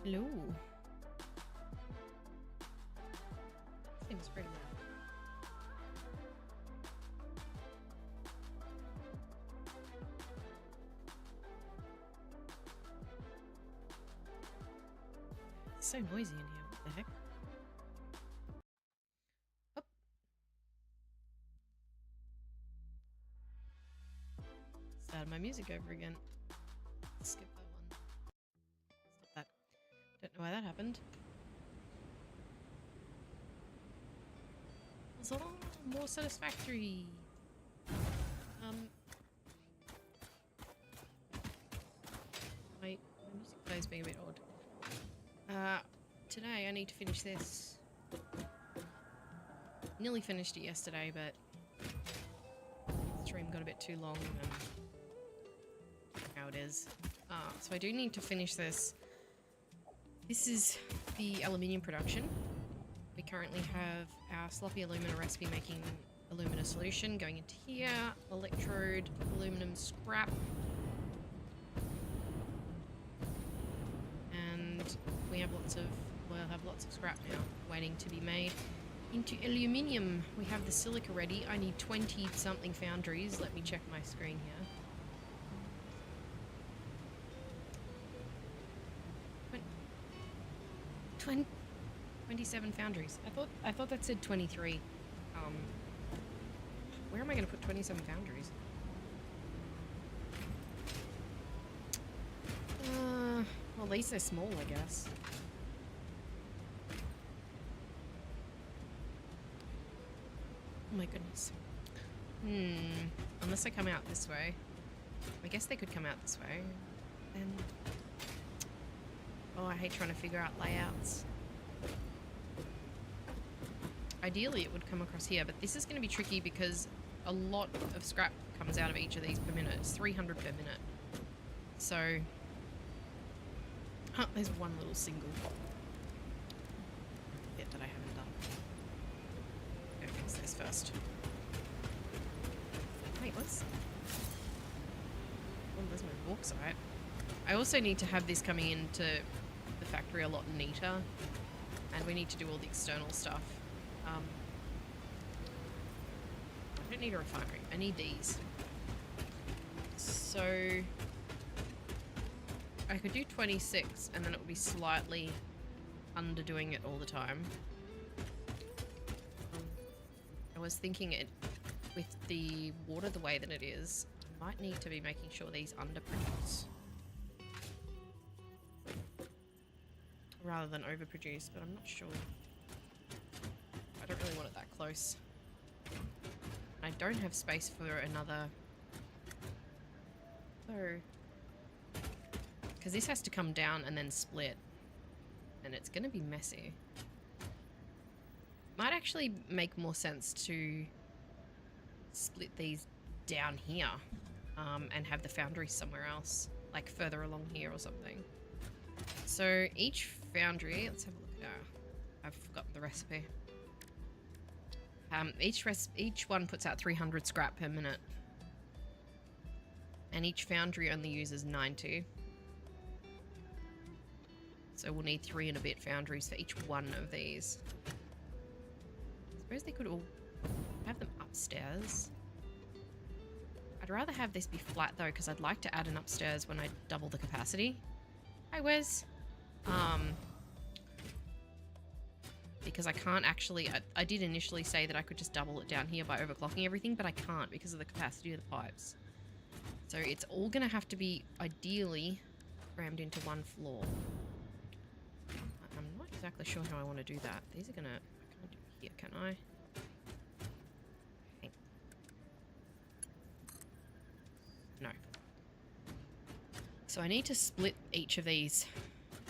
Hello. Seems pretty loud. It's so noisy in here. What the heck? Oh. Started my music over again. Skip that one. Stop that. Don't know why that happened. So more Satisfactory. My music plays being a bit odd. Today I need to finish this. Nearly finished it yesterday, but the stream got a bit too long and how it is. So I do need to finish this. This is the aluminium production. We currently have our sloppy alumina recipe making alumina solution going into here, electrode, aluminum scrap. And we have we'll have lots of scrap now waiting to be made into aluminium. We have the silica ready. I need 20 something foundries. Let me check my screen here. 27 foundries. I thought that said 23. Where am I going to put 27 foundries? Well, at least they're small, I guess. Oh my goodness. Unless I come out this way. I guess they could come out this way. Then... Oh, I hate trying to figure out layouts. Ideally, it would come across here, but this is going to be tricky because a lot of scrap comes out of each of these per minute. It's 300 per minute. So... Oh, there's one little single bit that I haven't done. Gotta fix this first. Wait, what's... Oh, there's my bauxite. I also need to have this coming into the factory a lot neater, and we need to do all the external stuff. I don't need a refinery. I need these. So I could do 26, and then it would be slightly underdoing it all the time. I was thinking it with the water the way that it is, I might need to be making sure these underproduce rather than overproduce, but I'm not sure. I don't really want it that close. I don't have space for another... So... Because this has to come down and then split. And it's going to be messy. Might actually make more sense to split these down here. And have the foundry somewhere else. Like further along here or something. So each foundry... Let's have a look at our... I've forgotten the recipe. Each one puts out 300 scrap per minute. And each foundry only uses 90. So we'll need 3 and a bit foundries for each one of these. I suppose they could all have them upstairs. I'd rather have this be flat though, because I'd like to add an upstairs when I double the capacity. Hi, Wes. Because I can't actually... I did initially say that I could just double it down here by overclocking everything, but I can't because of the capacity of the pipes. So it's all going to have to be, ideally, crammed into one floor. I'm not exactly sure how I want to do that. These are going to... I can't do it here, can I? Okay. No. So I need to split each of these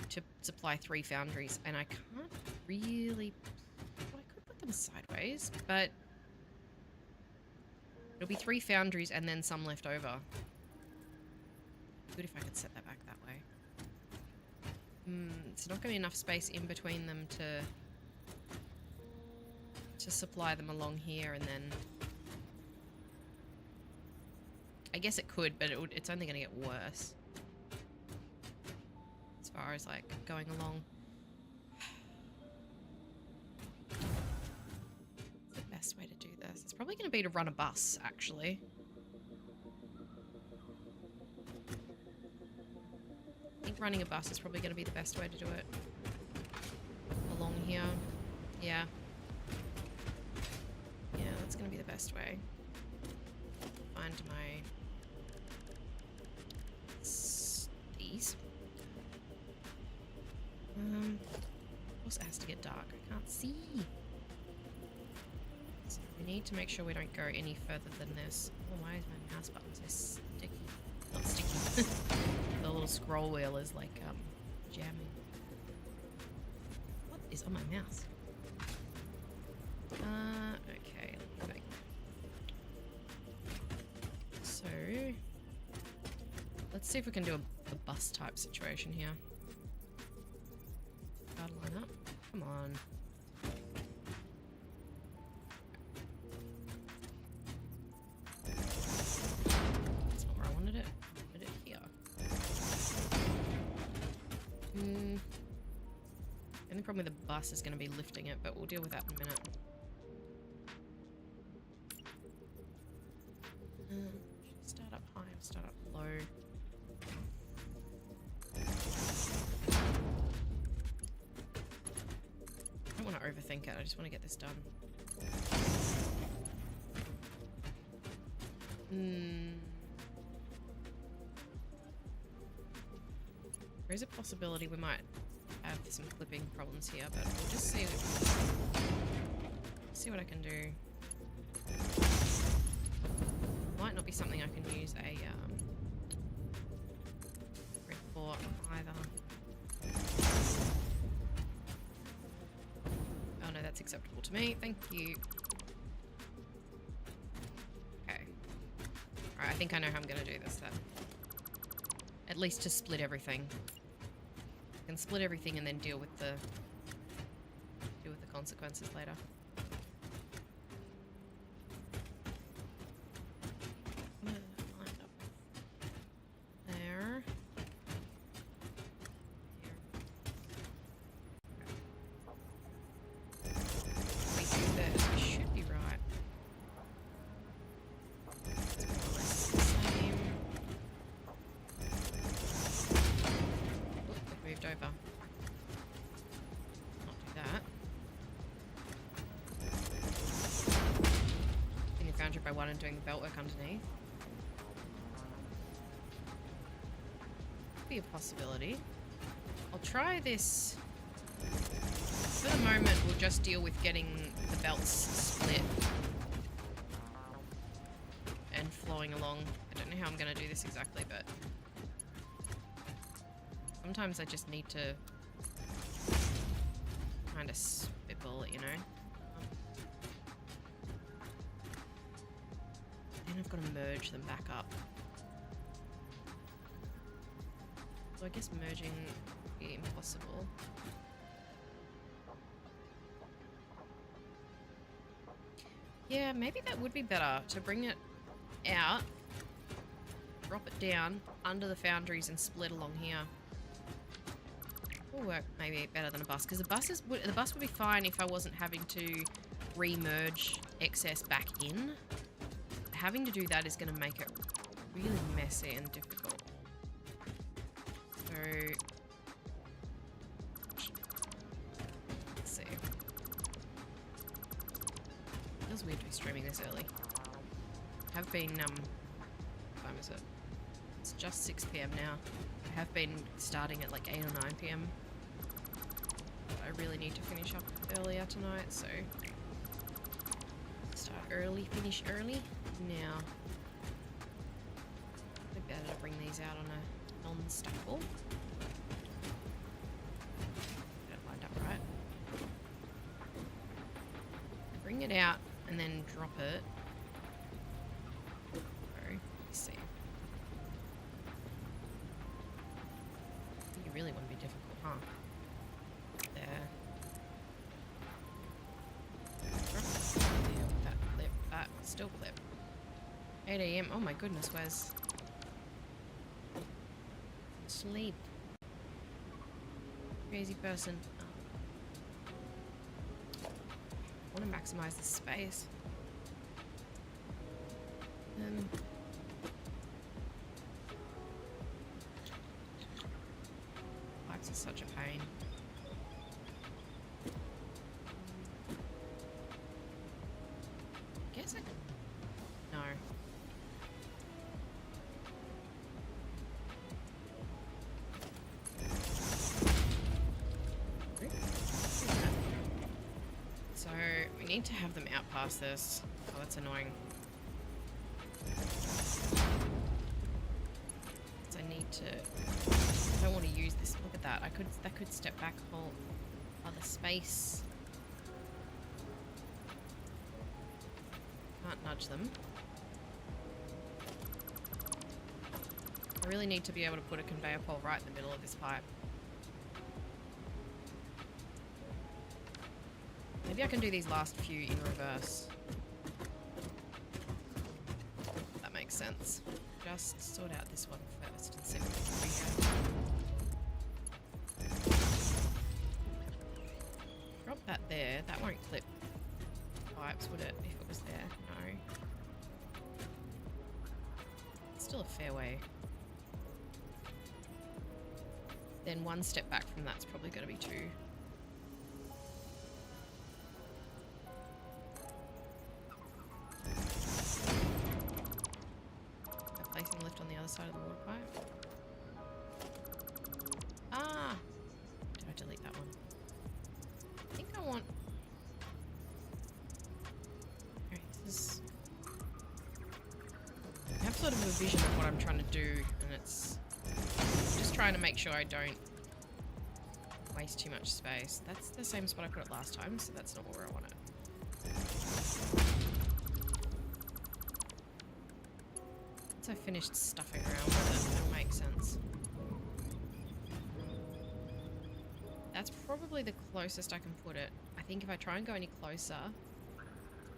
to supply 3 foundries, and I can't really... Well, I could put them sideways, but it'll be 3 foundries and then some left over. Good if I could set that back that way. It's not going to be enough space in between them to supply them along here, and then... I guess it could, but it's only going to get worse. As far as like going along. What's the best way to do this? It's probably going to be to run a bus, actually. I think running a bus is probably going to be the best way to do it. Along here. Yeah. Yeah, that's going to be the best way. Find my... these. Of course it has to get dark. I can't see. So we need to make sure we don't go any further than this. Oh, why is my mouse button so sticky? Not sticky. The little scroll wheel is like jamming. What is on my mouse? Okay. So let's see if we can do a bus type situation here. Gotta line up. Come on. That's not where I wanted it. I wanted it here. The only problem with the bus is going to be lifting it, but we'll deal with that in a minute. Start up high, start up low. I don't want to overthink it, I just want to get this done. There is a possibility we might have some clipping problems here, but we'll just see what I can do. Might not be something I can use a grid for either. Oh no, that's acceptable to me. Thank you. Okay. Alright, I think I know how I'm gonna do this then. At least to split everything. I can split everything and then deal with the consequences later. By one and doing the belt work underneath. Could be a possibility. I'll try this. For the moment, we'll just deal with getting the belts split and flowing along. I don't know how I'm going to do this exactly, but sometimes I just need to kind of spitball it, you know? Then I've got to merge them back up. So I guess merging would be impossible. Yeah, maybe that would be better to bring it out, drop it down under the foundries and split along here. Will work maybe better than a bus, because the bus would be fine if I wasn't having to re-merge excess back in. Having to do that is going to make it really messy and difficult. So, let's see. It feels weird to be streaming this early. I have been, what time is it? It's just 6 PM now. I have been starting at like 8 or 9 PM. But I really need to finish up earlier tonight, so start early, finish early. Now, it'd be better to bring these out on a non-stackable. Get it lined up right. Bring it out and then drop it. Let's see. You really want to be difficult, huh? There. That, still clip. 8 AM. Oh my goodness, where's sleep? Crazy person. I want to maximize the space. Pipes are such a pain. Guess it. No. So we need to have them out past this. Oh, that's annoying. So I need to. I don't want to use this. Look at that. That could step back a whole other space. Can't nudge them. I really need to be able to put a conveyor pole right in the middle of this pipe. Maybe I can do these last few in reverse. That makes sense. Just sort out this one first and see what we can do. Drop that there. That won't clip pipes, would it, if it was there? No. It's still a fair way. Then one step back from that's probably going to be two. Placing lift on the other side of the water pipe. Ah! Did I delete that one? I think I want... Okay, this is... I have sort of a vision of what I'm trying to do, and it's... just trying to make sure I don't waste too much space. That's the same spot I put it last time, so that's not where I want it. Once I finished stuffing around with it, it'll make sense. That's probably the closest I can put it. I think if I try and go any closer,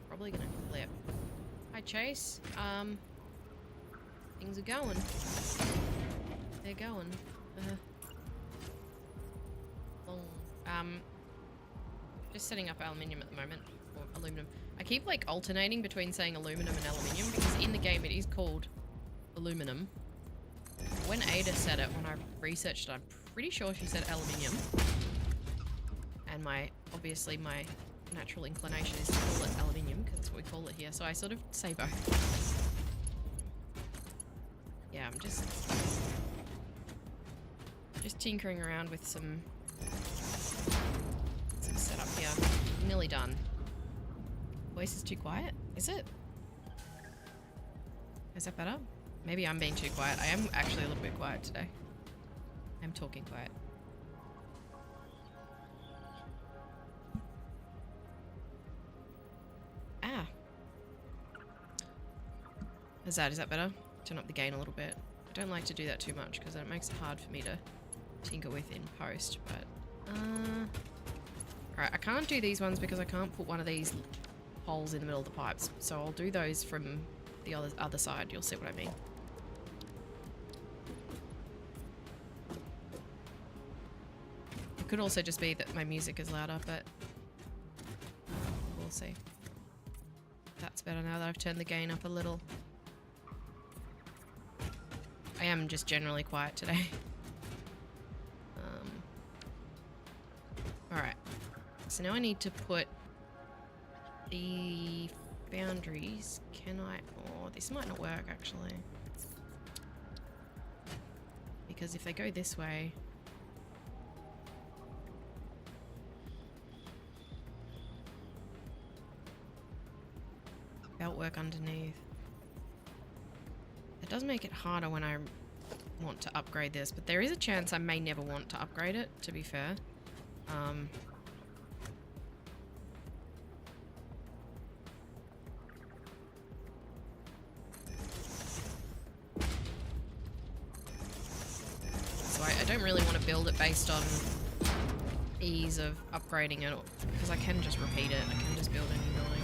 probably gonna clip. Hi Chase. Things are going. They're going. Just setting up aluminium at the moment, or aluminum. I keep like alternating between saying aluminum and aluminium because in the game it is called aluminum. When Ada said it, when I researched it, I'm pretty sure she said aluminium. And obviously my natural inclination is to call it aluminium because that's what we call it here. So I sort of say both. Yeah, I'm just tinkering around with some setup here. Nearly done. Voice is too quiet? Is it? Is that better? Maybe I'm being too quiet. I am actually a little bit quiet today. I'm talking quiet. Ah. Is that better? Turn up the gain a little bit. I don't like to do that too much because it makes it hard for me to tinker with in post, but alright, I can't do these ones because I can't put one of these holes in the middle of the pipes, so I'll do those from the other side. You'll see what I mean. It could also just be that my music is louder, but we'll see. That's better now that I've turned the gain up a little. I am just generally quiet today. Alright. So now I need to put the boundaries. Can I... Oh, this might not work actually. Because if they go this way... Belt work underneath. It does make it harder when I want to upgrade this, but there is a chance I may never want to upgrade it, to be fair. So I don't really want to build it based on ease of upgrading it, because I can just repeat it. I can just build a new building.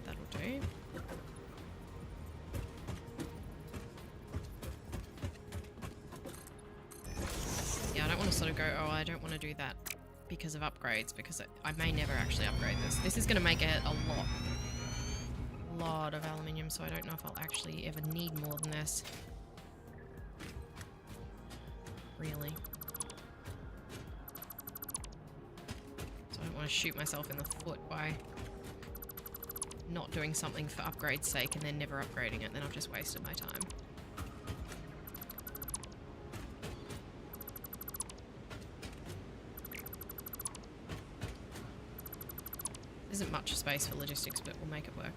That'll do. sort of go, oh, I don't want to do that because of upgrades, because I may never actually upgrade this. This is going to make it a lot of aluminium, so I don't know if I'll actually ever need more than this. Really. So I don't want to shoot myself in the foot by not doing something for upgrade's sake and then never upgrading it. Then I've just wasted my time. Isn't much space for logistics, but we'll make it work.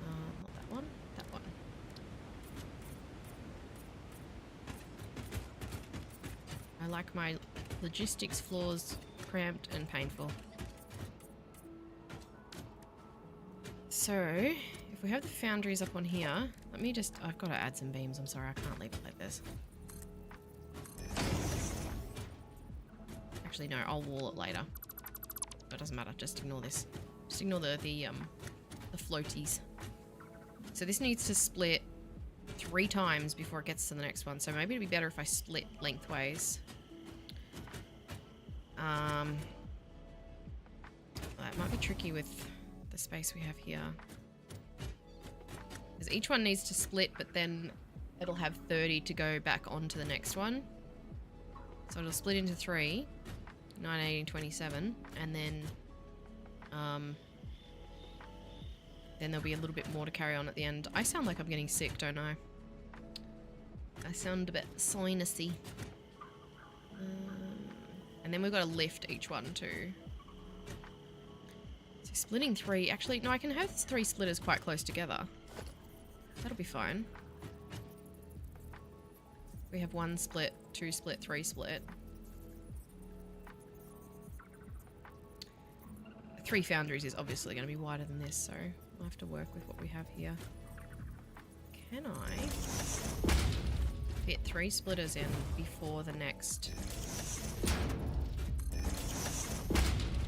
Not that one, that one. I like my logistics floors cramped and painful. So, if we have the foundries up on here, let me just, I've got to add some beams, I'm sorry, I can't leave it like this. Actually, no, I'll wall it later. It doesn't matter, just ignore this. Just ignore the floaties. So this needs to split 3 times before it gets to the next one, so maybe it'd be better if I split lengthways. That might be tricky with the space we have here. Because each one needs to split, but then it'll have 30 to go back onto the next one. So it'll split into 3. 9, 18, 27, and then there'll be a little bit more to carry on at the end. I sound like I'm getting sick, don't I? I sound a bit sinusy. And then we've got to lift each one too. So splitting 3, actually, no, I can have 3 splitters quite close together. That'll be fine. We have 1 split, 2 split, 3 split. 3 foundries is obviously going to be wider than this, so I'll have to work with what we have here. Can I fit 3 splitters in before the next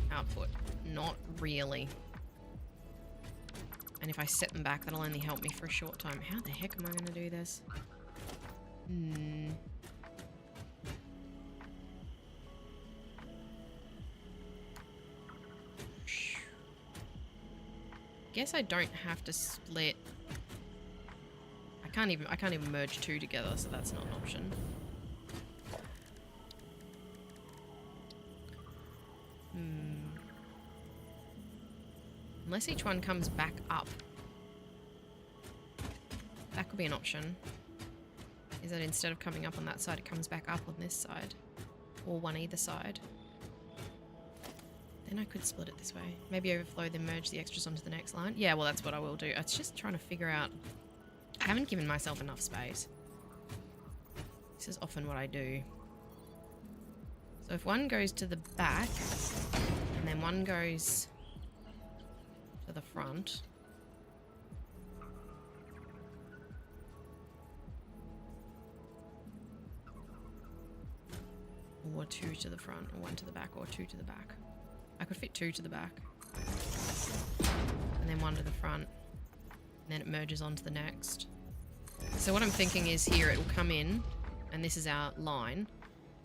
output? Not really. And if I set them back, that'll only help me for a short time. How the heck am I going to do this? Guess I don't have to split. I can't even merge 2 together, so that's not an option. Unless each one comes back up. That could be an option. Is that instead of coming up on that side, it comes back up on this side. Or one either side. Then I could split it this way. Maybe overflow, then merge the extras onto the next line. Yeah, well, that's what I will do. It's just trying to figure out... I haven't given myself enough space. This is often what I do. So if one goes to the back, and then one goes to the front... or 2 to the front, or 1 to the back, or 2 to the back. I could fit 2 to the back. And then 1 to the front. And then it merges onto the next. So what I'm thinking is here it will come in, and this is our line.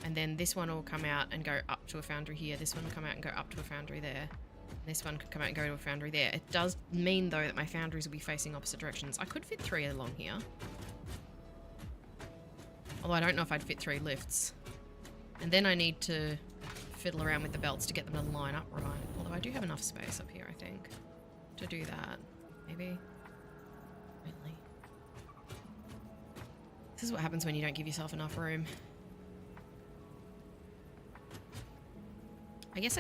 And then this one will come out and go up to a foundry here. This one will come out and go up to a foundry there. And this one could come out and go to a foundry there. It does mean, though, that my foundries will be facing opposite directions. I could fit 3 along here. Although I don't know if I'd fit 3 lifts. And then I need to fiddle around with the belts to get them to line up right. Although I do have enough space up here, I think, to do that. Maybe. Really. This is what happens when you don't give yourself enough room. I guess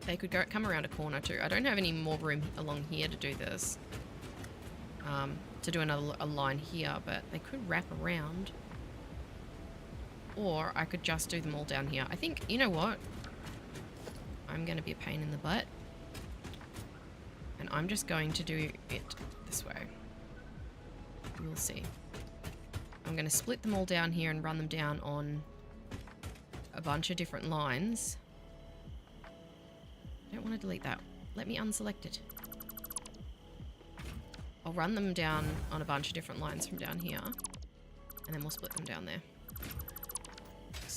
they could come around a corner too. I don't have any more room along here to do this. To do a line here, but they could wrap around. Or I could just do them all down here. I think, you know what? I'm going to be a pain in the butt. And I'm just going to do it this way. We'll see. I'm going to split them all down here and run them down on a bunch of different lines. I don't want to delete that. Let me unselect it. I'll run them down on a bunch of different lines from down here. And then we'll split them down there.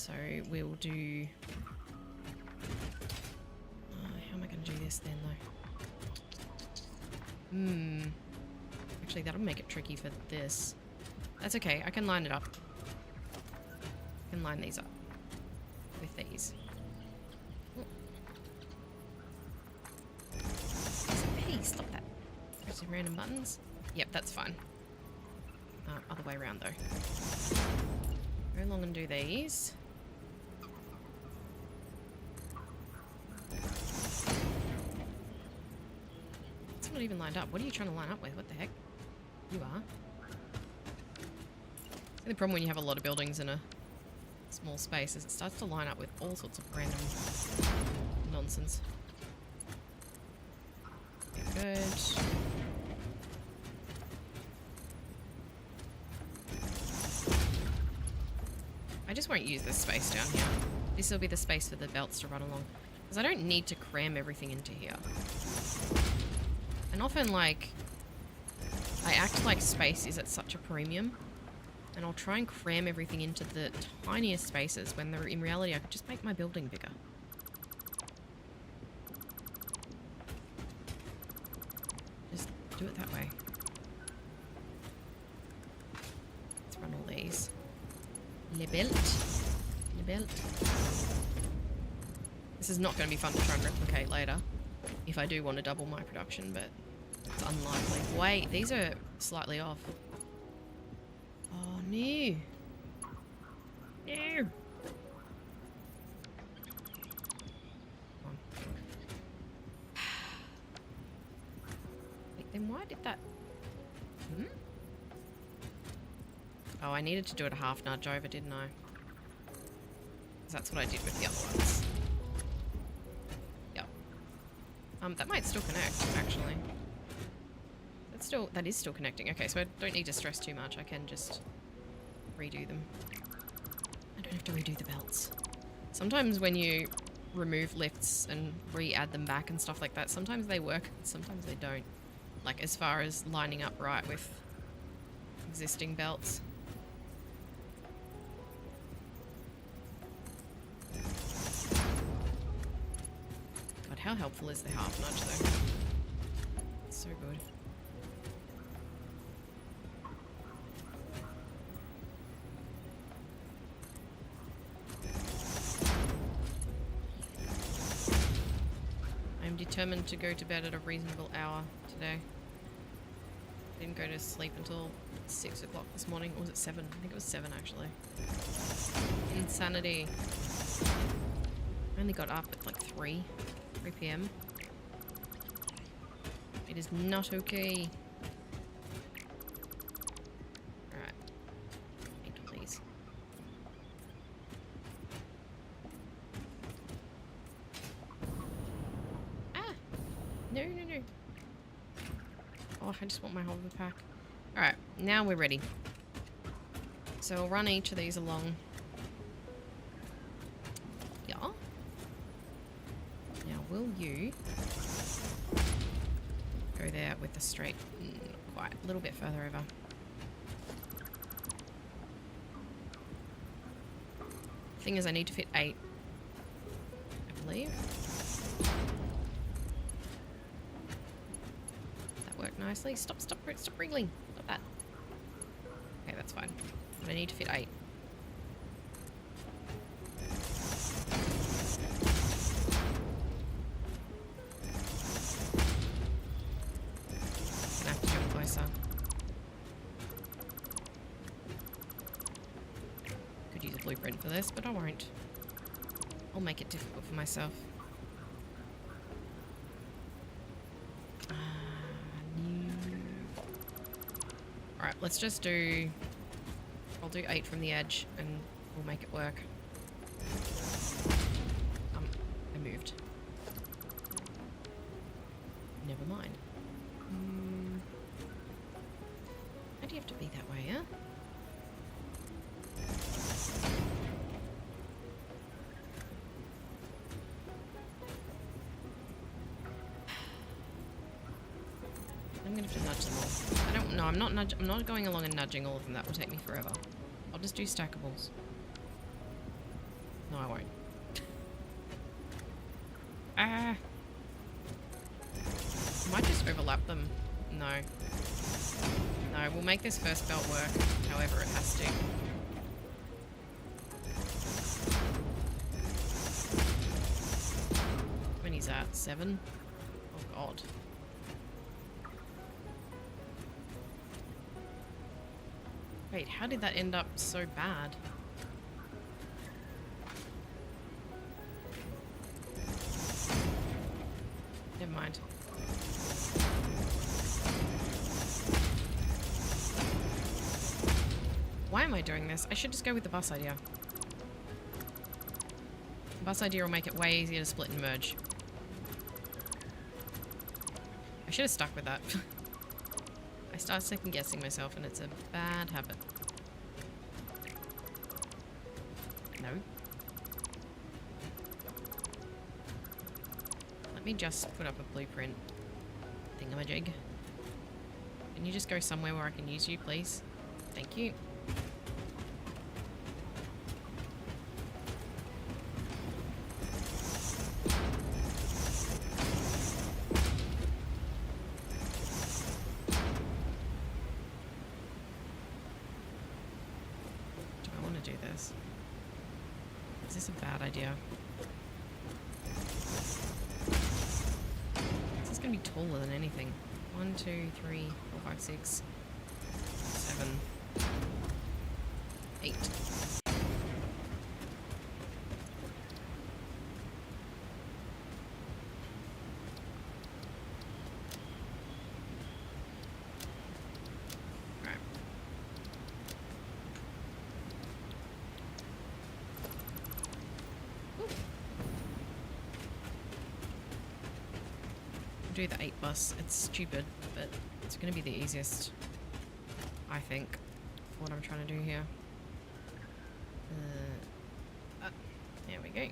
So we'll do... how am I going to do this then, though? Actually, that'll make it tricky for this. That's okay. I can line it up. I can line these up with these. Hey, stop that. Pressing random buttons. Yep, that's fine. Other way around, though. Go along and do these. It's not even lined up. What are you trying to line up with? What the heck? You are. The problem when you have a lot of buildings in a small space is it starts to line up with all sorts of random nonsense. Okay, good. I just won't use this space down here. This will be the space for the belts to run along. Because I don't need to cram everything into here. And often, like, I act like space is at such a premium. And I'll try and cram everything into the tiniest spaces when in reality I could just make my building bigger. Just do it that way. Let's run all these. Le belt. This is not going to be fun to try and replicate later. If I do want to double my production, but it's unlikely. Wait, these are slightly off. Oh, no. No. Come on. Wait, then why did that... Oh, I needed to do it a half nudge over, didn't I? Because that's what I did with the other ones. Yep. That might still connect, actually. That is still connecting. Okay, so I don't need to stress too much. I can just redo them. I don't have to redo the belts. Sometimes when you remove lifts and re-add them back and stuff like that, sometimes they work, sometimes they don't. Like as far as lining up right with existing belts. God, how helpful is the half nudge though? It's so good. I'm determined to go to bed at a reasonable hour today. Didn't go to sleep until 6 o'clock this morning. Or was it 7? I think it was 7 actually. Insanity. I only got up at like 3 p.m. It is not okay. Alright. Paint all these. No. Oh, I just want my hover pack. Alright, now we're ready. So we'll run each of these along. Yeah. Now will you go there with the straight, quite a little bit further over. Thing is I need to fit 8, I believe. Nicely. Stop wriggling. Stop that. Okay, that's fine. But I need to fit 8. Gonna have to do it closer. Could use a blueprint for this, but I won't. I'll make it difficult for myself. Alright, let's just do... I'll do 8 from the edge and we'll make it work. I moved. Never mind. Why do you have to be that way, huh? I'm gonna have to nudge them all. I don't know, I'm not going along and nudging all of them. That will take me forever. I'll just do stackables. No, I won't. Ah! Might just overlap them. No. No, we'll make this first belt work however it has to. When he's at 7? Oh god. Wait, how did that end up so bad? Never mind. Why am I doing this? I should just go with the bus idea. The bus idea will make it way easier to split and merge. I should have stuck with that. I start second guessing myself and it's a bad habit. No. Let me just put up a blueprint thingamajig. Can you just go somewhere where I can use you, please? Thank you. Do I want to do this? Is this a bad idea? This is going to be taller than anything. 1, 2, 3, 4, 5, 6, 7, 8. Right. Do the 8 bus. It's stupid, but it's going to be the easiest, I think, for what I'm trying to do here. There we go.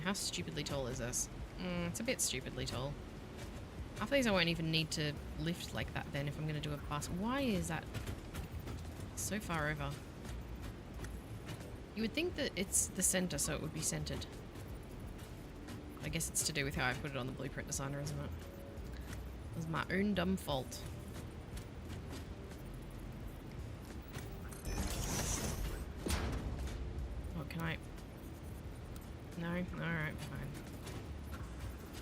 How stupidly tall is this? It's a bit stupidly tall. Half of these I won't even need to lift like that then if I'm going to do a bus. Why is that so far over? You would think that it's the center, so it would be centered. I guess it's to do with how I put it on the blueprint designer, isn't it? It was my own dumb fault. Oh, can I? No? Alright, fine.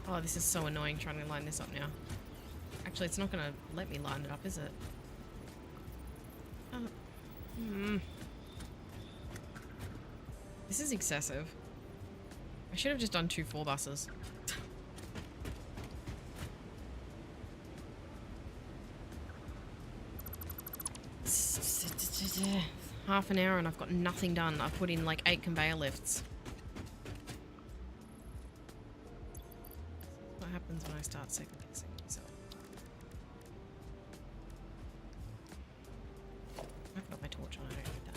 Oh, this is so annoying trying to line this up now. Actually, it's not going to let me line it up, is it? This is excessive. I should have just done 2 4 buses. Half an hour and I've got nothing done. I've put in like 8 conveyor lifts. What happens when I start second guessing myself? I've got my torch on, I don't need that.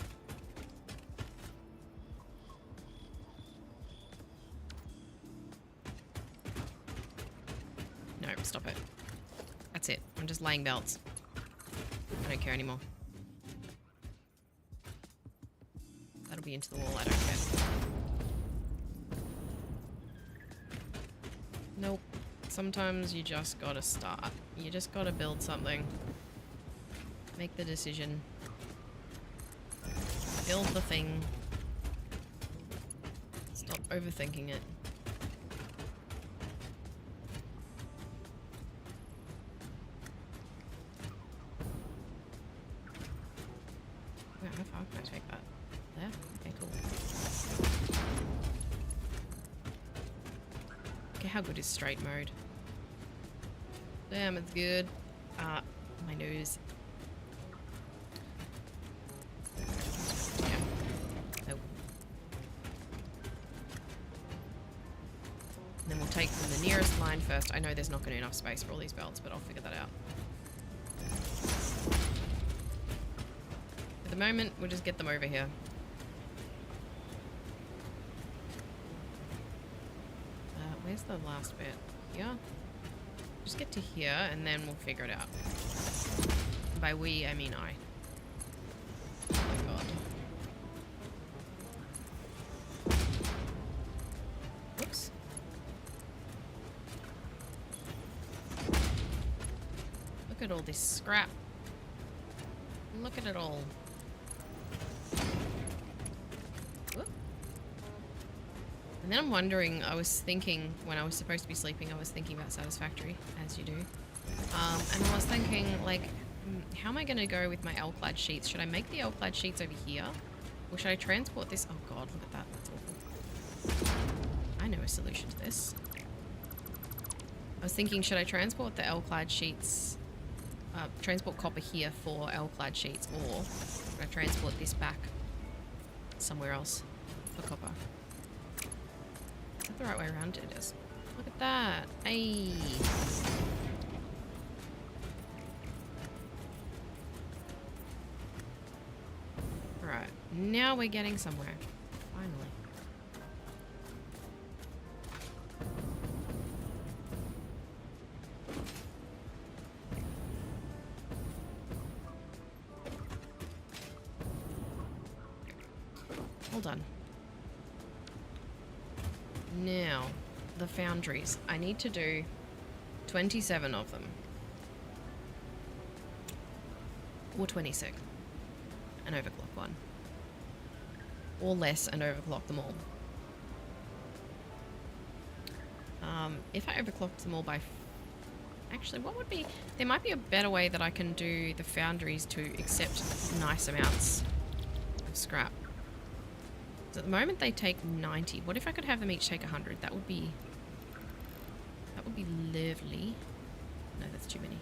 No, stop it. That's it. I'm just laying belts. I don't care anymore. That'll be into the wall, I don't care. Nope. Sometimes you just gotta start. You just gotta build something. Make the decision. Build the thing. Stop overthinking it. Wait, how far can I take that? There? Okay, cool. Okay, how good is straight mode? Damn, it's good. My nose. Yeah. Nope. And then we'll take from the nearest line first. I know there's not going to be enough space for all these belts, but I'll figure that out. At the moment, we'll just get them over here. Where's the last bit? Here? Just get to here and then we'll figure it out. By we, I mean I. Oh my god. at all this scrap. Look at it all. Whoop. And then I'm wondering, I was thinking, when I was supposed to be sleeping, I was thinking about Satisfactory, as you do. And I was thinking, like, how am I going to go with my L-clad sheets? Should I make the L-clad sheets over here? Or should I transport this? Oh god, look at that. That's awful. I know a solution to this. I was thinking, should I transport the L-clad sheets, transport copper here for L-clad sheets, or should I transport this back somewhere else for copper? Is that the right way around? It is. Look at that. Hey. Right. Now we're getting somewhere. Finally. Hold on. Now, the foundries. I need to do 27 of them. Or 26. And overclock one. Or less and overclock them all. If I overclocked them all by... Actually, what would be... There might be a better way that I can do the foundries to accept nice amounts of scrap. So at the moment they take 90. What if I could have them each take 100? That would be... That would be lovely. No, that's too many.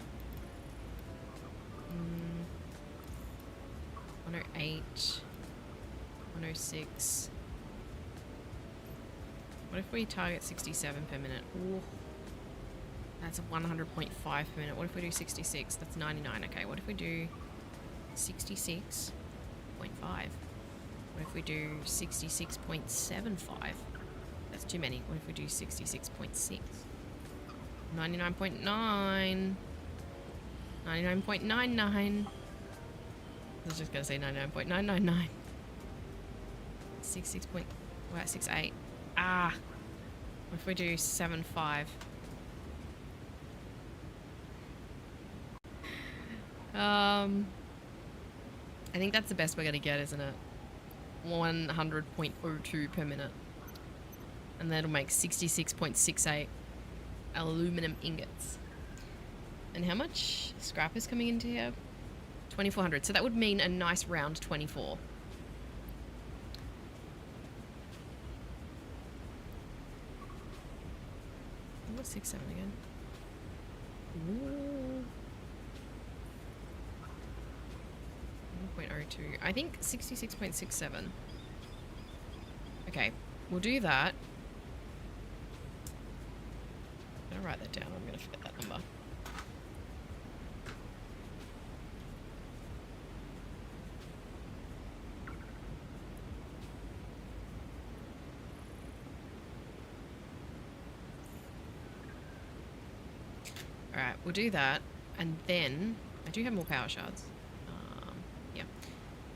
108. 106. What if we target 67 per minute? Ooh. That's a 100.5 per minute. What if we do 66? That's 99. Okay, what if we do 66.5? What if we do 66.75? That's too many. What if we do 66.6? 99.9. 99.99. I was just going to say 99.999. 66 point... We're at 68. Ah! What if we do 75? I think that's the best we're going to get, isn't it? 100.02 per minute. And that'll make 66.68 aluminum ingots. And how much scrap is coming into here? 2,400. So that would mean a nice round 24. What's 67 again? Ooh. 1.02. I think 66.67. Okay, we'll do that. I'm gonna write that down. I'm gonna forget that number. Alright, we'll do that, and then I do have more power shards. Yeah.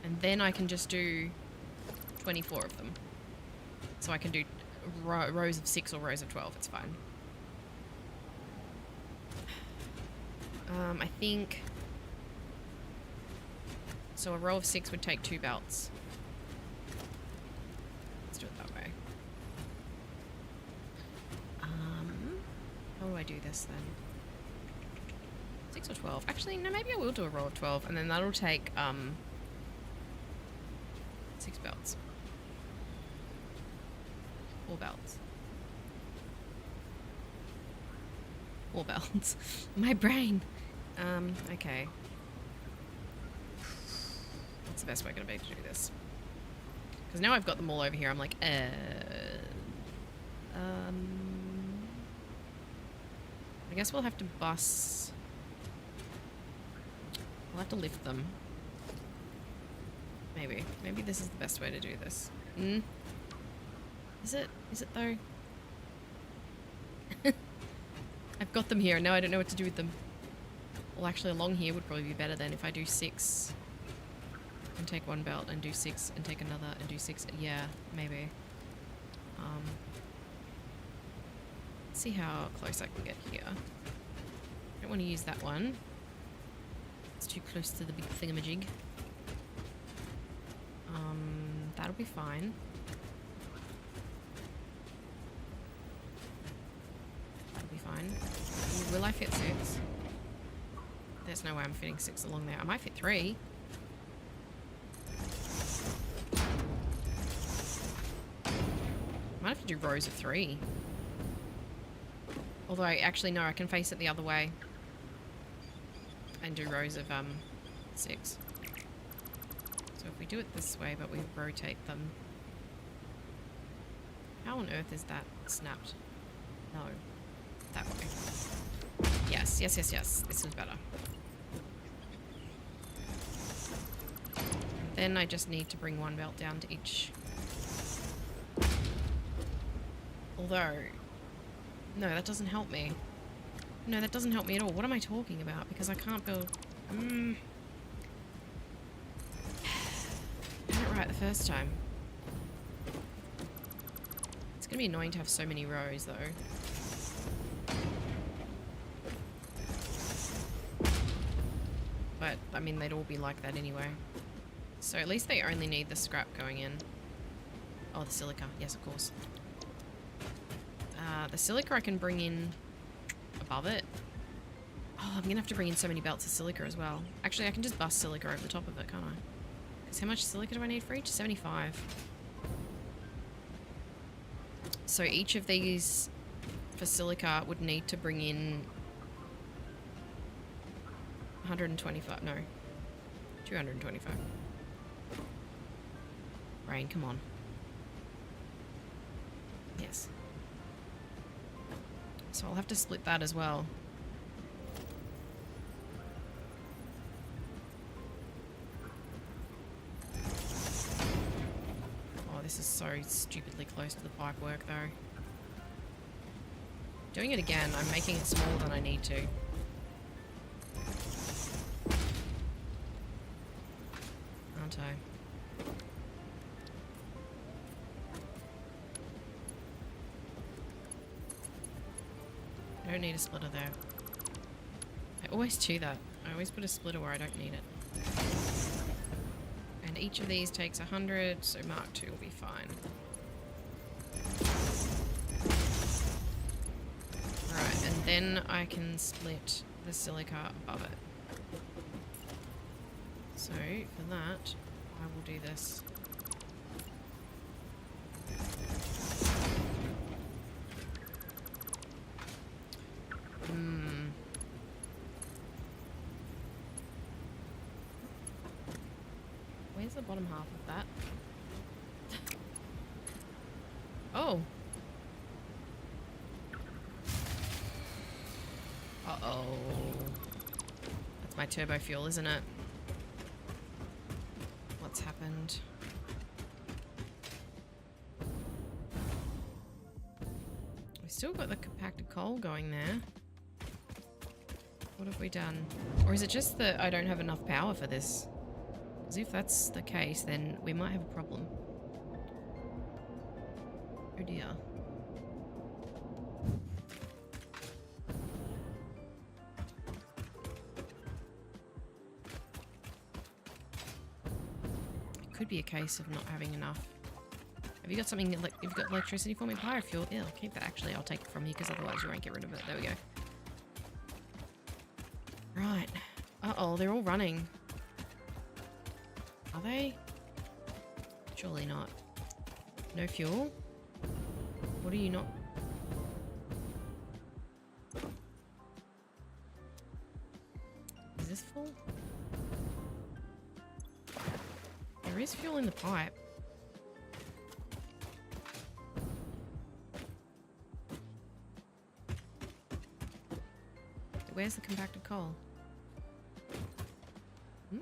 And then I can just do 24 of them. So I can do rows of 6 or rows of 12, it's fine. I think... So a row of 6 would take 2 belts. Let's do it that way. How do I do this then? 6 or 12. Actually, no, maybe I will do a row of 12, and then that'll take 6 belts. 4 belts. 4 belts. My brain. Okay. What's the best way going to be to do this? Because now I've got them all over here, I'm like, I guess we'll have to bus... We'll have to lift them. Maybe. Maybe this is the best way to do this. Is it? Is it though? I've got them here. Now I don't know what to do with them. Well, actually along here would probably be better then if I do 6 and take 1 belt and do 6 and take another and do 6. Yeah, maybe. Let's see how close I can get here. I don't want to use that one. too close to the big thingamajig. That'll be fine. That'll be fine. Ooh, will I fit 6? There's no way I'm fitting 6 along there. I might fit 3. Might have to do rows of 3. Although, actually, no, I can face it the other way. And do rows of 6. So if we do it this way, but we rotate them... How on earth is that snapped? No. That way. Yes, yes, yes, yes. This is better. Then I just need to bring 1 belt down to each. Although... No, that doesn't help me. No, that doesn't help me at all. What am I talking about? Because I can't build... I had it right the first time. It's going to be annoying to have so many rows, though. But, I mean, they'd all be like that anyway. So at least they only need the scrap going in. Oh, the silica. Yes, of course. The silica I can bring in above it. Oh, I'm going to have to bring in so many belts of silica as well. Actually, I can just bust silica over the top of it, can't I? Because how much silica do I need for each? 75. So each of these for silica would need to bring in 125. No. 225. Rain, come on. Yes. So I'll have to split that as well. Oh, this is so stupidly close to the pipe work, though. Doing it again, I'm making it smaller than I need to. Aren't I? I don't need a splitter there. I always do that. I always put a splitter where I don't need it. And each of these takes 100, so Mark 2 will be fine. Right, and then I can split the silica above it. So, for that, I will do this. Where's the bottom half of that? Oh. Uh-oh. That's my turbo fuel, isn't it? What's happened? We've still got the compacted coal going there. What have we done? Or is it just that I don't have enough power for this? Because if that's the case, then we might have a problem. Oh dear. It could be a case of not having enough. Have you got something, like, have you got electricity for me? Biofuel? Yeah, I'll keep that. Actually, I'll take it from you because otherwise you won't get rid of it. There we go. Right. Uh-oh, they're all running. Are they? Surely not. No fuel? What are you not? Is this full? There is fuel in the pipe. Where's the compacted coal? Hmm?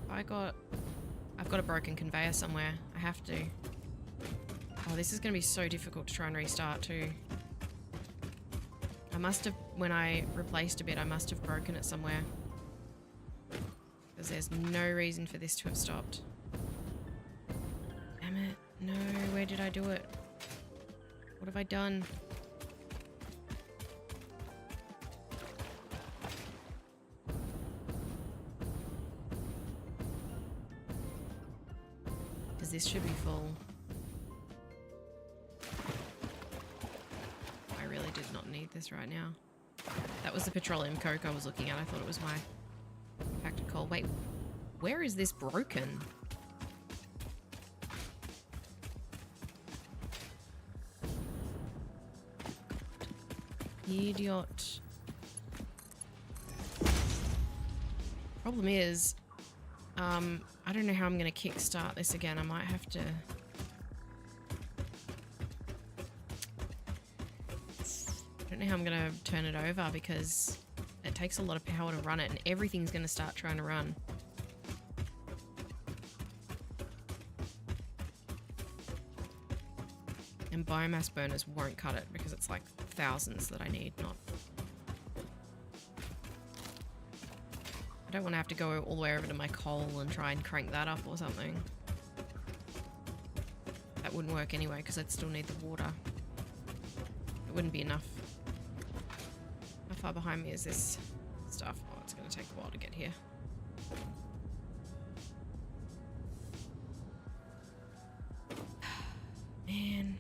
I've got a broken conveyor somewhere. I have to. Oh, this is going to be so difficult to try and restart too. I must have, when I replaced a bit, I must have broken it somewhere. Because there's no reason for this to have stopped. Damn it. No, where did I do it? What have I done? Because this should be full. I really did not need this right now. That was the petroleum coke I was looking at. I thought it was my packed coal. Wait, where is this broken? Idiot. Problem is, I don't know how I'm going to kickstart this again. I might have to... I don't know how I'm going to turn it over because it takes a lot of power to run it and everything's going to start trying to run. And biomass burners won't cut it because it's like thousands that I need, not... I don't want to have to go all the way over to my coal and try and crank that up or something. That wouldn't work anyway because I'd still need the water. It wouldn't be enough. How far behind me is this stuff? Oh, it's going to take a while to get here. Man.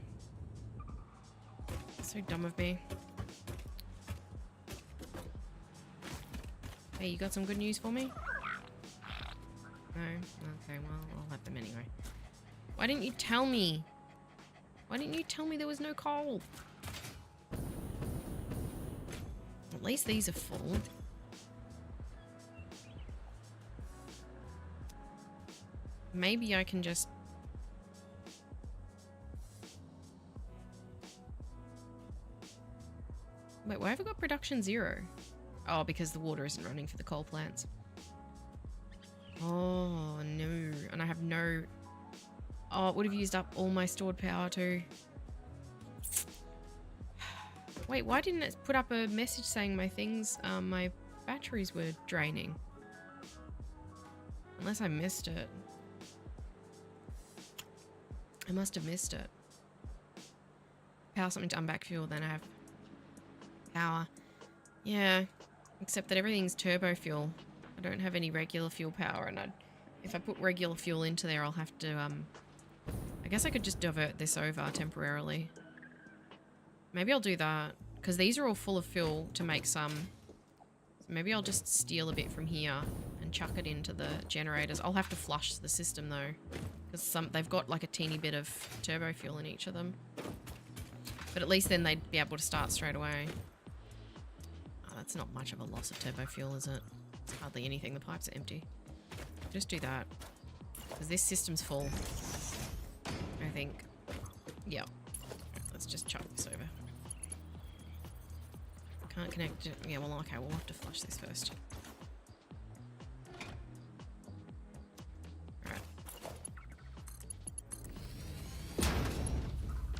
So dumb of me. Hey, you got some good news for me? No? Okay, well, I'll have them anyway. Why didn't you tell me? Why didn't you tell me there was no coal? At least these are full. Maybe I can just... Wait, why have I got production 0? Oh, because the water isn't running for the coal plants. Oh, no. And I have no... Oh, it would have used up all my stored power too. Wait, why didn't it put up a message saying my things, my batteries were draining? Unless I missed it. I must have missed it. Power something to unback fuel, then I have power. Yeah. Except that everything's turbo fuel. I don't have any regular fuel power, and if I put regular fuel into there, I'll have to, I guess I could just divert this over temporarily. Maybe I'll do that, because these are all full of fuel to make some. So maybe I'll just steal a bit from here and chuck it into the generators. I'll have to flush the system, though, because they've got like a teeny bit of turbo fuel in each of them. But at least then they'd be able to start straight away. That's not much of a loss of turbo fuel, is it? It's hardly anything. The pipes are empty. Just do that. Because this system's full. I think. Yeah. Let's just chuck this over. Can't connect it. Yeah, well, okay. We'll have to flush this first. Alright.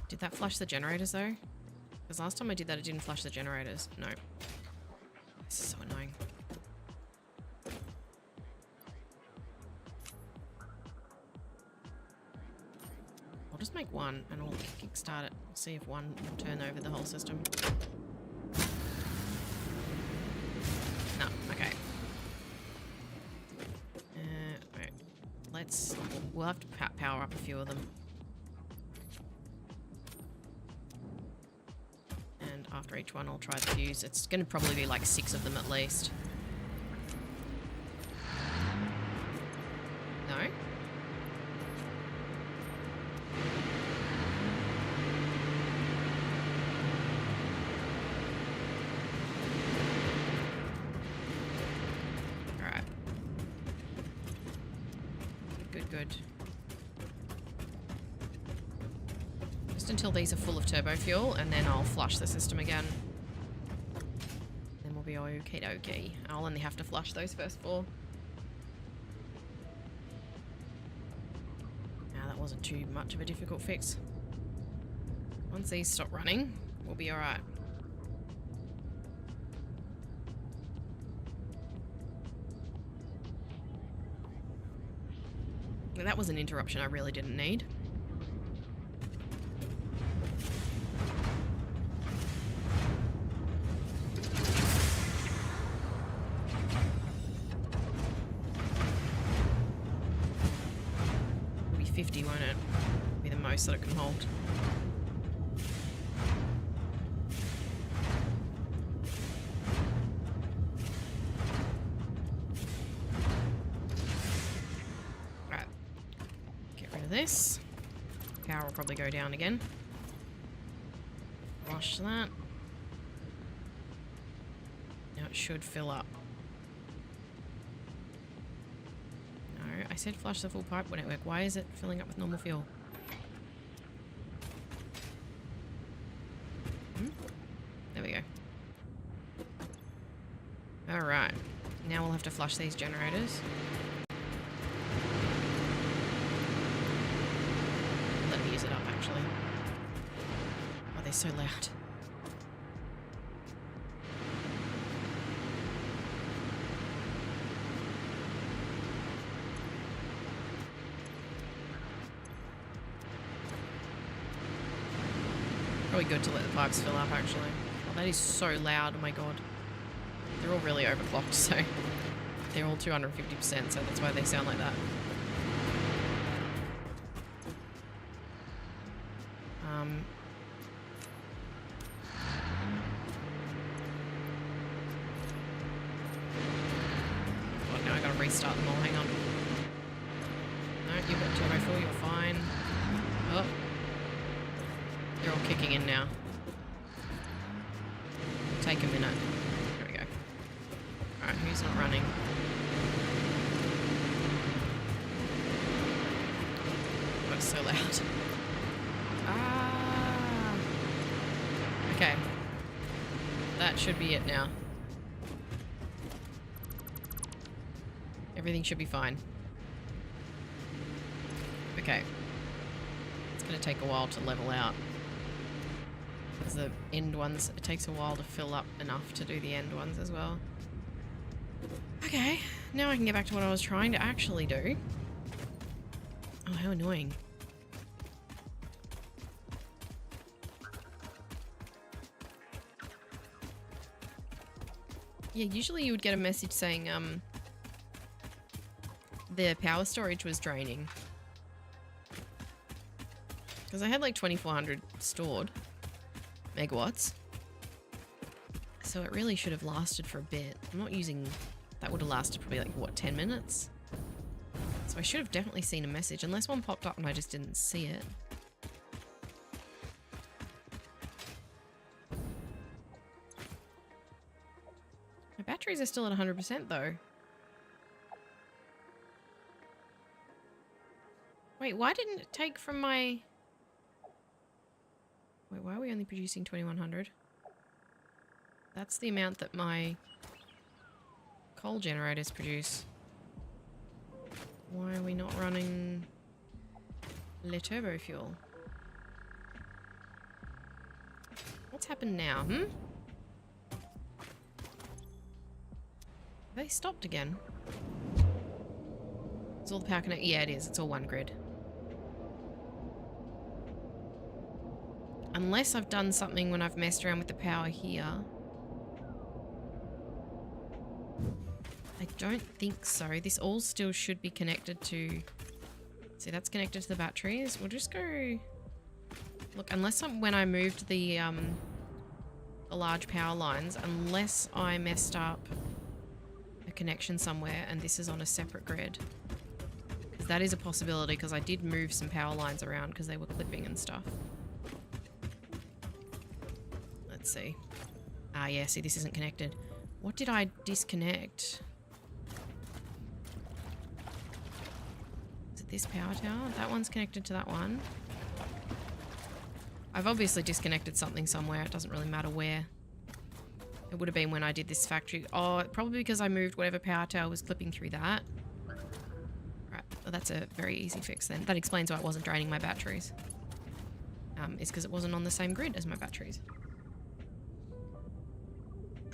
Did that flush the generators, though? Because last time I did that, it didn't flush the generators. No. This is so annoying. I'll just make one and I'll kickstart it. See if one will turn over the whole system. No, okay. Right. We'll have to power up a few of them. After each one, I'll try the fuse. It's going to probably be like 6 of them at least. No? Alright. Good. Until these are full of turbo fuel, and then I'll flush the system again. Then we'll be okie dokie. I'll only have to flush those first 4. Now that wasn't too much of a difficult fix. Once these stop running, we'll be alright. That was an interruption I really didn't need. 50, won't it? Be the most that it can hold. Right. Get rid of this. Power will probably go down again. Flush that. Now it should fill up. No, I said flush the full pipe network. Why is it filling up with normal fuel? There we go. Alright. Now we'll have to flush these generators. Let me use it up, actually. Oh, they're so loud. Probably good to let the pipes fill up, actually. Oh, that is so loud, oh my god. They're all really overclocked, so they're all 250%, so that's why they sound like that. Oh, now I gotta restart them all, hang on. No, you've got turbo fuel, you're fine. Oh. They're all kicking in now. Take a minute. There we go. Alright, who's not running? Oh, it's so loud. Ah! Okay. That should be it now. Everything should be fine. Okay. It's gonna take a while to level out. Because the end ones, it takes a while to fill up enough to do the end ones as well. Okay, now I can get back to what I was trying to actually do. Oh, how annoying. Yeah, usually you would get a message saying, the power storage was draining. Because I had like 2400 stored megawatts. So it really should have lasted for a bit. I'm not using... That would have lasted probably like, what, 10 minutes? So I should have definitely seen a message, unless one popped up and I just didn't see it. My batteries are still at 100% though. Wait, why didn't it take from my... Wait, why are we only producing 2100? That's the amount that my coal generators produce. Why are we not running Le Turbo fuel? What's happened now, hmm? Have they stopped again? Is all the power connected? Yeah, it is. It's all one grid. Unless I've done something when I've messed around with the power here. I don't think so. This all still should be connected to... See, that's connected to the batteries. We'll just go... Look, unless when I moved the large power lines, unless I messed up a connection somewhere and this is on a separate grid. Because that is a possibility, because I did move some power lines around because they were clipping and stuff. Let's see. Ah, yeah, see, this isn't connected. What did I disconnect? Is it this power tower? That one's connected to that one. I've obviously disconnected something somewhere. It doesn't really matter where. It would have been when I did this factory. Oh, probably because I moved whatever power tower was clipping through that. Right, well, that's a very easy fix then. That explains why it wasn't draining my batteries. It's because it wasn't on the same grid as my batteries.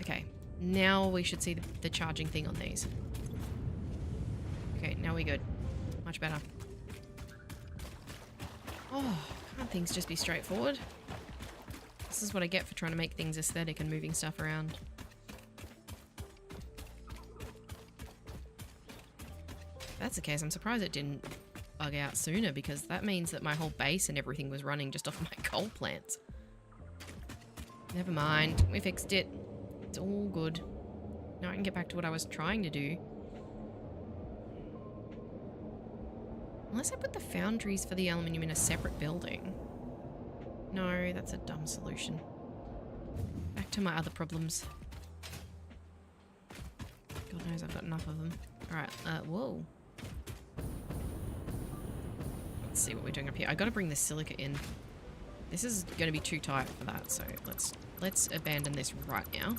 Okay, now we should see the charging thing on these. Okay, now we're good. Much better. Oh, can't things just be straightforward? This is what I get for trying to make things aesthetic and moving stuff around. If that's the case, I'm surprised it didn't bug out sooner, because that means that my whole base and everything was running just off my coal plants. Never mind. We fixed it. It's all good. Now I can get back to what I was trying to do. Unless I put the foundries for the aluminium in a separate building. No, that's a dumb solution. Back to my other problems. God knows I've got enough of them. Alright, whoa. Let's see what we're doing up here. I gotta bring the silica in. This is gonna be too tight for that, so let's abandon this right now.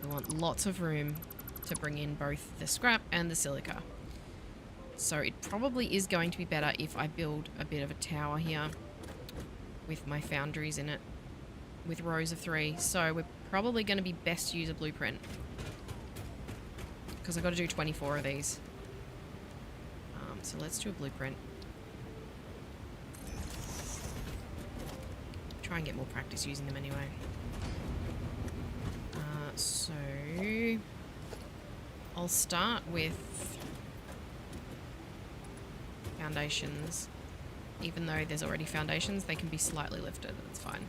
We want lots of room to bring in both the scrap and the silica. So it probably is going to be better if I build a bit of a tower here with my foundries in it, with rows of 3. So we're probably going to be best to use a blueprint, because I've got to do 24 of these. So let's do a blueprint. Try and get more practice using them anyway. So I'll start with foundations. Even though there's already foundations, they can be slightly lifted. That's fine.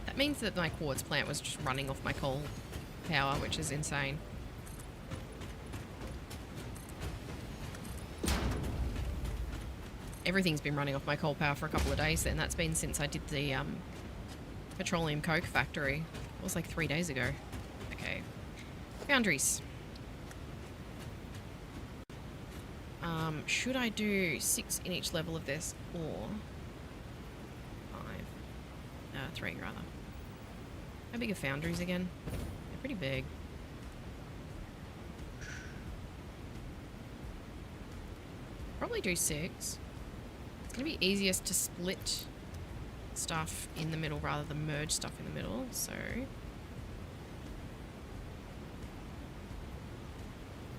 That means that my quartz plant was just running off my coal power, which is insane. Everything's been running off my coal power for a couple of days then. That's been since I did the petroleum coke factory. It was like 3 days ago. Okay. Foundries. Should I do 6 in each level of this, or 5? 3 rather. How big are foundries again? They're pretty big. Probably do 6. It's going to be easiest to split stuff in the middle rather than merge stuff in the middle, so...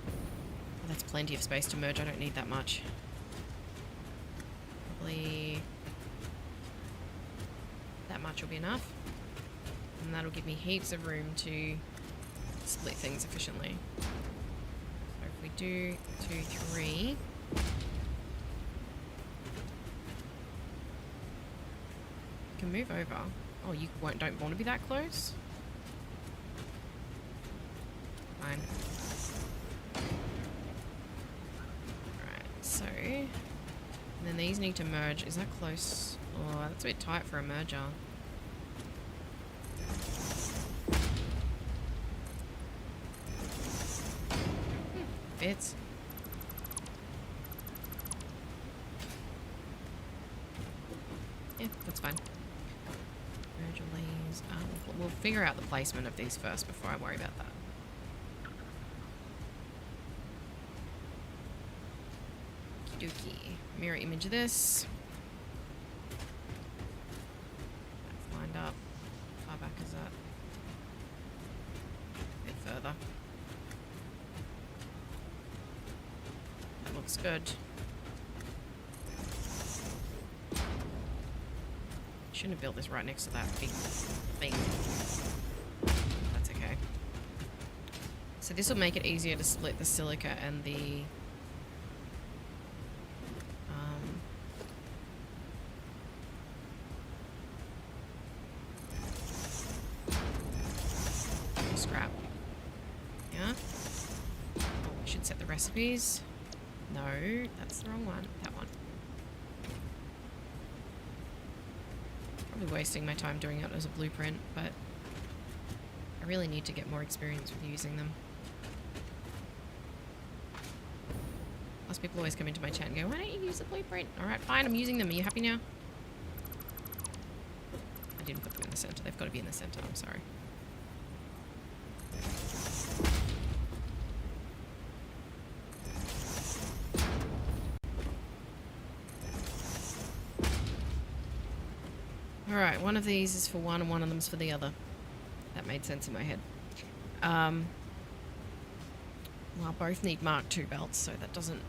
Oh, that's plenty of space to merge. I don't need that much. Probably... that much will be enough. And that'll give me heaps of room to split things efficiently. So if we do 2, 3... can move over. Oh, you don't want to be that close? Fine. Alright, so... and then these need to merge. Is that close? Oh, that's a bit tight for a merger. Fits. Yeah, that's fine. Merge all these. We'll figure out the placement of these first before I worry about that. Okey-dokey. Mirror image of this. That's lined up. How far back is that? A bit further. That looks good. Shouldn't have built this right next to that big thing. That's okay. So this will make it easier to split the silica and the scrap. Yeah. Oh, we should set the recipes. No, that's the wrong one. That one. Probably wasting my time doing it as a blueprint, but I really need to get more experience with using them. Plus people always come into my chat and go, why don't you use the blueprint? Alright, fine, I'm using them. Are you happy now? I didn't put them in the center. They've got to be in the center. I'm sorry. Alright, one of these is for one and one of them's for the other. That made sense in my head. Well, both need Mark II belts, so that doesn't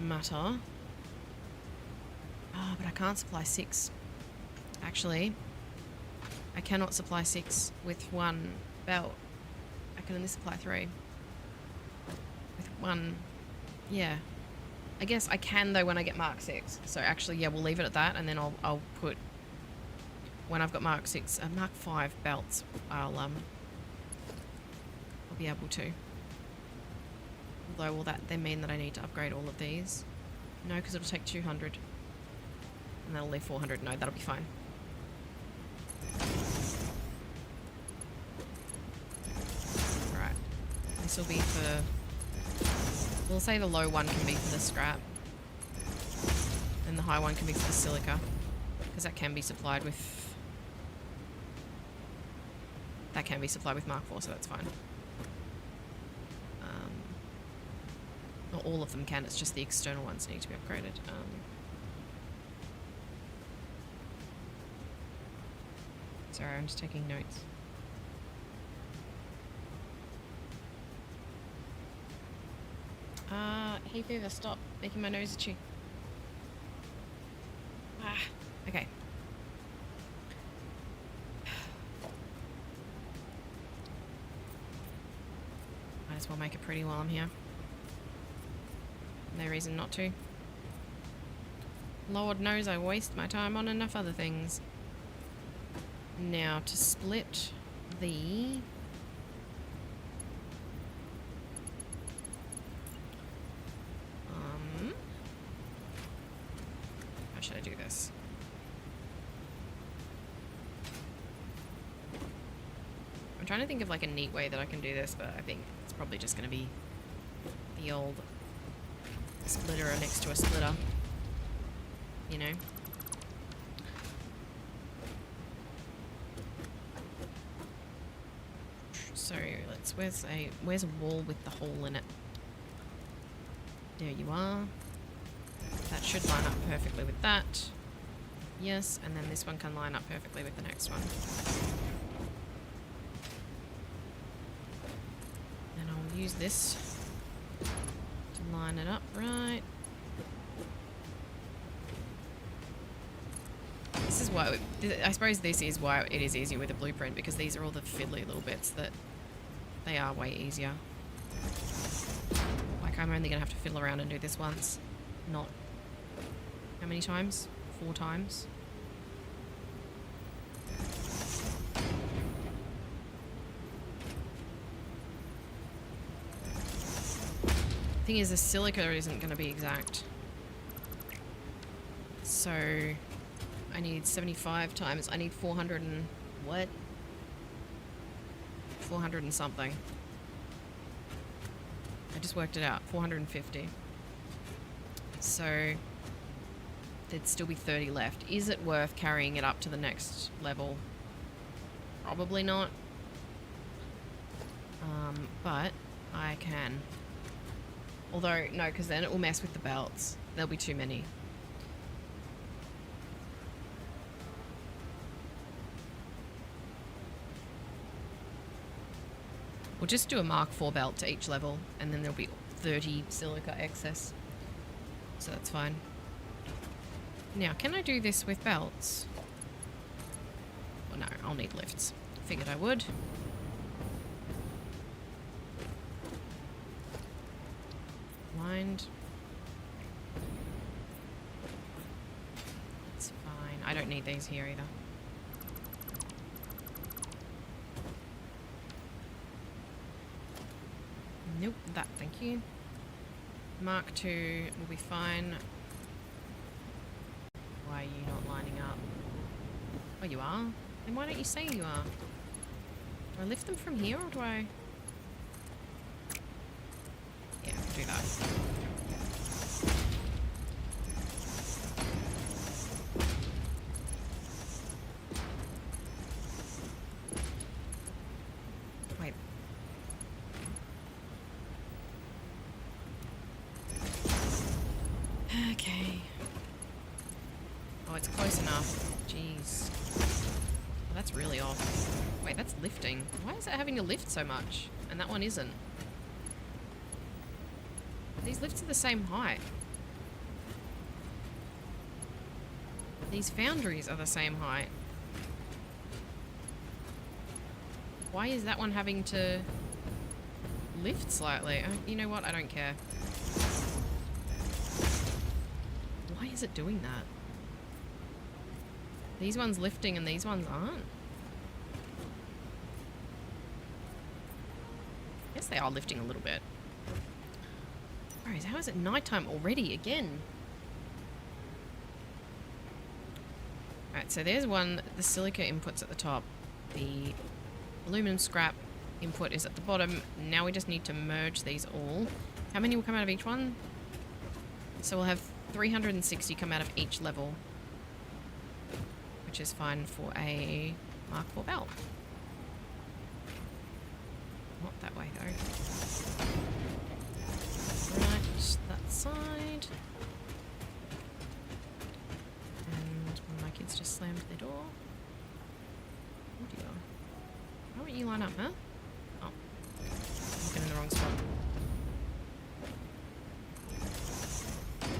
matter. Ah, but I can't supply 6. Actually, I cannot supply 6 with 1 belt. I can only supply 3. With 1, yeah. I guess I can though when I get Mark 6. So actually, yeah, we'll leave it at that, and then I'll put, when I've got Mark 6, Mark 5 belts, I'll be able to. Although, will that then mean that I need to upgrade all of these? No, because it'll take 200. And that'll leave 400. No, that'll be fine. Right. This will be for... We'll say the low one can be for the scrap. And the high one can be for the silica. Because that can be supplied with... That can be supplied with Mark IV, so that's fine. Not all of them can, it's just the external ones need to be upgraded. Sorry, I'm just taking notes. Hey Fever, stop making my nose itchy. Okay. Might as well make it pretty while I'm here. No reason not to. Lord knows I waste my time on enough other things. Now, to split the... how should I do this? I'm trying to think of like a neat way that I can do this, but I think it's probably just going to be the old splitter next to a splitter, you know. So where's a wall with the hole in it? There you are. That should line up perfectly with that. Yes, and then this one can line up perfectly with the next one. And I'll use this to line it up right. This is why, I suppose this is why it is easier with a blueprint, because these are all the fiddly little bits that they are way easier. Like I'm only going to have to fiddle around and do this once, not how many times? 4 times. Thing is, the silica isn't going to be exact. So I need 75 times. I need 400 and what? 400 and something. I just worked it out. 450. So there'd still be 30 left. Is it worth carrying it up to the next level? Probably not. But I can. Although, no, because then it will mess with the belts. There'll be too many. We'll just do a Mark IV belt to each level, and then there'll be 30 silica excess. So that's fine. Now, can I do this with belts? Well, no, I'll need lifts. Figured I would. Lined. That's fine. I don't need these here either. Nope, that, thank you. Mark II will be fine. Why are you not lining up? Oh, you are? Then why don't you say you are? Do I lift them from here, or do I... Yeah, do that. Wait. Okay. Oh, it's close enough. Jeez. Oh, that's really off. Wait, that's lifting. Why is it having to lift so much? And that one isn't. These lifts are the same height. These foundries are the same height. Why is that one having to lift slightly? You know what? I don't care. Why is it doing that? These ones lifting and these ones aren't. Yes, they are lifting a little bit. Bros, how is it nighttime already again? Alright, so there's one. The silica input's at the top. The aluminum scrap input is at the bottom. Now we just need to merge these all. How many will come out of each one? So we'll have 360 come out of each level, which is fine for a Mark IV belt. Not that way though. Right, that side. And one of my kids just slammed their door. Oh dear. Why won't you line up, huh? Oh. I'm looking in the wrong spot.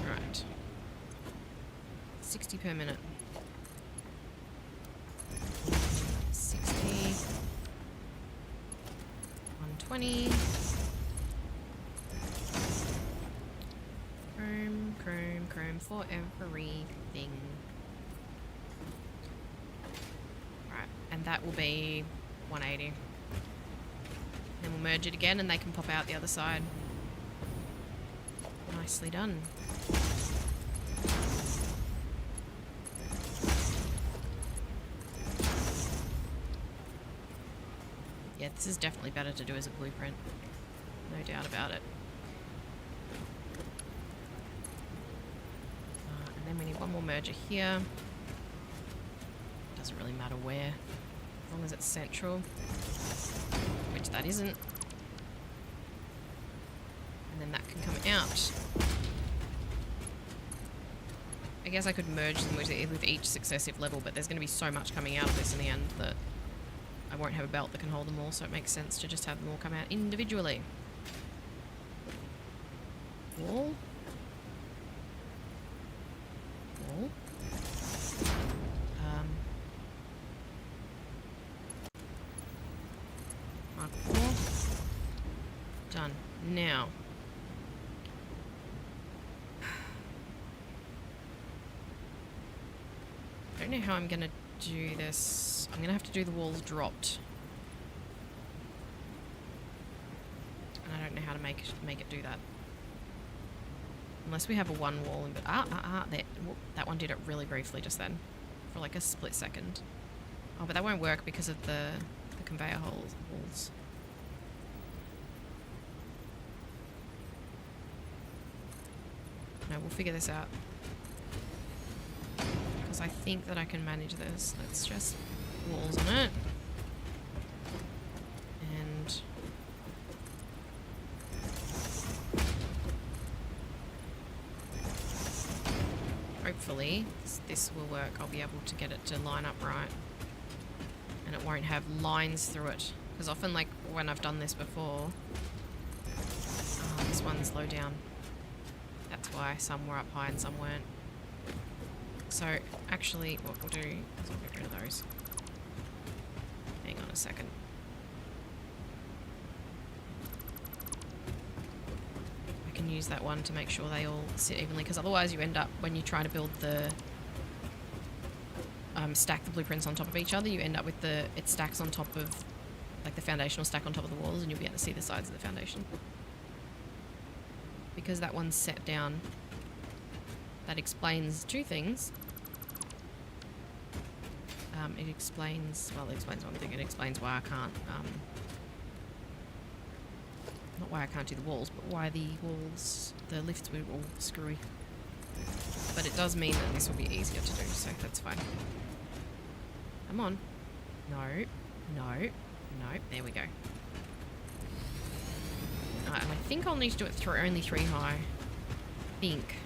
Right. 60 per minute. 60. 120. Chrome, chrome, chrome for everything. Right, and that will be 180. Then we'll merge it again and they can pop out the other side. Nicely done. Yeah, this is definitely better to do as a blueprint. No doubt about it. And then we need one more merger here. Doesn't really matter where, as long as it's central, which that isn't. And then that can come out. I guess I could merge them with each successive level, but there's going to be so much coming out of this in the end that I won't have a belt that can hold them all, so it makes sense to just have them all come out individually. Wall. Wall. Mark IV. Done. Now. I don't know how I'm going to do this. I'm going to have to do the walls dropped. And I don't know how to make it do that. Unless we have a one wall in, but that one did it really briefly just then. For like a split second. Oh, but that won't work because of the conveyor walls. No, we'll figure this out. Because I think that I can manage this. Let's just walls on it. And hopefully this will work. I'll be able to get it to line up right. And it won't have lines through it. Because often, like, when I've done this before, this one's low down. That's why some were up high and some weren't. So, actually, what we'll do is we'll get rid of those. Hang on a second. I can use that one to make sure they all sit evenly, because otherwise you end up, when you try to build the... stack the blueprints on top of each other, you end up with it stacks on top of, like, the foundation will stack on top of the walls, and you'll be able to see the sides of the foundation. Because that one's set down, that explains two things. It explains one thing. It explains why I can't, not why I can't do the walls, but why the lifts were all screwy. But it does mean that this will be easier to do, so that's fine. Come on. No. There we go. And I think I'll need to do it through only 3 high. I think.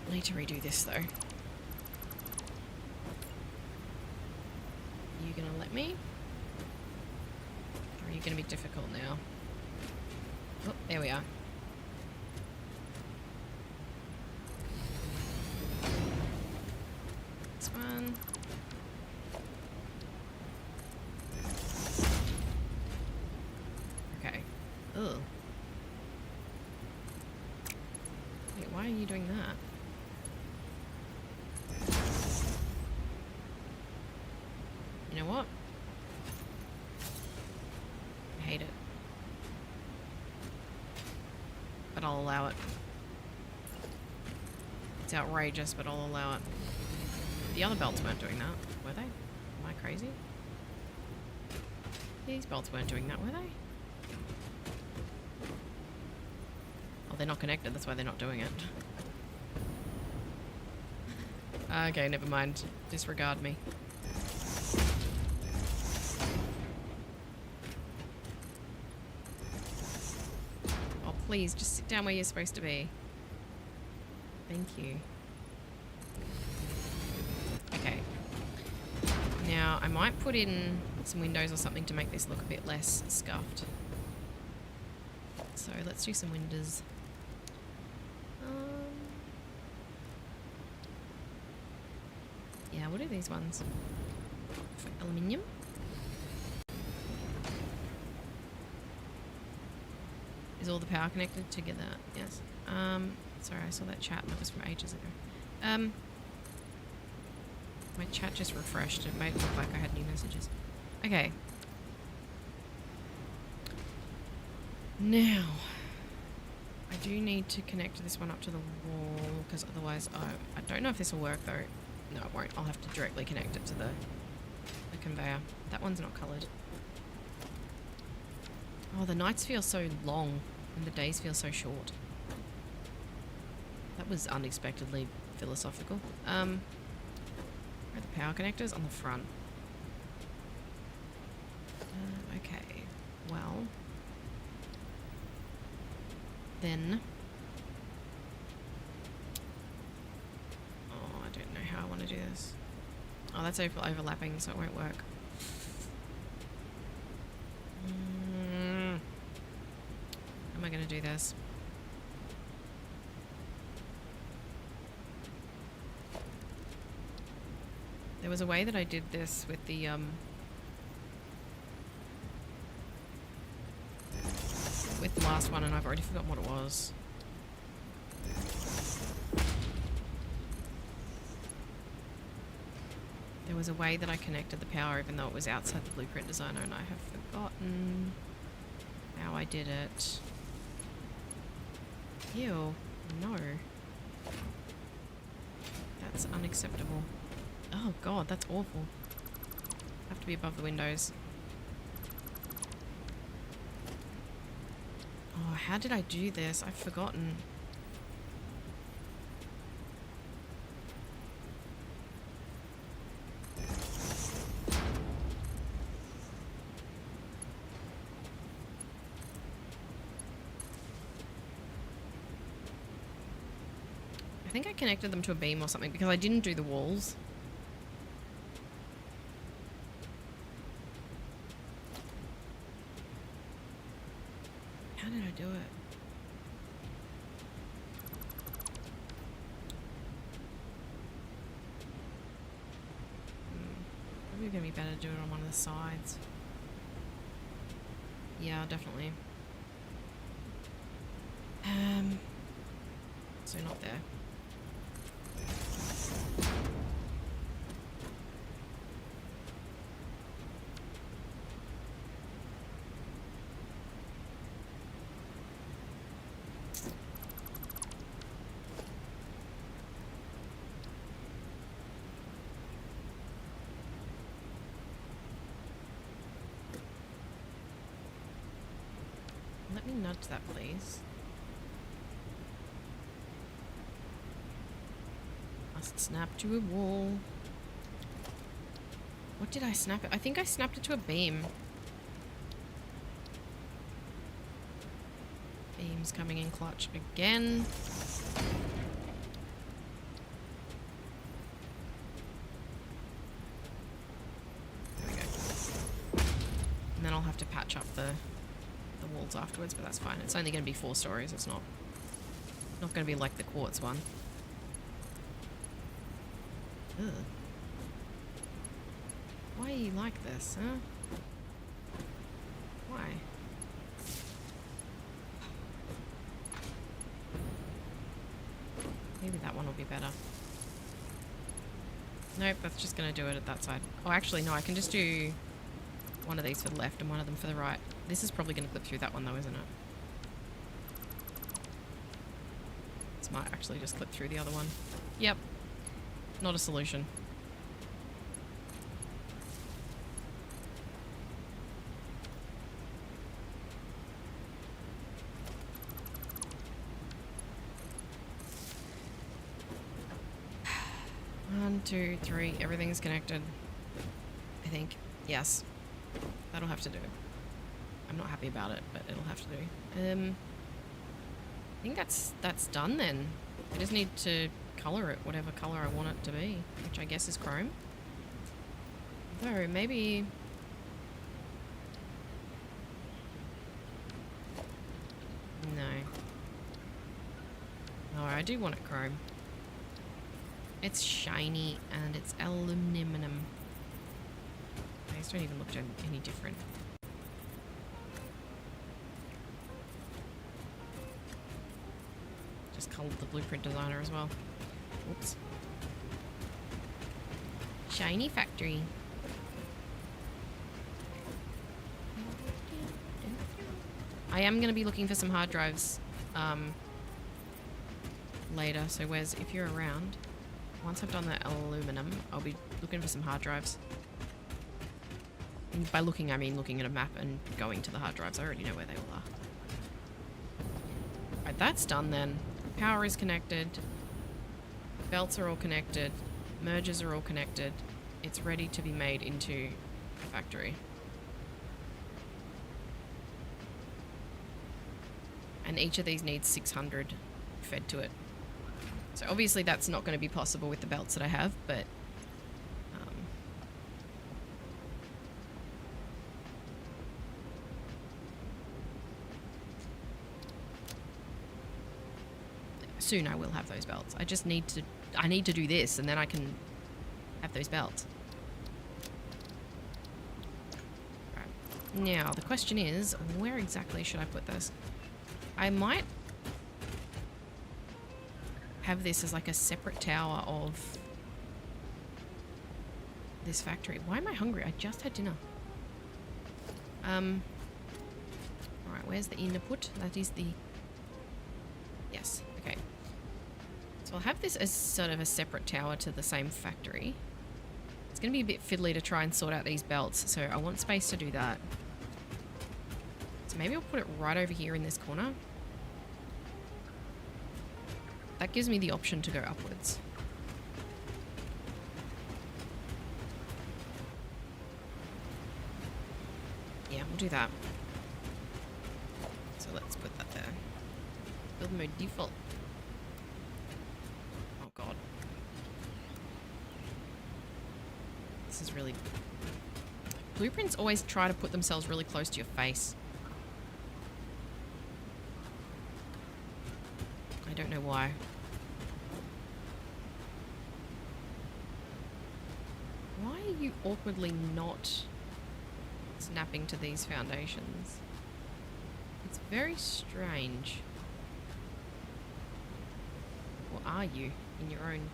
I'll need to redo this though. Are you gonna let me? Or are you gonna be difficult now? Oh, there we are. This one. Okay. Ugh. Wait, why are you doing that? You know what? I hate it. But I'll allow it. It's outrageous, but I'll allow it. The other belts weren't doing that, were they? Am I crazy? These belts weren't doing that, were they? Oh, they're not connected, that's why they're not doing it. Okay, never mind. Disregard me. Oh, please, just sit down where you're supposed to be. Thank you. Okay. Now, I might put in some windows or something to make this look a bit less scuffed. So, let's do some windows. Yeah, what are these ones? Aluminium? Is all the power connected together? Yes. Sorry, I saw that chat and that was from ages ago. My chat just refreshed. It made it look like I had new messages. Okay. Now, I do need to connect this one up to the wall because otherwise I don't know if this will work though. No, it won't. I'll have to directly connect it to the conveyor. That one's not coloured. Oh, the nights feel so long and the days feel so short. That was unexpectedly philosophical. Where are the power connectors? On the front. Okay. Well. Then. Oh, I don't know how I want to do this. Oh, that's overlapping, so it won't work. How am I going to do this? There was a way that I did this with the last one, and I've already forgotten what it was. There was a way that I connected the power even though it was outside the blueprint designer, and I have forgotten how I did it. Ew, no. That's unacceptable. Oh god, that's awful. Have to be above the windows. Oh, how did I do this? I've forgotten. I think I connected them to a beam or something because I didn't do the walls. How did I do it? Probably gonna be better to do it on one of the sides. Yeah, definitely. So not there. Let me nudge that, please. Must snap to a wall. What did I snap it? I think I snapped it to a beam. Beam's coming in clutch again. There we go. And then I'll have to patch up the walls afterwards, but that's fine. It's only going to be 4 stories. It's not going to be like the quartz one. Ugh. Why are you like this, huh? Why? Maybe that one will be better. Nope, that's just going to do it at that side. Oh, actually, no, I can just do one of these for the left and one of them for the right. This is probably going to clip through that one though, isn't it? This might actually just clip through the other one. Yep. Not a solution. One, two, three. Everything's connected. I think. Yes. That'll have to do. I'm not happy about it, but it'll have to do. I think that's done then. I just need to colour it whatever colour I want it to be, which I guess is chrome. Though maybe... No. No, I do want it chrome. It's shiny and it's aluminum. These don't even look any different. Just coloured the blueprint designer as well. Oops. Shiny factory. I am going to be looking for some hard drives later, so Wes, if you're around, once I've done the aluminum, I'll be looking for some hard drives. And by looking, I mean looking at a map and going to the hard drives. I already know where they all are. Right, that's done then. Power is connected. Belts are all connected. Mergers are all connected. It's ready to be made into a factory. And each of these needs 600 fed to it. So obviously that's not going to be possible with the belts that I have, but soon I will have those belts. I just need to do this and then I can have those belts. Right. Now the question is, where exactly should I put this? I might have this as like a separate tower of this factory. Why am I hungry? I just had dinner. Alright, where's the input? That is the... Yes, okay. So I'll have this as sort of a separate tower to the same factory. It's going to be a bit fiddly to try and sort out these belts, so I want space to do that. So maybe I'll put it right over here in this corner. That gives me the option to go upwards. Yeah, we'll do that. So let's put that there. Build mode default. Oh god. This is really... Blueprints always try to put themselves really close to your face. I don't know why. Why are you awkwardly not snapping to these foundations? It's very strange. Or are you, in your own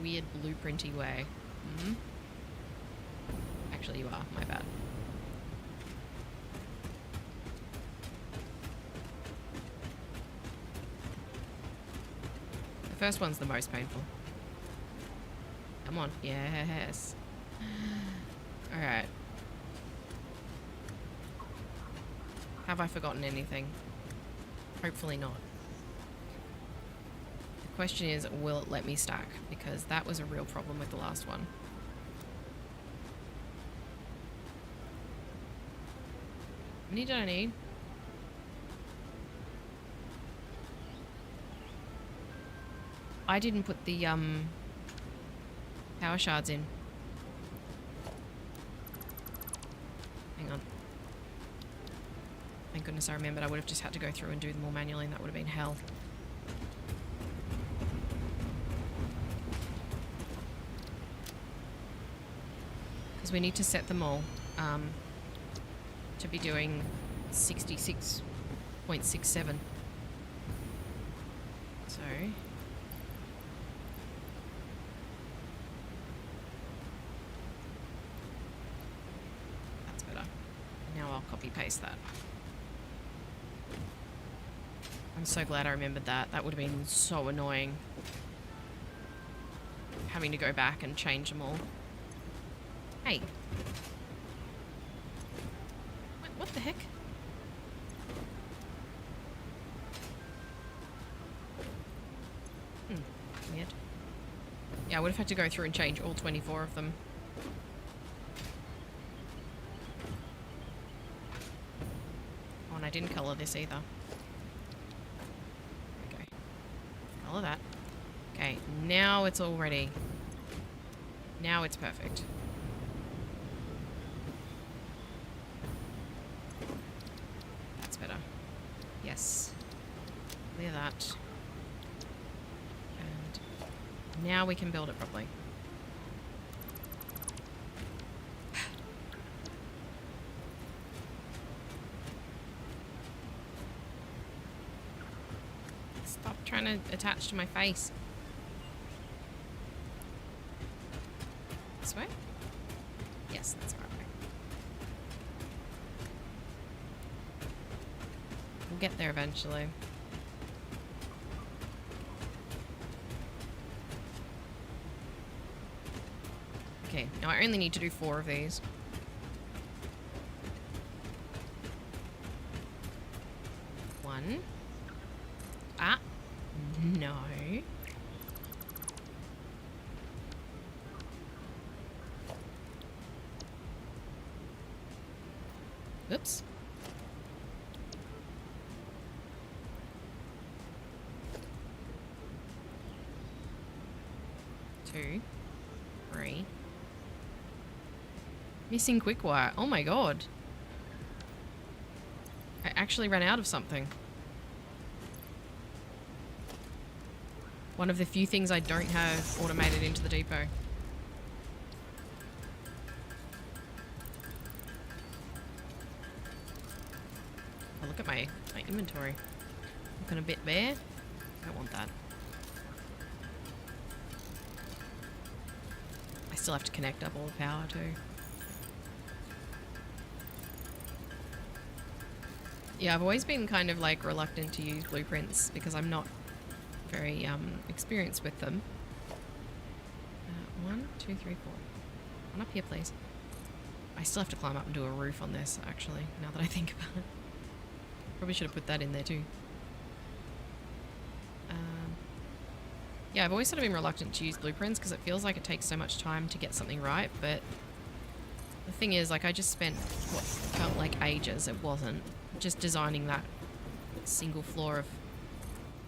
weird blueprinty way? Hmm? Actually, you are. My bad. The first one's the most painful. Come on. Yes. Alright. Have I forgotten anything? Hopefully not. The question is, will it let me stack? Because that was a real problem with the last one. How many did I need? I didn't put the power shards in. Hang on. Thank goodness I remembered. I would have just had to go through and do them all manually and that would have been hell. Because we need to set them all to be doing 66.67. So... that's better. Now I'll copy paste that. I'm so glad I remembered that. That would have been so annoying. Having to go back and change them all. Hey. What the heck? Weird. Yeah, I would have had to go through and change all 24 of them. Oh, and I didn't colour this either. Okay. Colour that. Okay, now it's all ready. Now it's perfect. That's better. Yes. Clear that. And now we can build it properly. Stop trying to attach to my face. This way? Yes, that's the right way. We'll get there eventually. Okay, now I only need to do 4 of these. One. Ah. No. Oops. Two. 3. Missing quick wire. Oh my god. I actually ran out of something. One of the few things I don't have automated into the depot. Oh, look at my inventory. Looking a bit bare. I don't want that. I still have to connect up all the power too. Yeah, I've always been kind of like reluctant to use blueprints because I'm not very experienced with them. 1, 2, 3, 4. One up here, please. I still have to climb up and do a roof on this, actually, now that I think about it. Probably should have put that in there too. Yeah, I've always sort of been reluctant to use blueprints because it feels like it takes so much time to get something right, but the thing is, like, I just spent what felt like ages, it wasn't, just designing that single floor of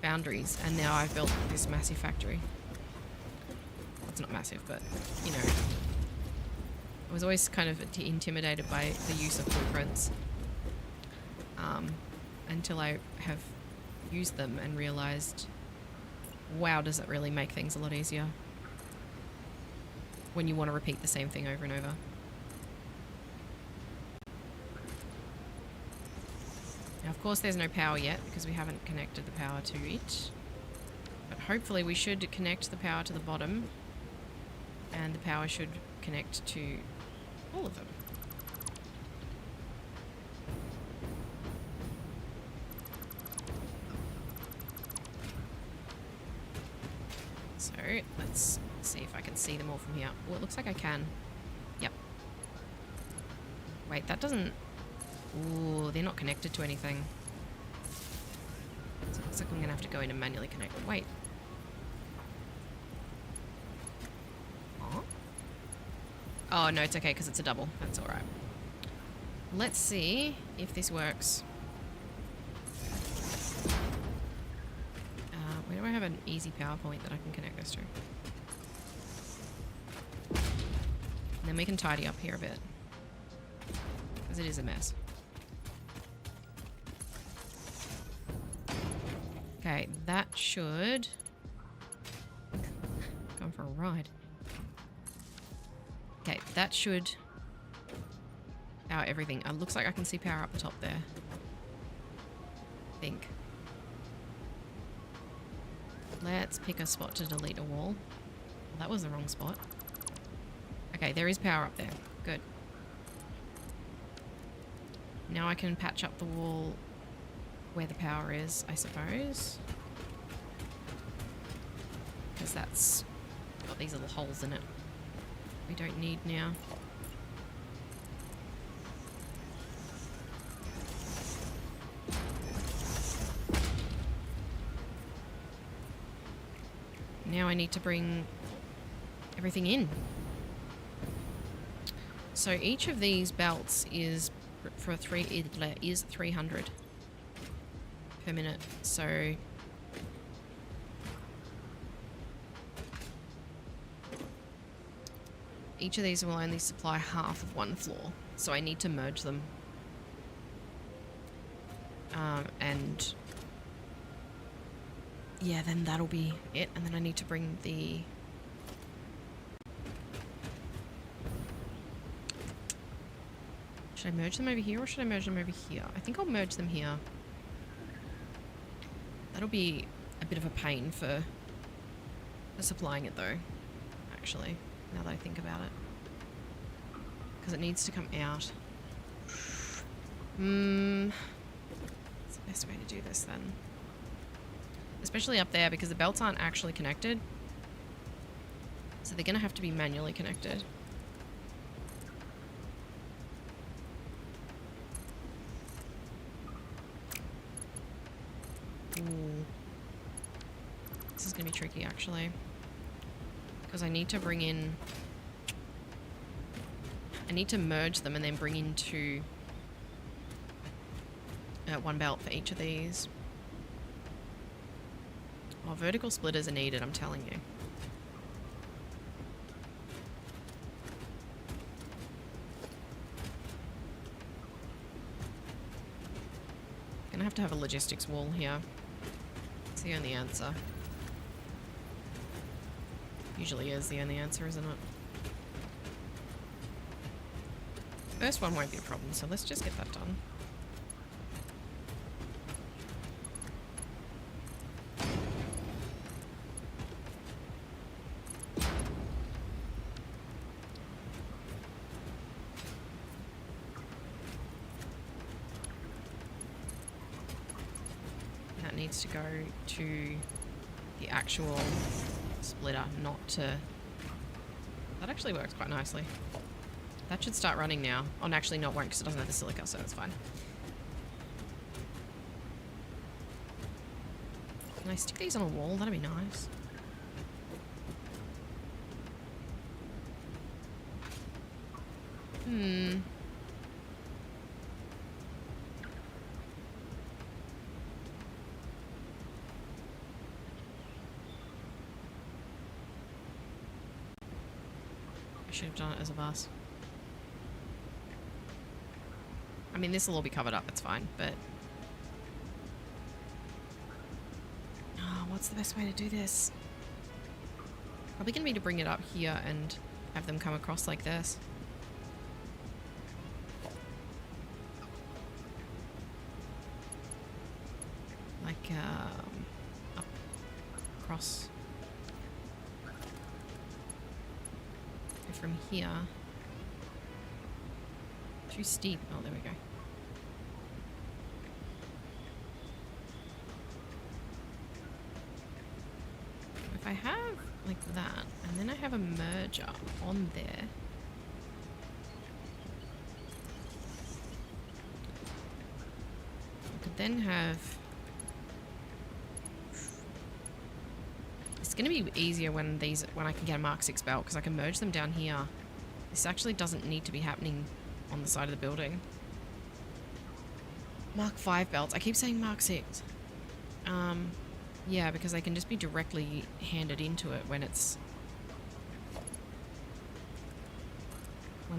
boundaries, and now I've built this massive factory. It's not massive, but, you know. I was always kind of intimidated by the use of blueprints until I have used them and realised, wow, does it really make things a lot easier when you want to repeat the same thing over and over. Now, of course, there's no power yet because we haven't connected the power to it. But hopefully we should connect the power to the bottom and the power should connect to all of them. So, let's see if I can see them all from here. Well, it looks like I can. Yep. Wait, that doesn't... Ooh, they're not connected to anything. So it looks like I'm going to have to go in and manually connect them. Wait. Oh? Oh, no, it's okay because it's a double. That's alright. Let's see if this works. Where do I have an easy power point that I can connect this to? And then we can tidy up here a bit. Because it is a mess. Okay, that should... Going for a ride. Okay, that should power everything. Looks like I can see power up the top there. I think. Let's pick a spot to delete a wall. Well, that was the wrong spot. Okay, there is power up there. Good. Now I can patch up the wall where the power is, I suppose. Because that's got these little holes in it. We don't need now. Now I need to bring everything in. So each of these belts is for 300 per minute. So each of these will only supply half of one floor. So I need to merge them. And yeah, then that'll be it. And then I need to bring the... Should I merge them over here or should I merge them over here? I think I'll merge them here. That'll be a bit of a pain for supplying it though, actually, now that I think about it. Because it needs to come out. What's the best way to do this then? Especially up there because the belts aren't actually connected. So they're going to have to be manually connected. Ooh. This is going to be tricky actually. Because I need to bring in... I need to merge them and then bring in two... one belt for each of these. Oh, vertical splitters are needed, I'm telling you. Gonna have to have a logistics wall here. It's the only answer. Usually is the only answer, isn't it? First one won't be a problem, so let's just get that done. That needs to go to the actual splitter, not to... That actually works quite nicely. That should start running now. Oh, actually, no, it won't because it doesn't have the silica, so it's fine. Can I stick these on a wall? That'd be nice. I should have done it as a bus. I mean, this will all be covered up, it's fine, but... Oh, what's the best way to do this? Probably gonna be to bring it up here and have them come across like this. Like, up, across. From here. Too steep. Oh, there we go. If I have like that, and then I have a merger on there. I could then have... It's going to be easier when I can get a Mark 6 belt because I can merge them down here. This actually doesn't need to be happening on the side of the building. Mark 5 belts. I keep saying Mark 6. Yeah, because they can just be directly handed into it when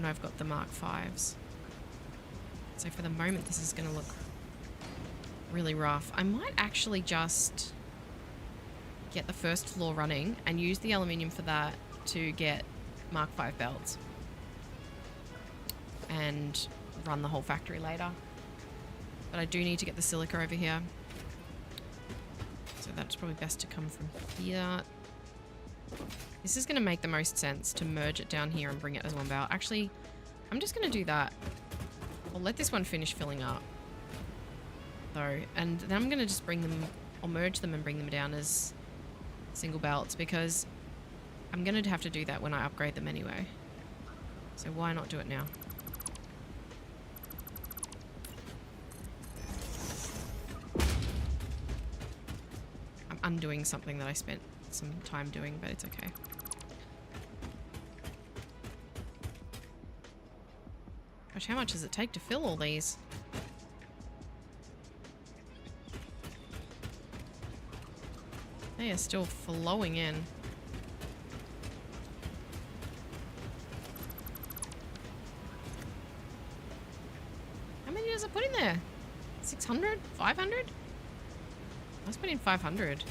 I've got the Mark 5s. So for the moment, this is going to look really rough. I might actually just get the first floor running and use the aluminium for that to get Mark 5 belts. And run the whole factory later. But I do need to get the silica over here. So that's probably best to come from here. This is going to make the most sense to merge it down here and bring it as one bale. Actually, I'm just going to do that. I'll let this one finish filling up, though. And then I'm going to just bring them, I'll merge them and bring them down as single belts, because I'm going to have to do that when I upgrade them anyway. So why not do it now? I'm undoing something that I spent some time doing, but it's okay. Gosh, how much does it take to fill all these? They are still flowing in. How many does it put in there? 600? 500? Let's put in 500.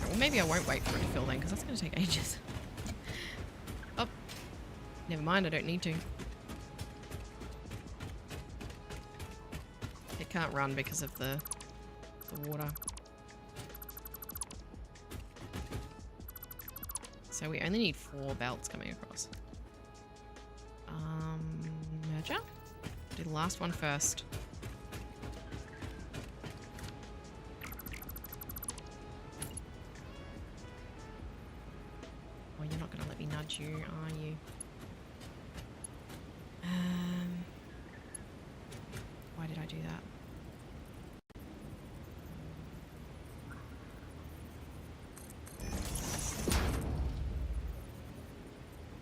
Well, maybe I won't wait for it to fill then, because that's going to take ages. Oh, never mind, I don't need to. It can't run because of the water. So we only need 4 belts coming across. Merger? Do the last one first. Oh, you're not going to let me nudge you, are you? Why did I do that?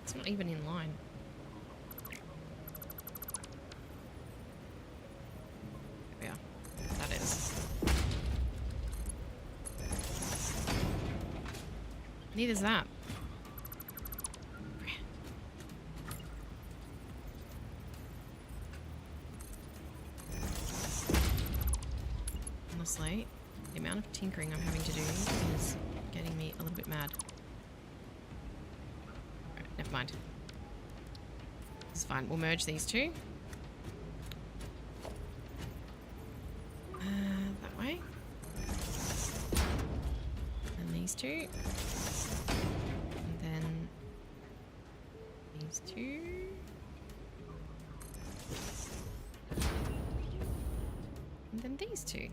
It's not even in line. There we are. That is. Neither's that. Honestly, the amount of tinkering I'm having to do is getting me a little bit mad. Right, never mind. It's fine. We'll merge these two. That way. And these two. And then these two. And then these two.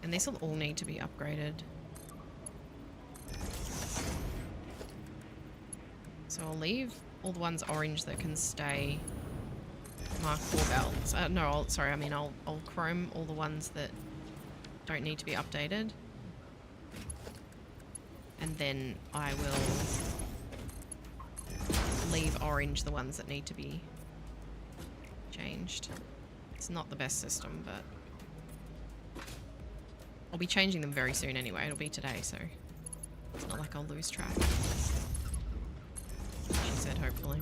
And these will all need to be upgraded. So I'll leave all the ones orange that can stay Mark 4 belts. I'll chrome all the ones that don't need to be updated. And then I will leave orange the ones that need to be changed. It's not the best system, but I'll be changing them very soon anyway. It'll be today, so it's not like I'll lose track. She said, hopefully.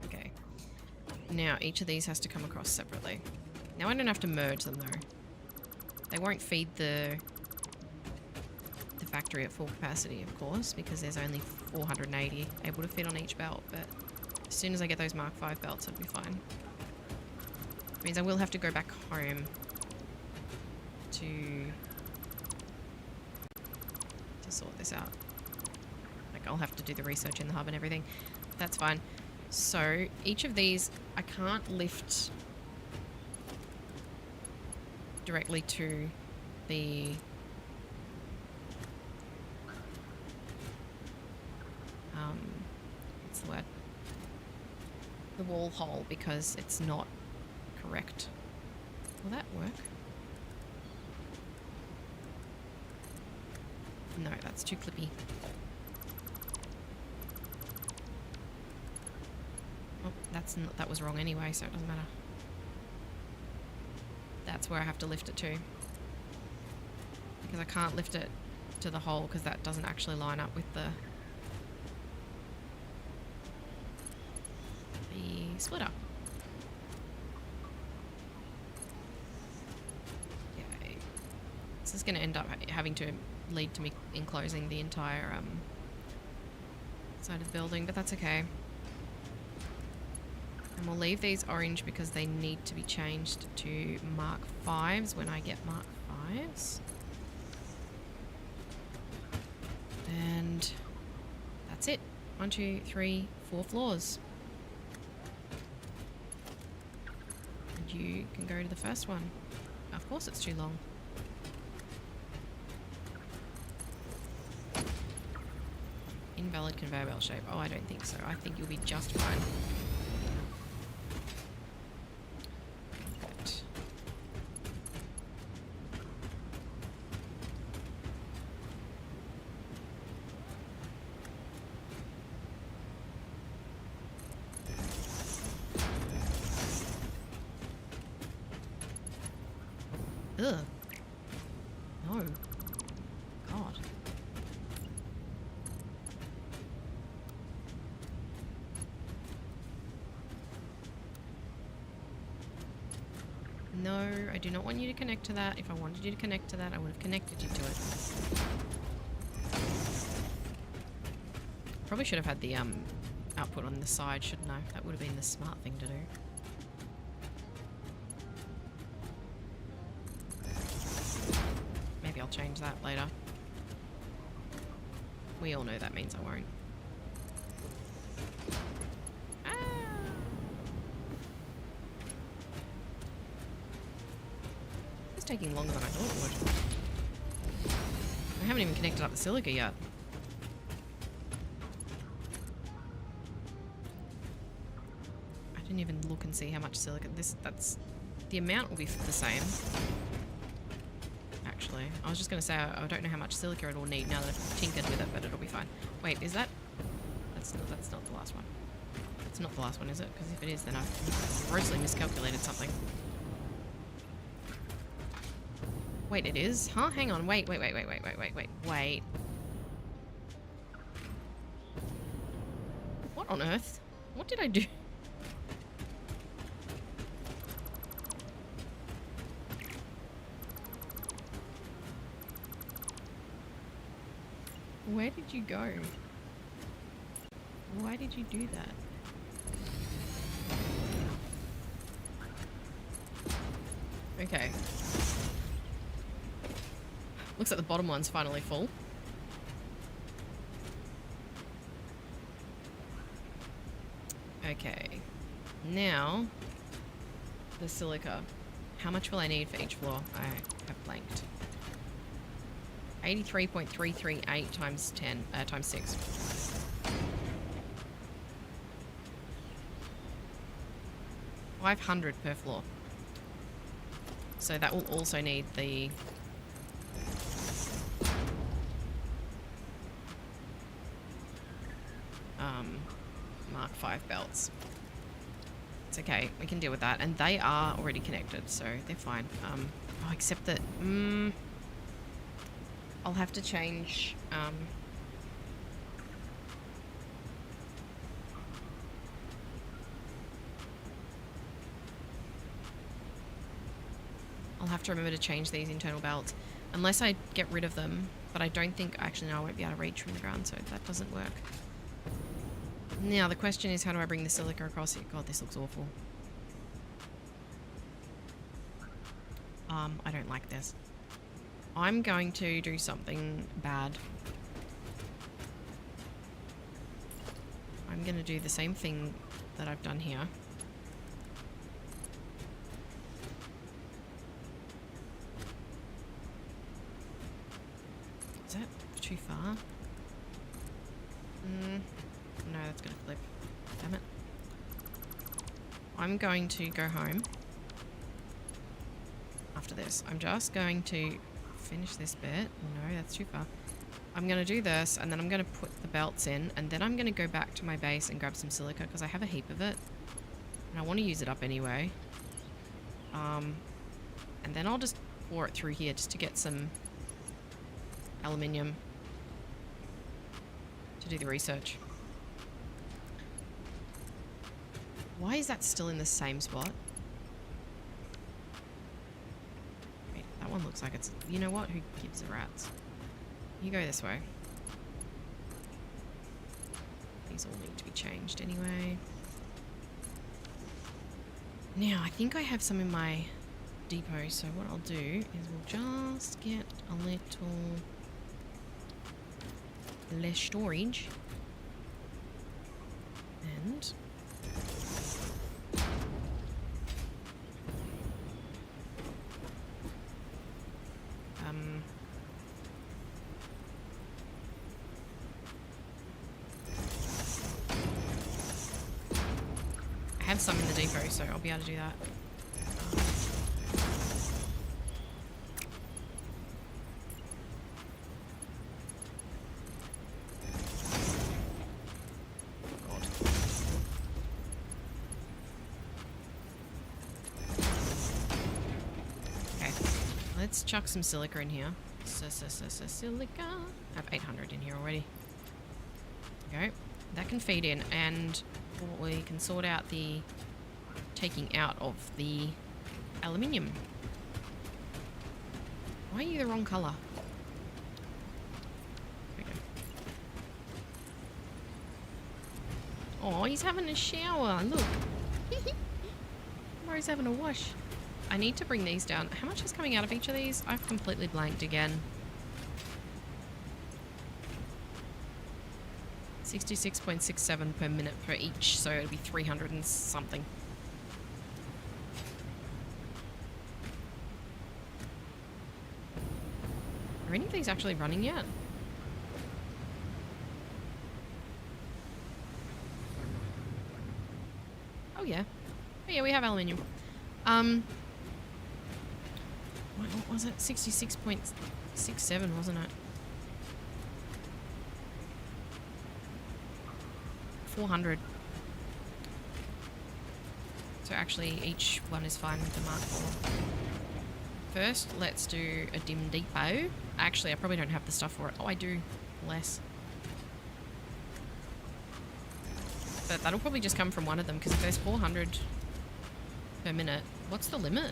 Okay. Now, each of these has to come across separately. Now I don't have to merge them, though. They won't feed the factory at full capacity, of course, because there's only 480 able to fit on each belt, but as soon as I get those Mark 5 belts, it'll be fine. It means I will have to go back home to sort this out. Like, I'll have to do the research in the hub and everything. That's fine. So, each of these, I can't lift directly to the what's the word? The wall hole, because it's not correct. Will that work? No, that's too clippy. Oh, that was wrong anyway, so it doesn't matter. That's where I have to lift it to. because I can't lift it to the hole because that doesn't actually line up with the splitter. Okay. This is going to end up having to lead to me enclosing the entire side of the building, but that's okay. And we'll leave these orange because they need to be changed to Mark 5s when I get Mark 5s. And that's it. 1, 2, 3, 4 floors. And you can go to the first one. Of course it's too long. Invalid conveyor belt shape. Oh, I don't think so. I think you'll be just fine. Right. Ugh. No. God. No, I do not want you to connect to that. If I wanted you to connect to that, I would have connected you to it. Probably should have had the output on the side, shouldn't I? That would have been the smart thing to do. Maybe I'll change that later. We all know that means I won't. Taking longer than I thought it would. I haven't even connected up the silica yet. I didn't even look and see how much silica that's the amount will be the same. Actually, I was just going to say I don't know how much silica it will need now that I've tinkered with it, but it'll be fine. Wait, is that that's not the last one. It's not the last one, is it? Because if it is, then I've grossly miscalculated something. Wait, it is? Huh? Hang on. Wait. What on earth? What did I do? Where did you go? Why did you do that? Okay. Looks like the bottom one's finally full. Okay. Now, the silica. How much will I need for each floor? I have blanked. 83.338 times 10, times 6. $500 per floor. So that will also need the Mark 5 belts. It's okay, we can deal with that. And they are already connected, so they're fine. Oh, except that I'll have to change I'll have to remember to change these internal belts unless I get rid of them, but I don't think actually no, I won't be able to reach from the ground, so that doesn't work. Now the question is, how do I bring the silica across here? God, this looks awful. I don't like this. I'm going to do something bad. I'm going to do the same thing that I've done here. Is that too far? No, that's going to flip. Damn it. I'm going to go home after this. I'm just going to finish this bit. No, that's too far. I'm going to do this, and then I'm going to put the belts in, and then I'm going to go back to my base and grab some silica, because I have a heap of it. And I want to use it up anyway. And then I'll just pour it through here just to get some aluminium to do the research. Why is that still in the same spot? Wait, that one looks like it's... You know what? Who gives a rat's? You go this way. These all need to be changed anyway. Now, I think I have some in my depot, so what I'll do is we'll just get a little less storage. And... I have some in the depot, so I'll be able to do that. God. Okay, let's chuck some silica in here. Silica. I have 800 in here already. There we go. That can feed in, and we can sort out the taking out of the aluminium. Why are you the wrong colour? There we go. Oh, he's having a shower. Look. Or he's having a wash. I need to bring these down. How much is coming out of each of these? I've completely blanked again. 66.67 per minute per each, so it'll be 300 and something. Are any of these actually running yet? Oh yeah. Oh yeah, we have aluminium. What was it? 66.67, wasn't it? 400. So actually each one is fine with the Mark IV. First, let's do a dim depot. Actually, I probably don't have the stuff for it. Oh, I do. Less. But that'll probably just come from one of them, because if there's 400 per minute, what's the limit?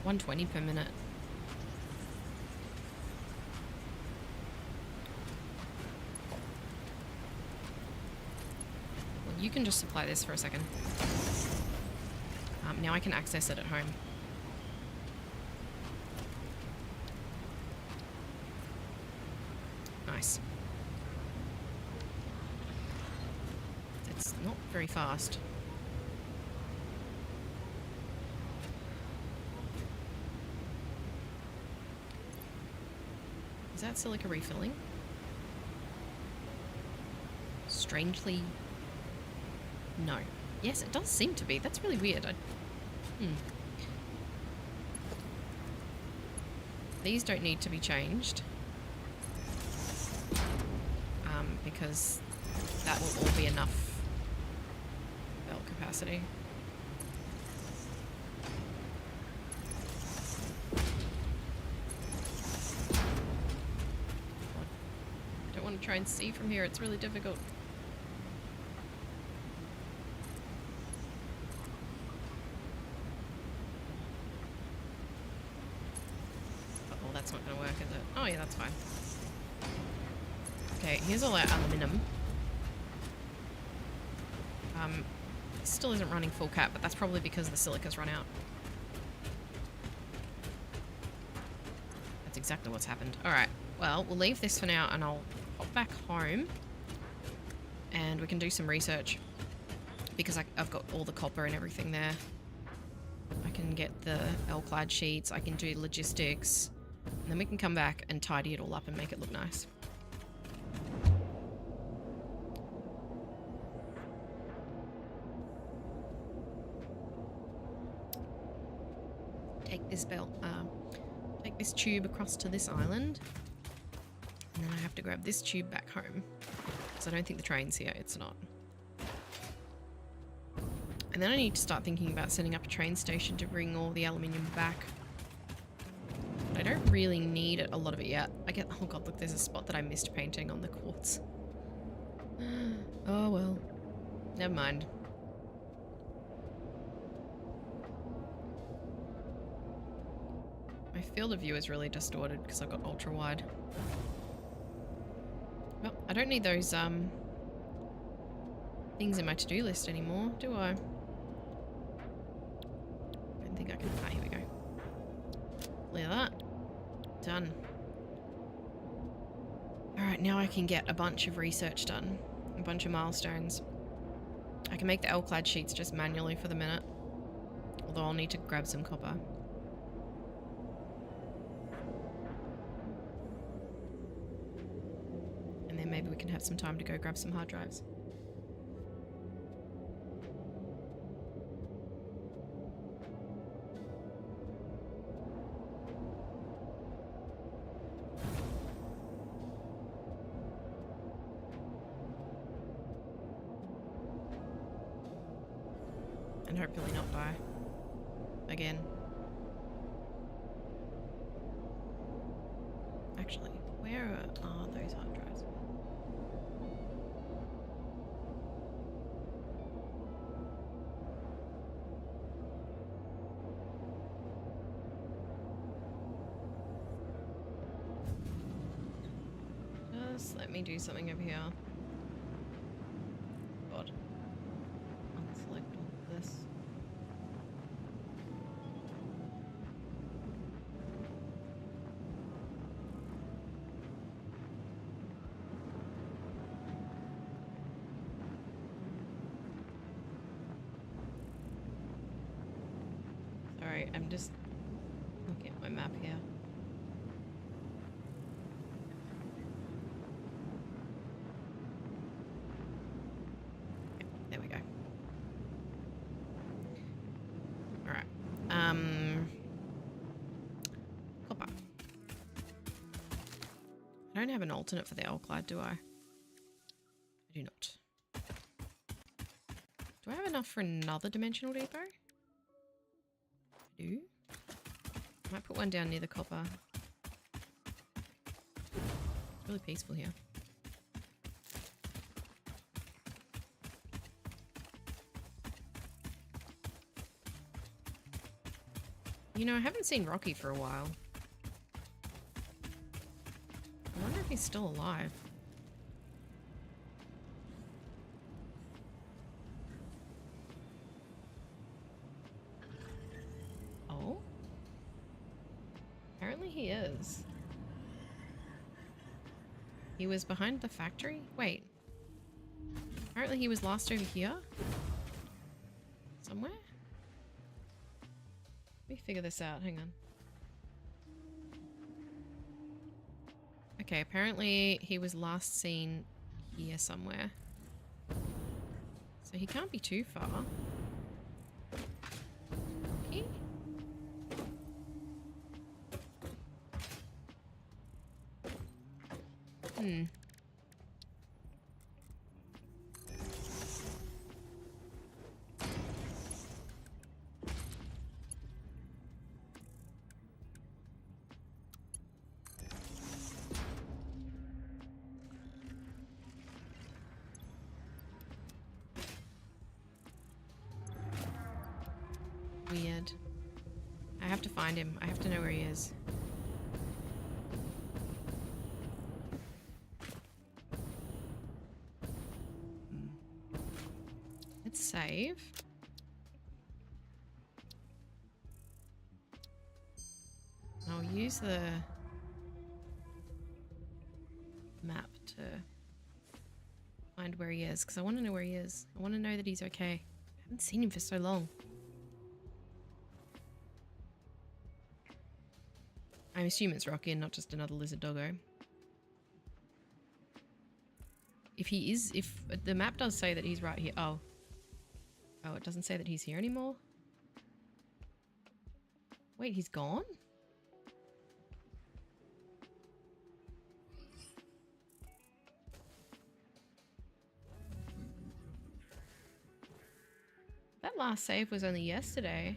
120 per minute. You can just supply this for a second. Now I can access it at home. Nice. It's not very fast. Is that silica refilling? Strangely... No. Yes, it does seem to be. That's really weird. These don't need to be changed. Because that will all be enough belt capacity. I don't want to try and see from here. It's really difficult. That's not going to work, is it? Oh yeah, that's fine. Okay, here's all our aluminium. Still isn't running full cap, but that's probably because the silica's run out. That's exactly what's happened. Alright, well, we'll leave this for now, and I'll pop back home, and we can do some research, because I've got all the copper and everything there. I can get the L-clad sheets, I can do logistics, and then we can come back and tidy it all up and make it look nice. Take this take this tube across to this island, and then I have to grab this tube back home, because I don't think the train's here. It's not. And then I need to start thinking about setting up a train station to bring all the aluminium back. I I don't really need a lot of it yet. Oh god, look, there's a spot that I missed painting on the quartz. Oh well. Never mind. My field of view is really distorted because I've got ultra wide. Well, I don't need those things in my to-do list anymore, do I? I don't think I can. Ah, here we go. Clear that. Done. Alright, now I can get a bunch of research done. A bunch of milestones. I can make the L-clad sheets just manually for the minute. Although I'll need to grab some copper. And then maybe we can have some time to go grab some hard drives. And hopefully not die again. Actually, where are those hard drives? Just let me do something over here. God. Unselect all of this. Sorry, I'm just looking at my map here. Okay, there we go. Alright. Copper. I don't have an alternate for the L-clad, do I? I do not. Do I have enough for another dimensional depot? I do. I might put one down near the copper. It's really peaceful here. You know, I haven't seen Rocky for a while. I wonder if he's still alive. Oh? Apparently he is. He was behind the factory? Wait. Apparently he was lost over here? Somewhere? Let me figure this out. Hang on. Okay, apparently he was last seen here somewhere. So he can't be too far. Okay. Hmm. Weird. I have to find him. I have to know where he is. Let's save. I'll use the map to find where he is, because I want to know where he is. I want to know that he's okay. I haven't seen him for so long. I assume it's Rocky and not just another lizard doggo. If he is, if the map does say that he's right here. Oh. Oh, it doesn't say that he's here anymore? Wait, he's gone? That last save was only yesterday.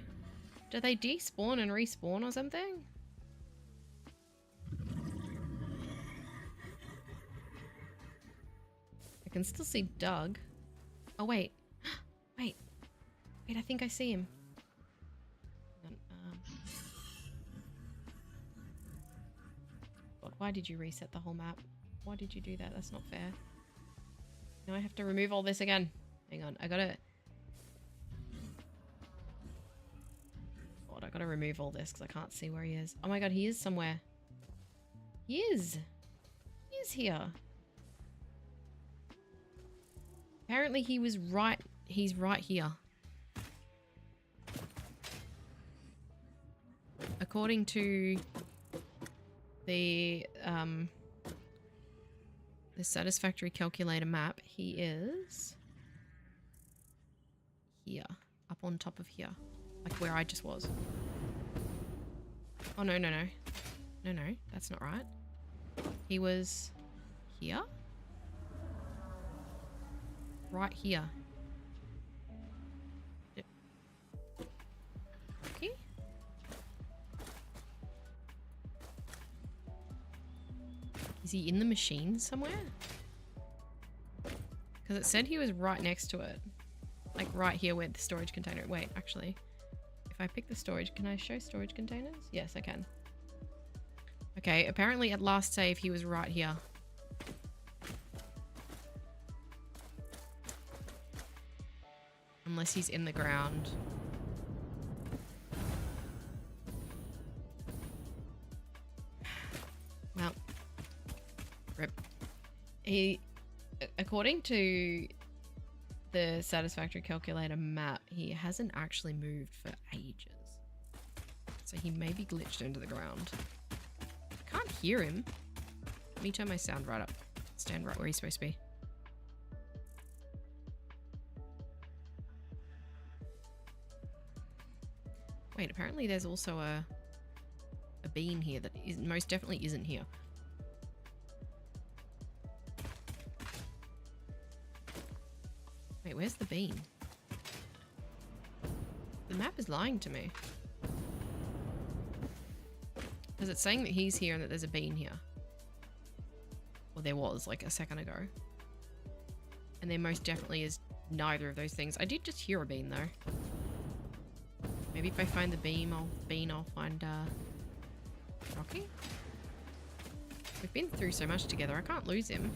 Do they despawn and respawn or something? can still see Doug. Oh, wait. Wait. Wait, I think I see him. Hang on, God, why did you reset the whole map? Why did you do that? That's not fair. Now I have to remove all this again. Hang on, I gotta remove all this because I can't see where he is. Oh my god, he is somewhere. He is. He is here. Apparently he was right. He's right here. According to the Satisfactory calculator map, he is here. Up on top of here. Like where I just was. Oh, no, no, no. No, no, that's not right. He was here? Right here. Yep. Okay. Is he in the machine somewhere? Because it said he was right next to it. Like right here where the storage container... Wait, actually. If I pick the storage... Can I show storage containers? Yes, I can. Okay, apparently at last save he was right here. Unless he's in the ground. Well. Rip. He... According to the Satisfactory calculator map, he hasn't actually moved for ages. So he may be glitched into the ground. I can't hear him. Let me turn my sound right up. Stand right where he's supposed to be. Wait, apparently there's also a bean here that most definitely isn't here. Wait, where's the bean? The map is lying to me. Because it's saying that he's here and that there's a bean here. Well, there was like a second ago. And there most definitely is neither of those things. I did just hear a bean though. Maybe if I find the bean, I'll find Rocky? We've been through so much together, I can't lose him.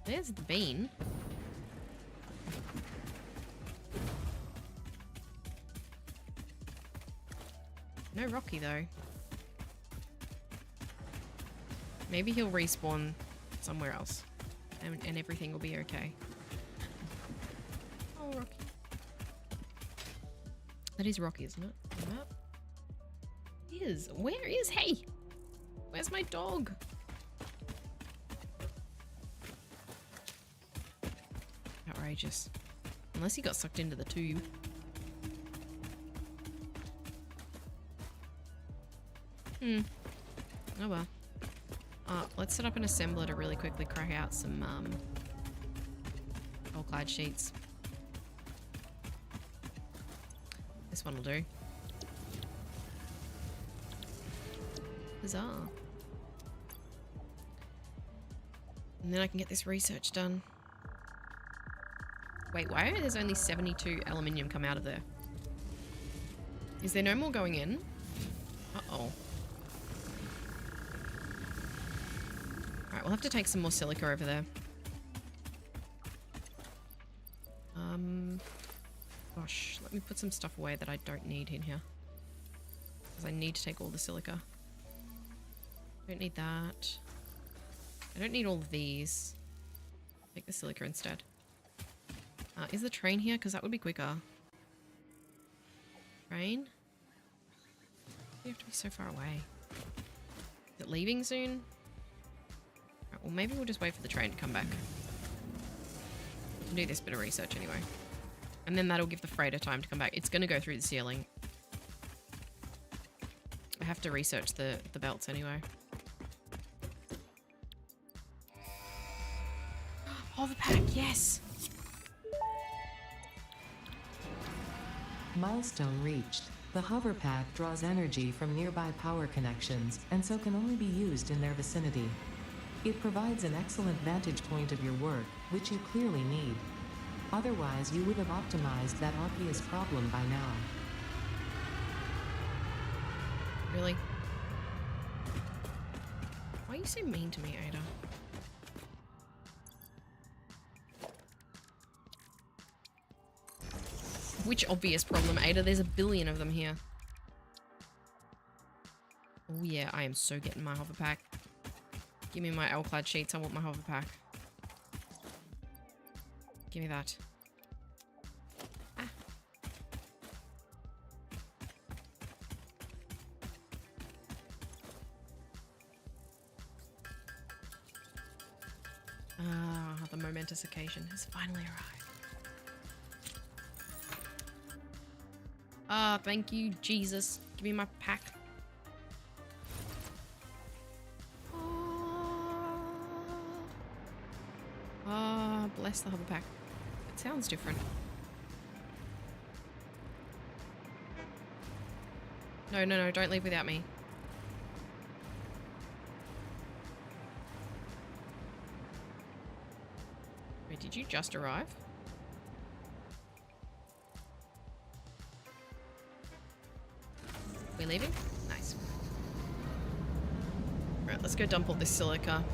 There's the bean. No Rocky though. Maybe he'll respawn somewhere else and everything will be okay. Oh, Rocky. That is Rocky, isn't it? It is. Where is... Hey! Where's my dog? Outrageous. Unless he got sucked into the tube. Oh well. Let's set up an assembler to really quickly crack out some all-clad sheets. This one will do. Huzzah. And then I can get this research done. Wait, why there's only 72 aluminium come out of there? Is there no more going in? Uh-oh. Alright, we'll have to take some more silica over there. Gosh, let me put some stuff away that I don't need in here. Because I need to take all the silica. Don't need that. I don't need all of these. Take the silica instead. Is the train here? Because that would be quicker. Train? You have to be so far away. Is it leaving soon? Right, well, maybe we'll just wait for the train to come back. We'll do this bit of research anyway. And then that'll give the freighter time to come back. It's going to go through the ceiling. I have to research the belts anyway. Oh, the pack, yes! Milestone reached. The hover pad draws energy from nearby power connections, and so can only be used in their vicinity. It provides an excellent vantage point of your work, which you clearly need. Otherwise, you would have optimized that obvious problem by now. Really? Why are you so mean to me, Ada? Which obvious problem, Ada? There's a billion of them here. Oh yeah, I am so getting my hover pack. Give me my L-clad sheets, I want my hover pack. Give me that. Ah. Ah, the momentous occasion has finally arrived. Ah, thank you, Jesus. Give me my pack. Ah, bless the hover pack. It sounds different. No, no, no, don't leave without me. Wait, did you just arrive? We leaving? Nice. Right, let's go dump all this silica.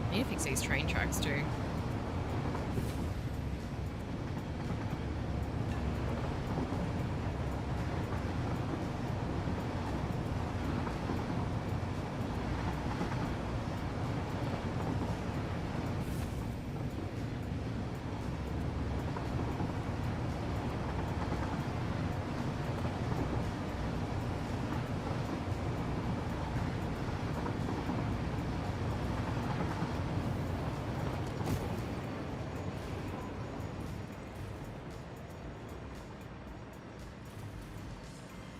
I need to fix these train tracks too.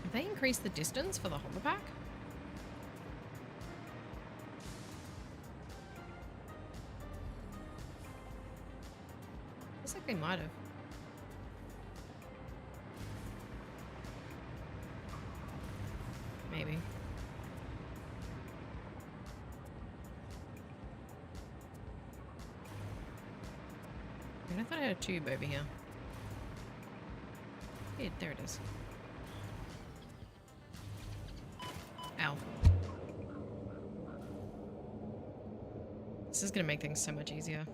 Have they increased the distance for the hover pack? Looks like they might have. Maybe. I thought I had a tube over here. Yeah, there it is. Ow. This is gonna make things so much easier.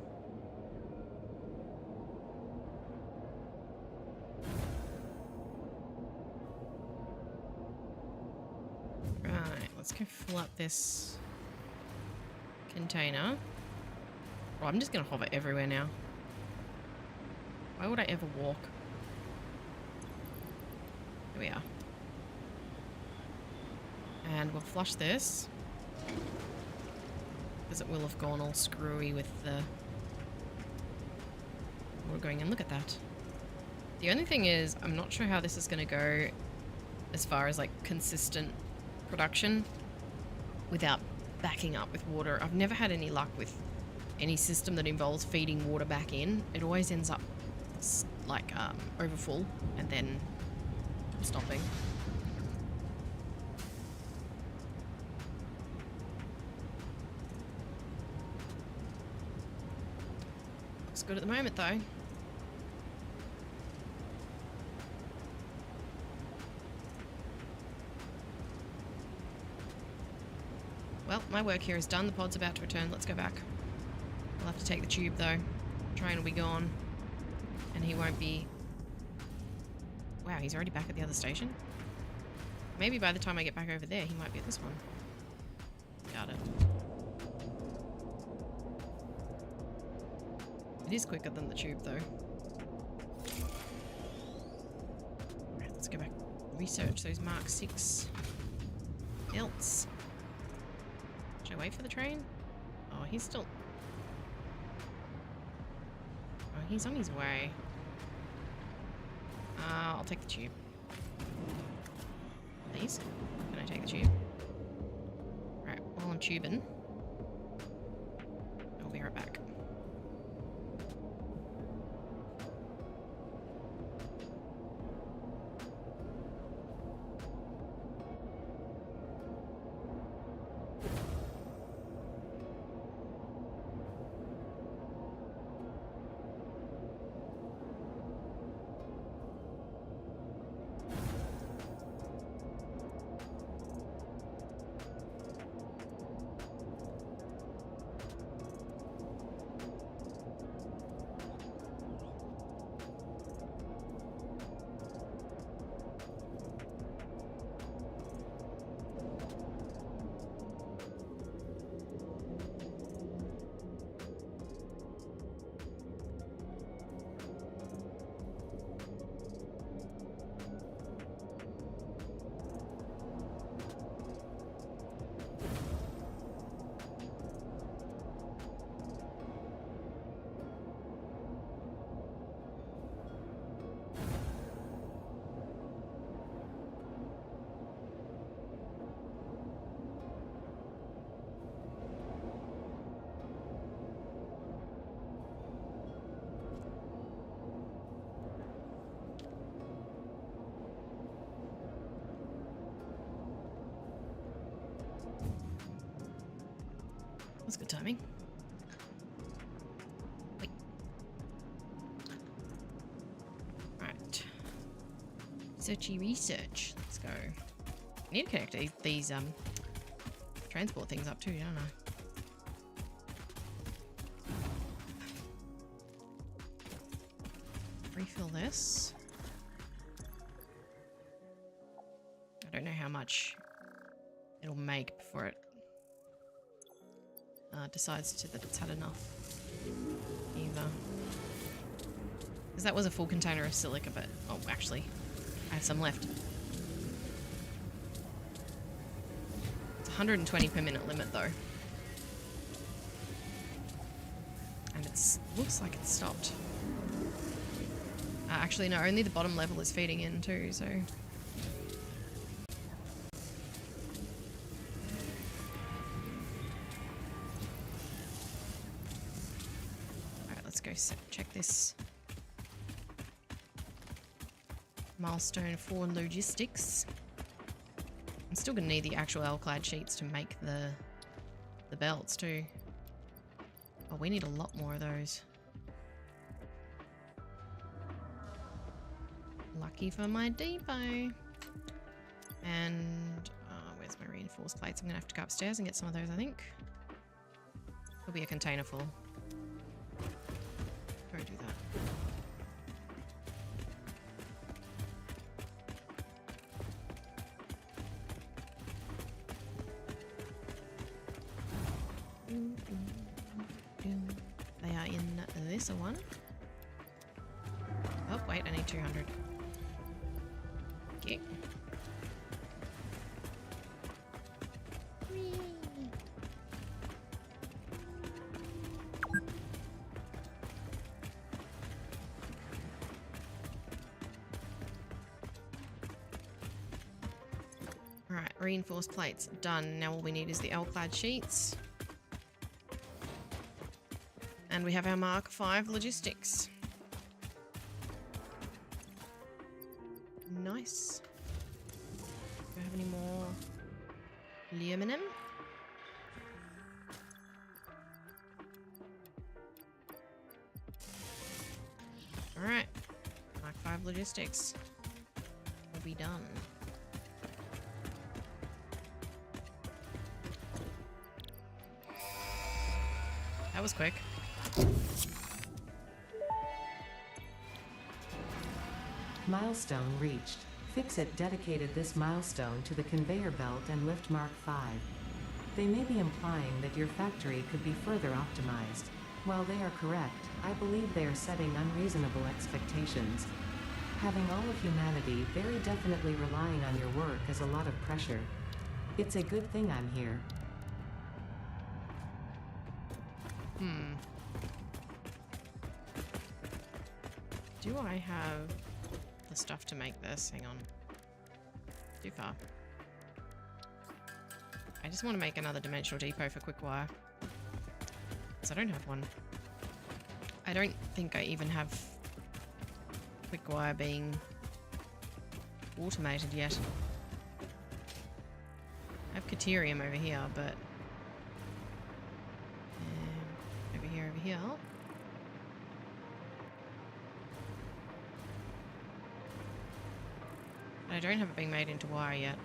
Right, let's go fill up this container. Oh, I'm just gonna hover everywhere now. Why would I ever walk? Here we are. And we'll flush this. Because it will have gone all screwy with the... We're going in. Look at that. The only thing is, I'm not sure how this is going to go as far as like consistent production without backing up with water. I've never had any luck with any system that involves feeding water back in. It always ends up like over full and then stopping. Looks good at the moment though. Well, my work here is done. The pod's about to return. Let's go back. We'll have to take the tube though. Train will be gone. And he won't be... Wow, he's already back at the other station? Maybe by the time I get back over there, he might be at this one. Got it. It is quicker than the tube, though. Alright, let's go back. Research those Mark 6 belts. Should I wait for the train? Oh, he's still... He's on his way. I'll take the tube. Please. Can I take the tube? Right, while I'm tubing, I'll be right back. That's good timing. Wait. Right. Searchy research. Let's go. I need to connect these transport things up too, don't I? Refill this. I don't know how much it'll make before it decides that it's had enough either. Because that was a full container of silica, but oh, actually, I have some left. It's 120 per minute limit though, and it looks like it's stopped. Actually, no, only the bottom level is feeding in too, so. Check this milestone for logistics. I'm still gonna need the actual L-clad sheets to make the belts too. Oh, we need a lot more of those. Lucky for my depot. And where's my reinforced plates? I'm gonna have to go upstairs and get some of those, I think. There'll be a container full. Go do that. They are in this one. Oh, wait, I need 200. Okay. Alright, reinforced plates done. Now all we need is the L-clad sheets. And we have our Mark V logistics. Nice. Do I have any more aluminum? Alright. Mark V logistics will be done. That was quick. Milestone reached. Fixit dedicated this milestone to the conveyor belt and lift Mark V. They may be implying that your factory could be further optimized. While they are correct, I believe they are setting unreasonable expectations. Having all of humanity very definitely relying on your work is a lot of pressure. It's a good thing I'm here. Do I have the stuff to make this? Hang on. Too far. I just want to make another dimensional depot for quick wire. Because I don't have one. I don't think I even have quick wire being automated yet. I have Caterium over here, but over here. I don't have it being made into wire yet.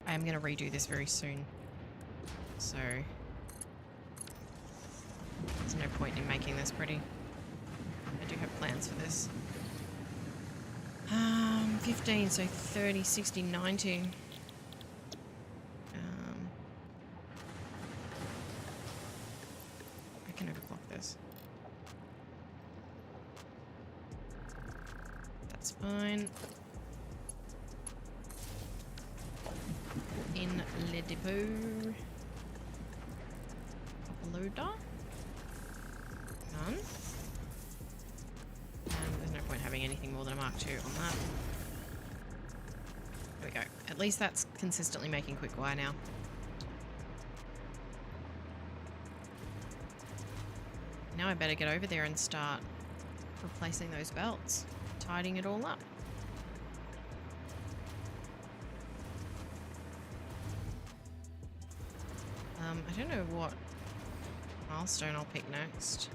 I am going to redo this very soon. So there's no point in making this pretty. I do have plans for this. 15, so 30, 60, 90. I can overclock this. That's fine. In le depot. Uploader. None. There's no point having anything more than a Mark II on that. There we go. At least that's consistently making quick wire now. Now I better get over there and start replacing those belts. Tidying it all up. I don't know what milestone I'll pick next.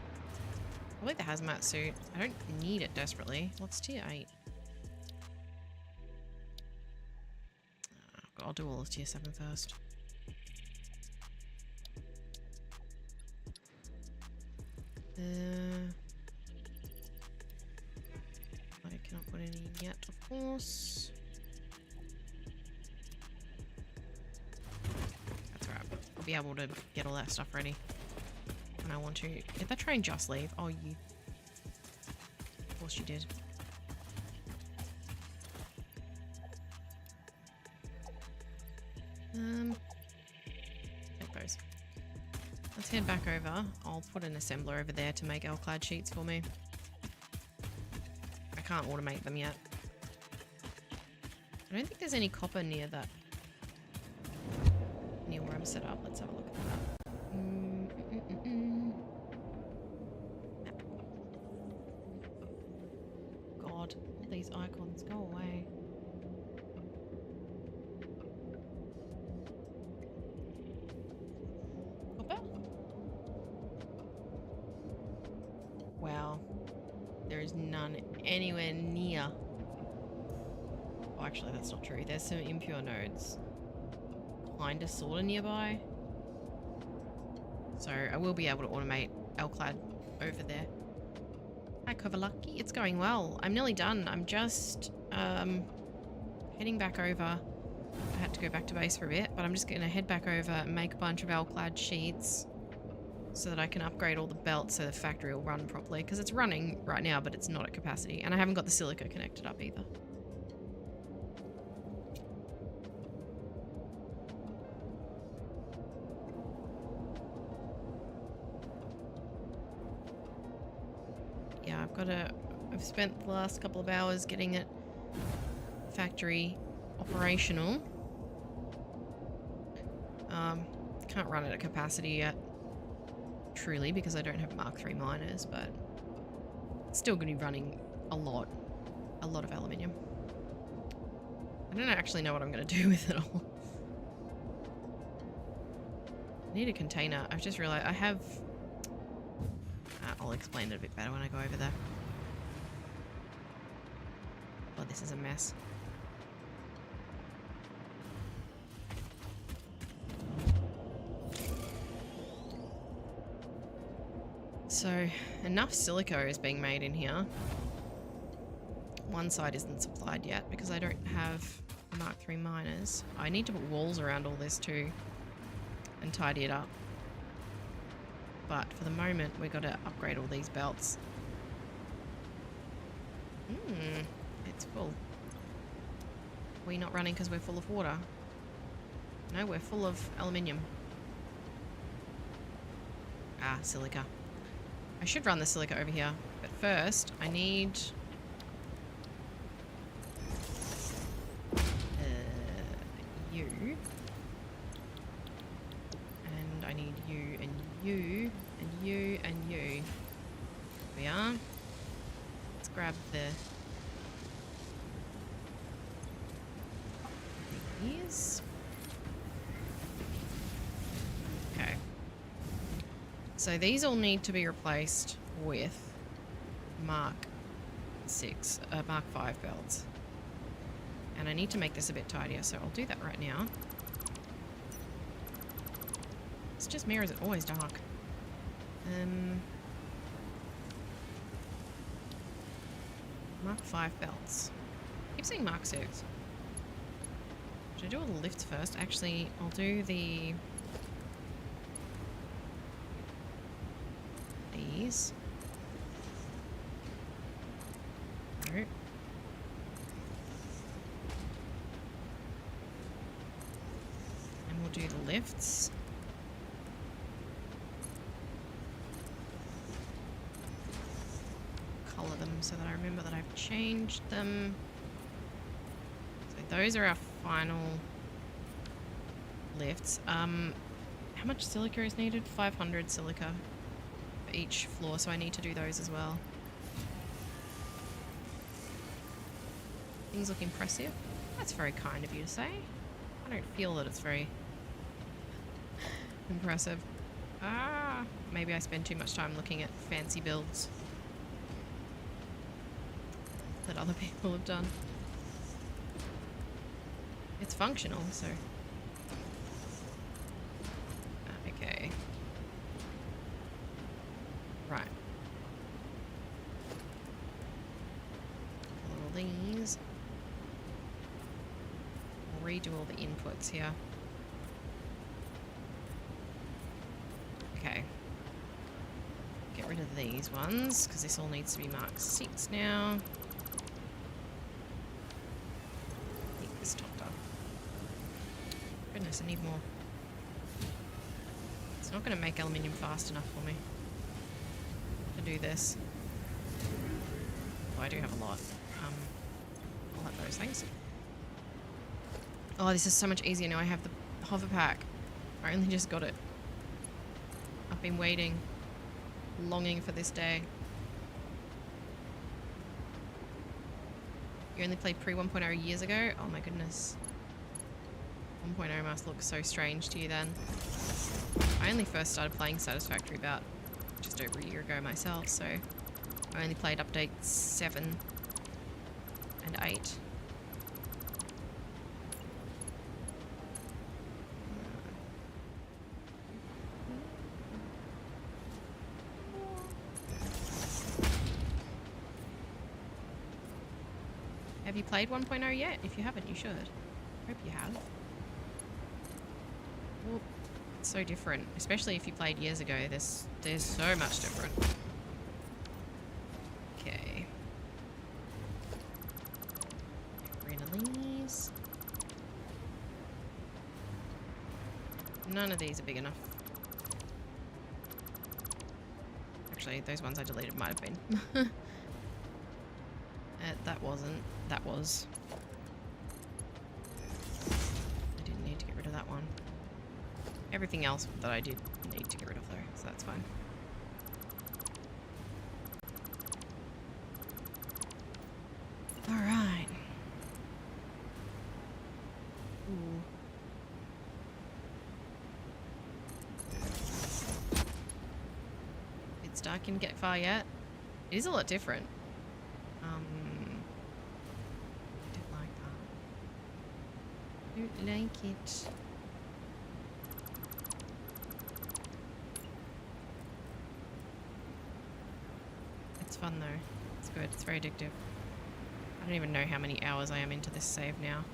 Probably the hazmat suit. I don't need it desperately. What's tier 8? I'll do all of tier 7 first. I cannot put any in yet, of course. That's right. I'll be able to get all that stuff ready when I want to. Did that train just leave? Oh, you. Of course you did. Take those. Let's head back over. I'll put an assembler over there to make L-clad sheets for me. I can't automate them yet. I don't think there's any copper near that. Near where I'm set up. Let's have a look at that. God, all these icons, go away. Copper? Wow. There is none anywhere near. Oh, actually, that's not true. There's some impure nodes. Kinda, sorta nearby. So I will be able to automate L-clad over there. Hi, Kovalaki. It's going well. I'm nearly done. I'm just heading back over. I had to go back to base for a bit, but I'm just going to head back over and make a bunch of L-clad sheets so that I can upgrade all the belts so the factory will run properly. Because it's running right now, but it's not at capacity. And I haven't got the silica connected up either. Yeah, I've spent the last couple of hours getting it factory operational. Can't run it at capacity yet, truly, because I don't have Mark III miners, but it's still going to be running a lot of aluminium. I don't actually know what I'm going to do with it all. I need a container. I've just realized I have... I'll explain it a bit better when I go over there. Oh, this is a mess. So, enough silica is being made in here. One side isn't supplied yet because I don't have Mark III miners. I need to put walls around all this too and tidy it up. But for the moment, we've got to upgrade all these belts. It's full. Are we not running because we're full of water? No, we're full of aluminium. Ah, silica. I should run the silica over here. But first, I need... you. And I need you and you and you and you. Here we are. Let's grab these. Okay. So these all need to be replaced with Mark 5 belts. And I need to make this a bit tidier, so I'll do that right now. It's just me, or is it always dark? Mark 5 belts. I keep saying Mark 6. Should I do all the lifts first? Actually, I'll do these. No. And we'll do the lifts. Color them so that I remember that I've changed them. So those are our final lifts. How much silica is needed? 500 silica for each floor, so I need to do those as well. Things look impressive. That's very kind of you to say. I don't feel that it's very impressive. Ah, maybe I spend too much time looking at fancy builds that other people have done. It's functional, so... Okay. Right. All these. We'll redo all the inputs here. Okay. Get rid of these ones, because this all needs to be Mark 6 now. Keep this topped up. Goodness, I need more. It's not going to make aluminium fast enough for me to do this. Oh, I do have a lot. I'll have those things. Oh, this is so much easier now. I have the hover pack. I only just got it. I've been waiting, longing for this day. You only played pre 1.0 years ago? Oh my goodness. 1.0 must look so strange to you then. I only first started playing Satisfactory about just over a year ago myself, so I only played updates 7 and 8. Have you played 1.0 yet? If you haven't, you should. Hope you have. Well, it's so different, especially if you played years ago. There's so much different. Okay. Get rid of these. None of these are big enough. Actually, those ones I deleted might have been. That wasn't. That was. I didn't need to get rid of that one. Everything else that I did need to get rid of though, so that's fine. Alright. Ooh. It's dark, can get far yet. It is a lot different. Don't like it. It's fun though. It's good. It's very addictive. I don't even know how many hours I am into this save now.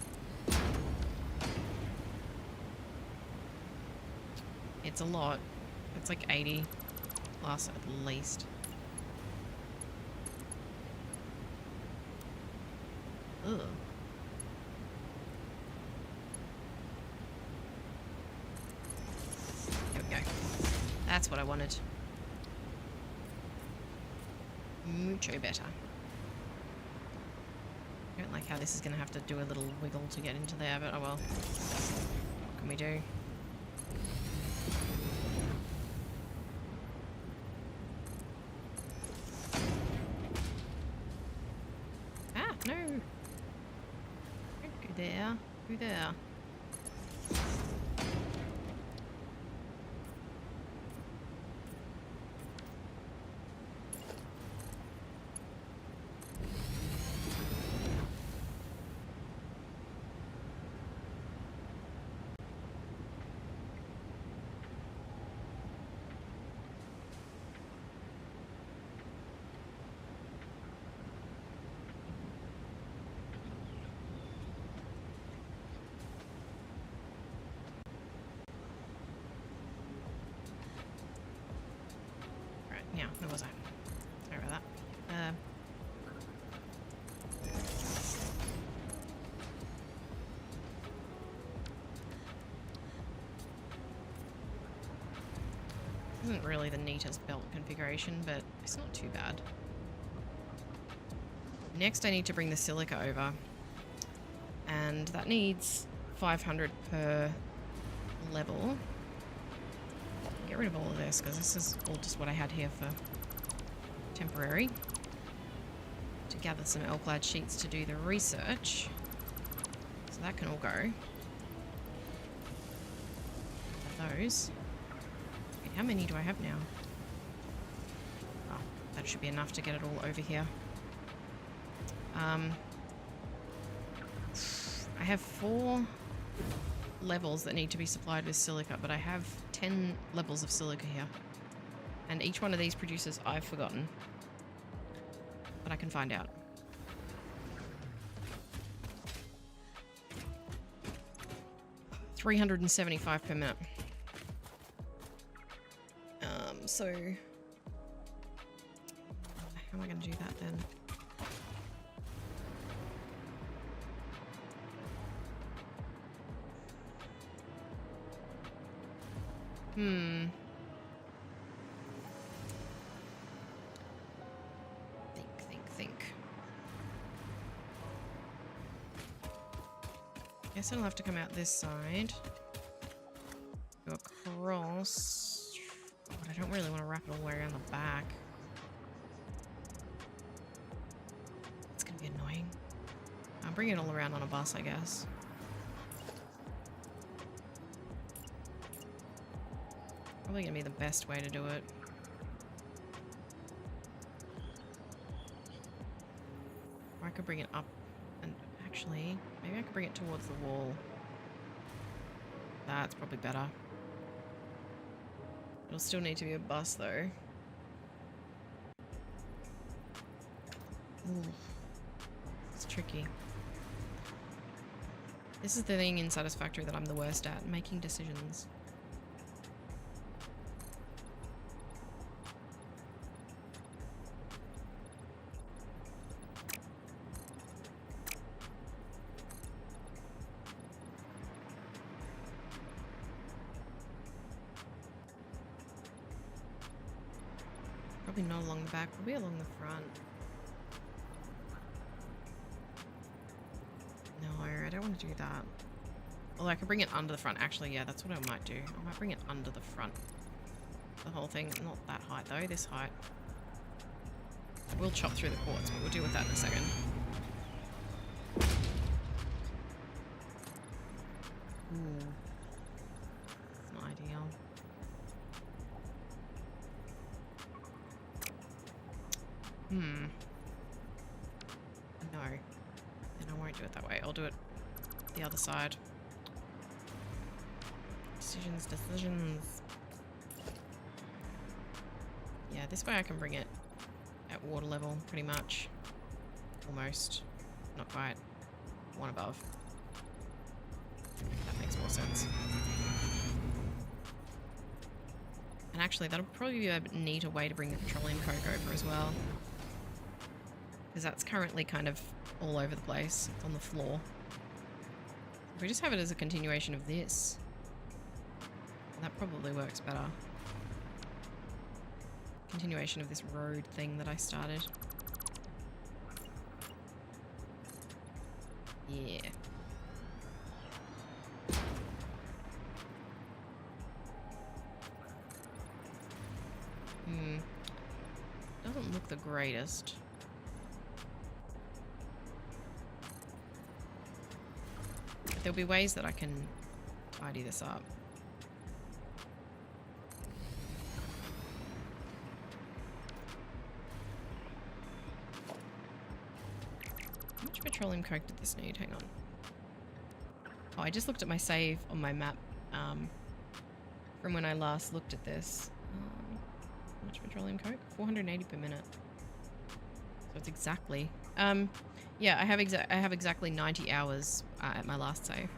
It's a lot. It's like 80 plus at least. Ugh. There we go. That's what I wanted. mucho better. I don't like how this is going to have to do a little wiggle to get into there, but oh well. What can we do? Ah, no! Don't go there. Go there. Yeah, where was I? Sorry about that. Isn't really the neatest belt configuration, but it's not too bad. Next I need to bring the silica over, and that needs 500 per level. Get rid of all of this, because this is all just what I had here for temporary. To gather some L-clad sheets to do the research. So that can all go. Those. Wait, how many do I have now? Oh, that should be enough to get it all over here. I have 4 levels that need to be supplied with silica, but I have 10 levels of silica here. And each one of these producers I've forgotten. But I can find out. $375 per minute. So how am I going to do that then? Think. Guess I'll have to come out this side. Go across. But I don't really want to wrap it all the way around the back. It's gonna be annoying. I'll bring it all around on a bus, I guess. Probably gonna be the best way to do it. Or I could bring it up and actually, maybe I could bring it towards the wall. That's probably better. It'll still need to be a bus though. Ooh. It's tricky. This is the thing in Satisfactory that I'm the worst at, making decisions. Probably not along the back, probably along the front. No, I don't want to do that. Although I could bring it under the front. Actually, yeah, that's what I might do. I might bring it under the front. The whole thing. Not that height, though. This height. We'll chop through the quartz, but we'll deal with that in a second. Ooh. It's not ideal. No. Then I won't do it that way. I'll do it the other side. Decisions. Yeah, this way I can bring it at water level, pretty much. Almost. Not quite. One above. That makes more sense. And actually, that'll probably be a neater way to bring the petroleum coke over as well. Because that's currently kind of all over the place. It's on the floor. If we just have it as a continuation of this, that probably works better. Continuation of this road thing that I started. Yeah. Doesn't look the greatest. There'll be ways that I can tidy this up. How much petroleum coke did this need? Hang on. Oh, I just looked at my save on my map from when I last looked at this. How much petroleum coke? 480 per minute. So it's exactly. Yeah, I have exactly 90 hours at my last save.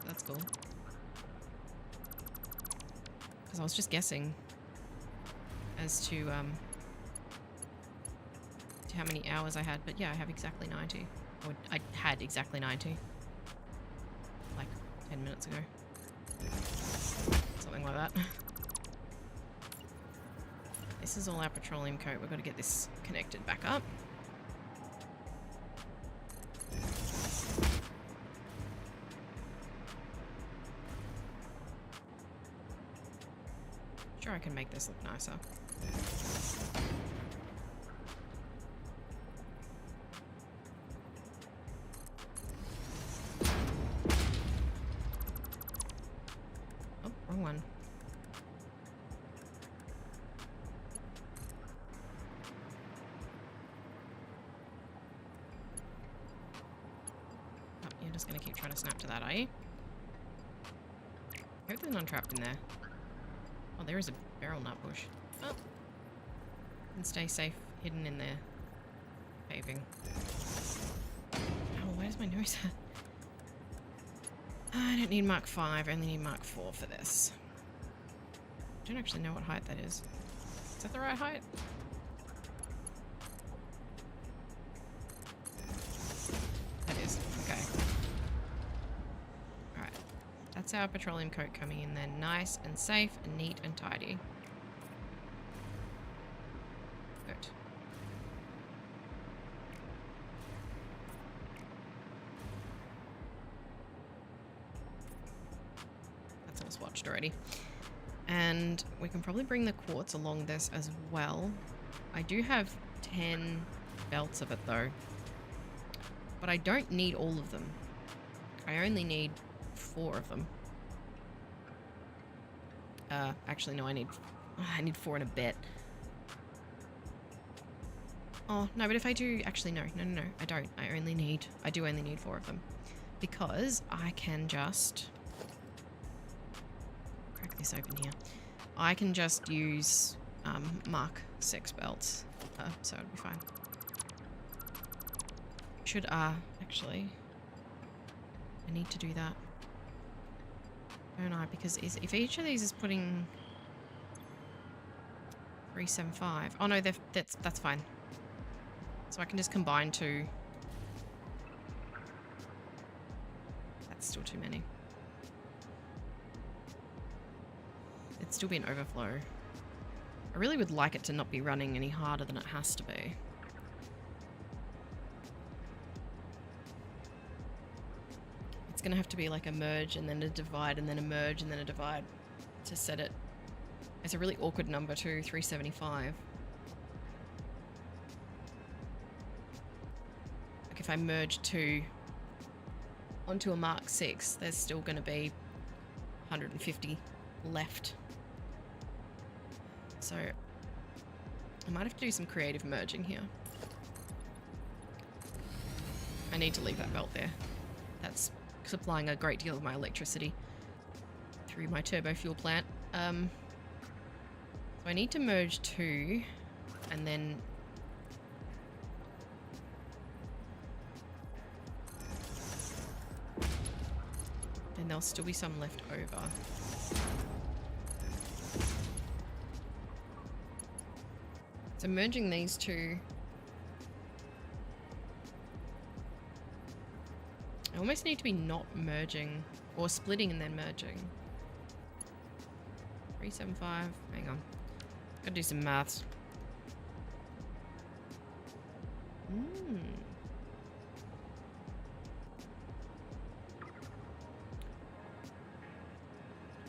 That's cool. Because I was just guessing as to how many hours I had, but yeah, I have exactly 90. Or I had exactly 90. Like 10 minutes ago. Something like that. This is all our petroleum coke. We've got to get this connected back up. Sure, I can make this look nicer. Oh, wrong one. Oh, you're just gonna keep trying to snap to that, are you? I hope there's none trapped in there. Oh, there is a barrel nut bush. Oh. And stay safe, hidden in there. Paving. Oh, where's my nose at? I don't need Mark 5, I only need Mark 4 for this. I don't actually know what height that is. Is that the right height? That is. Okay. Alright. That's our petroleum coke coming in there. Nice and safe and neat and tidy. Good. That's all swatched already. And we can probably bring the quartz along this as well. I do have 10 belts of it though. But I don't need all of them. I only need 4 of them. Actually no, I need 4 and a bit. Oh, no, but if I do... Actually, no, I don't. I do only need 4 of them. Because I can just... Crack this open here. I can just use Mark 6 belts. So it'll be fine. Should, actually... I need to do that. Don't I? Because if each of these is putting... 375... Oh no, that's fine. So I can just combine 2. That's still too many. It'd still be an overflow. I really would like it to not be running any harder than it has to be. It's gonna have to be like a merge and then a divide and then a merge and then a divide to set it. It's a really awkward number too, 375. Like if I merge 2 onto a Mark 6, there's still gonna be 150 left. So I might have to do some creative merging here. I need to leave that belt there. That's supplying a great deal of my electricity through my turbo fuel plant. So I need to merge 2 and then there'll still be some left over. So merging these 2, I almost need to be not merging or splitting and then merging. 375, hang on. Gotta do some maths.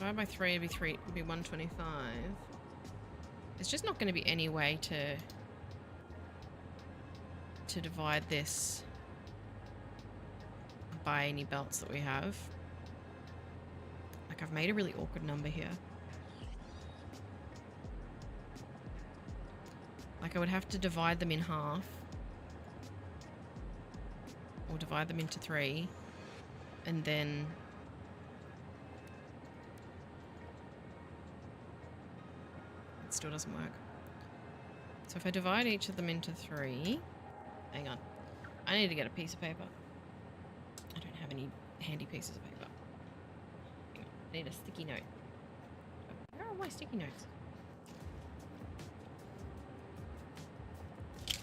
divide by 3 would be 125. There's just not going to be any way to divide this by any belts that we have. Like, I've made a really awkward number here. Like, I would have to divide them in half. Or divide them into 3. And then... it still doesn't work. So if I divide each of them into 3... hang on. I need to get a piece of paper. I don't have any handy pieces of paper. Hang on. I need a sticky note. Where are my sticky notes?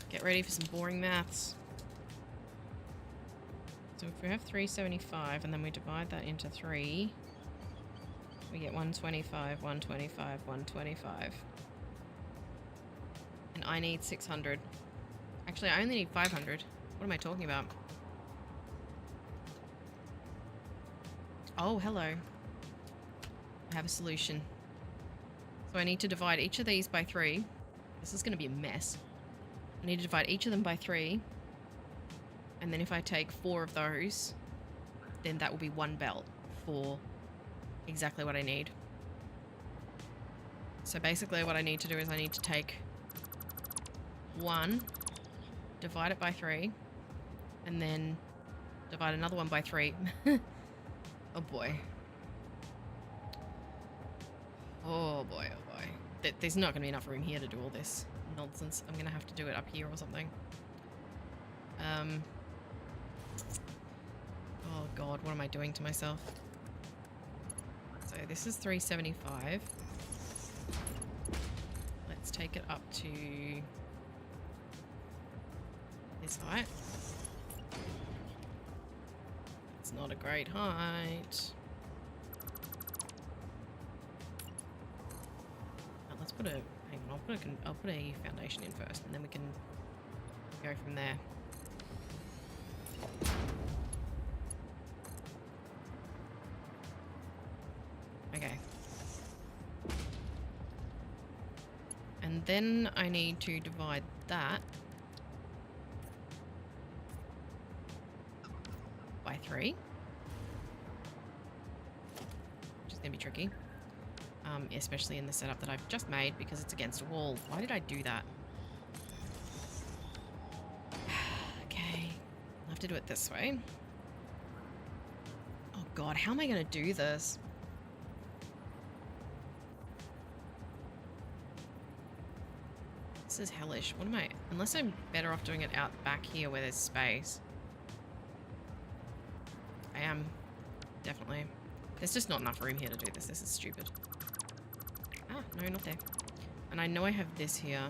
Get ready for some boring maths. So if we have 375 and then we divide that into 3, we get 125, 125, 125. And I need 600. Actually, I only need 500. What am I talking about? Oh, hello. I have a solution. So I need to divide each of these by 3. This is going to be a mess. I need to divide each of them by 3. And then if I take 4 of those, then that will be 1 belt for exactly what I need. So basically what I need to do is I need to take 1, divide it by 3, and then divide another one by 3. Oh boy. Oh boy, oh boy. There's not going to be enough room here to do all this nonsense. I'm going to have to do it up here or something. Oh god, what am I doing to myself? So this is 375. Let's take it up to this height. It's not a great height. Let's put a... hang on, I'll put a foundation in first, and then we can go from there. Okay. And then I need to divide that by 3. Which is going to be tricky. Especially in the setup that I've just made because it's against a wall. Why did I do that? Okay. I'll have to do it this way. Oh god, how am I going to do this? This is hellish. What am I... unless I'm better off doing it out back here where there's space. I am. Definitely. There's just not enough room here to do this. This is stupid. Ah, no, not there. And I know I have this here.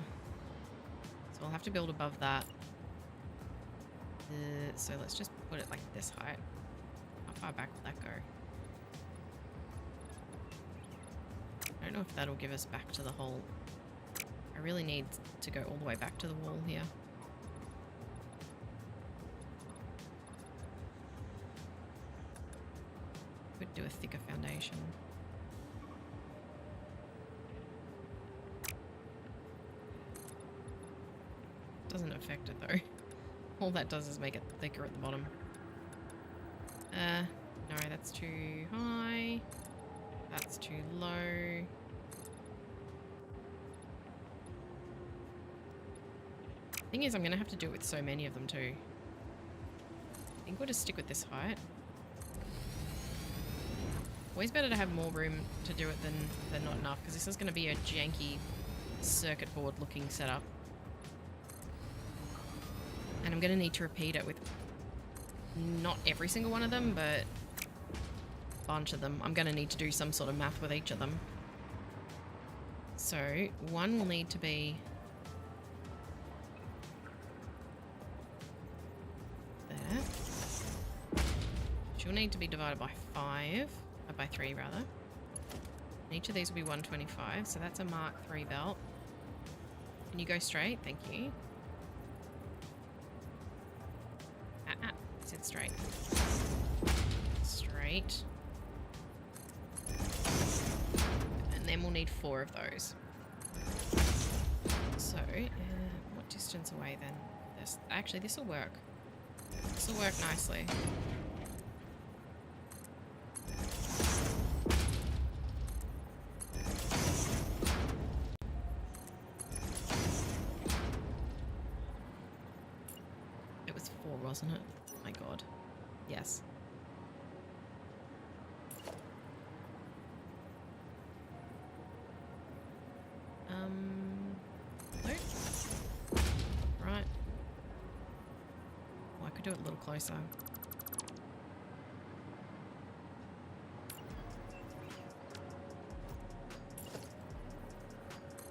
So I'll have to build above that. So let's just put it like this height. How far back will that go? I don't know if that'll give us back to the hole. I really need to go all the way back to the wall here. Could do a thicker foundation. Doesn't affect it though. All that does is make it thicker at the bottom. No, that's too high. That's too low. Thing is, I'm gonna have to do it with so many of them too. I think we'll just stick with this height. Always better to have more room to do it than not enough, because this is going to be a janky circuit board looking setup. And I'm going to need to repeat it with not every single one of them, but a bunch of them. I'm going to need to do some sort of math with each of them. So one will need to be there. She'll need to be divided by 5. By 3 rather. And each of these will be 125, so that's a Mark 3 belt. Can you go straight? Thank you. Sit straight. Straight. and we'll need 4 of those. So, what distance away then? Actually, this will work. This will work nicely. It was 4, wasn't it? My God. Yes. Nope. Right. Oh, I could do it a little closer.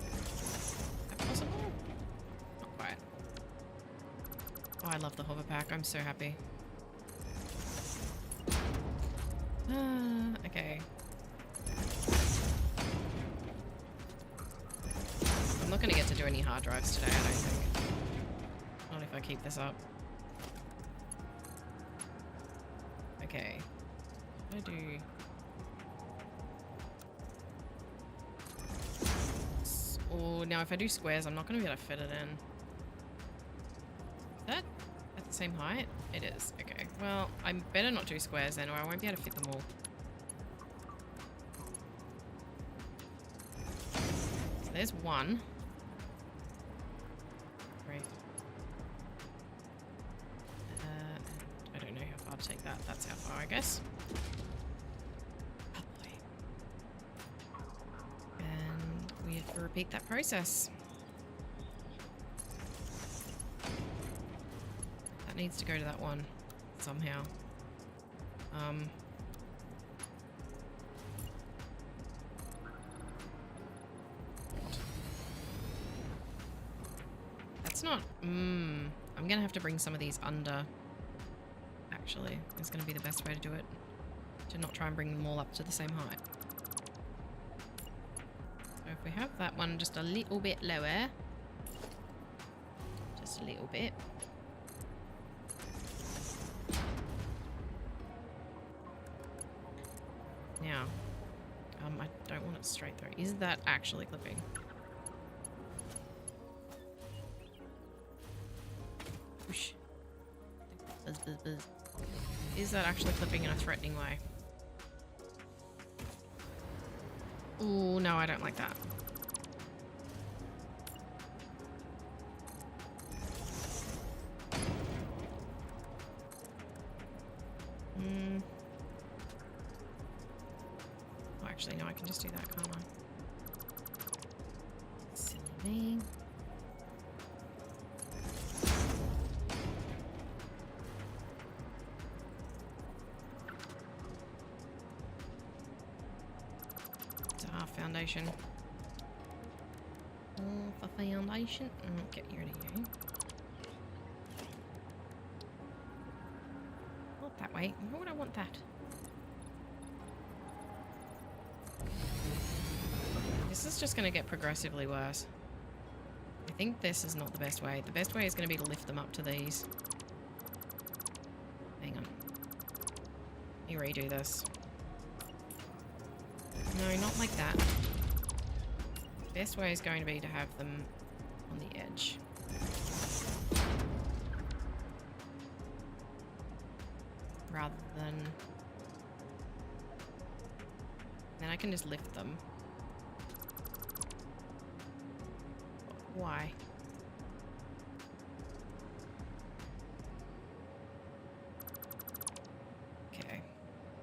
Is that possible? Not quite. Oh, I love the hover pack. I'm so happy. Okay. I'm not going to get to do any hard drives today, I don't think. Not if I keep this up. Okay. What do I do? Oh, now if I do squares, I'm not going to be able to fit it in. Is that at the same height? It is. Okay. Well, I better not do squares then, or I won't be able to fit them all. So there's 1. I don't know how far to take that. That's how far, I guess. Oh boy. And we have to repeat that process. That needs to go to that one somehow. That's not... I'm gonna have to bring some of these under. Actually, is going to be the best way to do it. To not try and bring them all up to the same height. So if we have that one just a little bit lower. Just a little bit. Now, I don't want it straight through. Is that actually clipping? Whoosh. Buzz, buzz, buzz. Is that actually clipping in a threatening way? Ooh, no, I don't like that. Oh, actually, no, I can just do that, can't I? Silly me. Foundation. For foundation. Get rid of you. Not that way. Why would I want that? This is just going to get progressively worse. I think this is not the best way. The best way is going to be to lift them up to these. Hang on. Let me redo this. No, not like that. The best way is going to be to have them on the edge. Rather than... Then I can just lift them. Why? Okay.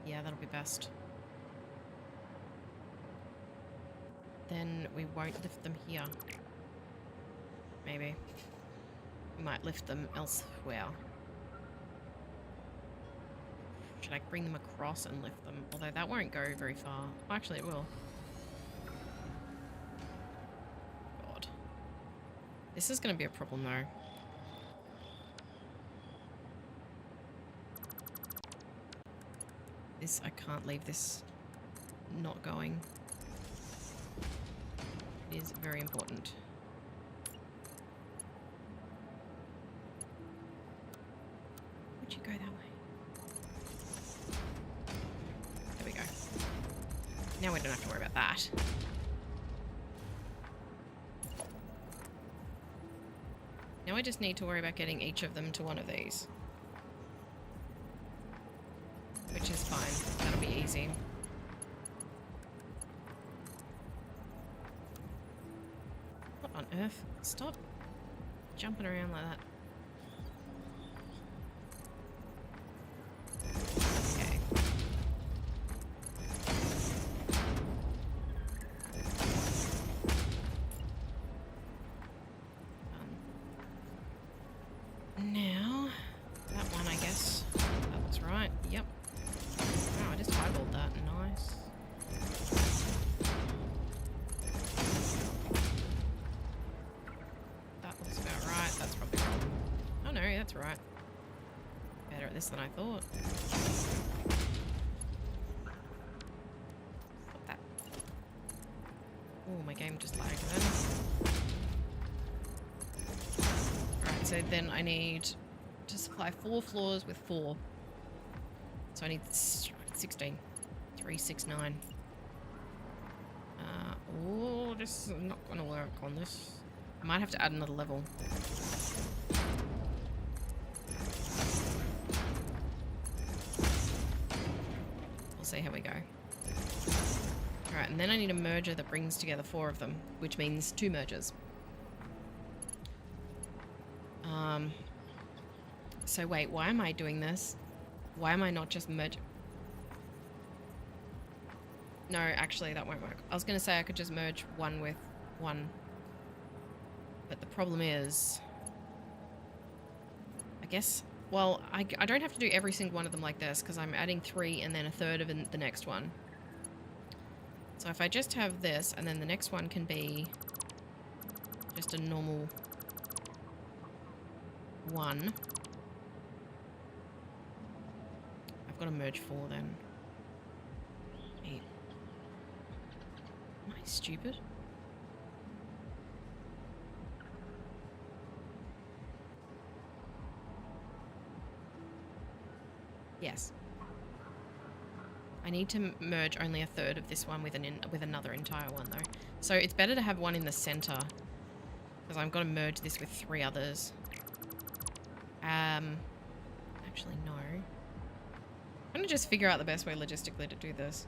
Yeah, that'll be best. Then we won't lift them here. Maybe. We might lift them elsewhere. Should I bring them across and lift them? Although that won't go very far. Actually, it will. God. This is going to be a problem, though. I can't leave this not going. It is very important. Would you go that way? There we go. Now we don't have to worry about that. Now I just need to worry about getting each of them to one of these. Which is fine. That'll be easy. What on earth? Stop jumping around like that. Okay. Now, that one, I guess. That looks right. Yep. Wow, I just eyeballed that. Nice. That looks about right. That's probably wrong. Oh no, that's right. Better at this than I thought. Flip that. Oh, my game just lagged then. Alright, so then I need to supply 4 floors with 4. So I need 16. 3, 6, 9. Oh, this is not going to work on this. I might have to add another level. We'll see how we go. Alright, and then I need a merger that brings together 4 of them, which means 2 mergers. So wait, why am I doing this? Why am I not just merging? No, actually that won't work. I was going to say I could just merge 1 with 1. But the problem is... I guess... Well, I don't have to do every single one of them like this because I'm adding 3 and then a third of the next one. So if I just have this and then the next one can be just a normal 1. I've got to merge 4 then. 8. Am I stupid? Yes. I need to merge only a third of this one with another entire one though. So it's better to have one in the center because I've got to merge this with 3 others. Actually no. I'm gonna just figure out the best way logistically to do this.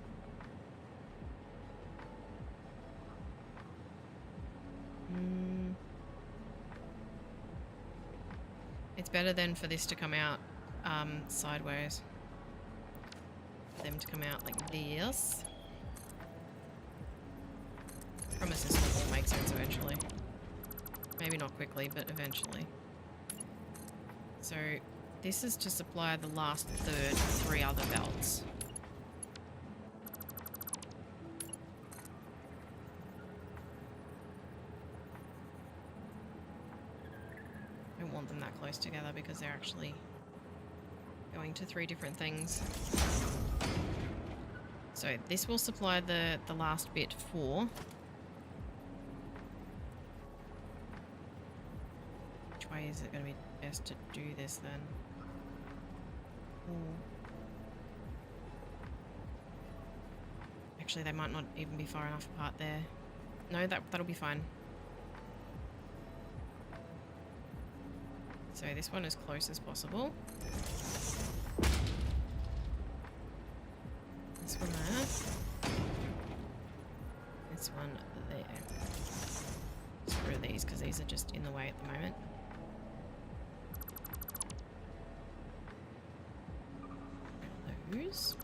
It's better then for this to come out sideways. For them to come out like this. I promise this will all make sense eventually. Maybe not quickly, but eventually. So this is to supply the last third of 3 other belts. I don't want them that close together because they're actually going to 3 different things. So this will supply the last bit 4. Which way is it going to be best to do this then? Ooh. Actually, they might not even be far enough apart there. No, that'll be fine. So this one as close as possible. This one there. This one there. Screw these because these are just in the way at the moment. Those.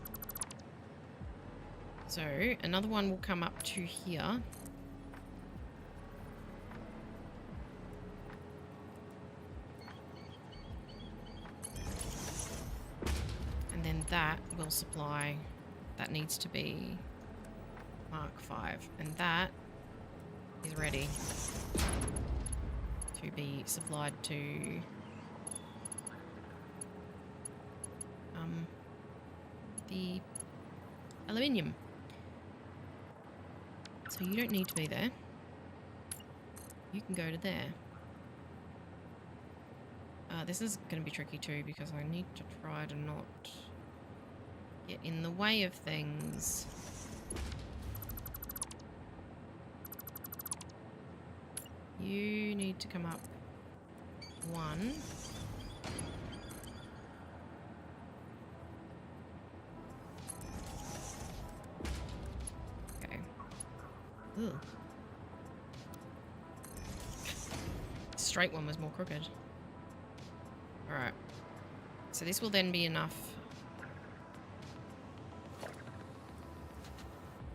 So another one will come up to here. And then that will supply, that needs to be Mark 5. And that is ready to be supplied to the aluminium. So you don't need to be there. You can go to there. This is going to be tricky too because I need to try to not get in the way of things. You need to come up one. Okay. Ugh. Straight one was more crooked. Alright. So this will then be enough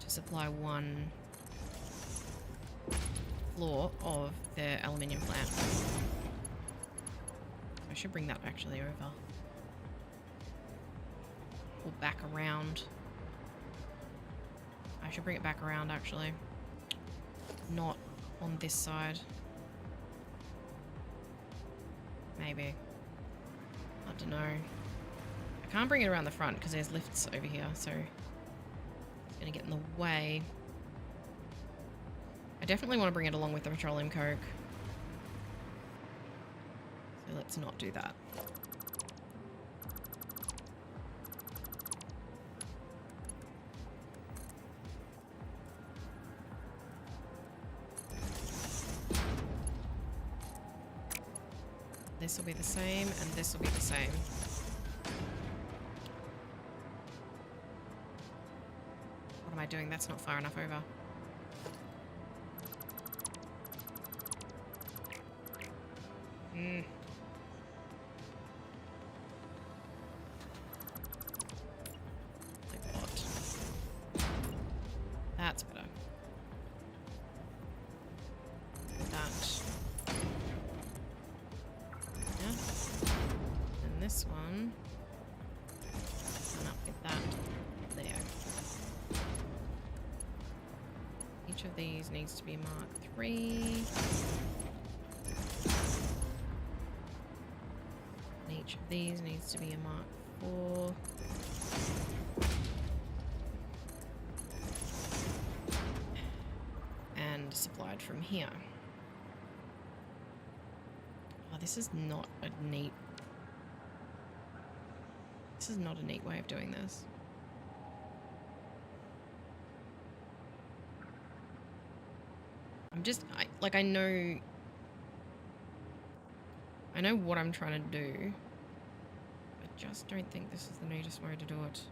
to supply one floor of the aluminium plant. I should bring that actually over. Or back around. I should bring it back around actually. Not on this side. Maybe. I don't know. I can't bring it around the front because there's lifts over here, so it's going to get in the way. I definitely want to bring it along with the petroleum coke. So let's not do that. This will be the same, and this will be the same. What am I doing? That's not far enough over. Like what? That's better. Like that. And this one, and up with that there. Each of these needs to be Mark 3. And each of these needs to be a Mark 4. And supplied from here. Oh, this is not a neat... This is not a neat way of doing this. I'm just... I know what I'm trying to do. I just don't think this is the neatest way to do it.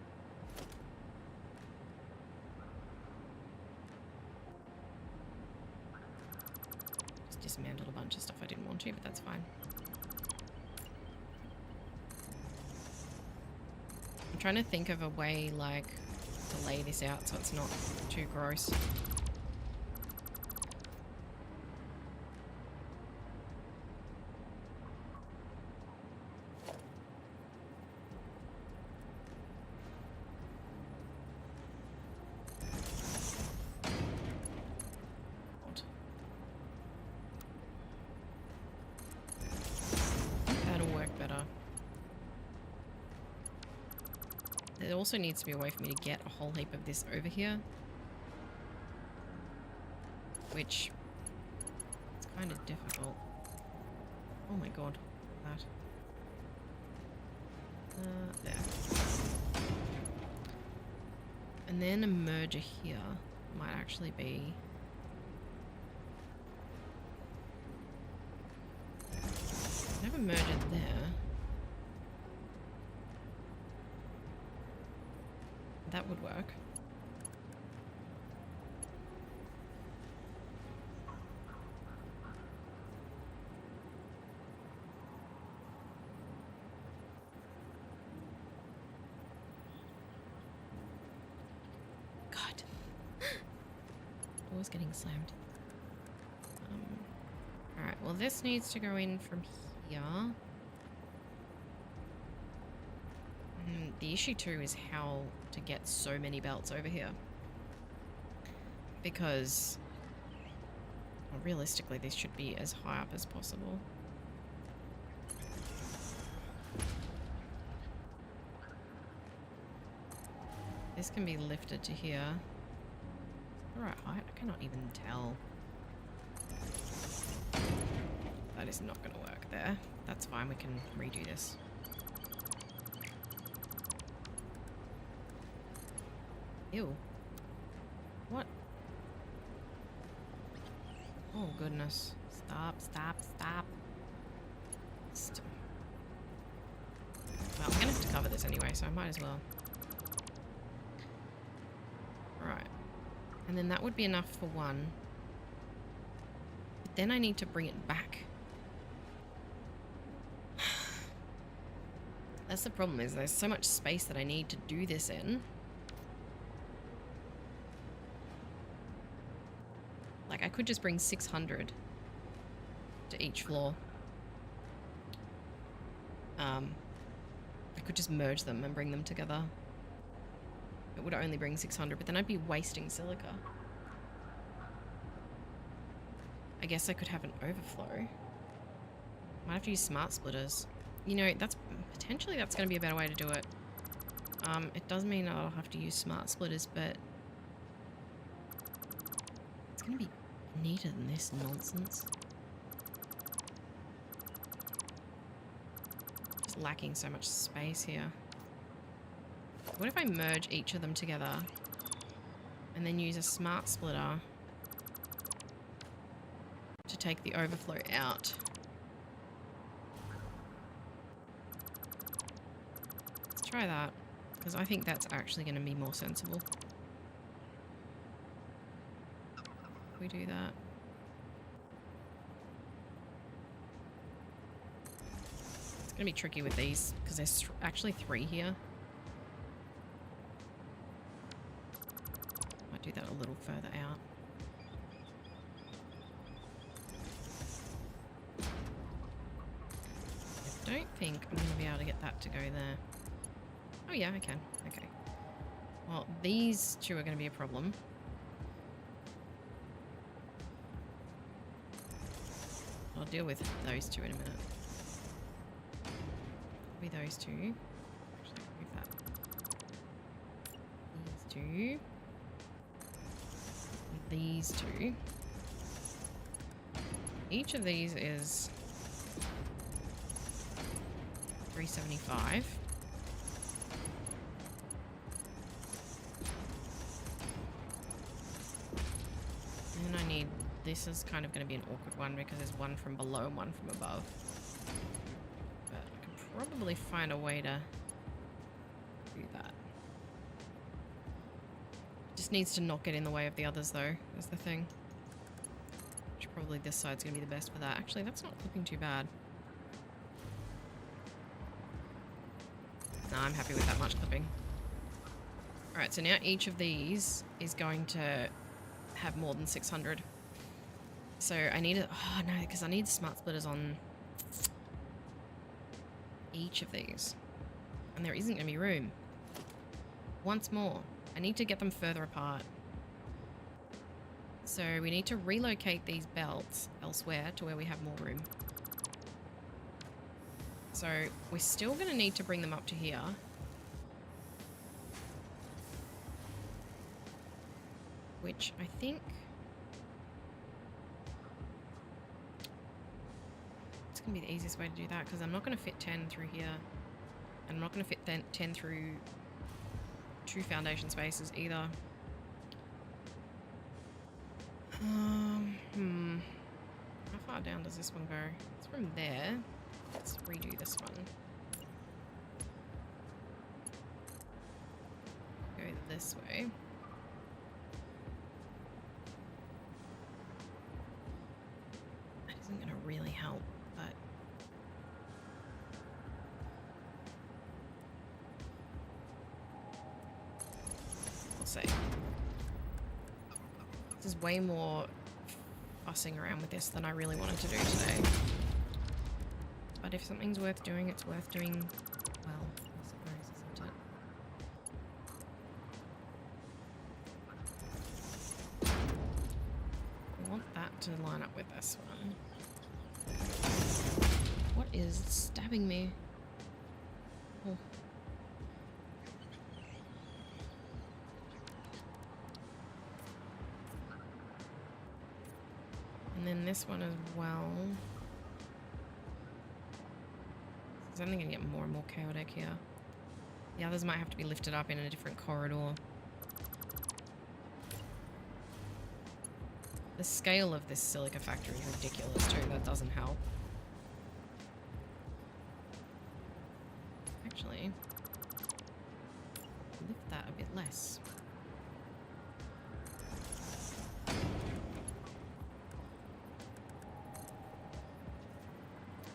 Just dismantled a bunch of stuff I didn't want to, but that's fine. I'm trying to think of a way, like, to lay this out so it's not too gross. That'll work better. There also needs to be a way for me to get a whole heap of this over here. Which is kind of difficult. Oh my god. That. There. And then a merger here might actually be... I have a merger there. That would work. God. Door's getting slammed. Alright, well this needs to go in from here. The issue too is how to get so many belts over here. Because well, realistically this should be as high up as possible. This can be lifted to here. Alright, I cannot even tell. That is not going to work there. That's fine, we can redo this. Ew. What? Oh goodness. Stop, stop, stop. waste. Well, I'm gonna have to cover this anyway, so I might as well. Right. And then that would be enough for one. But then I need to bring it back. That's the problem, is there's so much space that I need to do this in. Like, I could just bring 600 to each floor. I could just merge them and bring them together. It would only bring 600, but then I'd be wasting silica. I guess I could have an overflow. Might have to use smart splitters. You know, that's potentially that's going to be a better way to do it. It does mean I'll have to use smart splitters, but it's going to be neater than this nonsense. Just lacking so much space here. What if I merge each of them together and then use a smart splitter to take the overflow out? Let's try that, because I think that's actually going to be more sensible. If we do that. It's going to be tricky with these, because there's actually 3 here. Might do that a little further out. I don't think I'm going to be able to get that to go there. Oh yeah, I can. Okay. Well, these 2 are going to be a problem. I'll deal with those 2 in a minute. With those 2. Actually, move that. These 2. These 2. Each of these is 375. And I need, this is kind of going to be an awkward one because there's one from below and one from above. But I can probably find a way to do that. Just needs to not get in the way of the others though, is the thing. Which probably this side's going to be the best for that. Actually, that's not looking too bad. No, I'm happy with that much clipping. Alright, so now each of these is going to have more than 600. So I need it. Oh no, because I need smart splitters on each of these. And there isn't going to be room. Once more, I need to get them further apart. So we need to relocate these belts elsewhere to where we have more room. So we're still going to need to bring them up to here. Which I think it's going to be the easiest way to do that, because I'm not going to fit 10 through here. And I'm not going to fit 10 through 2 foundation spaces either. How far down does this one go? It's from there. Let's redo this one. Go this way. That isn't going to really help, but we'll see. This is way more fussing around with this than I really wanted to do today. But if something's worth doing, it's worth doing well, I suppose, isn't it? I want that to line up with this one. What is stabbing me? Oh. And then this one as well. It's only going to get more and more chaotic here. The others might have to be lifted up in a different corridor. The scale of this silica factory is ridiculous too. That doesn't help. actually lift that a bit less.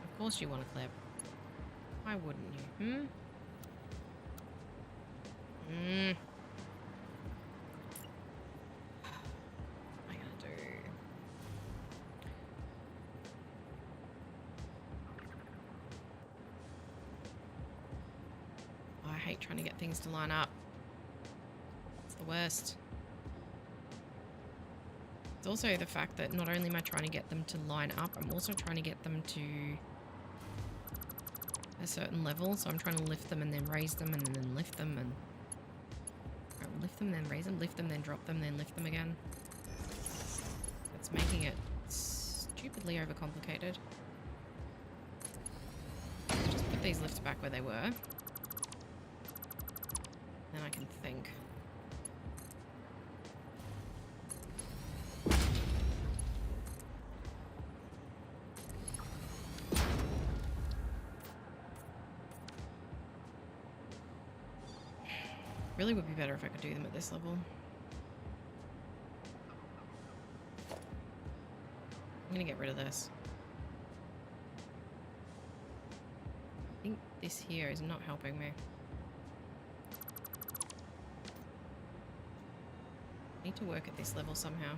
Of course you want to clip. Why wouldn't you? I gotta do. Oh, I hate trying to get things to line up. It's the worst. It's also the fact that not only am I trying to get them to line up, I'm also trying to get them to a certain level. So I'm trying to lift them and then raise them and then lift them and lift them, then raise them, lift them, then drop them, then lift them again. It's making it stupidly overcomplicated. Just put these lifts back where they were. Then I can think. Really would be better if I could do them at this level. I'm gonna get rid of this. I think this here is not helping me. I need to work at this level somehow.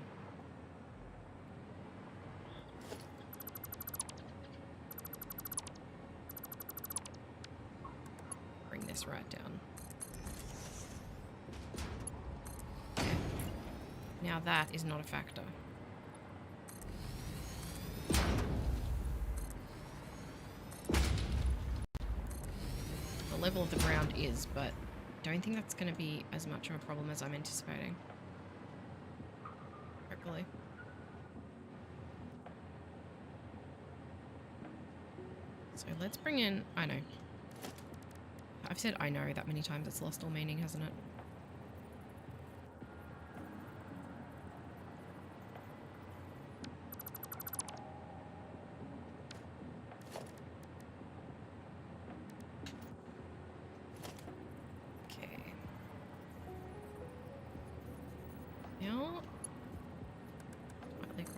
Bring this right down. Now that is not a factor. The level of the ground is, but I don't think that's going to be as much of a problem as I'm anticipating. Hopefully. So let's bring in... I know. I've said I know that many times, it's lost all meaning, hasn't it?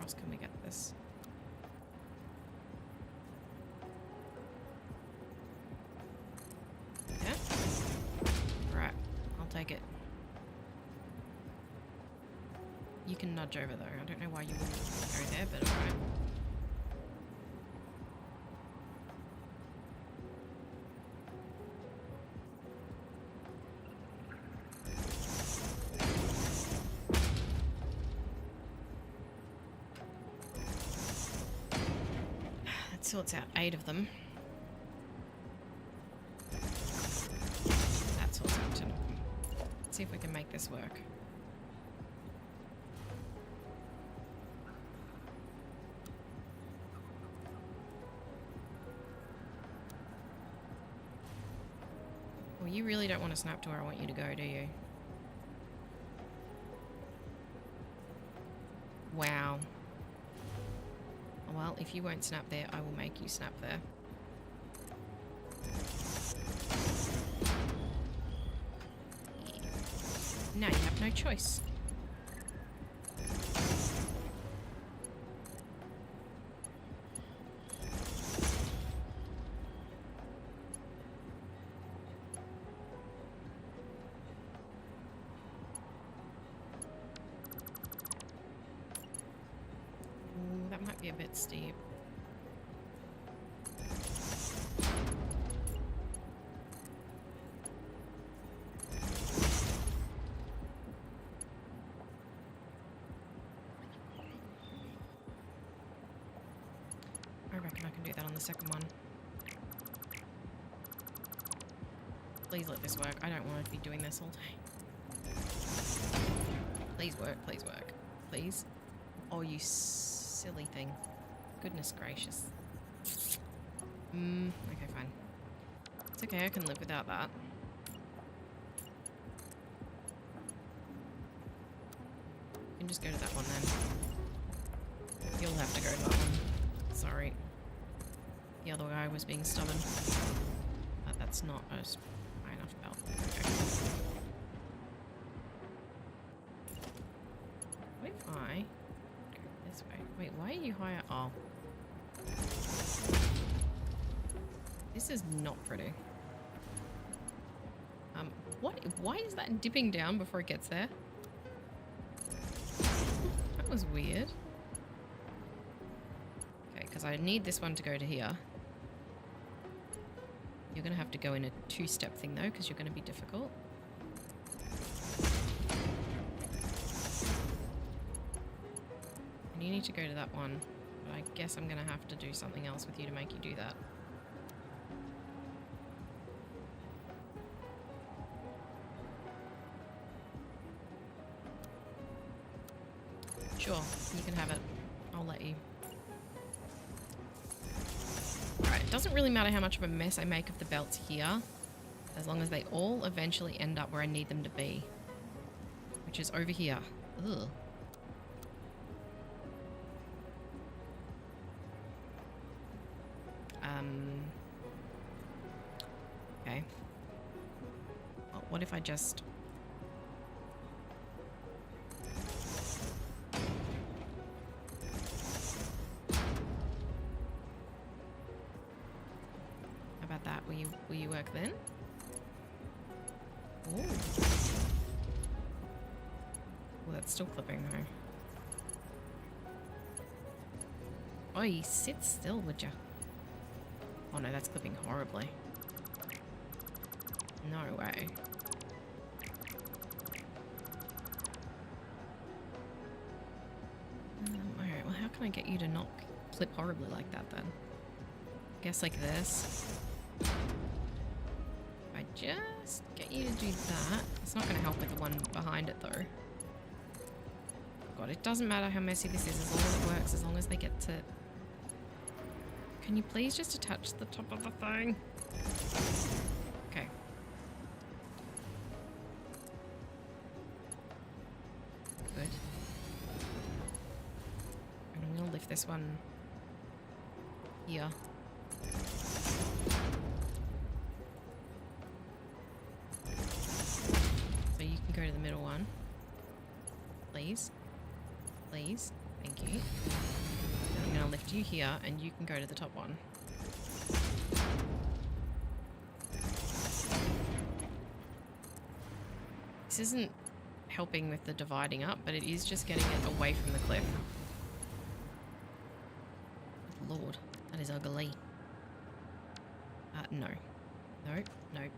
Can we get this? Yeah? Right. I'll take it. You can nudge over though. I don't know why you wouldn't go there, but alright. Sorts out 8 of them. That sorts out 10 of them. Let's see if we can make this work. Well, you really don't want to snap to where I want you to go, do you? Wow. Well, if you won't snap there, I will make you snap there. Now you have no choice. That might be a bit steep. I reckon I can do that on the second one. Please let this work. I don't want to be doing this all day. Please work, please work. Please. Oh, you silly thing. Goodness gracious. Okay, fine. It's okay, I can live without that. You can just go to that one then. You'll have to go to that one. Sorry. The other guy was being stubborn. But that's That's not a high enough belt. Okay. What if I go this way? Wait, why are you higher? Oh. This is not pretty. What? Why is that dipping down before it gets there? That was weird. Okay, because I need this one to go to here. You're going to have to go in a two-step thing, though, because you're going to be difficult. And you need to go to that one. But I guess I'm going to have to do something else with you to make you do that. Sure, you can have it. I'll let you. Alright, it doesn't really matter how much of a mess I make of the belts here, as long as they all eventually end up where I need them to be. Which is over here. Ugh. Okay. Well, what if I just... that. Will you work then? Ooh. Well, that's still clipping though. Oi, sit still, would ya? Oh no, that's clipping horribly. No way. Alright, well how can I get you to not clip horribly like that then? Guess like this. If I just get you to do that, it's not going to help with the one behind it though. God, it doesn't matter how messy this is as long as it works, as long as they get to... Can you please just attach the top of the thing? Okay. Good. And I'm going to lift this one here. Go to the middle one. Please. Please. Thank you. And I'm going to lift you here and you can go to the top one. This isn't helping with the dividing up, but it is just getting it away from the cliff. Lord, that is ugly. No. No, no.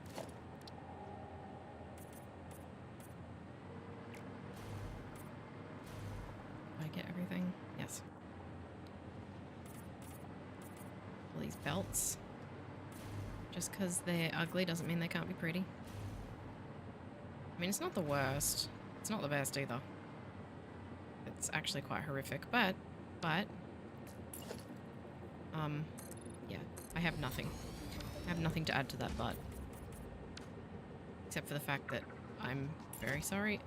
Get everything? Yes. All these belts. Just because they're ugly doesn't mean they can't be pretty. I mean, it's not the worst. It's not the best either. It's actually quite horrific, but, yeah, I have nothing. I have nothing to add to that, but, except for the fact that I'm very sorry,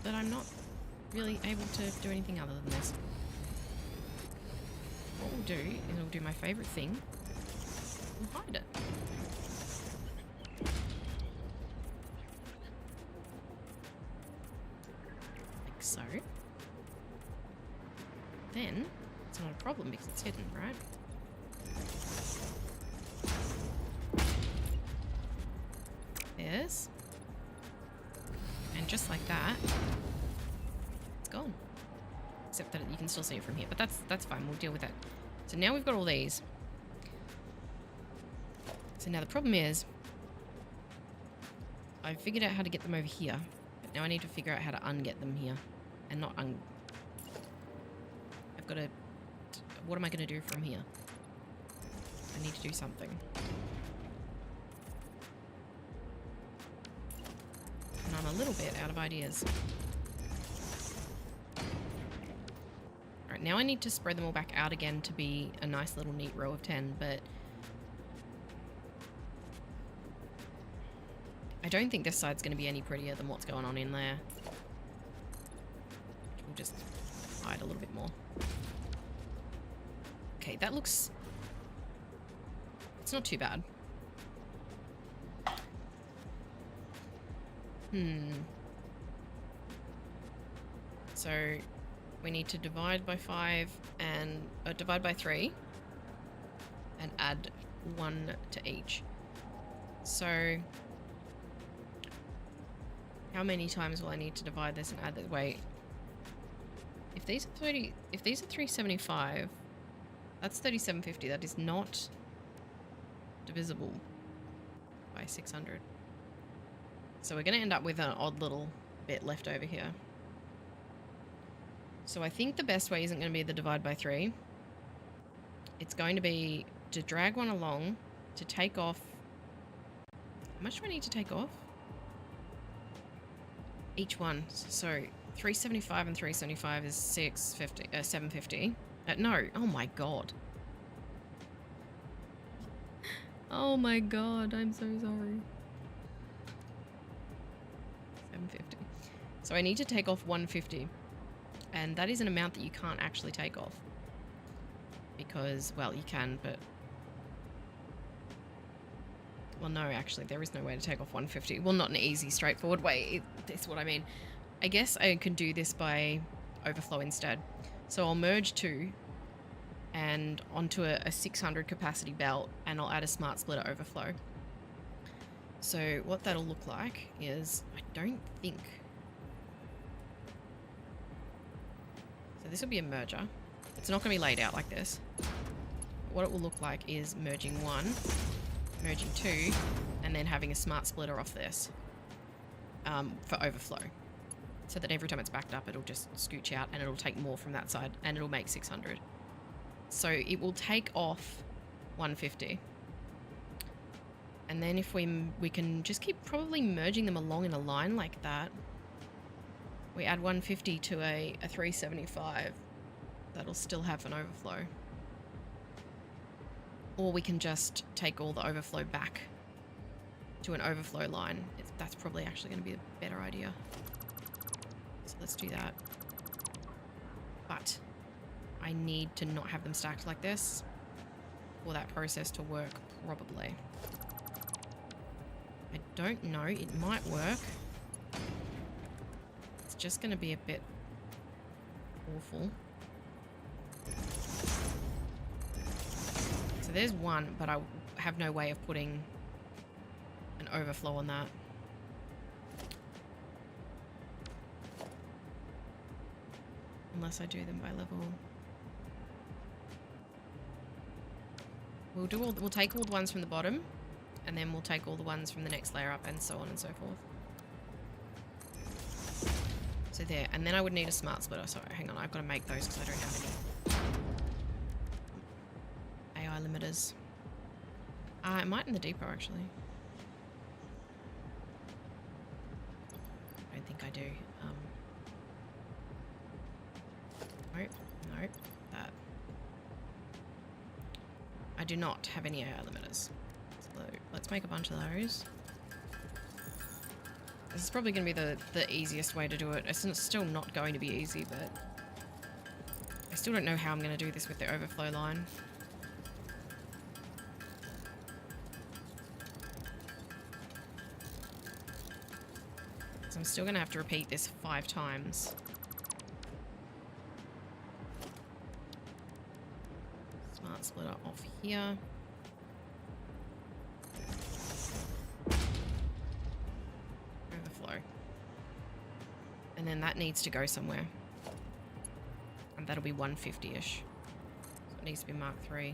that I'm not really able to do anything other than this. What we'll do is we'll do my favourite thing. We'll hide it. Like so. Then, it's not a problem because it's hidden, right? Yes. And just like that, gone. Except that you can still see it from here, but that's fine. We'll deal with that. So now we've got all these. So now the problem is I've figured out how to get them over here, but now I need to figure out how to unget them here and not I've got to... What am I going to do from here? I need to do something. And I'm a little bit out of ideas. Alright, now I need to spread them all back out again to be a nice little neat row of 10, but I don't think this side's going to be any prettier than what's going on in there. We'll just hide a little bit more. Okay, that looks It's not too bad. So we need to divide by 5 and divide by 3 and add 1 to each. So how many times will I need to divide this and add this? Wait. If these are 30, if these are 375, that's 3750. That is not divisible by 600. So we're going to end up with an odd little bit left over here. So I think the best way isn't going to be the divide by 3. It's going to be to drag one along, to take off. How much do I need to take off? Each one. So 375 and 375 is 750. No. Oh my god. Oh my god. I'm so sorry. 750. So I need to take off 150. And that is an amount that you can't actually take off. Because, well, you can, but... Well, no, actually, there is no way to take off 150. Well, not in an easy, straightforward way. That's what I mean. I guess I can do this by overflow instead. So I'll merge 2 and onto a 600 capacity belt, and I'll add a smart splitter overflow. So what that'll look like is, I don't think... So this will be a merger. It's not going to be laid out like this. What it will look like is merging 1, merging 2, and then having a smart splitter off this for overflow. So that every time it's backed up, it'll just scooch out and it'll take more from that side and it'll make 600. So it will take off 150. And then if we can just keep probably merging them along in a line like that. We add 150 to a 375. That'll still have an overflow. Or we can just take all the overflow back to an overflow line. That's probably actually going to be a better idea. So let's do that. But I need to not have them stacked like this for that process to work, probably. I don't know. It might work. It's just going to be a bit awful. So there's one, but I have no way of putting an overflow on that. Unless I do them by level. We'll take all the ones from the bottom, and then we'll take all the ones from the next layer up, and so on and so forth. So there, and then I would need a smart splitter. Sorry, hang on, I've got to make those because I don't have any AI limiters. I might in the depot actually. I don't think I do. Nope, nope, that. I do not have any AI limiters. So let's make a bunch of those. This is probably going to be the easiest way to do it. It's still not going to be easy, but I still don't know how I'm going to do this with the overflow line. So I'm still going to have to repeat this 5 times. Smart splitter off here. Overflow. And then that needs to go somewhere. And that'll be 150-ish. So it needs to be Mark 3.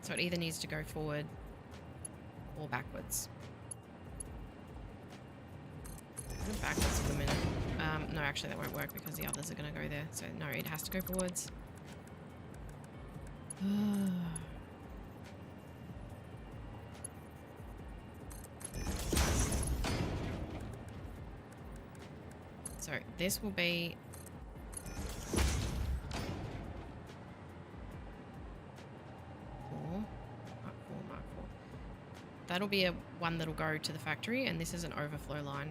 So it either needs to go forward or backwards. Go backwards for the minute. No, actually that won't work because the others are going to go there. So no, it has to go forwards. So this will be... Mark 4. That'll be one that'll go to the factory, and this is an overflow line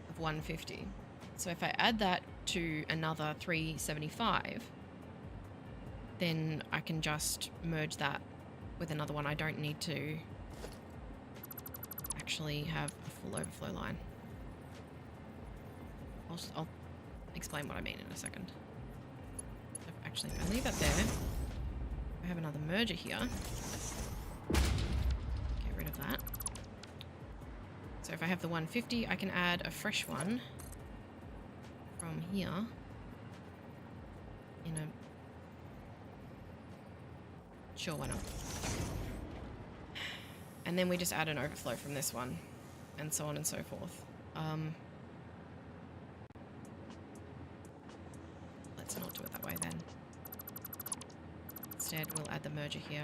of 150. So if I add that to another 375, then I can just merge that with another one. I don't need to actually have a full overflow line. I'll explain what I mean in a second. Actually, if I leave it there, I have another merger here. Get rid of that. So if I have the 150, I can add a fresh one from here in a... Sure, why not? And then we just add an overflow from this one, and so on and so forth. Let's not do it that way then. Instead, we'll add the merger here.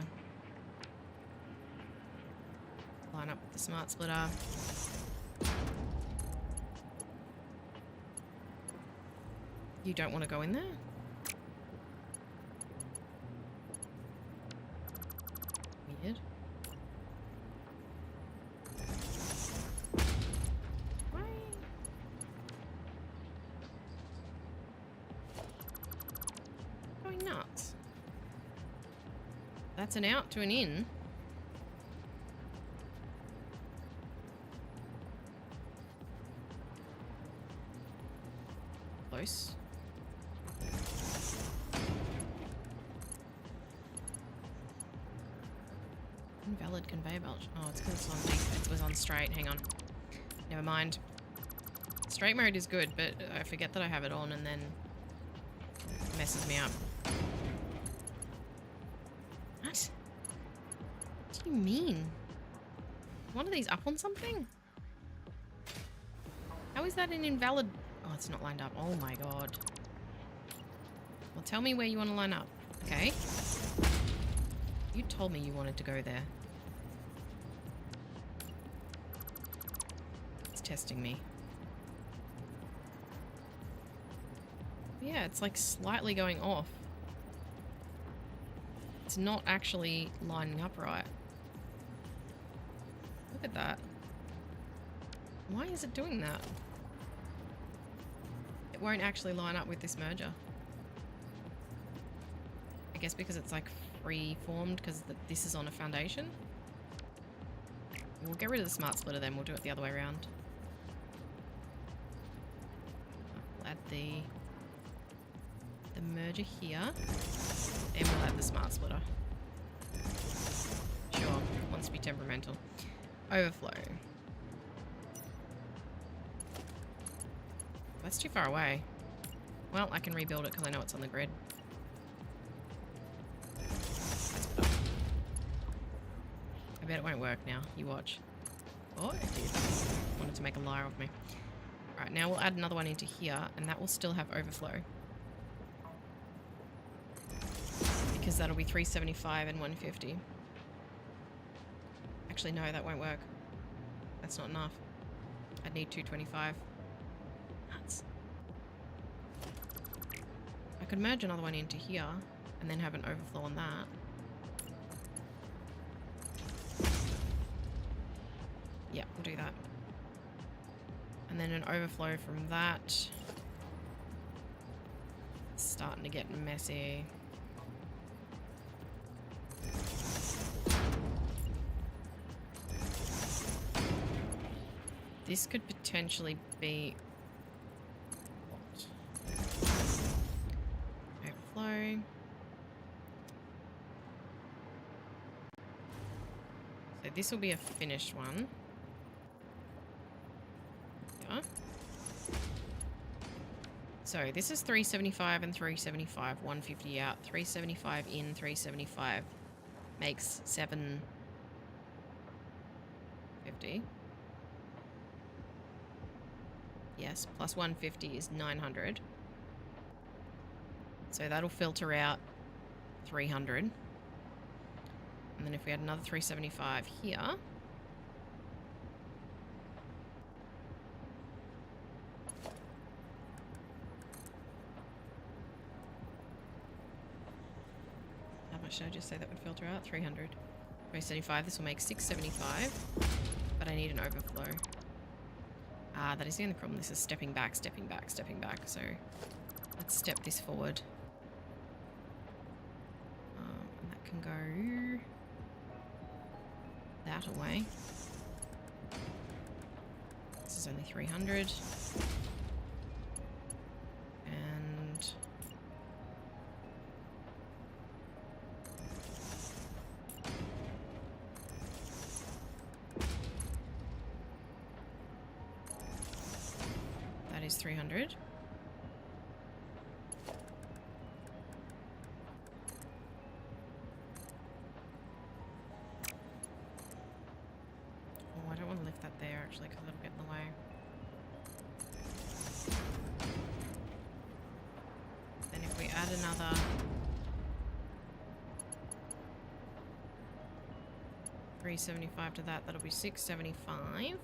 Line up with the smart splitter. You don't want to go in there? Weird. Why? Going nuts. That's an out to an in. Close. Invalid conveyor belt. Oh, it's because it's on deep. It was on straight. Hang on. Never mind. Straight mode is good, but I forget that I have it on and then it messes me up. What? What do you mean? One of these up on something? How is that an invalid... Oh, it's not lined up. Oh my god. Well, tell me where you want to line up. Okay. You told me you wanted to go there. It's testing me. Yeah, it's like slightly going off. It's not actually lining up right. Look at that. Why is it doing that? It won't actually line up with this merger. I guess because it's like free-formed because this is on a foundation. We'll get rid of the smart splitter then. We'll do it the other way around. We'll add the merger here. And we'll add the smart splitter. Sure. Wants to be temperamental. Overflow. That's too far away. Well, I can rebuild it because I know it's on the grid. That's better. I bet it won't work now. You watch. Oh, it did. Wanted to make a liar of me. Alright, now we'll add another one into here, and that will still have overflow. Because that'll be 375 and 150. Actually, no, that won't work. That's not enough. I'd need 225. Nuts. I could merge another one into here and then have an overflow on that. Yeah, we'll do that. And then an overflow from that. It's starting to get messy. This could potentially be... Overflow. So this will be a finished one. Yeah. So this is 375 and 375. 150 out. 375 in, 375. Makes 750. Yes, plus 150 is 900. So that'll filter out 300. And then if we had another 375 here. How much did I just say that would filter out? 300. 375, this will make 675. But I need an overflow. Ah, that is the only problem. This is stepping back, stepping back, stepping back. So let's step this forward. can go that away. This is only 300. And that is 300. Oh, I don't want to lift that there actually because it'll get in the way. Then if we add another 375 to that, that'll be 675. What are you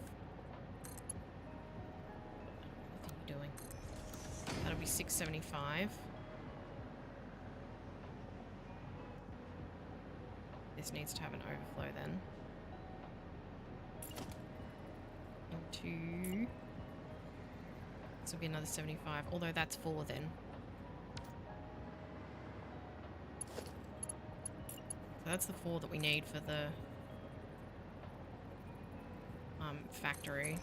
doing? That'll be 675. This needs to have an overflow then. Into... This will be another 75, although that's 4 then. So that's the 4 that we need for the factory.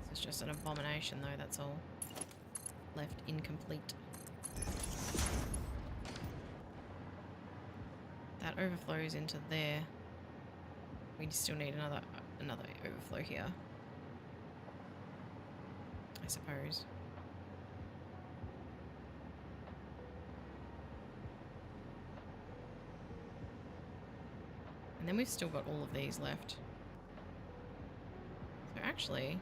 This is just an abomination though, that's all. Left incomplete. That overflows into there. We still need another overflow here, I suppose. And then we've still got all of these left. So actually...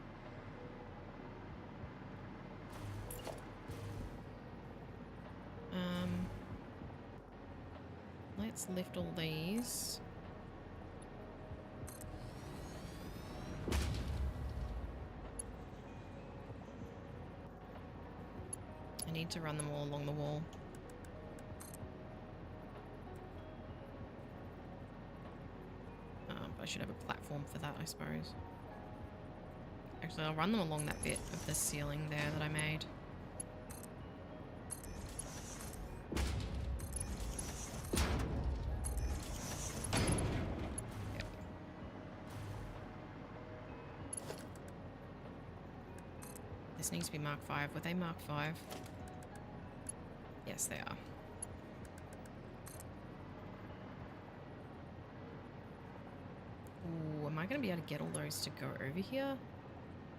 let's lift all these. I need to run them all along the wall. But I should have a platform for that, I suppose. Actually, I'll run them along that bit of the ceiling there that I made. Yep. This needs to be Mark 5. Were they Mark 5? Yes, they are. Ooh, am I going to be able to get all those to go over here?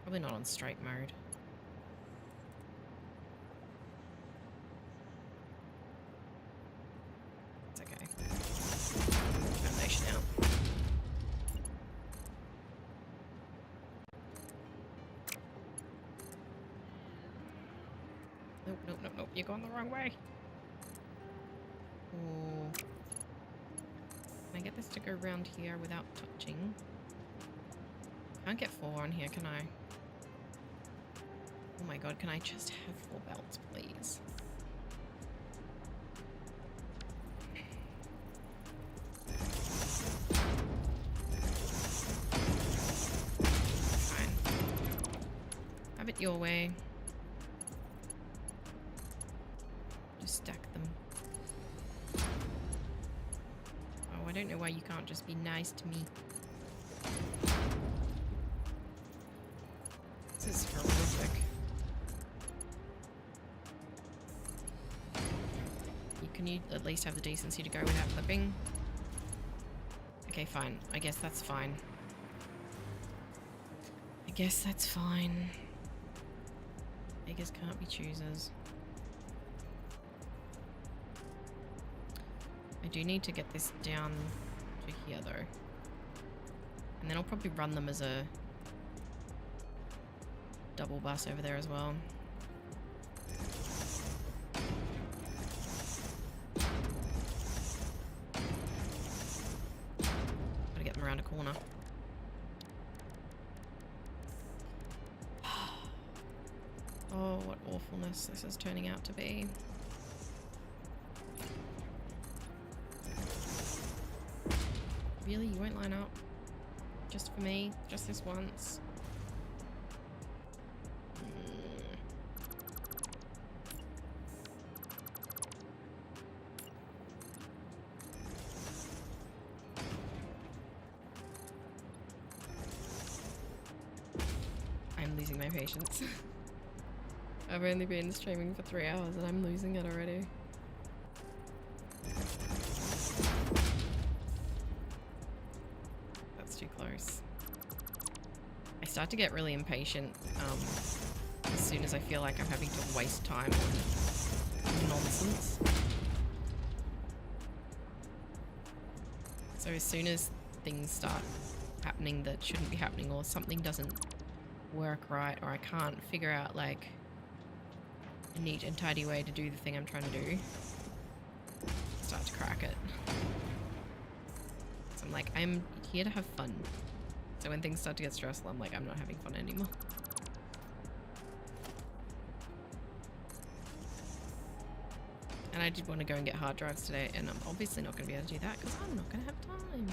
Probably not on straight mode. It's okay. Foundation out. Nope, nope, nope, nope. You're going the wrong way. Ooh. Can I get this to go around here without touching? Can't get 4 on here, can I? Oh my god, can I just have 4 belts, please? Fine. Have it your way. Just stack them. Oh, I don't know why you can't just be nice to me. This is horrific. Can you at least have the decency to go without clipping? Okay, fine. I guess that's fine. I guess that's fine. Beggars can't be choosers. I do need to get this down to here though. And then I'll probably run them as a double bus over there as well. Gotta get them around a corner. Oh, what awfulness this is turning out to be. Really? You won't line up? Just for me? Just this once? losing my patience. I've only been streaming for 3 hours and I'm losing it already. That's too close. I start to get really impatient as soon as I feel like I'm having to waste time on nonsense. So as soon as things start happening that shouldn't be happening, or something doesn't work right, or I can't figure out like a neat and tidy way to do the thing I'm trying to do, I start to crack it. So I'm like, I'm here to have fun. So when things start to get stressful, I'm like, I'm not having fun anymore. And I did want to go and get hard drives today, and I'm obviously not going to be able to do that because I'm not going to have time.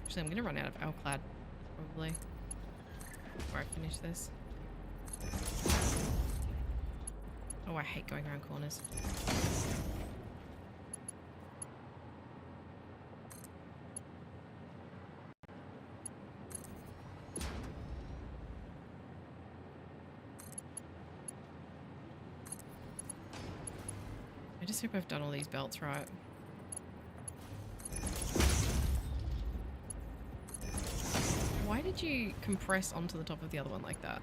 Actually, I'm going to run out of Alclad, probably, before I finish this. Oh, I hate going around corners. I just hope I've done all these belts right. Why did you compress onto the top of the other one like that?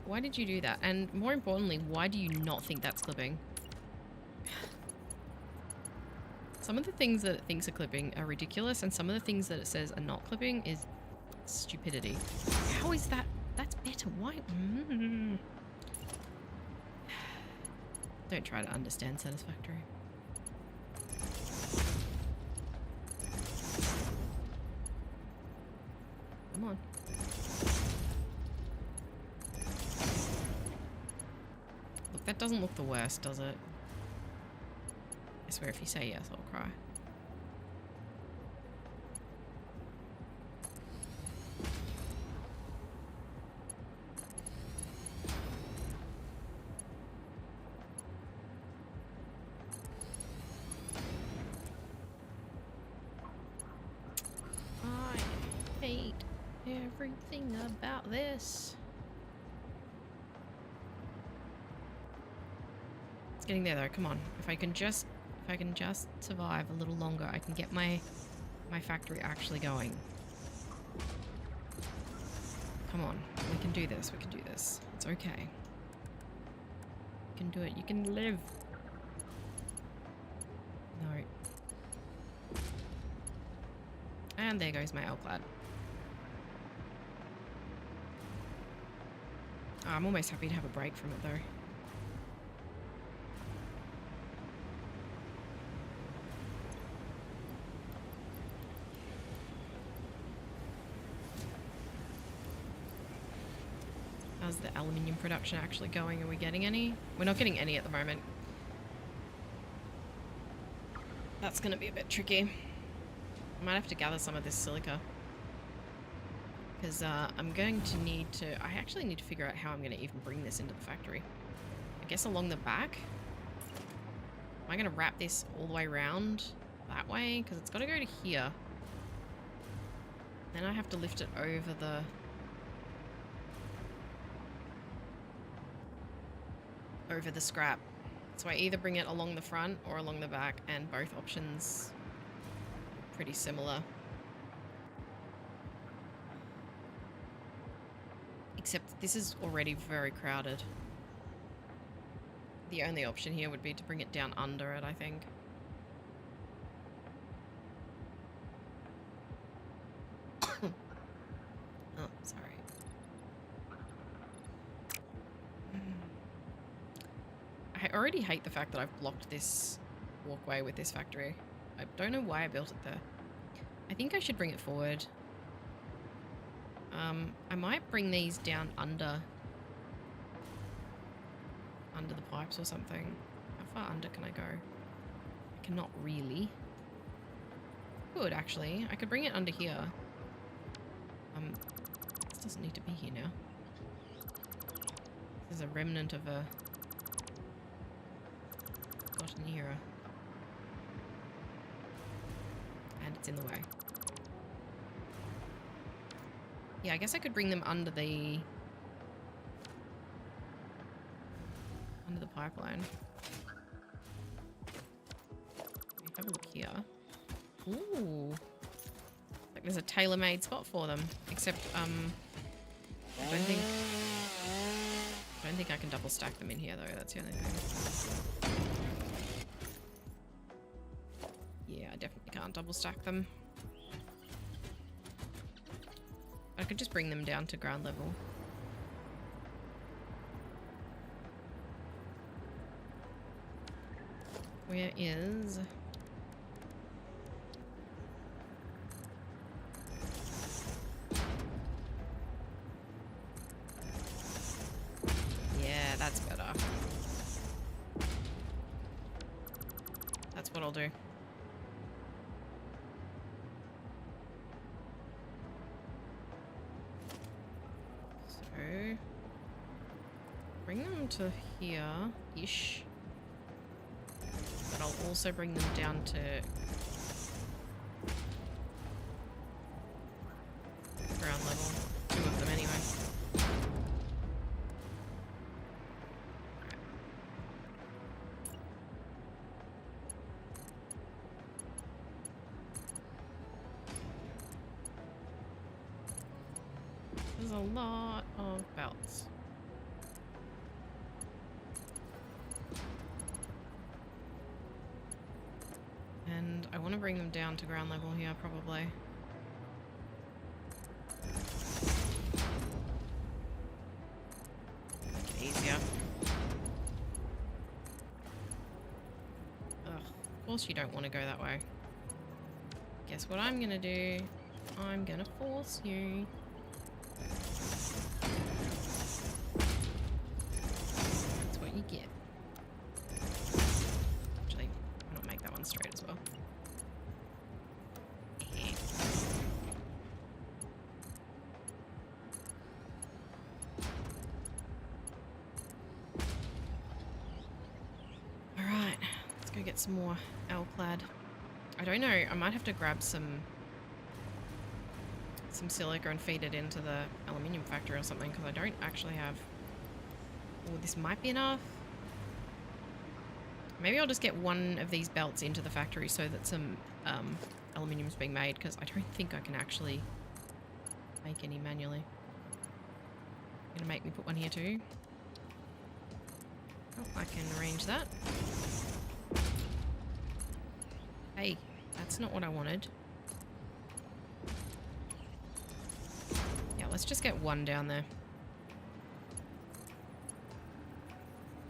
Why did you do that? And more importantly, why do you not think that's clipping? Some of the things that it thinks are clipping are ridiculous, and some of the things that it says are not clipping is stupidity. How is that? That's better. Why? Don't try to understand Satisfactory. Come on. Look, that doesn't look the worst, does it? I swear if you say yes, I'll cry. I hate everything about this. It's getting there though, come on. If I can just survive a little longer, I can get my factory actually going. Come on, we can do this, we can do this. It's okay. You can do it, you can live. No. And there goes my Alclad. Oh, I'm almost happy to have a break from it though. How's the aluminium production actually going? Are we getting any? We're not getting any at the moment. That's going to be a bit tricky. I might have to gather some of this silica. Because I'm going to need to... I actually need to figure out how I'm going to even bring this into the factory. I guess along the back? Am I going to wrap this all the way around that way? Because it's got to go to here. Then I have to lift it over the scrap. So I either bring it along the front or along the back, and both options are pretty similar. Except this is already very crowded. The only option here would be to bring it down under it, I think. Oh, sorry. I already hate the fact that I've blocked this walkway with this factory. I don't know why I built it there. I think I should bring it forward. I might bring these down under the pipes or something. How far under can I go? I cannot really. Could actually. I could bring it under here. This doesn't need to be here now. There's a remnant of a forgotten era. And it's in the way. Yeah, I guess I could bring them under the pipeline. Have a look here. Ooh. Like there's a tailor-made spot for them. Except, I don't think I can double stack them in here though, that's the only thing. Yeah, I definitely can't double stack them. I could just bring them down to ground level. Where is... Yeah, that's better. That's what I'll do. So... bring them to here-ish. But I'll also bring them down to ground level. 2 of them anyway. There's a lot of belts. And I want to bring them down to ground level here, probably. Make it easier. Ugh, of course you don't want to go that way. Guess what I'm gonna do? I'm gonna force you. That's what you get. Actually, why not make that one straight as well? Alright, let's go get some more L-clad. I don't know, I might have to grab some silica and feed it into the aluminium factory or something, because I don't actually have... Oh, this might be enough. Maybe I'll just get one of these belts into the factory so that some aluminium's being made, because I don't think I can actually make any manually. Gonna make me put one here too. Oh, I can arrange that. Hey, that's not what I wanted. Yeah, let's just get one down there.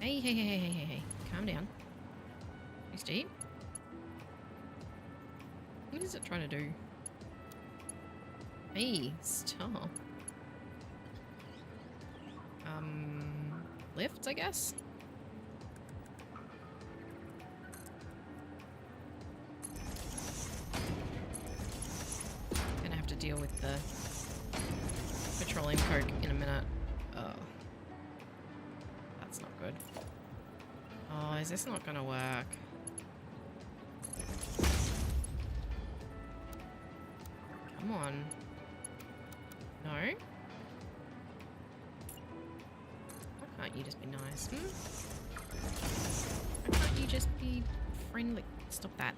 Hey, hey, hey, hey, hey, hey, hey. Calm down. Too steep. What is it trying to do? Hey, stop. Lifts, I guess? Gonna have to deal with the petroleum coke in a minute. Oh. That's not good. Oh, is this not gonna work? Come on. No? Why can't you just be nice? Why can't you just be friendly? Stop that.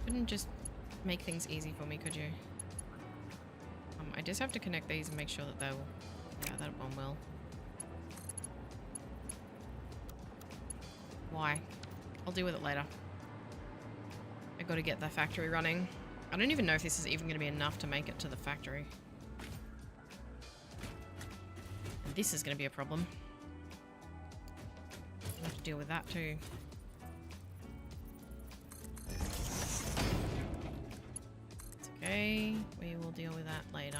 Couldn't just make things easy for me, could you? I just have to connect these and make sure that they'll... Yeah, that'll bomb well. Why? I'll deal with it later. I gotta get the factory running. I don't even know if this is even gonna be enough to make it to the factory. And this is gonna be a problem. I have to deal with that too. It's okay. We will deal with that later.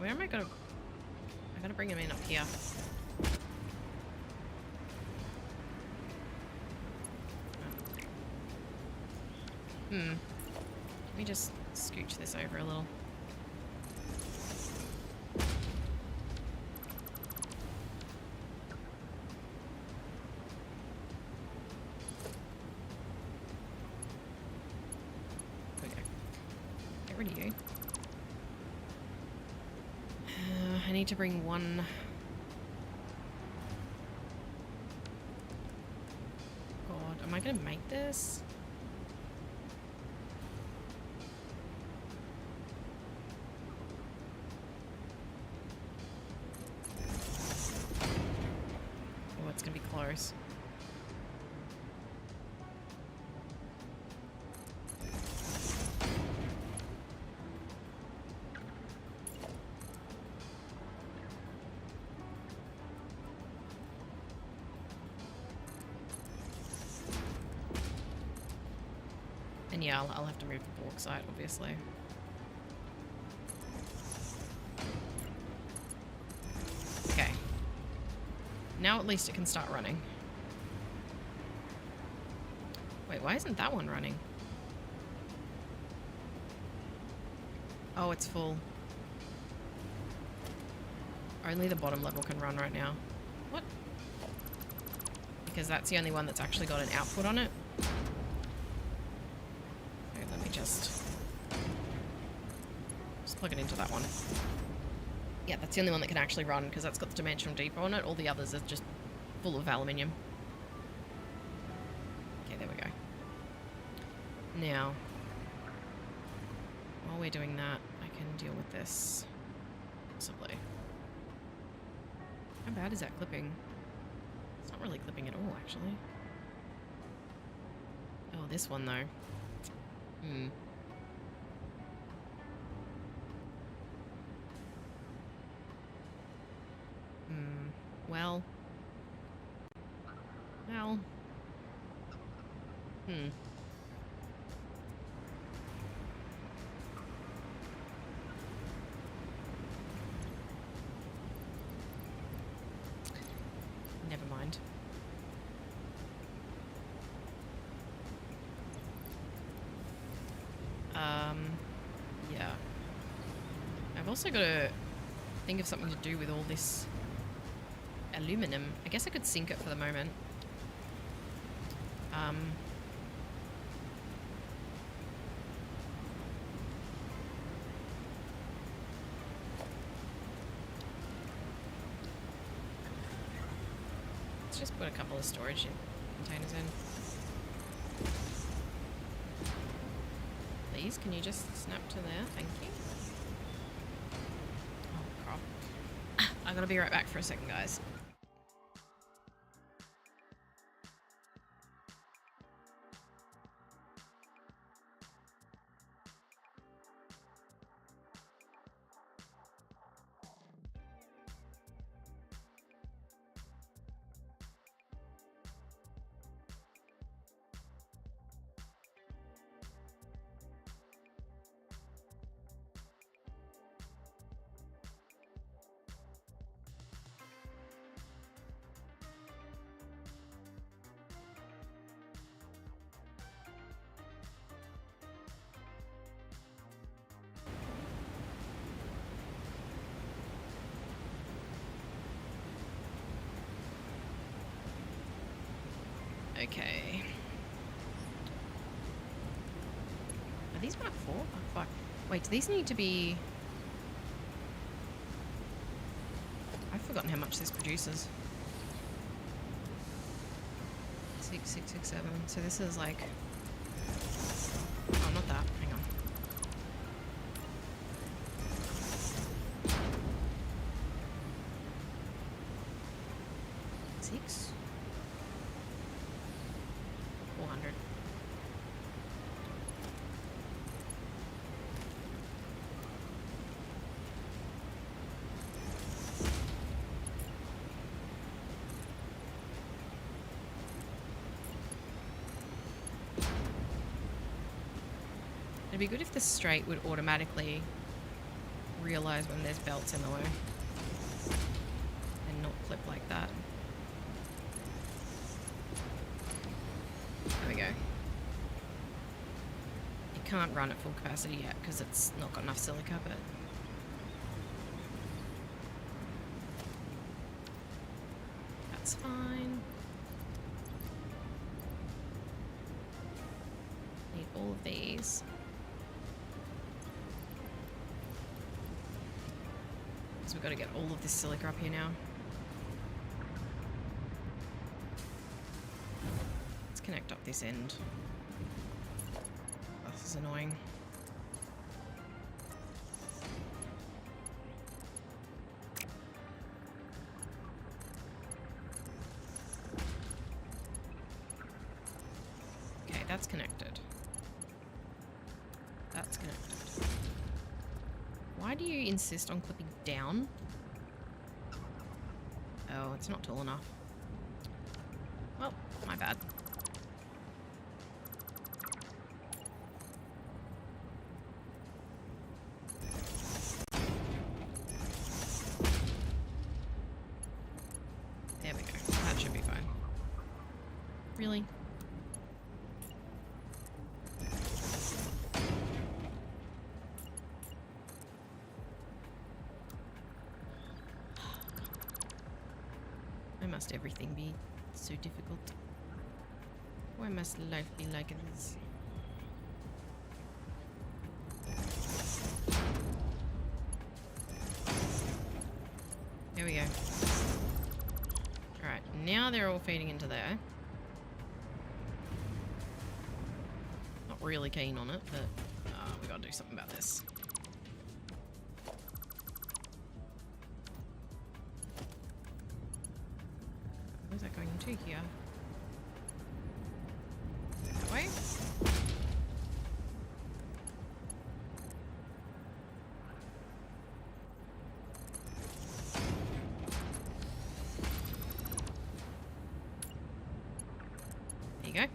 Where am I gonna... I gotta bring him in up here. Let me just scooch this over a little. Okay. Get rid of you. I need to bring one... God, am I gonna make this? Oh, it's gonna be close. And yeah, I'll have to move the bauxite, obviously. Okay. Now at least it can start running. Wait, why isn't that one running? Oh, it's full. Only the bottom level can run right now. What? Because that's the only one that's actually got an output on it. Okay, let me just plug it into that one. Yeah, that's the only one that can actually run because that's got the dimensional depot on it. All the others are just full of aluminium. Okay, there we go. Now, while we're doing that, I can deal with this possibly. How bad is that clipping? It's not really clipping at all, actually. Oh, this one though. Well. Never mind. Yeah. I've also got to think of something to do with all this aluminum. I guess I could sink it for the moment. Let's just put a couple of storage containers in. Please, can you just snap to there? Thank you. Oh, crap. I'm gonna be right back for a second, guys. Okay. Are these Mark 4? Oh, fuck. Wait, do these need to be... I've forgotten how much this produces. 6, 6, 6, 7. So this is like... Oh, not that. Hang on. 6? 400. It'd be good if the straight would automatically realize when there's belts in the way and not clip like that. There we go. You can't run at full capacity yet because it's not got enough silica, but that's fine. Need all of these. So we've got to get all of this silica up here now. Let's connect up this end. Oh, this is annoying. Okay, that's connected. That's connected. Why do you insist on clipping down? Oh, it's not tall enough. Well, my bad. There we go. That should be fine. Really? Why must everything be so difficult? Why must life be like this? There we go. Alright, now they're all feeding into there. Not really keen on it, but we gotta do something about this. Where's that going to here? That way? There you go.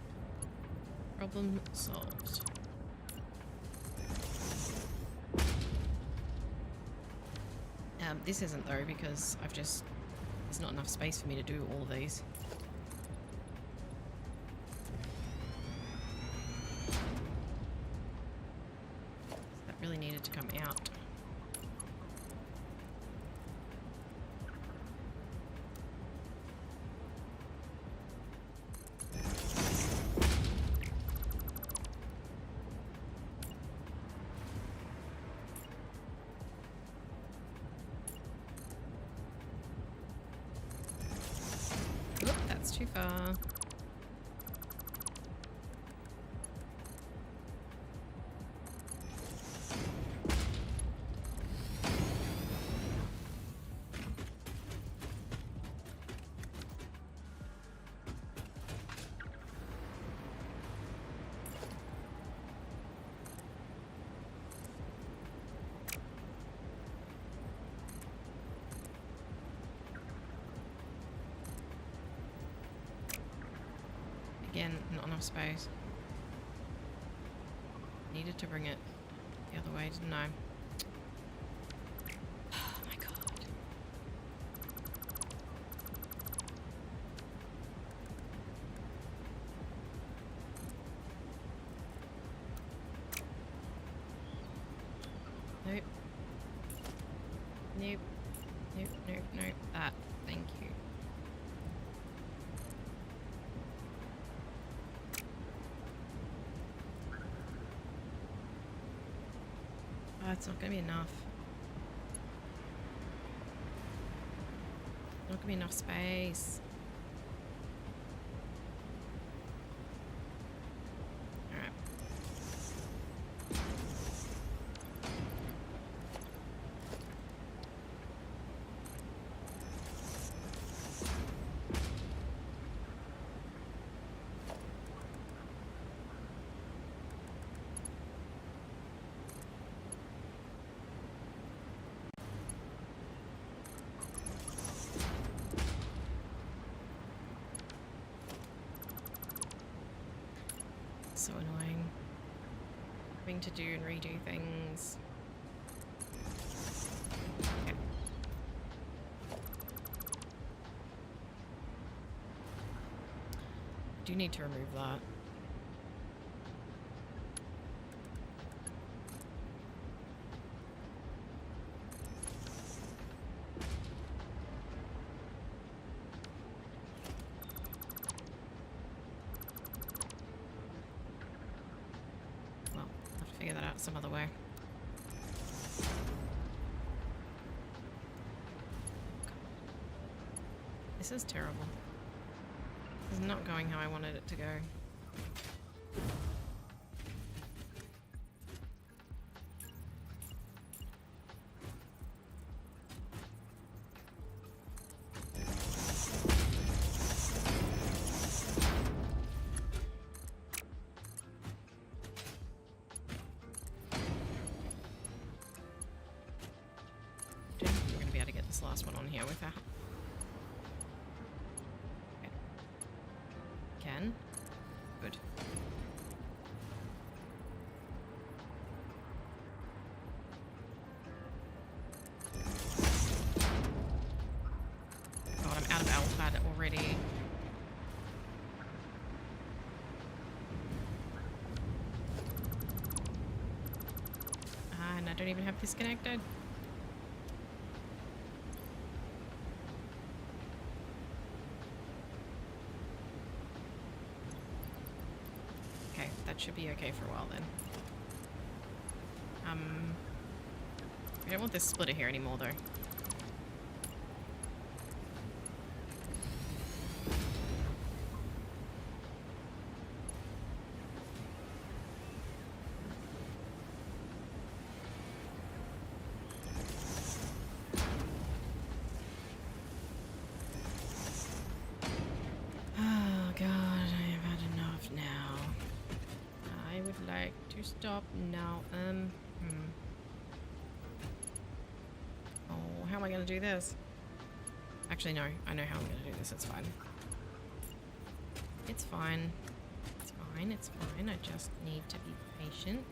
Problem solved. This isn't though because there's not enough space for me to do all of these. That really needed to come out. Oop, that's too far. Again, not enough space. Needed to bring it the other way, didn't I? Oh my god. Nope. Nope. Nope, nope, nope. That. Thank you. Oh, it's not gonna be enough. Not gonna be enough space. Alright. So annoying. Having to do and redo things. do need to remove that. Well, I'll have to figure that out some other way. This is terrible. This is not going how I wanted it to go. Don't think we're going to be able to get this last one on here without. Can. Good. God, I'm out of alpha already. And I don't even have this connected. That should be okay for a while then. I don't want this splitter here anymore though. Oh God, I have had enough now. I would like to stop now. Oh, how am I going to do this? Actually, no. I know how I'm going to do this. It's fine. It's fine. It's fine. It's fine. I just need to be patient.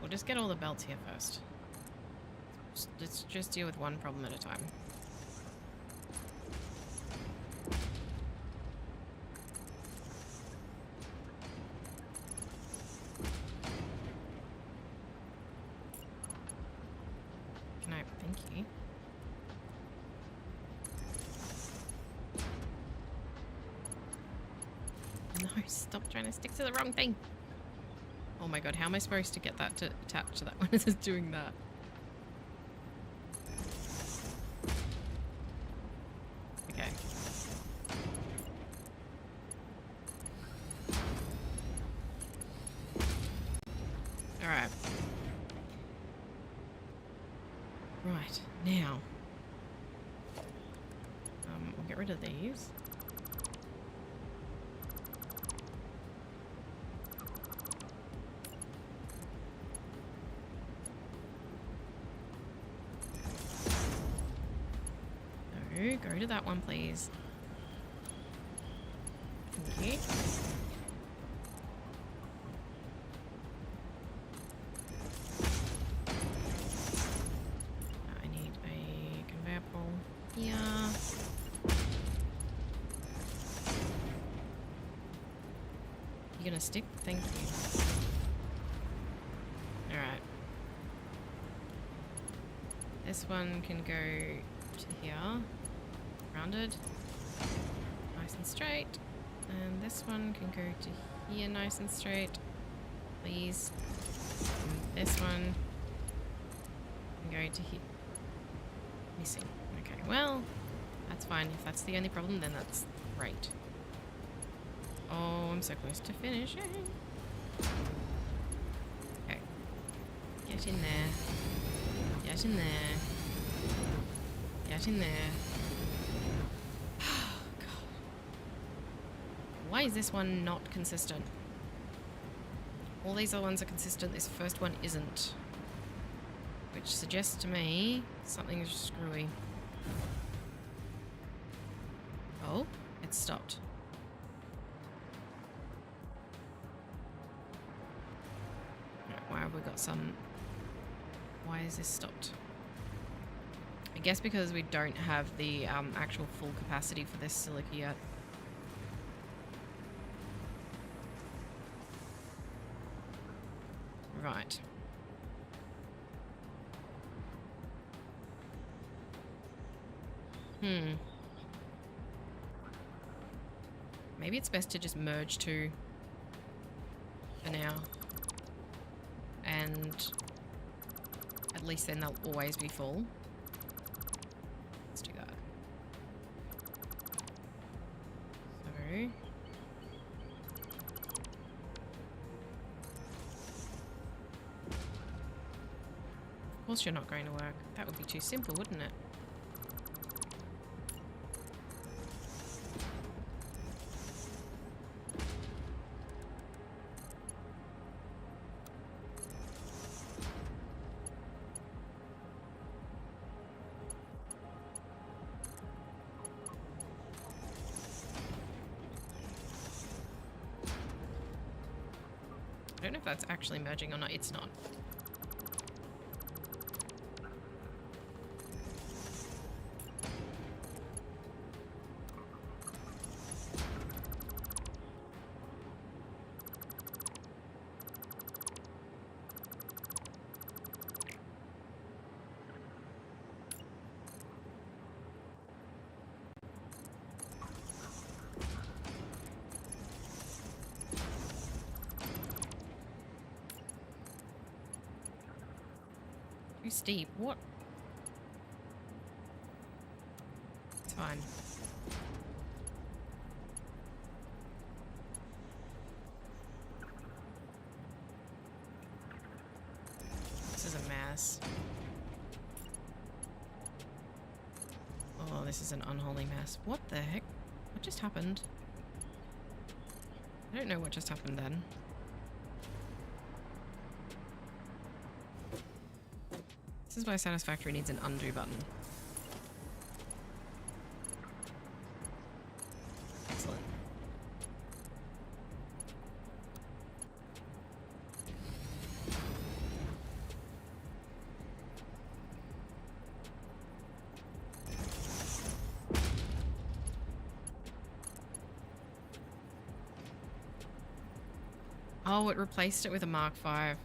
Just get all the belts here first. Let's just deal with one problem at a time. Can I? Thank you. No, stop trying to stick to the wrong thing. Oh my God, how am I supposed to get that to attach to that when it is doing that? Okay. Alright. Right, now. We'll get rid of these. Go to that one, please. Thank you. I need a conveyor pole here. You gonna stick? Thank you. Alright. This one can go to here. Rounded, nice and straight, and this one can go to here nice and straight, please. And this one can go to here. Missing. Okay, well, that's fine. If that's the only problem, then that's great. Oh, I'm so close to finishing. Okay. Get in there. Get in there. Get in there. Why is this one not consistent? All these other ones are consistent, this first one isn't. which suggests to me something is screwy. Oh, it stopped. Right, why have we got some... Why is this stopped? I guess because we don't have the actual full capacity for this silica yet. Right. Maybe it's best to just merge two for now. And at least then they'll always be full. Let's do that. So... Of course you're not going to work. That would be too simple, wouldn't it? I don't know if that's actually merging or not. It's not. Too steep. What? It's fine. This is a mess. Oh, this is an unholy mess. What the heck? What just happened? I don't know what just happened then. This is why Satisfactory needs an undo button. Excellent. Oh, it replaced it with a Mark V.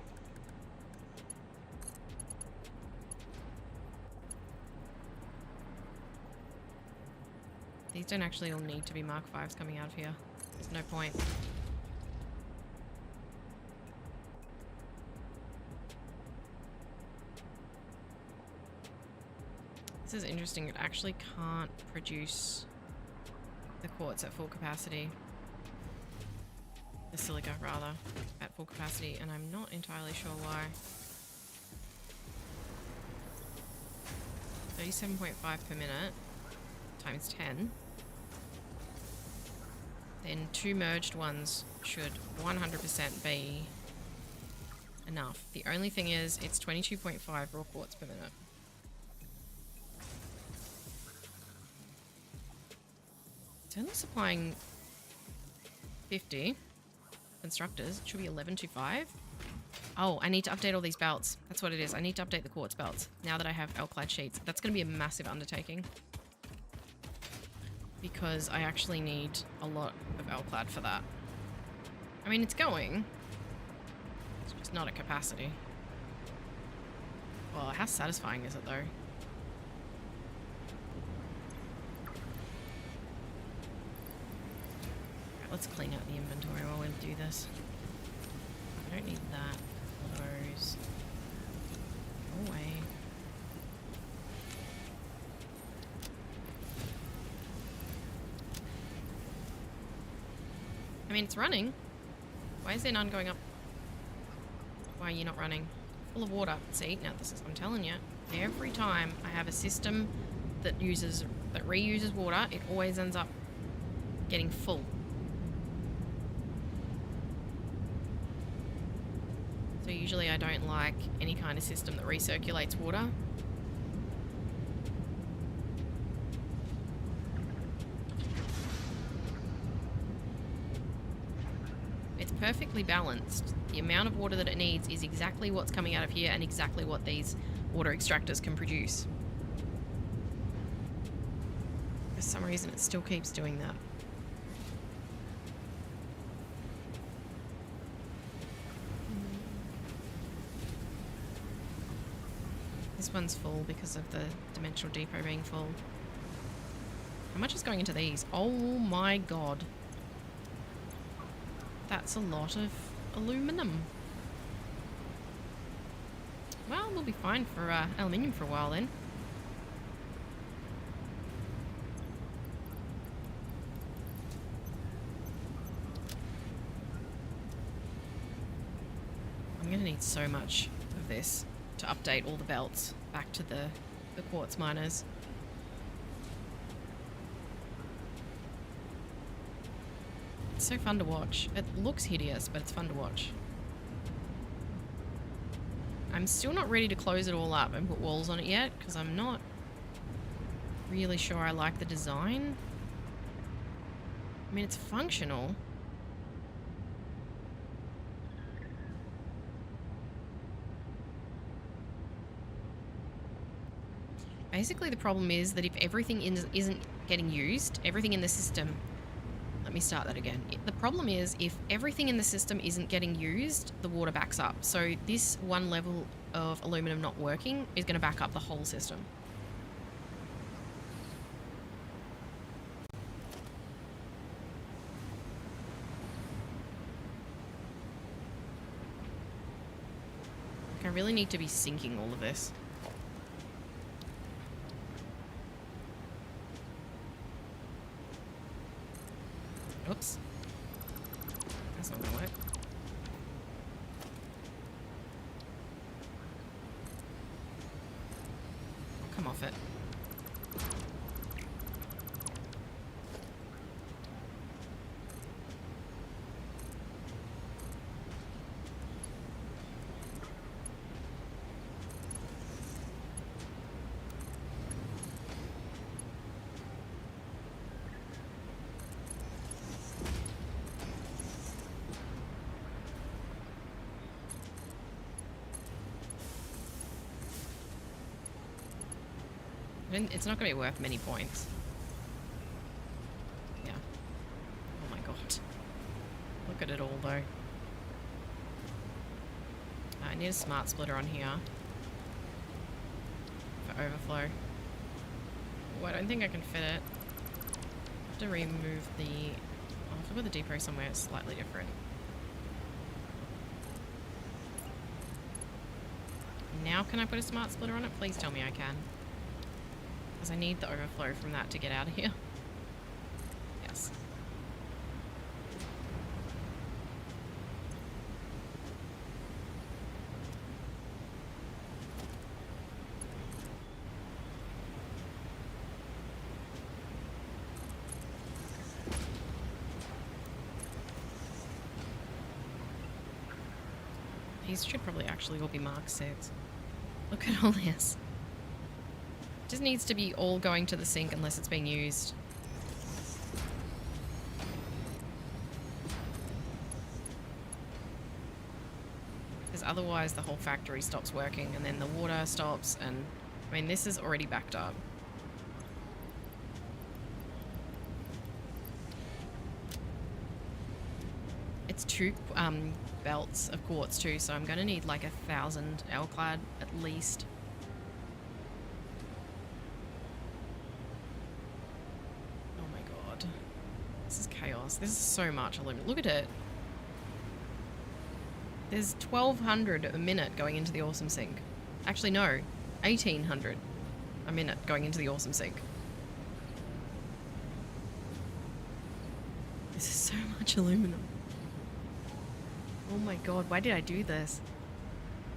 These don't actually all need to be Mark V's coming out of here. There's no point. This is interesting. It actually can't produce the quartz at full capacity. The silica, rather, at full capacity, and I'm not entirely sure why. 37.5 per minute times 10. Then 2 merged ones should 100% be enough. The only thing is, it's 22.5 raw quartz per minute. It's only supplying 50 constructors. It should be 11.25. Oh, I need to update all these belts. That's what it is. I need to update the quartz belts now that I have alclad sheets. That's going to be a massive undertaking, because I actually need a lot of alclad for that. I mean, it's going. It's just not at capacity. Well, how satisfying is it, though? Right, let's clean out the inventory while we do this. I don't need that. Those. Go away. I mean, it's running. Why is there none going up? Why are you not running? Full of water. See, now this is, I'm telling you, every time I have a system that reuses water, it always ends up getting full. So you Usually I don't like any kind of system that recirculates water. It's perfectly balanced. The amount of water that it needs is exactly what's coming out of here and exactly what these water extractors can produce. For some reason it still keeps doing that. This one's full because of the dimensional depot being full. How much is going into these? Oh my god. That's a lot of aluminum. Well, we'll be fine for aluminium for a while then. I'm gonna need so much of this to update all the belts back to the quartz miners. It's so fun to watch. It looks hideous, but it's fun to watch. I'm still not ready to close it all up and put walls on it yet, because I'm not really sure I like the design. I mean, it's functional. Basically, the problem is that if everything isn't getting used, everything in the system... Let me start that again. The problem is if everything in the system isn't getting used, the water backs up. So this one level of aluminum not working is going to back up the whole system. Like, I really need to be sinking all of this. Oops. That's not gonna work. I'll come off it. It's not going to be worth many points. Yeah. Oh my god. Look at it all though. I need a smart splitter on here for overflow. Oh, I don't think I can fit it. I have to remove the... I'll have to put the depot somewhere slightly different. Now can I put a smart splitter on it? Please tell me I can. Because I need the overflow from that to get out of here. Yes. These should probably actually all be Mark 6. Look at all this. Just needs to be all going to the sink unless it's being used. Because otherwise the whole factory stops working and then the water stops and... I mean, this is already backed up. It's 2 belts of quartz too, so I'm going to need like 1,000 L-clad at least. This is so much aluminum. Look at it. There's 1,200 a minute going into the awesome sink. Actually, no. 1,800 a minute going into the awesome sink. This is so much aluminum. Oh my god, why did I do this?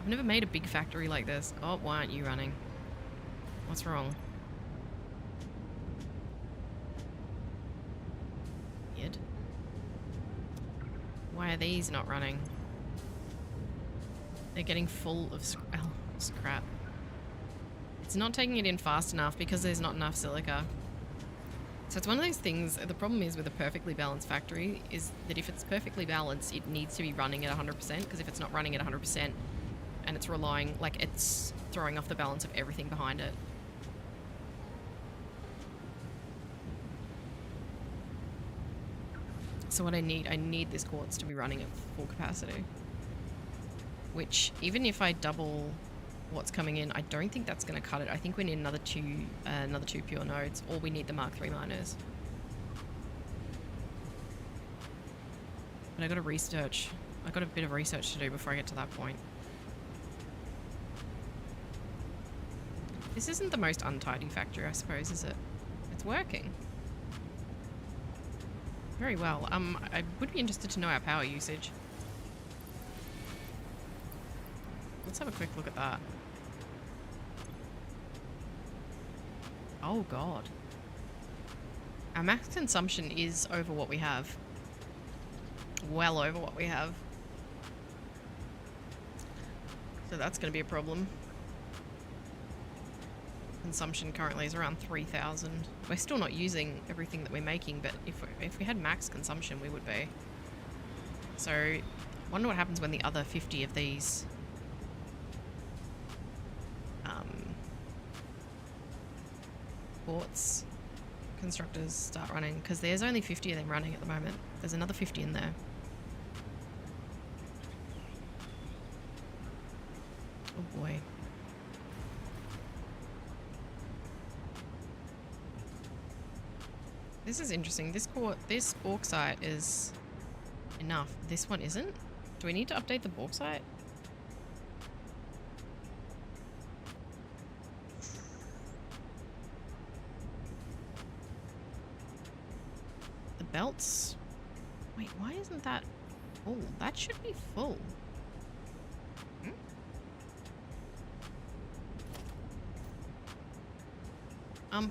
I've never made a big factory like this. Oh, why aren't you running? What's wrong? Weird. Why are these not running? They're getting full of scrap. It's not taking it in fast enough because there's not enough silica. So it's one of those things, the problem is with a perfectly balanced factory is that if it's perfectly balanced, it needs to be running at 100%, because if it's not running at 100% and it's relying, like, it's throwing off the balance of everything behind it. So what I need this quartz to be running at full capacity. Which, even if I double what's coming in, I don't think that's going to cut it. I think we need another two pure nodes, or we need the Mark III miners. But I got to research. I got a bit of research to do before I get to that point. This isn't the most untidy factory, I suppose, is it? It's working very well. I would be interested to know our power usage. Let's have a quick look at that. Oh god. Our max consumption is over what we have. Well over what we have. So that's going to be a problem. Consumption currently is around 3,000. We're still not using everything that we're making, but if we had max consumption, we would be. So, I wonder what happens when the other 50 of these quartz constructors start running, because there's only 50 of them running at the moment. There's another 50 in there. Oh boy. This is interesting. This bauxite is enough. This one isn't? Do we need to update the bauxite? The belts? Wait, why isn't that full? That should be full.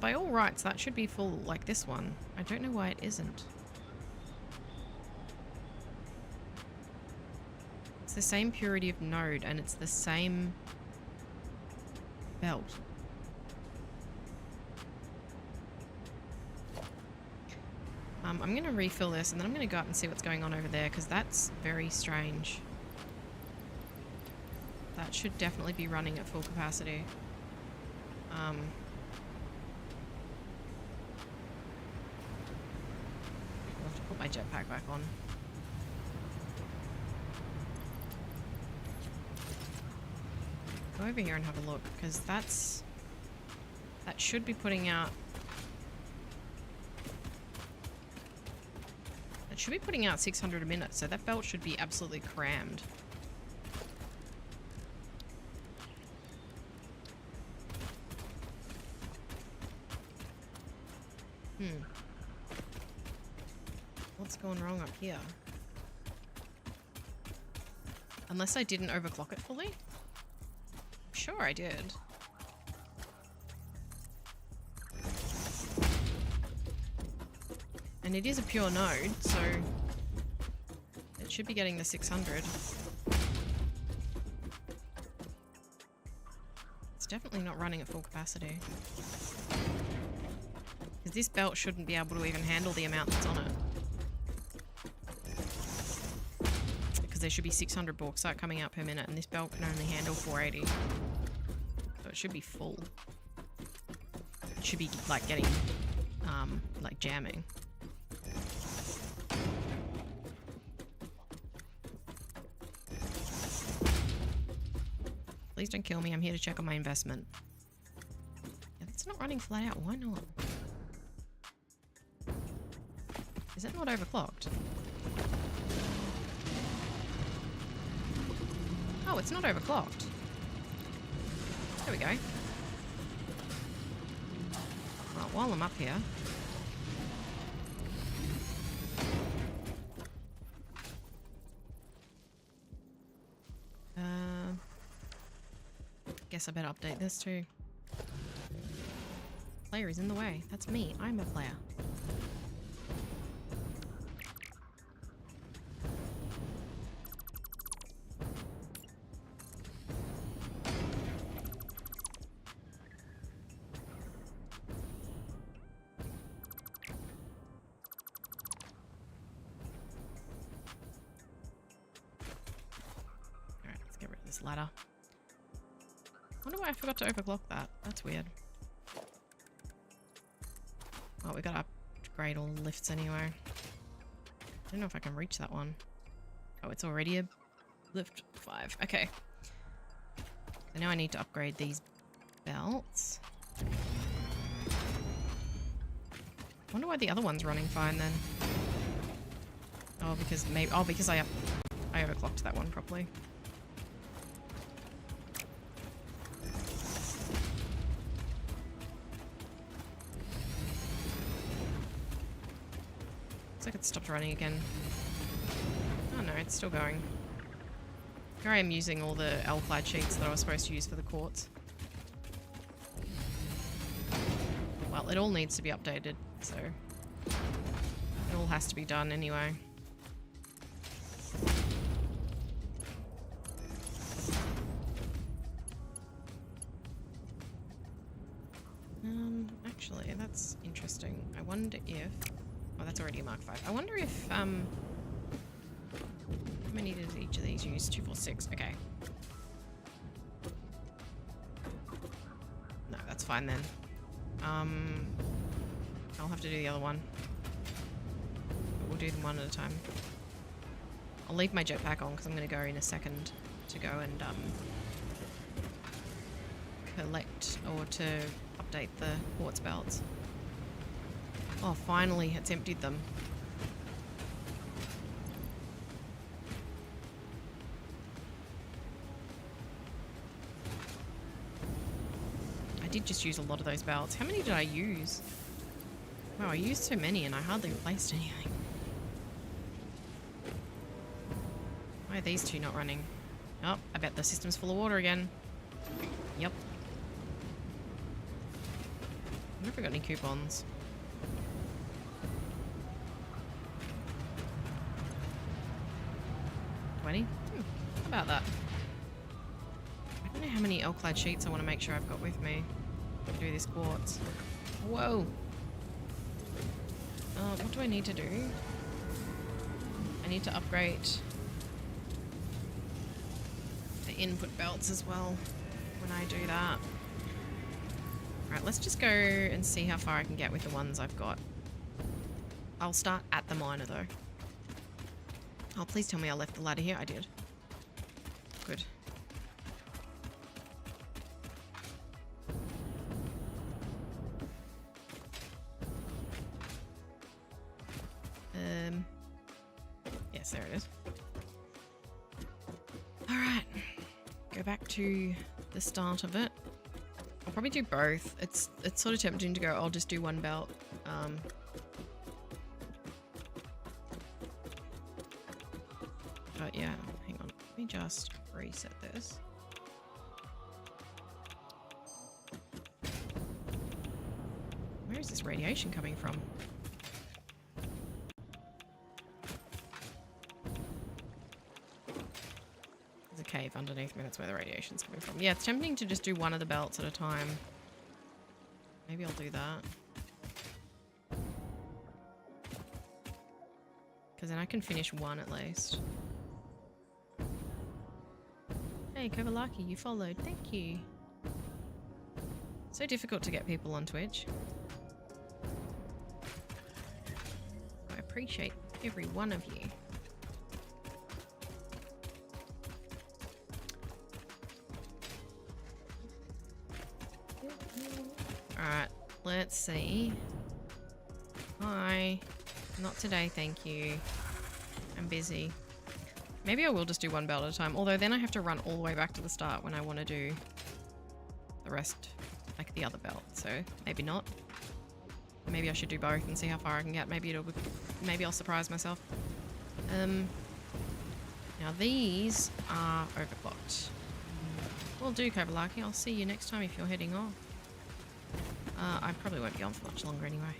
By all rights, that should be full like this one. I don't know why it isn't. It's the same purity of node and it's the same belt. I'm going to refill this and then I'm going to go up and see what's going on over there, because that's very strange. That should definitely be running at full capacity. Put my jetpack back on. Go over here and have a look, because that should be putting out. It should be putting out 600 a minute, so that belt should be absolutely crammed. What's going wrong up here? Unless I didn't overclock it fully? I'm sure I did. And it is a pure node, so it should be getting the 600. It's definitely not running at full capacity. Because this belt shouldn't be able to even handle the amount that's on it. Because there should be 600 bauxite coming out per minute, and this belt can only handle 480. So it should be full. It should be like getting, like jamming. Please don't kill me. I'm here to check on my investment. Yeah, it's not running flat out. Why not? Is it not overclocked? Oh, it's not overclocked. There we go. Well, while I'm up here. Guess I better update this too. Player is in the way. That's me. I'm a player. this ladder. Wonder why I forgot to overclock that. That's weird. Oh, we gotta upgrade all the lifts anyway. I don't know if I can reach that one. Oh, it's already a lift 5. Okay. So now I need to upgrade these belts. Wonder why the other one's running fine then. Oh, because maybe because I overclocked that one properly. Looks like it stopped running again. Oh no, it's still going. Here I am using all the L-clad sheets that I was supposed to use for the quartz. Well, it all needs to be updated, so it all has to be done anyway. Actually, that's interesting. I wonder if... Oh, that's already a Mark 5. I wonder if, how many did each of these use? 2, 4, 6. Okay. No, that's fine then. I'll have to do the other one. But we'll do them one at a time. I'll leave my jetpack on because I'm going to go in a second to go and, collect or to update the quartz belts. Oh, finally, it's emptied them. I did just use a lot of those belts. How many did I use? Wow, I used so many and I hardly replaced anything. Why are these two not running? Oh, I bet the system's full of water again. Yep. I wonder if we got any coupons. How about that? I don't know how many L-clad sheets I want to make sure I've got with me to do this quartz. Whoa! What do I need to do? I need to upgrade the input belts as well when I do that. Alright, let's just go and see how far I can get with the ones I've got. I'll start at the miner though. Oh, please tell me I left the ladder here. I did. Good. Yes, there it is. Alright. Go back to the start of it. I'll probably do both. It's sort of tempting to go, I'll just do one belt. But yeah, hang on. Let me just reset this. Where is this radiation coming from? There's a cave underneath me, that's where the radiation's coming from. Yeah, it's tempting to just do one of the belts at a time. Maybe I'll do that. Because then I can finish one at least. Hey, Kovalaki, you followed. Thank you. So difficult to get people on Twitch. I appreciate every one of you. Alright, let's see. Hi. Not today, thank you. I'm busy. Maybe I will just do one belt at a time, although then I have to run all the way back to the start when I want to do the rest, like the other belt, so maybe not. Maybe I should do both and see how far I can get. Maybe I'll surprise myself. Now these are overclocked. Will do, Kovalaki. I'll see you next time if you're heading off. I probably won't be on for much longer anyway.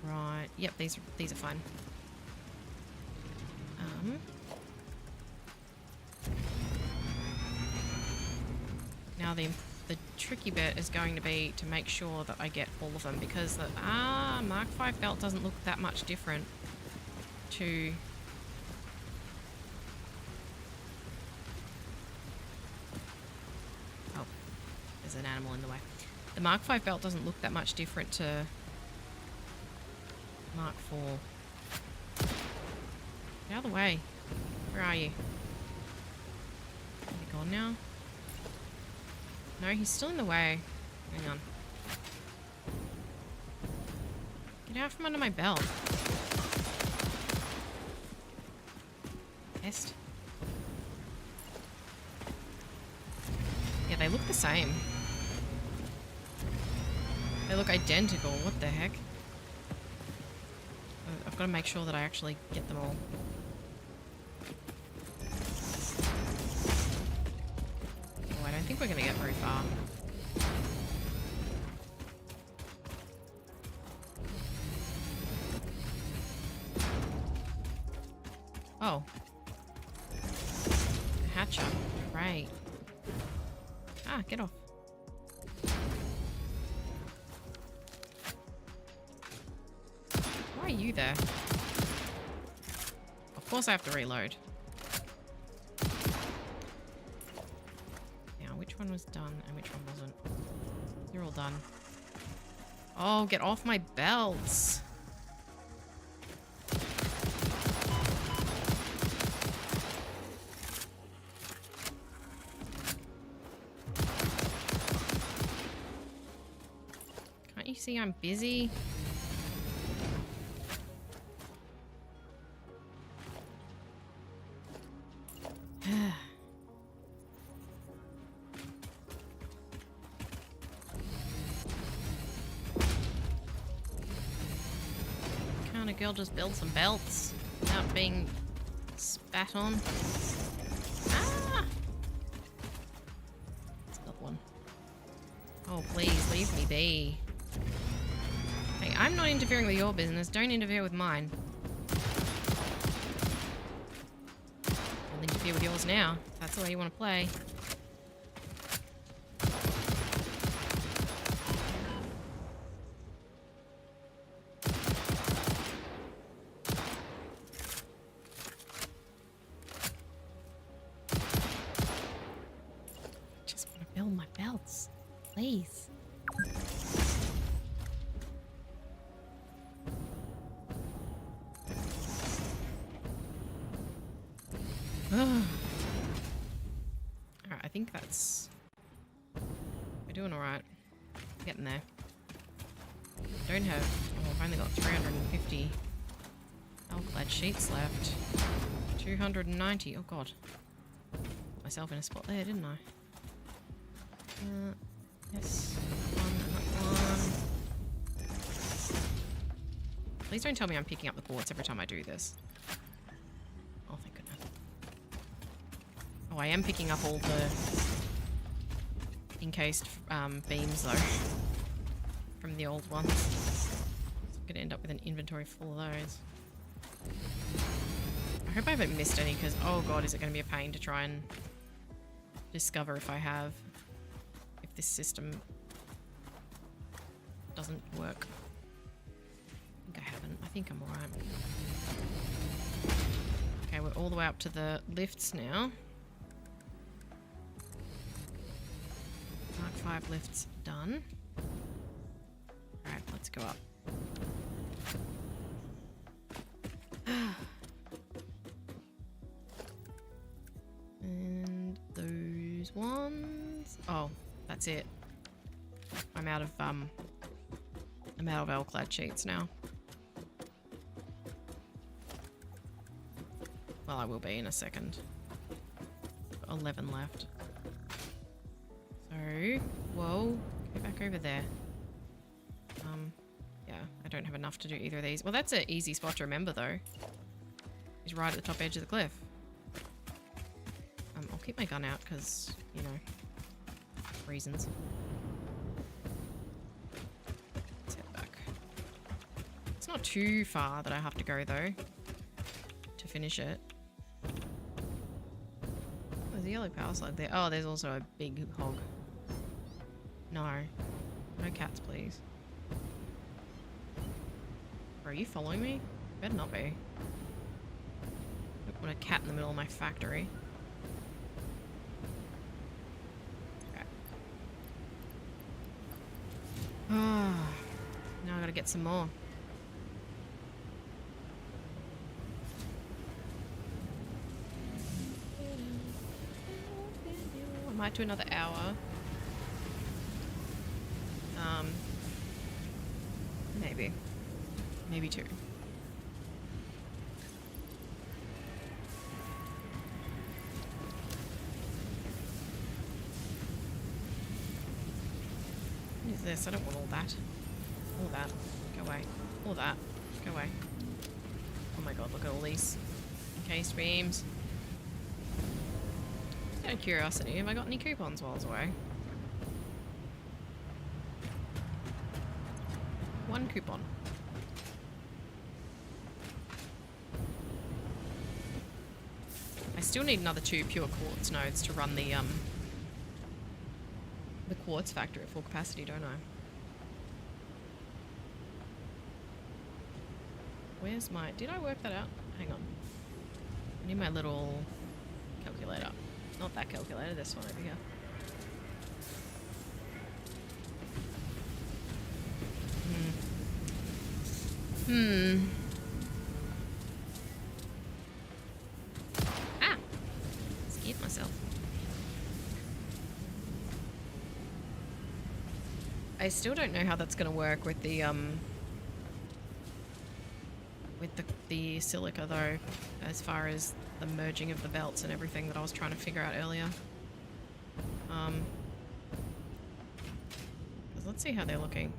Right. Yep, these are fine. Now the tricky bit is going to be to make sure that I get all of them, because the Mark 5 belt doesn't look that much different to there's an animal in the way. The Mark 5 belt doesn't look that much different to Mark 4. Get out of the way. Where are you? Are you gone now? No, he's still in the way. Hang on. Get out from under my belt. Pest. Yeah, they look the same. They look identical. What the heck? I've got to make sure that I actually get them all. Oh, I don't think we're going to get very far. Oh. Hatcher. Right. Ah, get off. Why are you there? Of course I have to reload. Now, which one was done and which one wasn't? You're all done. Oh, get off my belts. Can't you see I'm busy? Can't a girl just build some belts without being spat on? Ah! That's another one. Oh, please, leave me be. Hey, I'm not interfering with your business. Don't interfere with mine. I'll interfere with yours now. If that's the way you want to play. Just want to build my belts. Please. Alright, I think that's... We're doing alright. Getting there. Don't have... Oh, I've only got 350 Alclad sheets left. 290. Oh god. Put myself in a spot there, didn't I? Yes. One. Please don't tell me I'm picking up the quartz every time I do this. Oh, thank goodness. Oh, I am picking up all the encased beams, though, from the old ones. So I'm going to end up with an inventory full of those. I hope I haven't missed any, because, oh god, is it going to be a pain to try and discover if I have... if this system doesn't work. I think I haven't. I think I'm alright. Okay, we're all the way up to the lifts now. Mark 5 lifts done. Alright, let's go up. And those ones... Oh, that's it. I'm out of L-clad sheets now. Well, I will be in a second. 11 left. So, whoa, go back over there. Yeah, I don't have enough to do either of these. Well, that's an easy spot to remember, though. He's right at the top edge of the cliff. I'll keep my gun out because, you know, reasons. Let's head back. It's not too far that I have to go, though, to finish it. There's a yellow power slug there. Oh, there's also a big hog. No. No cats, please. Are you following me? Better not be. I don't want a cat in the middle of my factory. Okay. Now I gotta get some more. I might do another hour. Maybe. Maybe 2. What is this? I don't want all that. All that. Go away. All that. Go away. Oh my god, look at all these encased beams. Just out of curiosity, have I got any coupons while I was away? 1 coupon. I still need another 2 pure quartz nodes to run the quartz factory at full capacity, don't I? Where's my... Did I work that out? Hang on. I need my little calculator. Not that calculator, this one over here. Ah! Scared myself. I still don't know how that's going to work with the silica though, as far as the merging of the belts and everything that I was trying to figure out earlier. 'Cause let's see how they're looking.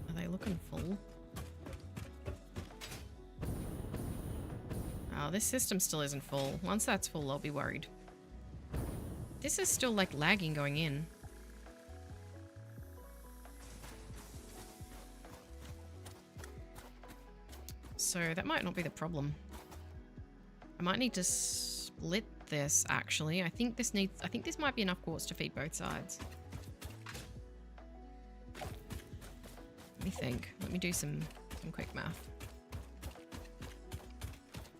Are they looking full? Oh, this system still isn't full. Once that's full, I'll be worried. This is still like lagging going in. So that might not be the problem. I might need to split this actually. I think this might be enough quartz to feed both sides. Let me think. Let me do some quick math.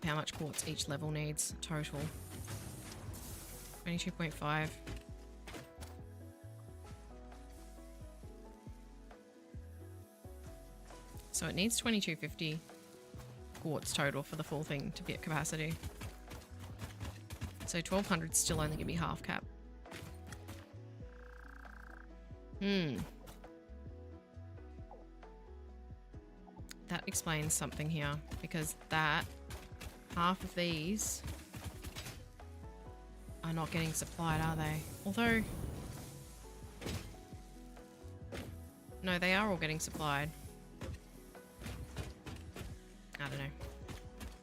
How much quartz each level needs total. 22.5. So it needs 2250 quartz total for the full thing to be at capacity. So 1200 still only give me half cap. That explains something here, because that half of these are not getting supplied, are they? Although, no, they are all getting supplied. I don't know.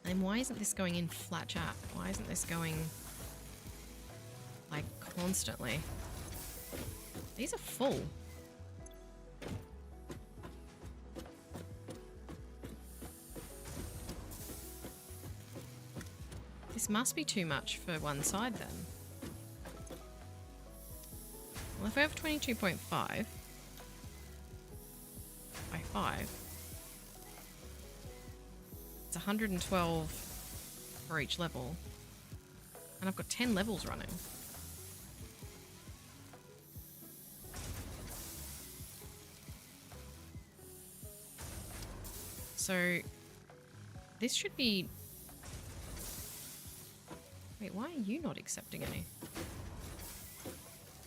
And why isn't this going in flat chat? Why isn't this going like constantly? These are full. This must be too much for one side then. Well, if I have 22.5 by 5, it's 112 for each level. And I've got 10 levels running. So this should be... Wait, why are you not accepting any?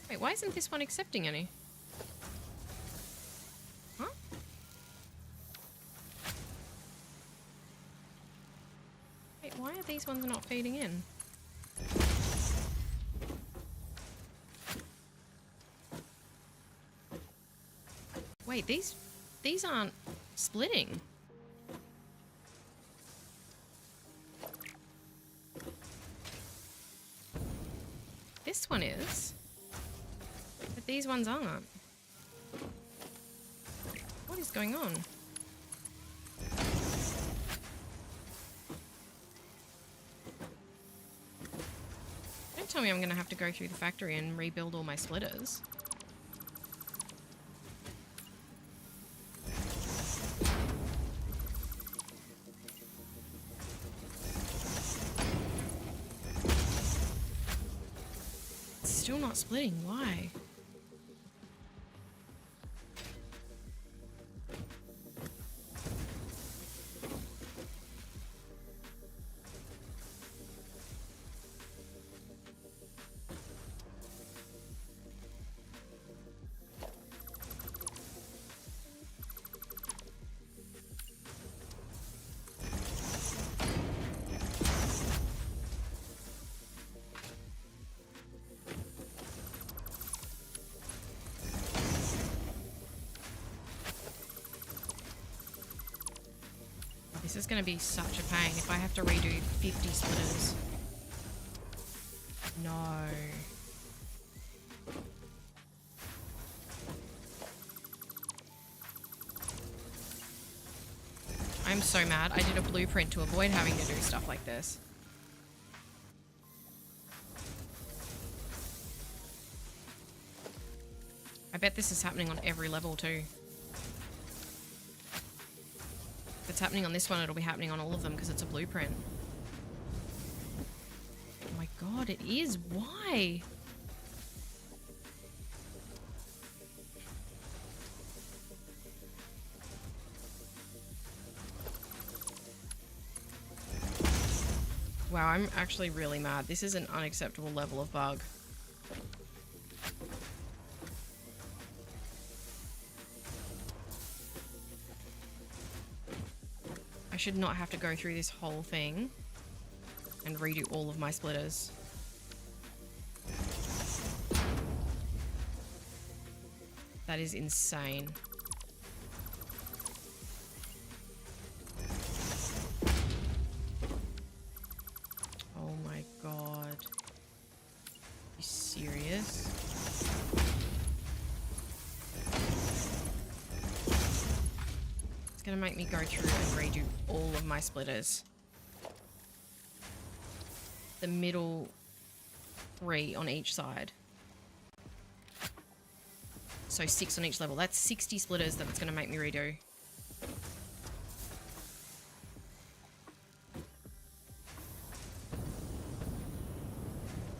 Wait, why isn't this one accepting any? Huh? Wait, why are these ones not feeding in? Wait, these aren't splitting. This one is, but these ones aren't. What is going on? Don't tell me I'm going to have to go through the factory and rebuild all my splitters. Still not splitting. Why? This is going to be such a pain if I have to redo 50 splitters. No. I'm so mad. I did a blueprint to avoid having to do stuff like this. I bet this is happening on every level too. If it's happening on this one, it'll be happening on all of them because it's a blueprint. Oh my god, it is. Why? Wow, I'm actually really mad. This is an unacceptable level of bug. I should not have to go through this whole thing and redo all of my splitters. That is insane. Oh my god. Are you serious? It's gonna make me go through and redo all of my splitters. The middle 3 on each side. So 6 on each level. That's 60 splitters that it's gonna make me redo.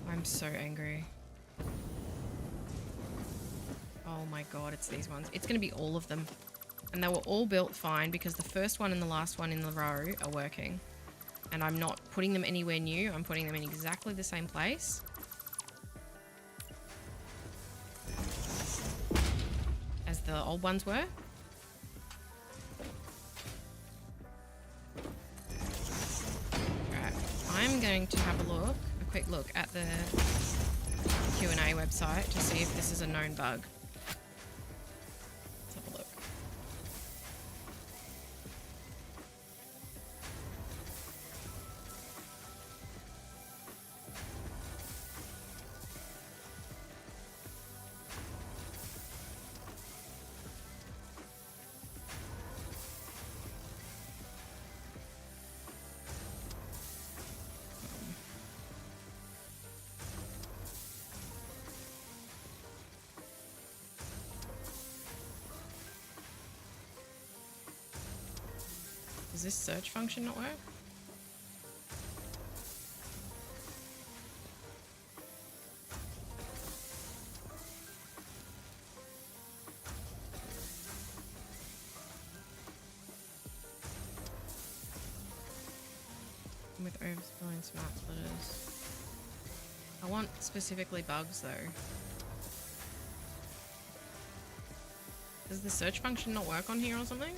I'm so angry. Oh my god, it's these ones. It's gonna be all of them. And they were all built fine because the first one and the last one in the row are working. And I'm not putting them anywhere new. I'm putting them in exactly the same place. As the old ones were. Alright, I'm going to have a look, a quick look at the Q&A website to see if this is a known bug. Let's have a look. Does this search function not work? With overspilling smart splitters. I want specifically bugs though. Does the search function not work on here or something?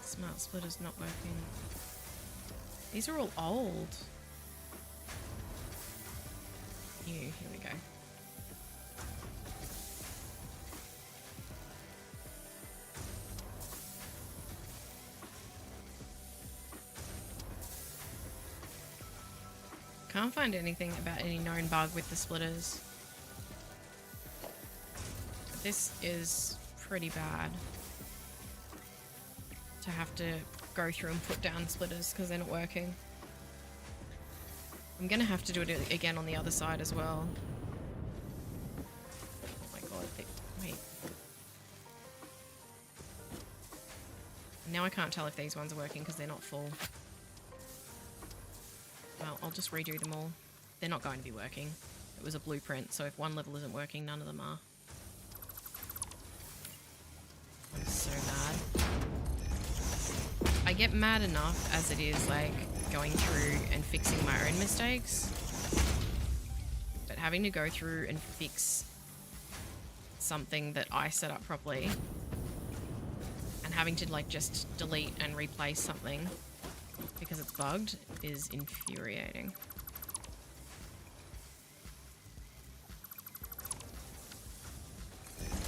Smart splitter's not working. These are all old. Here we go. Can't find anything about any known bug with the splitters. This is pretty bad. To have to go through and put down splitters because they're not working. I'm gonna have to do it again on the other side as well. Oh my god, wait. Now I can't tell if these ones are working because they're not full. Well, I'll just redo them all. They're not going to be working. It was a blueprint, so if one level isn't working, none of them are. I'm so mad. I get mad enough as it is, like, going through and fixing my own mistakes. But having to go through and fix something that I set up properly. And having to like just delete and replace something because it's bugged is infuriating.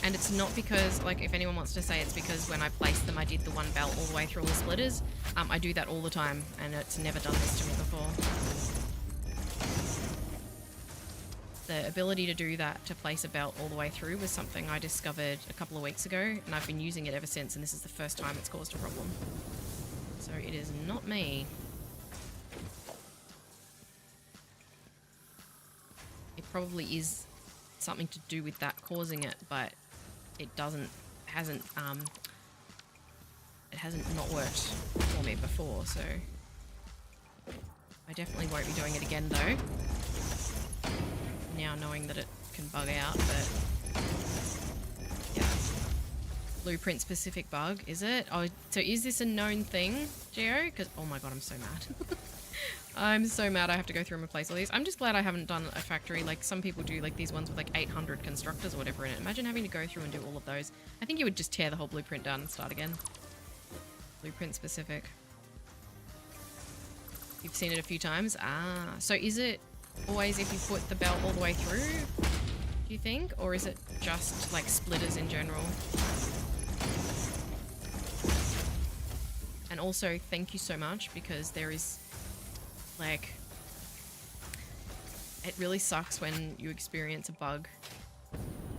And it's not because, like, if anyone wants to say it's because when I placed them I did the one belt all the way through all the splitters. I do that all the time and it's never done this to me before. The ability to do that, to place a belt all the way through, was something I discovered a couple of weeks ago, and I've been using it ever since, and this is the first time it's caused a problem. So it is not me. It probably is something to do with that causing it, but it hasn't not worked for me before, so I definitely won't be doing it again though. Now knowing that it can bug out, but yeah. Blueprint specific bug, is it? Oh, so is this a known thing, Geo? Because, oh my god, I'm so mad. I'm so mad I have to go through and replace all these. I'm just glad I haven't done a factory like some people do, like these ones with like 800 constructors or whatever in it. Imagine having to go through and do all of those. I think you would just tear the whole blueprint down and start again. Blueprint specific. You've seen it a few times? Ah, so is it always if you put the belt all the way through, do you think? Or is it just like splitters in general? And also, thank you so much, because there is, like, it really sucks when you experience a bug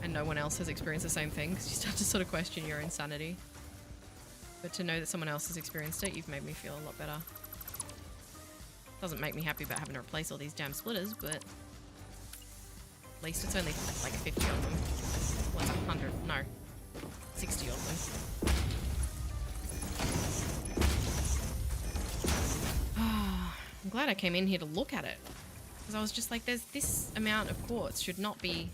and no one else has experienced the same thing, because you start to sort of question your insanity. But to know that someone else has experienced it, you've made me feel a lot better. Doesn't make me happy about having to replace all these damn splitters, but at least it's only like 50 of them. What's 100? No, 60 of them. I'm glad I came in here to look at it, because I was just like, there's this amount of quartz should not be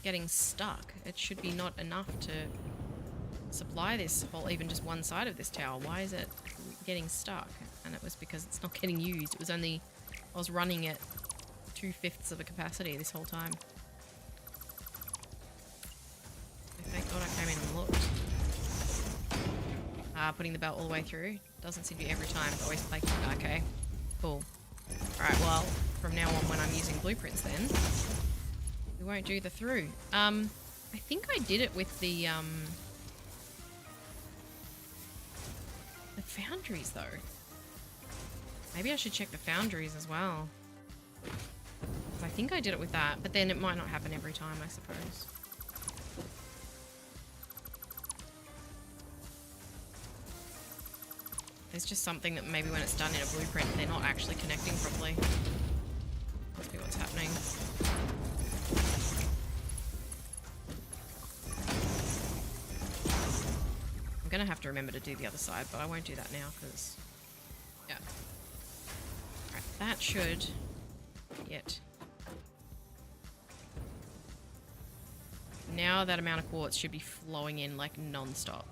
getting stuck. It should be not enough to supply this whole, even just one side of this tower. Why is it getting stuck? And it was because it's not getting used. It was only, I was running at 2/5 of the capacity this whole time. So thank god I came in and looked. Putting the belt all the way through. Doesn't seem to be every time, but always like, okay, cool. Alright, well, from now on when I'm using blueprints then, we won't do the through. I think I did it with the foundries though. Maybe I should check the foundries as well. I think I did it with that, but then it might not happen every time, I suppose. There's just something that maybe when it's done in a blueprint, they're not actually connecting properly. Must be what's happening. I'm gonna have to remember to do the other side, but I won't do that now because, yeah. Alright, that should get. Now that amount of quartz should be flowing in like non-stop.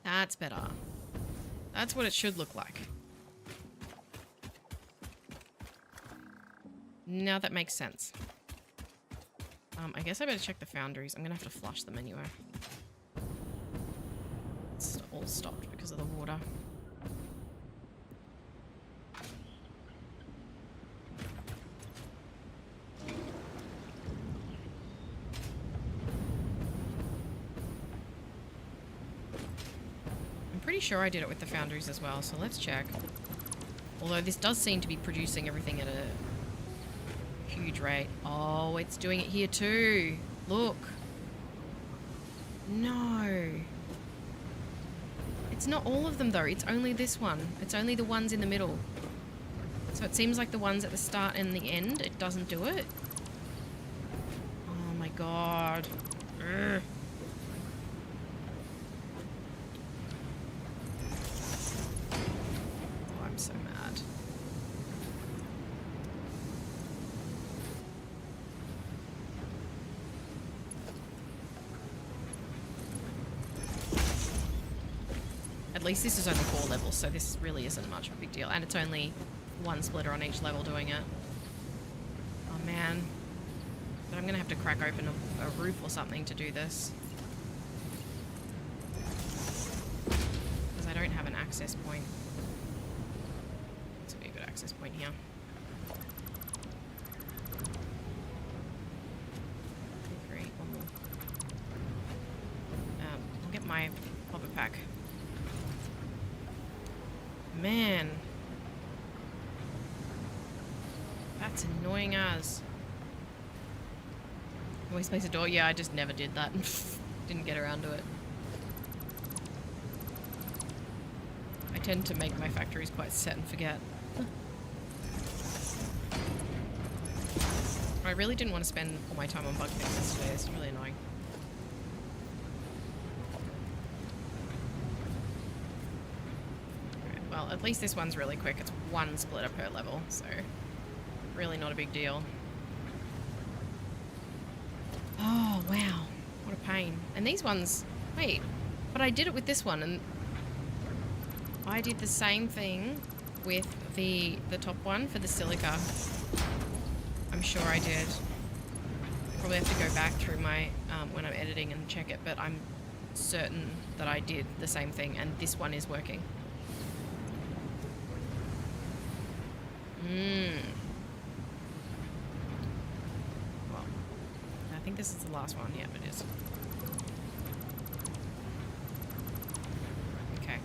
That's better. That's what it should look like. Now that makes sense. I guess I better check the foundries. I'm gonna have to flush them anyway. It's all stopped because of the water. I'm pretty sure I did it with the foundries as well, so let's check. Although this does seem to be producing everything at a huge rate. Oh, it's doing it here too. Look. No. It's not all of them though. It's only this one. It's only the ones in the middle. So it seems like the ones at the start and the end, it doesn't do it. Oh my god. Ugh. Oh, I'm so mad. At least this is only 4 levels, so this really isn't much of a big deal. And it's only one splitter on each level doing it. Oh man. But I'm going to have to crack open a roof or something to do this. Because I don't have an access point. This would be a good access point here. One more. I'll get my popper pack. Man. That's annoying as. Always place a door? Yeah, I just never did that. Didn't get around to it. I tend to make my factories quite set and forget. I really didn't want to spend all my time on bug fixes today. It's really annoying. Right, well, at least this one's really quick. It's one splitter per level, so really not a big deal. Oh, wow. What a pain. And these ones... Wait. But I did it with this one, and I did the same thing with the top one for the silica. I'm sure I did. Probably have to go back through my... when I'm editing and check it, but I'm certain that I did the same thing, and this one is working. Well, I think this is the last one. Yeah, it is. Okay.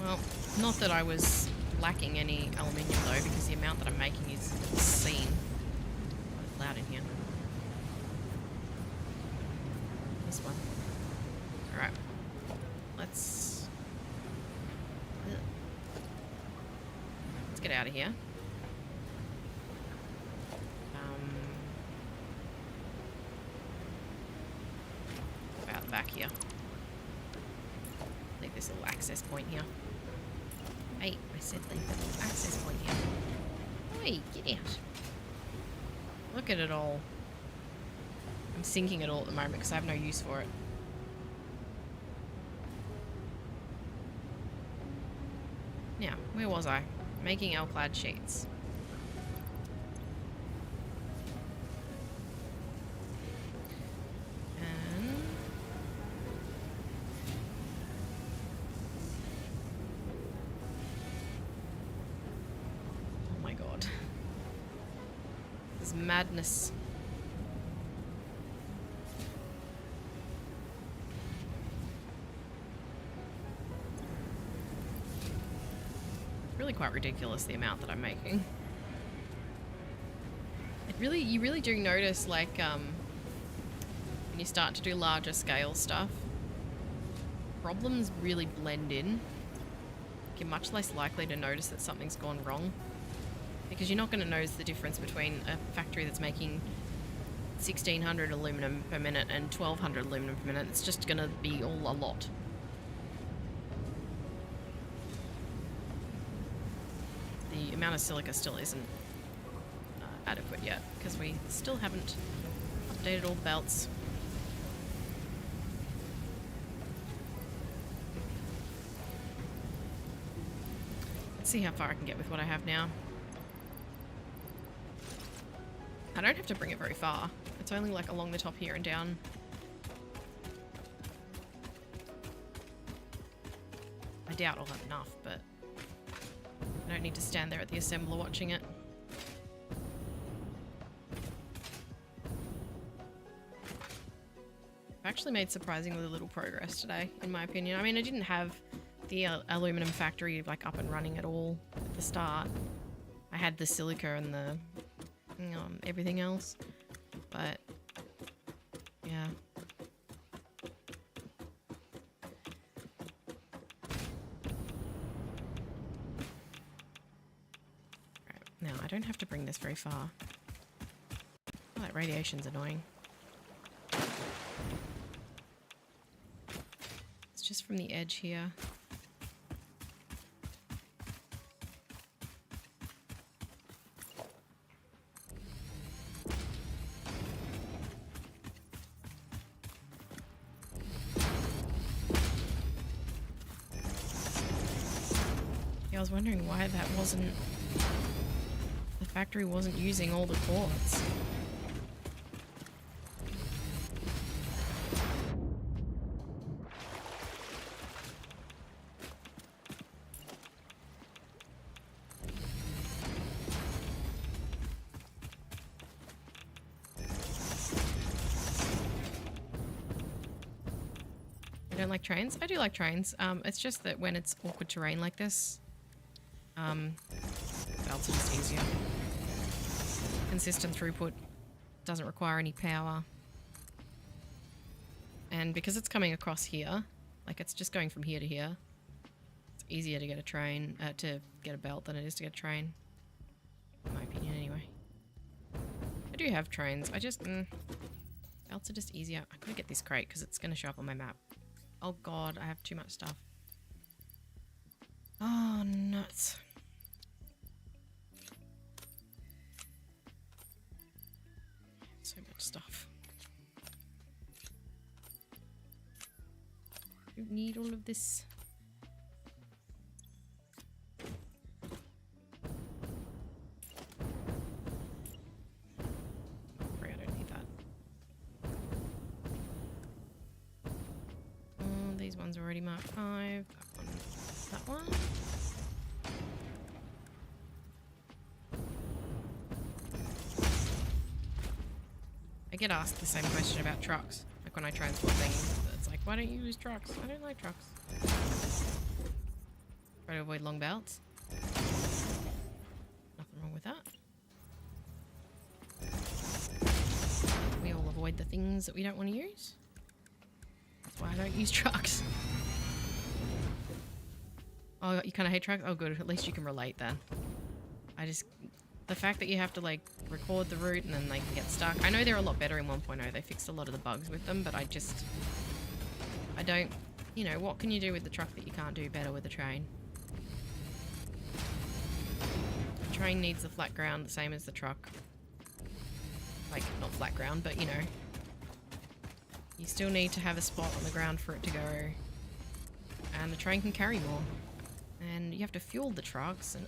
Well, not that I was lacking any aluminium though, because the amount that I'm making is obscene. It's loud in here. This one. Alright. Let's get out of here. About back here. Leave this little access point here. Hey, I said leave the little access point here. Oi, get out. Look at it all. I'm sinking it all at the moment because I have no use for it. Now, where was I? Making L-clad sheets. And... oh my god. This is madness. Really quite ridiculous the amount that I'm making. You really do notice, like, when you start to do larger scale stuff, problems really blend in. You're much less likely to notice that something's gone wrong, because you're not going to notice the difference between a factory that's making 1600 aluminum per minute and 1200 aluminum per minute. It's just going to be all a lot. The amount of silica still isn't adequate yet, because we still haven't updated all the belts. Let's see how far I can get with what I have now. I don't have to bring it very far. It's only like along the top here and down. I doubt I'll have enough, but I don't need to stand there at the assembler watching it. I've actually made surprisingly little progress today, in my opinion. I mean, I didn't have the aluminum factory like up and running at all at the start. I had the silica and the everything else, but yeah. Now, I don't have to bring this very far. Oh, that radiation's annoying. It's just from the edge here. Yeah, I was wondering why that wasn't... the factory wasn't using all the quartz. You don't like trains? I do like trains. It's just that when it's awkward terrain like this, belts are just easier. Consistent throughput, doesn't require any power. And because it's coming across here, like it's just going from here to here, it's easier to get a train, to get a belt than it is to get a train. In my opinion, anyway. I do have trains. I just, belts are just easier. I gotta get this crate because it's gonna show up on my map. Oh god, I have too much stuff. Oh, nuts. So much stuff. Don't need all of this. Sorry, I don't need that. These ones are already marked 5. That one. I get asked the same question about trucks. Like when I transport things, it's like, why don't you use trucks? I don't like trucks. Try to avoid long belts. Nothing wrong with that. We all avoid the things that we don't want to use. That's why I don't use trucks. Oh, you kind of hate trucks? Oh good, at least you can relate then. The fact that you have to like record the route and then they can get stuck. I know they're a lot better in 1.0. They fixed a lot of the bugs with them, but I don't, you know, what can you do with the truck that you can't do better with the train? The train needs the flat ground the same as the truck. Like, not flat ground, but you know. You still need to have a spot on the ground for it to go. And the train can carry more. And you have to fuel the trucks and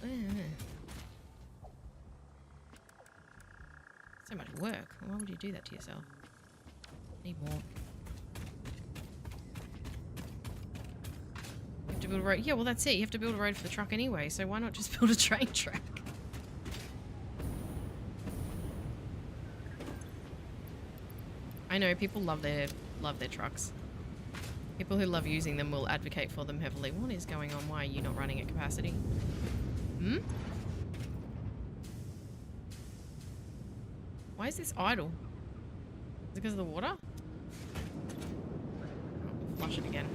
so much work. Why would you do that to yourself? Need more. You have to build a road. Yeah, well that's it. You have to build a road for the truck anyway, so why not just build a train track? I know people love their trucks. People who love using them will advocate for them heavily. What is going on? Why are you not running at capacity? Hmm? Why is this idle? Is it because of the water? Oh, flush it again.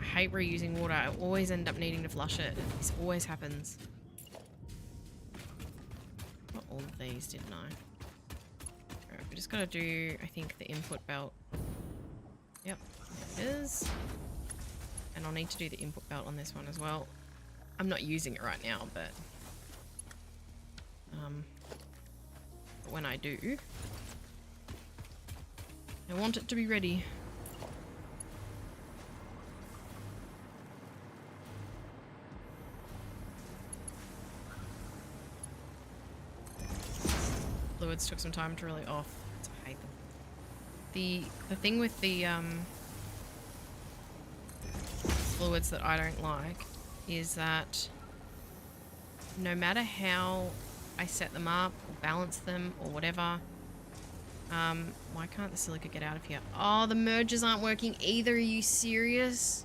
I hate reusing water. I always end up needing to flush it. This always happens. Not all of these, didn't I? Alright, we just gotta do, I think, the input belt. Yep, there it is. And I'll need to do the input belt on this one as well. I'm not using it right now, but when I do, I want it to be ready. Fluids took some time to really off. I hate them. The thing with the fluids that I don't like is that no matter how I set them up or balance them or whatever, why can't the silica get out of here? Oh, the mergers aren't working either. Are you serious?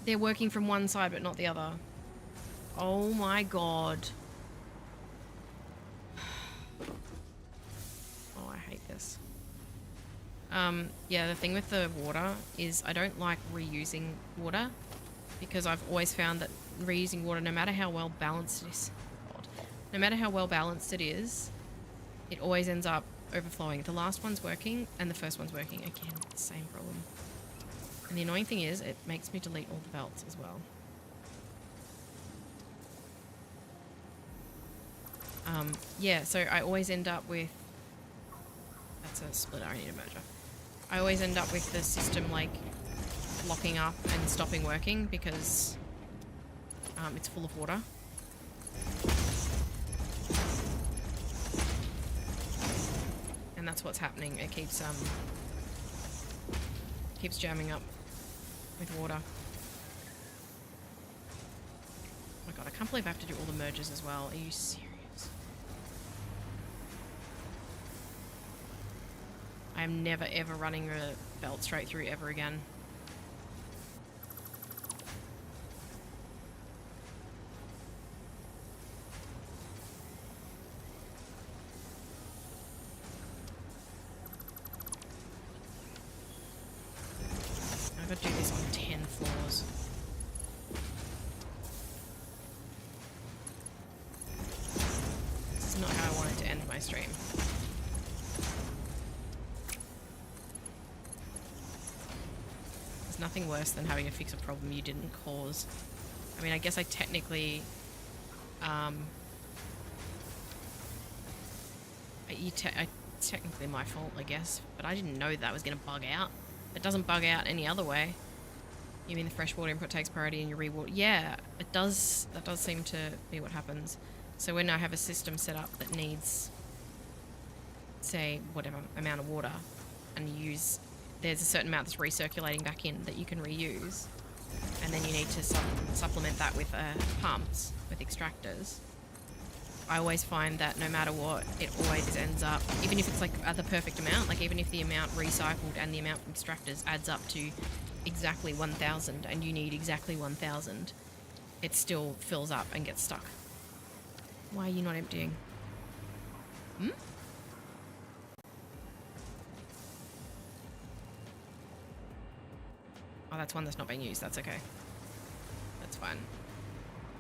They're working from one side but not the other. Oh my god. Oh, I hate this. Yeah, the thing with the water is I don't like reusing water because I've always found that reusing water, no matter how well balanced it is, no matter how well balanced it is, it always ends up overflowing. The last one's working and the first one's working again. Same problem. And the annoying thing is it makes me delete all the belts as well. Yeah, so I always end up with... That's a splitter, I need a merger. I always end up with the system like locking up and stopping working because it's full of water. And that's what's happening. It keeps jamming up with water. Oh my god, I can't believe I have to do all the mergers as well. Are you serious? I I am never ever running a belt straight through ever again. I've got to do this on 10 floors. This is not how I wanted to end my stream. There's nothing worse than having to fix a problem you didn't cause. I mean, I guess I technically... technically my fault, I guess, but I didn't know that was going to bug out. It doesn't bug out any other way. You mean the freshwater input takes priority and you rewater? Yeah, it does. That does seem to be what happens. So when I have a system set up that needs, say, whatever amount of water, and you use, there's a certain amount that's recirculating back in that you can reuse, and then you need to supplement that with pumps, with extractors. I always find that no matter what, it always ends up, even if it's like the perfect amount, like even if the amount recycled and the amount from extractors adds up to exactly 1,000 and you need exactly 1,000, it still fills up and gets stuck. Why are you not emptying? Hmm? Oh, that's one that's not being used. That's okay. That's fine.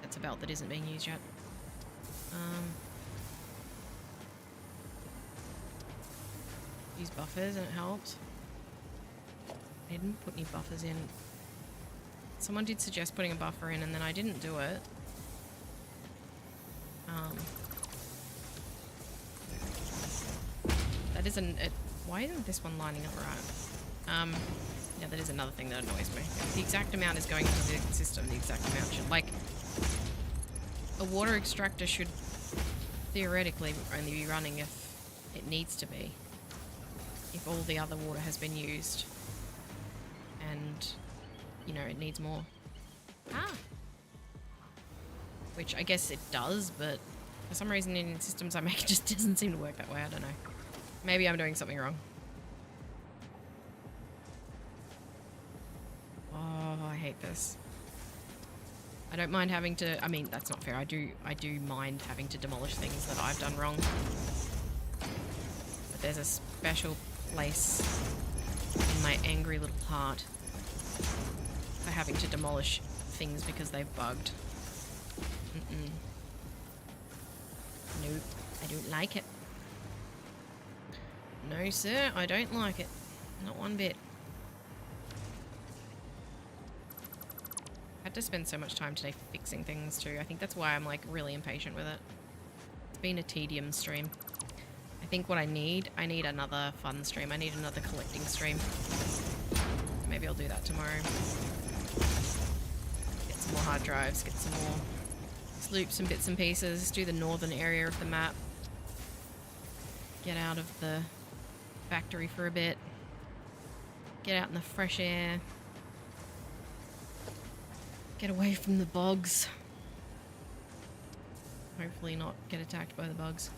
That's a belt that isn't being used yet. Use buffers and it helps. I didn't put any buffers in. Someone did suggest putting a buffer in and then I didn't do it. That isn't it. Why isn't this one lining up right? Yeah, that is another thing that annoys me. If the exact amount is going into the system, the exact amount should, like, a water extractor should theoretically only be running if it needs to be. If all the other water has been used and, you know, it needs more. Ah! Which I guess it does, but for some reason in systems I make it just doesn't seem to work that way. I don't know. Maybe I'm doing something wrong. Oh, I hate this. I don't mind having to, I mean, that's not fair. I do mind having to demolish things that I've done wrong. But there's a special place in my angry little heart for having to demolish things because they've bugged. Nope, I don't like it. No, sir, I don't like it. Not one bit. I had to spend so much time today fixing things too. I think that's why I'm like really impatient with it. It's been a tedium stream. I think what I need another fun stream. I need another collecting stream. Maybe I'll do that tomorrow. Get some more hard drives, get some more loops and bits and pieces, do the northern area of the map. Get out of the factory for a bit. Get out in the fresh air. Get away from the bugs. Hopefully not get attacked by the bugs.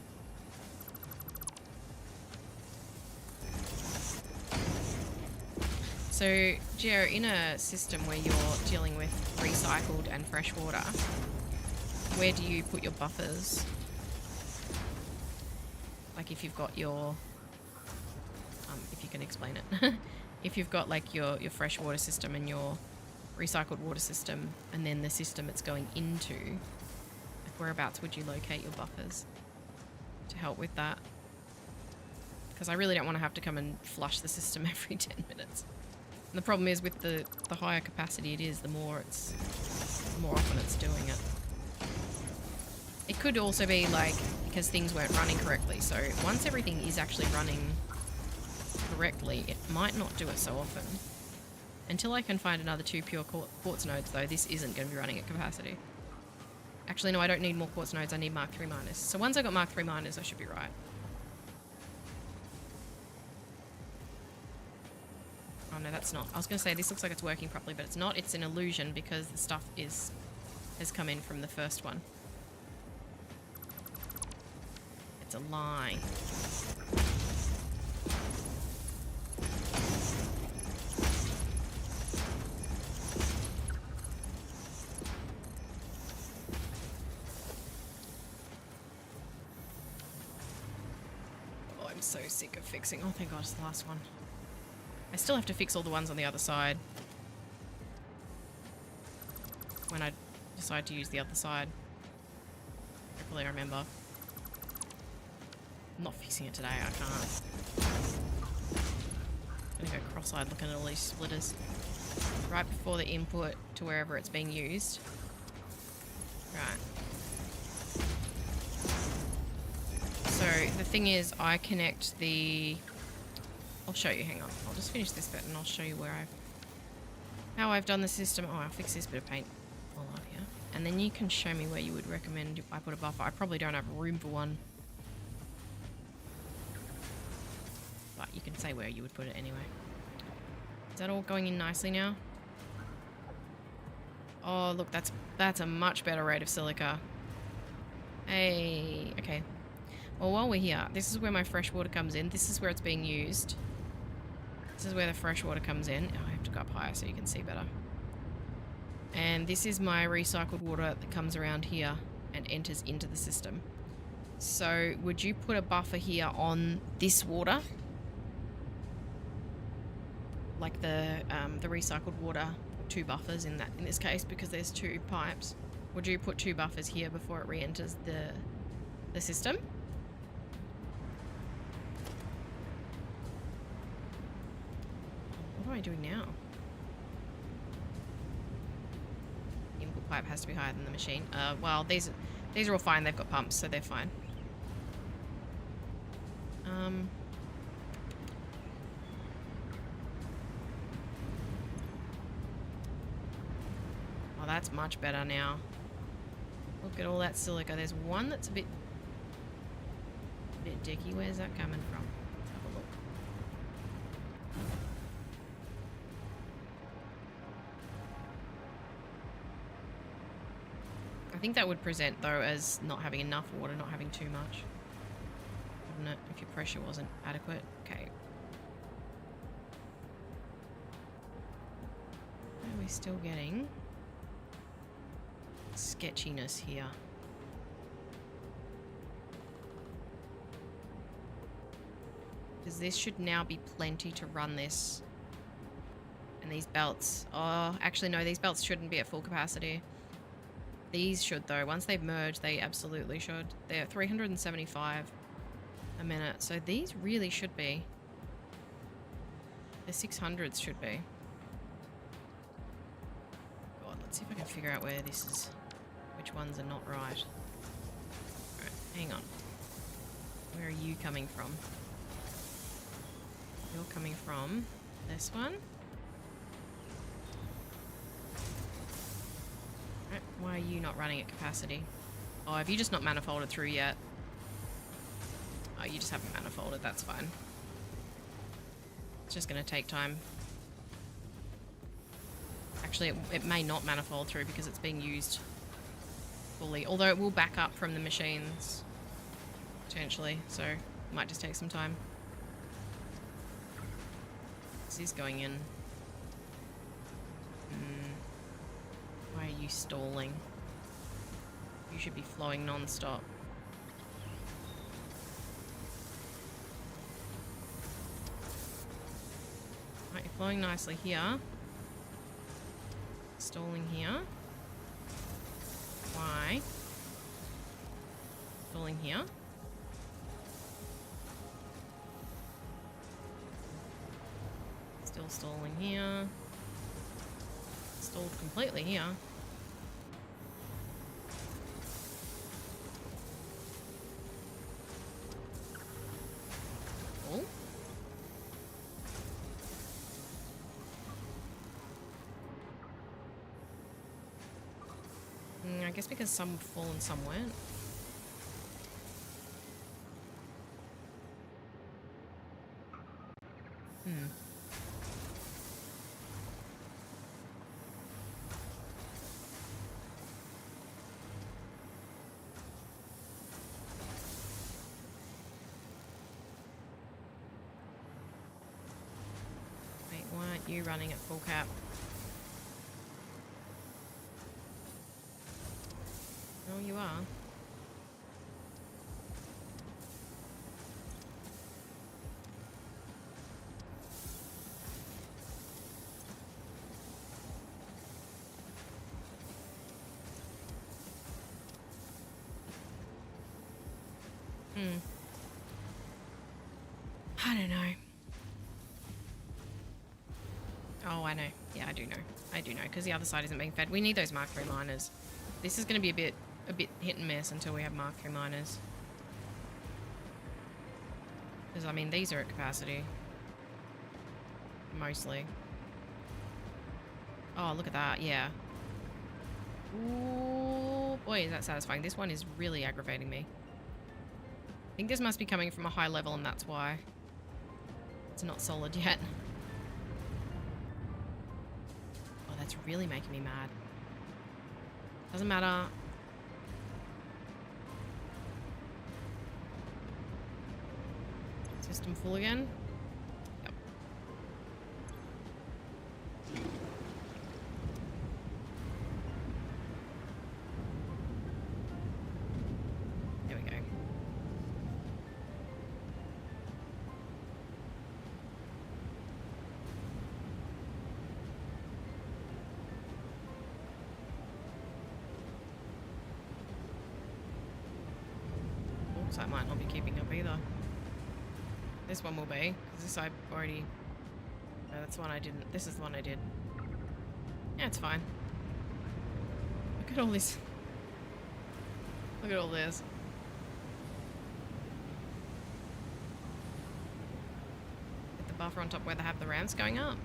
So, Gio, in a system where you're dealing with recycled and fresh water, where do you put your buffers? Like if you've got your... if you can explain it. If you've got like your fresh water system and your recycled water system, and then the system it's going into, like whereabouts would you locate your buffers to help with that? Because I really don't want to have to come and flush the system every 10 minutes. And the problem is with the higher capacity it is, the more often it's doing it. It could also be like because things weren't running correctly. So once everything is actually running correctly, it might not do it so often. Until I can find another 2 pure quartz nodes, though, this isn't going to be running at capacity. Actually, no, I don't need more quartz nodes. I need Mark III miners. So once I got Mark III miners, I should be right. Oh no, that's not. I was going to say this looks like it's working properly, but it's not. It's an illusion because the stuff has come in from the first one. It's a lie. so sick of fixing. Oh, thank God, it's the last one. I still have to fix all the ones on the other side. When I decide to use the other side. Hopefully I remember. I'm not fixing it today, I can't. I'm gonna go cross-eyed looking at all these splitters. Right before the input to wherever it's being used. Right. So the thing is, I connect the... I'll show you, hang on. I'll just finish this bit and I'll show you how I've done the system. Oh, I'll fix this bit of paint while I'm here. And then you can show me where you would recommend I put a buffer. I probably don't have room for one. But you can say where you would put it anyway. Is that all going in nicely now? Oh, look, that's a much better rate of silica. Hey, okay. Well, while we're here, this is where my fresh water comes in. This is where it's being used. This is where the fresh water comes in. Oh, I have to go up higher so you can see better. And this is my recycled water that comes around here and enters into the system. So, would you put a buffer here on this water? Like the recycled water, 2 buffers in this case, because there's 2 pipes. Would you put 2 buffers here before it re-enters the system? What am I doing now? Input pipe has to be higher than the machine. Well, these are all fine. They've got pumps, so they're fine. Oh, that's much better now. Look at all that silica. There's one that's a bit dicky. Where's that coming from? Let's have a look. I think that would present, though, as not having enough water, not having too much. Wouldn't it? If your pressure wasn't adequate. Okay. Are we still getting sketchiness here? Because this should now be plenty to run this. And these belts... Oh, actually no, these belts shouldn't be at full capacity. These should, though. Once they've merged, they absolutely should. They're 375 a minute. So these really should be. The 600s should be. God, let's see if I can figure out where this is. Which ones are not right. Alright, hang on. Where are you coming from? You're coming from this one. Alright, why are you not running at capacity? Oh, have you just not manifolded through yet? Oh, you just haven't manifolded, that's fine. It's just going to take time. Actually, it may not manifold through because it's being used fully. Although it will back up from the machines, potentially. So, it might just take some time. This is going in. Why are you stalling? You should be flowing non-stop. Right, you're flowing nicely here. Stalling here. Why? Stalling here. Still stalling here. Stalled completely here. Cool. I guess because some would fall and some weren't. Wait, why aren't you running at full cap? Oh, you are. Hmm. I don't know. Oh, I know. Yeah, I do know. I do know, because the other side isn't being fed. We need those Mark III miners. This is going to be a bit hit and miss until we have Mark III miners. Because, I mean, these are at capacity. Mostly. Oh, look at that. Yeah. Ooh, boy, is that satisfying. This one is really aggravating me. I think this must be coming from a high level, and that's why it's not solid yet. Oh, that's really making me mad. Doesn't matter. System full again. Yep. There we go. Looks like I might not be keeping up either. This one will be, because this I've already... No, that's the one I didn't. This is the one I did. Yeah, it's fine. Look at all this. Look at all this. Get the buffer on top where they have the ramps going up.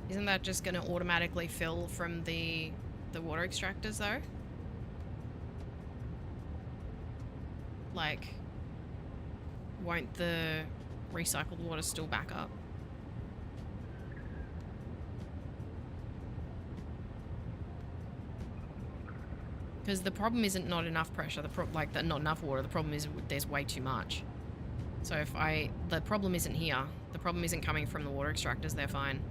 Isn't that just going to automatically fill from the water extractors though? Like, won't the recycled water still back up? Because the problem isn't not enough pressure, not enough water. The problem is there's way too much. So the problem isn't here. The problem isn't coming from the water extractors. They're fine.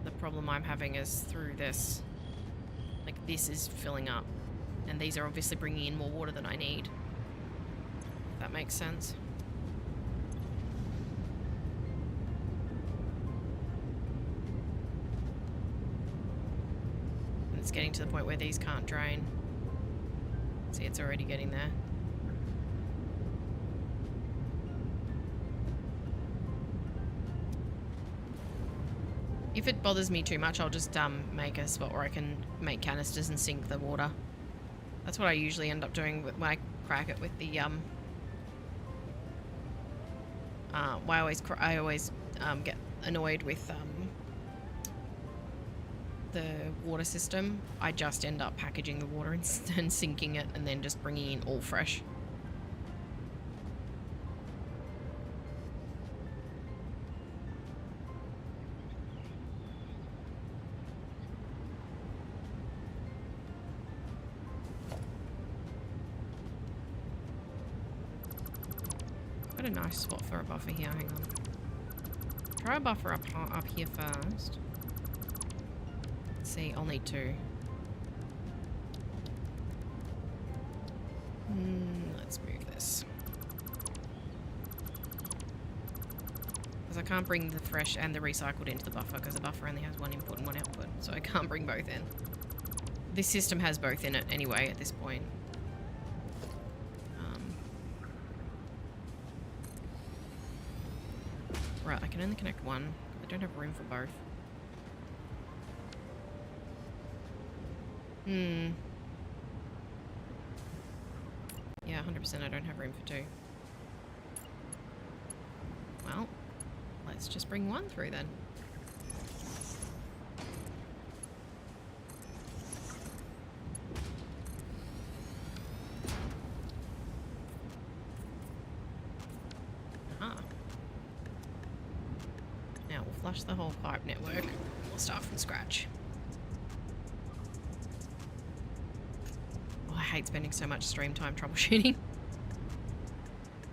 The problem I'm having is through this. Like, this is filling up. And these are obviously bringing in more water than I need. If that makes sense. And it's getting to the point where these can't drain. See, it's already getting there. If it bothers me too much, I'll just make a spot where I can make canisters and sink the water. That's what I usually end up doing when I crack it with the I always get annoyed with the water system. I just end up packaging the water and sinking it, and then just bringing in all fresh. Got a nice spot for a buffer here. Hang on. Try a buffer up here first. Let's see, I'll need two. Let's move this. Because I can't bring the fresh and the recycled into the buffer, because the buffer only has one input and one output. So I can't bring both in. This system has both in it anyway at this point. Right, I can only connect one. I don't have room for both. Yeah, 100% I don't have room for two. Well, let's just bring one through then. Flush the whole pipe network. We'll start from scratch. Oh, I hate spending so much stream time troubleshooting.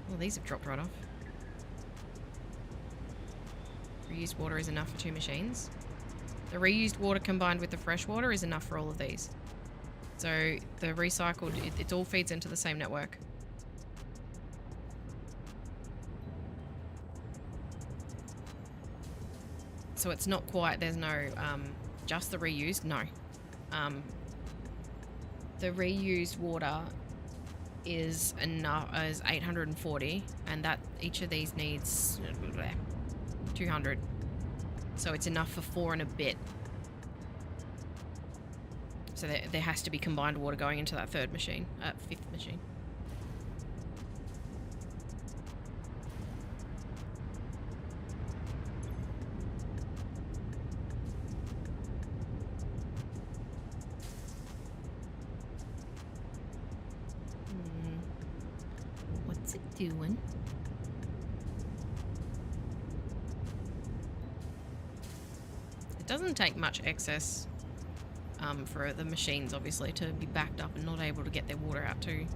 Well, these have dropped right off. Reused water is enough for 2 machines. The reused water combined with the fresh water is enough for all of these. So the recycled, it all feeds into the same network. So it's not quite, there's no, just the reused, no. The reused water is enough as 840, and that each of these needs 200. So it's enough for 4 and a bit. So there has to be combined water going into that fifth machine. What's it doing? It doesn't take much excess for the machines, obviously, to be backed up and not able to get their water out too.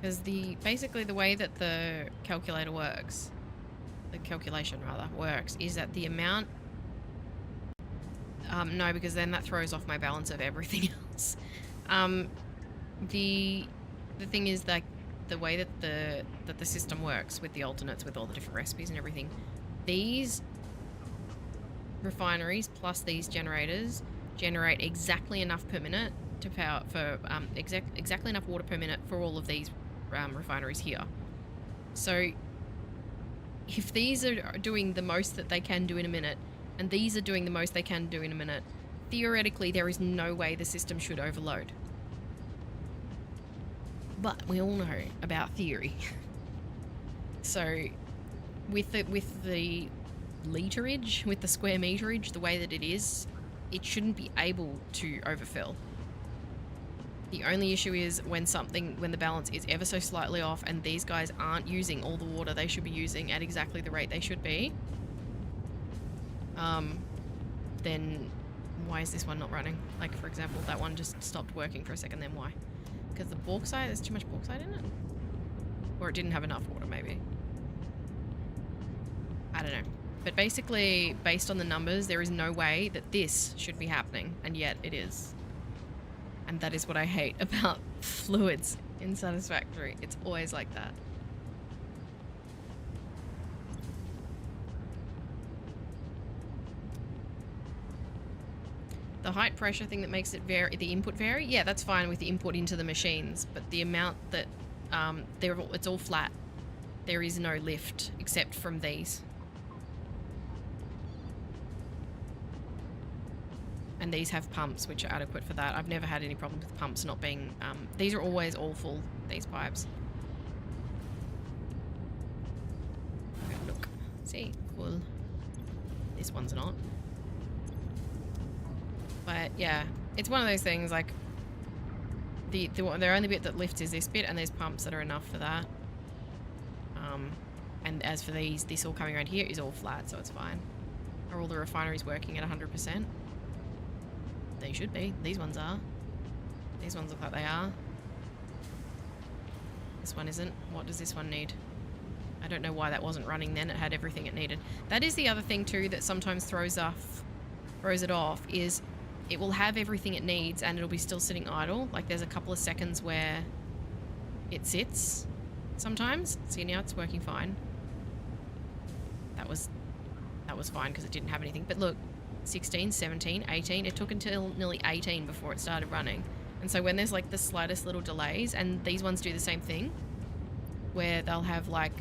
Because basically the way that the calculator works, the calculation rather works, is that the amount. No, because then that throws off my balance of everything else. The thing is that the way that the system works with the alternates, with all the different recipes and everything, these refineries plus these generators generate exactly enough per minute to power for exactly enough water per minute for all of these refineries here. So if these are doing the most that they can do in a minute, and these are doing the most they can do in a minute, theoretically there is no way the system should overload. But we all know about theory. So with the literage, with the square meterage, the way that it is, it shouldn't be able to overfill. The only issue is when the balance is ever so slightly off and these guys aren't using all the water they should be using at exactly the rate they should be, then why is this one not running? Like, for example, that one just stopped working for a second, then why? Because the bauxite, there's too much bauxite in it? Or it didn't have enough water, maybe. I don't know. But basically, based on the numbers, there is no way that this should be happening, and yet it is. And that is what I hate about fluids in Satisfactory. It's always like that. The height pressure thing that makes it vary, the input vary, yeah, that's fine with the input into the machines, but the amount that it's all flat. There is no lift except from these. And these have pumps which are adequate for that. I've never had any problems with pumps not being, these are always all full, these pipes. Okay, look, see, full. This one's not. But yeah, it's one of those things, like, the only bit that lifts is this bit, and there's pumps that are enough for that. And as for this all coming around here is all flat, so it's fine. Are all the refineries working at 100%? They should be. These ones are. These ones look like they are. This one isn't. What does this one need? I don't know why that wasn't running then. It had everything it needed. That is the other thing too that sometimes throws it off, is it will have everything it needs and it'll be still sitting idle. Like, there's a couple of seconds where it sits sometimes. See, now it's working fine. That was fine because it didn't have anything. But look, 16, 17, 18, it took until nearly 18 before it started running. And so when there's like the slightest little delays, and these ones do the same thing, where they'll have like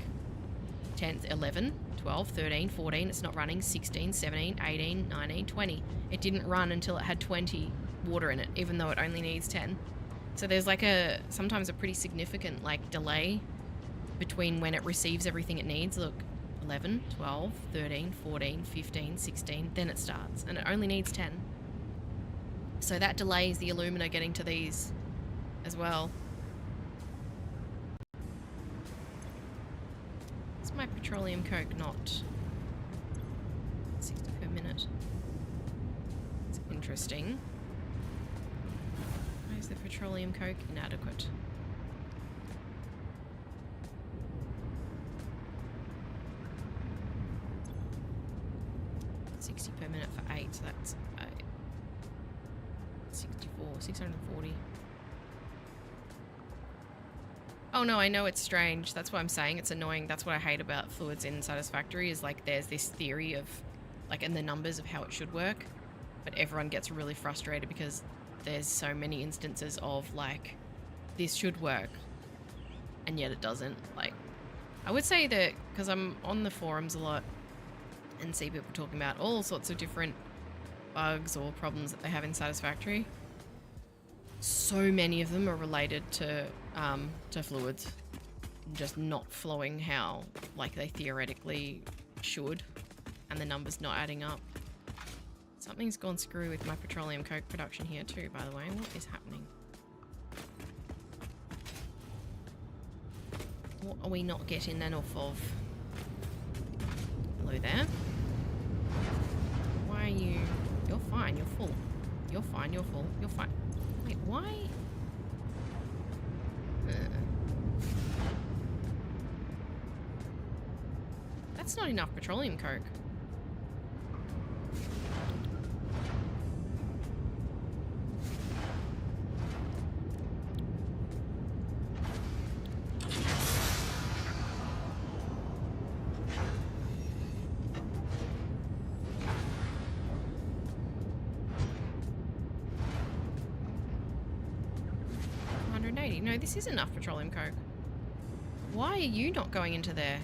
10, 11, 12, 13, 14, it's not running, 16, 17, 18, 19, 20. It didn't run until it had 20 water in it, even though it only needs 10. So there's like sometimes a pretty significant like delay between when it receives everything it needs. Look, 11, 12, 13, 14, 15, 16, then it starts, and it only needs 10. So that delays the alumina getting to these as well. It's my petroleum coke not 60 per minute. It's interesting. Why is the petroleum coke inadequate? Per minute for 8, so that's 64, 640. Oh Oh no, I know it's strange. That's what I'm saying. It's annoying. That's what I hate about fluids in Satisfactory is like there's this theory of like in the numbers of how it should work, but everyone gets really frustrated because there's so many instances of like this should work and yet it doesn't. Like I would say that because I'm on the forums a lot and see people talking about all sorts of different bugs or problems that they have in Satisfactory. So many of them are related to fluids just not flowing how like they theoretically should, and the numbers not adding up. Something's gone screw with my petroleum coke production here too, by the way. What is happening? What are we not getting enough of? Hello there. Why are you... You're fine, you're full. You're fine, you're full. You're fine. Wait, why? That's not enough petroleum coke. No, this is enough petroleum coke. Why are you not going into there?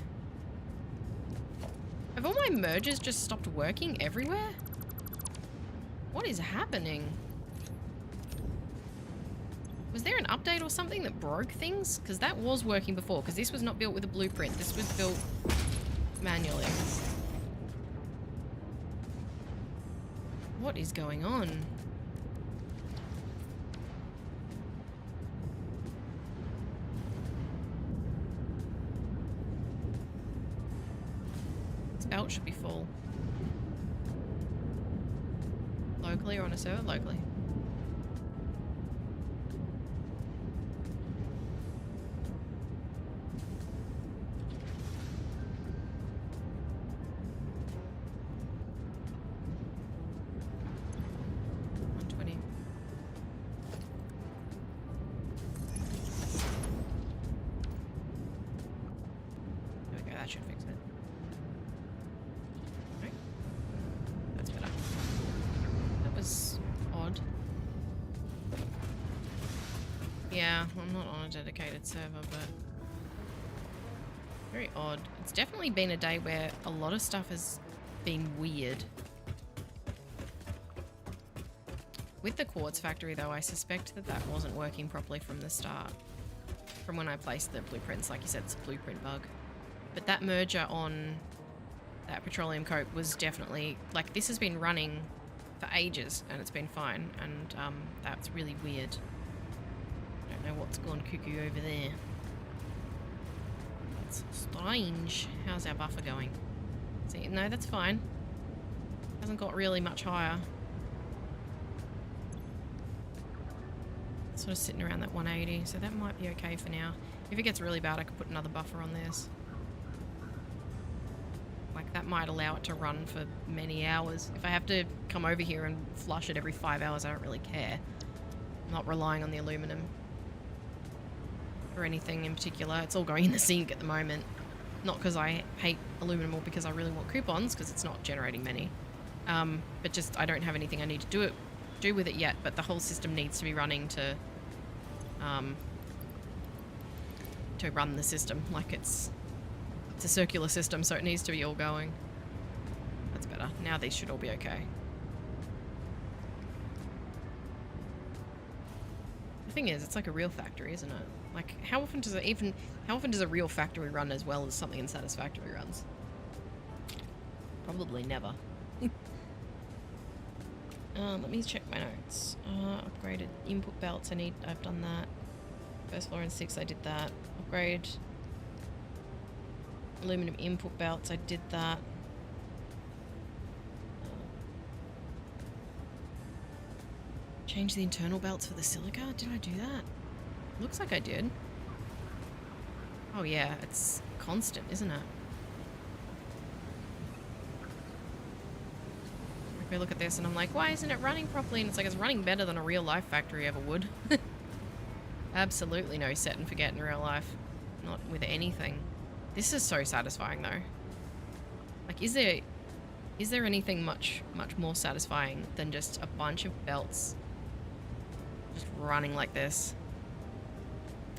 Have all my mergers just stopped working everywhere? What is happening? Was there an update or something that broke things? Because that was working before, because this was not built with a blueprint. This was built manually. What is going on? Belt should be full. Locally or on a server? Locally. Yeah, I'm not on a dedicated server, but very odd. It's definitely been a day where a lot of stuff has been weird. With the quartz factory though, I suspect that that wasn't working properly from the start. From when I placed the blueprints, like you said, it's a blueprint bug. But that merger on that petroleum coke was definitely, like, this has been running for ages and it's been fine, and that's really weird. Know what's gone cuckoo over there. That's strange. How's our buffer going? See, no, that's fine. Hasn't got really much higher. Sort of sitting around that 180, so that might be okay for now. If it gets really bad, I could put another buffer on this. Like, that might allow it to run for many hours. If I have to come over here and flush it every 5 hours, I don't really care. I'm not relying on the aluminum or anything in particular. It's all going in the sink at the moment. Not because I hate aluminum or because I really want coupons, because it's not generating many. But just I don't have anything I need to do with it yet, but the whole system needs to be running to run the system. Like, it's a circular system, so it needs to be all going. That's better. Now these should all be okay. The thing is, it's like a real factory, isn't it? Like, how often does a real factory run as well as something in Satisfactory runs? Probably never. Let me check my notes. Upgraded input belts, I've done that. First floor and 6, I did that. Upgrade aluminum input belts, I did that. Change the internal belts for the silica? Did I do that? Looks like I did. Oh yeah, it's constant, isn't it? I look at this and I'm like, why isn't it running properly? And it's like, it's running better than a real life factory ever would. Absolutely no set and forget in real life. Not with anything. This is so satisfying though. Like, is there anything much more satisfying than just a bunch of belts just running like this?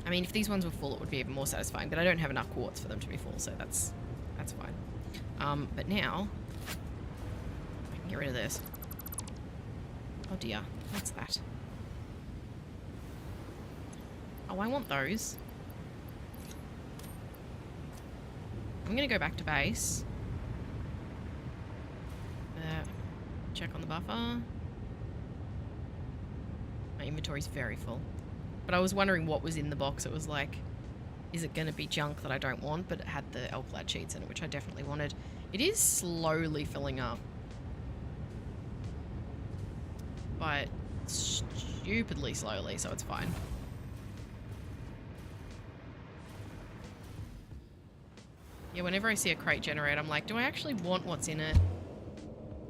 I mean, if these ones were full, it would be even more satisfying, but I don't have enough quartz for them to be full, so that's fine. But now I can get rid of this. Oh dear, what's that? Oh, I want those. I'm gonna go back to base. Check on the buffer. My inventory's very full. But I was wondering what was in the box. It was like, is it gonna be junk that I don't want? But it had the Elklad sheets in it, which I definitely wanted. It is slowly filling up. But stupidly slowly, so it's fine. Yeah, whenever I see a crate generate, I'm like, do I actually want what's in it?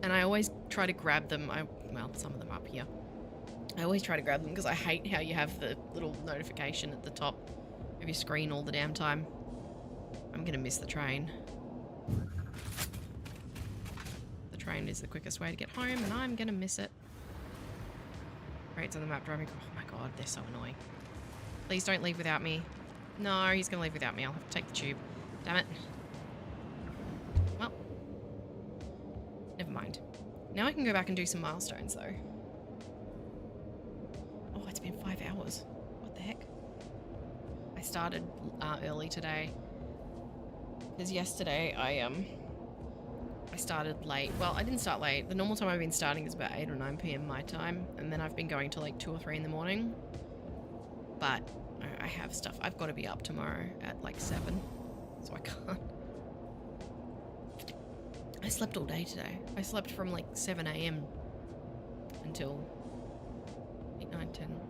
And I always try to grab them. Well, some of them up here. I always try to grab them because I hate how you have the little notification at the top of your screen all the damn time. I'm gonna miss the train. The train is the quickest way to get home, and I'm gonna miss it. Crates on the map driving. Oh my god, they're so annoying. Please don't leave without me. No, he's gonna leave without me. I'll have to take the tube. Damn it. Well, never mind. Now I can go back and do some milestones, though. Oh, it's been 5 hours. What the heck? I started early today. Because yesterday I started late. Well, I didn't start late. The normal time I've been starting is about 8 or 9 p.m. my time. And then I've been going till like 2 or 3 in the morning. But I have stuff. I've got to be up tomorrow at like 7. So I can't. I slept all day today. I slept from like 7 a.m. until 8, 9, 10,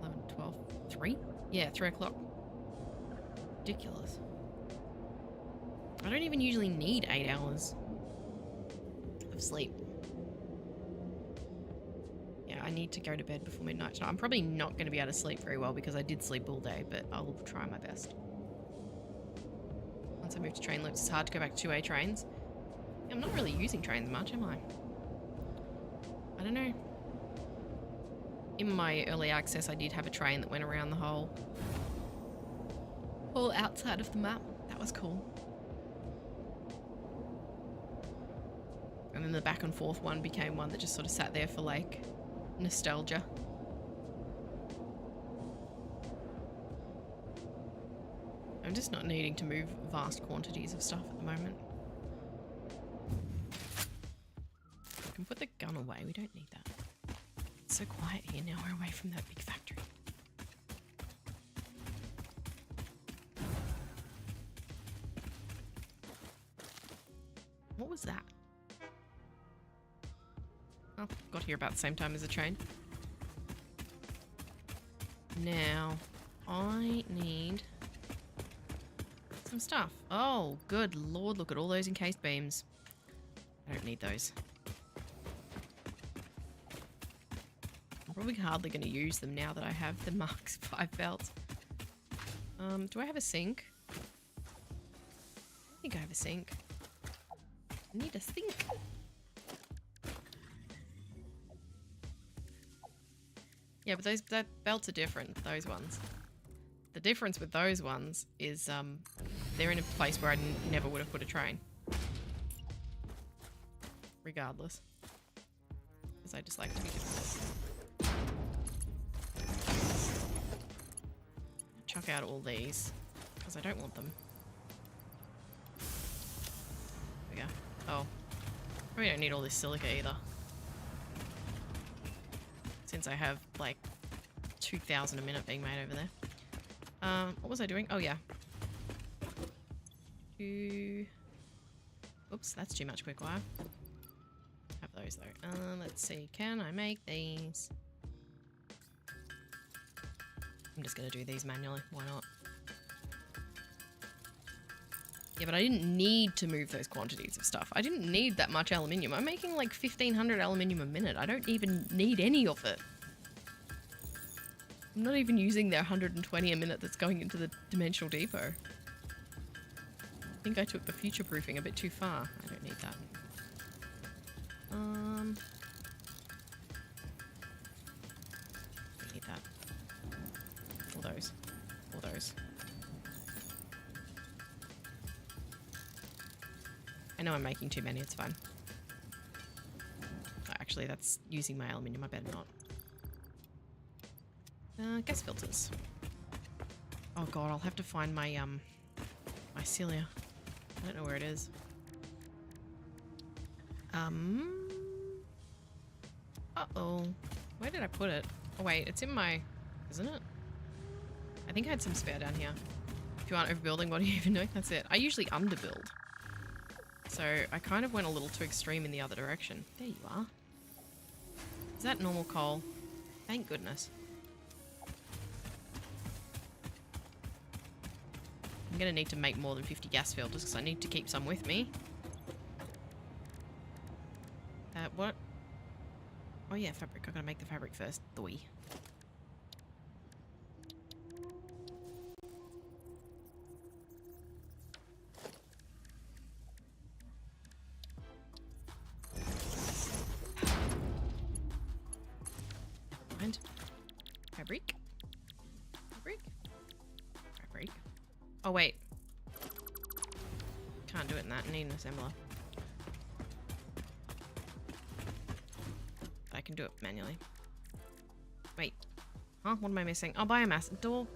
11, 12, 3? Yeah, 3 o'clock. Ridiculous. I don't even usually need 8 hours of sleep. Yeah, I need to go to bed before midnight tonight. I'm probably not going to be able to sleep very well because I did sleep all day, but I'll try my best. Once I move to train loops, it's hard to go back to 2A trains. I'm not really using trains much, am I? I don't know. In my early access, I did have a train that went around the whole outside of the map. That was cool. And then the back and forth one became one that just sort of sat there for like nostalgia. I'm just not needing to move vast quantities of stuff at the moment. I can put the gun away. We don't need that. It's so quiet here now. We're away from that big factory. What was that? Oh, got here about the same time as the train. Now, I need some stuff. Oh, good lord, look at all those encased beams. I don't need those. I'm probably hardly going to use them now that I have the Mark 5 belts. Do I have a sink? I think I have a sink. I need a sink. Yeah, but that belts are different, those ones. The difference with those ones is they're in a place where I never would have put a train. Regardless. Because I just like to be different. Chuck out all these, because I don't want them. There we go. Oh. Probably don't need all this silica either. Since I have like 2,000 a minute being made over there. What was I doing? Oh yeah. Oops, that's too much quick wire. Have those though. Let's see, can I make these? I'm just gonna do these manually, why not? Yeah, but I didn't need to move those quantities of stuff. I didn't need that much aluminium. I'm making like 1,500 aluminium a minute. I don't even need any of it. I'm not even using the 120 a minute that's going into the dimensional depot. I think I took the future proofing a bit too far. I don't need that. I need that. All those. All those. I know I'm making too many, it's fine. Oh, actually, that's using my aluminium, I better not. Gas filters. Oh god, I'll have to find my, my cilia. I don't know where it is. Uh-oh. Where did I put it? Oh wait, it's in my... Isn't it? I think I had some spare down here. If you aren't overbuilding, what are you even doing? That's it. I usually underbuild. So I kind of went a little too extreme in the other direction. There you are. Is that normal coal? Thank goodness. I'm going to need to make more than 50 gas filters because I need to keep some with me. What? Oh yeah, fabric. I've got to make the fabric first. Thoi. And fabric. Fabric. Fabric. Oh wait. Can't do it in that. I need an assembler. I can do it manually. Wait. Huh? What am I missing? Oh, biomass. Door.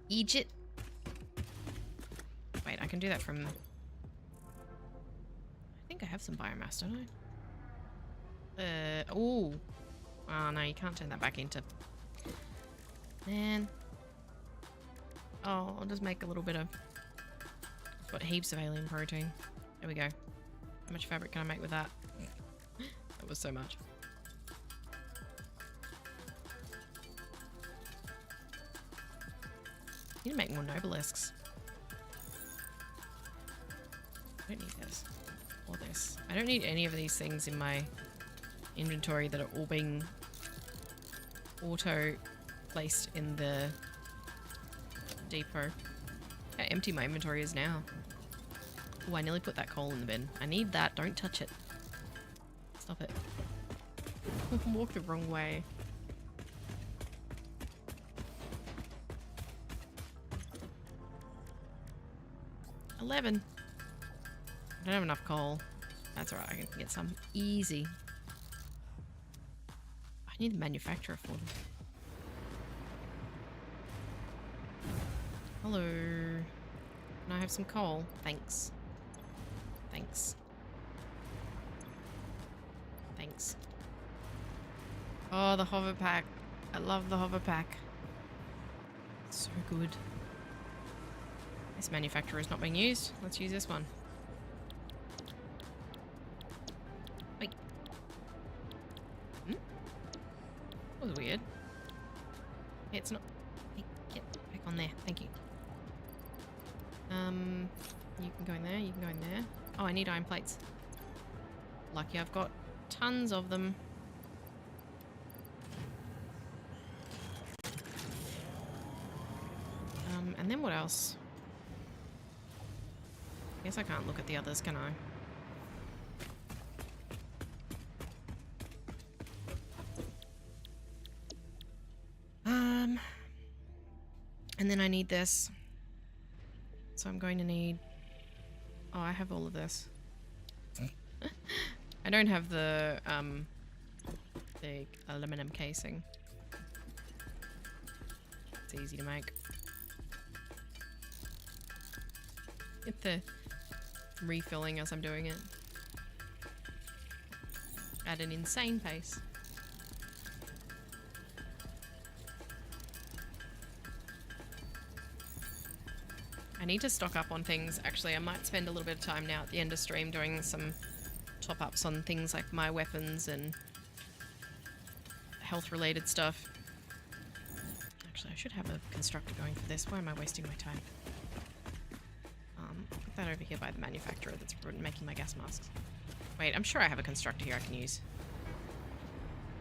Egypt. Wait, I can do that from... I think I have some biomass, don't I? Ooh. Oh, no, you can't turn that back into... Man. Oh, I'll just make a little bit of... Got heaps of alien protein. There we go. How much fabric can I make with that? That was so much. I need to make more nobelisks. I don't need this. Or this. I don't need any of these things in my inventory that are all being auto-placed in the depot. How empty my inventory is now. Oh, I nearly put that coal in the bin. I need that. Don't touch it. Stop it. Walk the wrong way. $11. I don't have enough coal. That's alright, I can get some easy. I need the manufacturer for them. Hello. Can I have some coal? Thanks. Thanks. Thanks. Oh, the hover pack. I love the hover pack. It's so good. This manufacturer is not being used. Let's use this one. Wait. Hmm? That was weird. Yeah, it's not... Hey, get back on there. Thank you. You can go in there. You can go in there. Oh, I need iron plates. Lucky I've got tons of them. And then what else? I guess I can't look at the others, can I? And then I need this. So I'm going to need... Oh, I have all of this. I don't have the aluminum casing. It's easy to make. Get the refilling as I'm doing it. At an insane pace. I need to stock up on things. Actually, I might spend a little bit of time now at the end of stream doing some top-ups on things like my weapons and health-related stuff. Actually, I should have a constructor going for this. Why am I wasting my time? I'll put that over here by the manufacturer that's making my gas masks. Wait, I'm sure I have a constructor here I can use.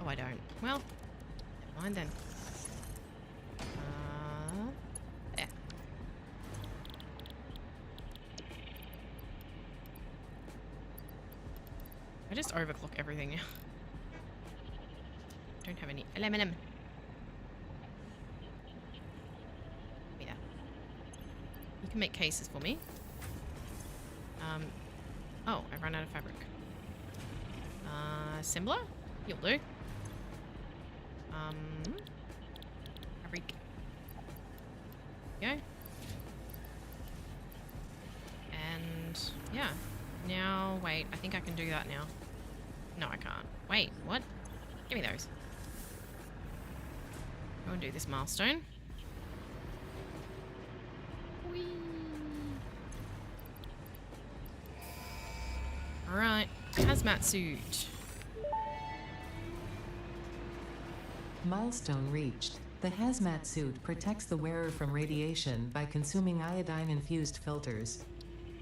Oh, I don't. Well, never mind then. I just overclock everything now. Don't have any aluminum. Give me that. You can make cases for me. Oh, I ran out of fabric. Assembler? You'll do. Fabric. Go. And yeah. Now, wait, I think I can do that now. No, I can't. Wait, what? Give me those. Go and do this milestone. Whee! Alright, hazmat suit. Milestone reached. The hazmat suit protects the wearer from radiation by consuming iodine-infused filters.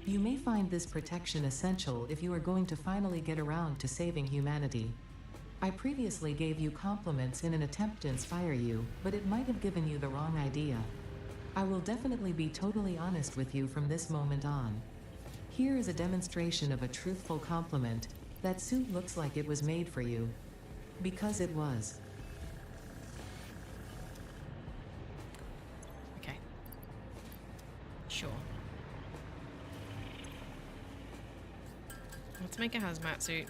You may find this protection essential if you are going to finally get around to saving humanity. I previously gave you compliments in an attempt to inspire you, but it might have given you the wrong idea. I will definitely be totally honest with you from this moment on. Here is a demonstration of a truthful compliment. That suit looks like it was made for you. Because it was. Okay. Sure. Let's make a hazmat suit.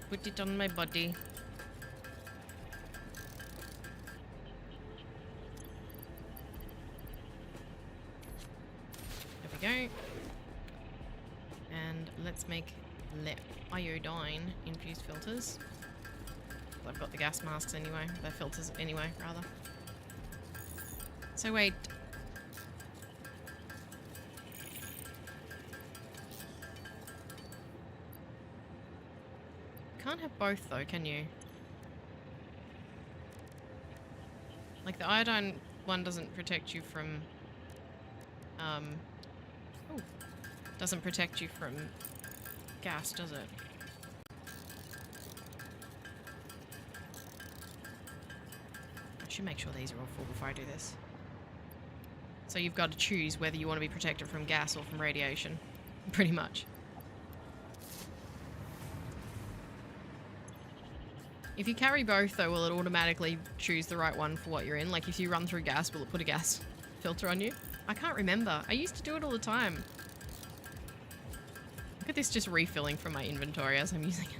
Put it on my body. There we go. And let's make iodine infused filters. I've got the gas masks anyway. The filters anyway, rather. So wait. Can't have both though, can you? Like the iodine one doesn't protect you from doesn't protect you from gas, does it? I should make sure these are all full before I do this. So you've got to choose whether you want to be protected from gas or from radiation, pretty much. If you carry both, though, will it automatically choose the right one for what you're in? Like, if you run through gas, will it put a gas filter on you? I can't remember. I used to do it all the time. Look at this just refilling from my inventory as I'm using it.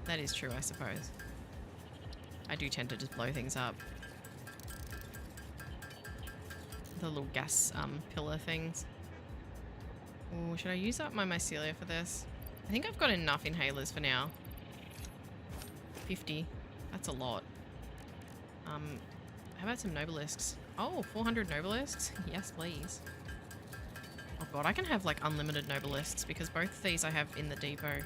That is true, I suppose. I do tend to just blow things up. The little gas pillar things. Oh, should I use up my mycelia for this? I think I've got enough inhalers for now. 50. That's a lot. How about some nobelisks? Oh, 400 nobelisks? Yes, please. Oh god, I can have like unlimited nobelisks because both of these I have in the depot.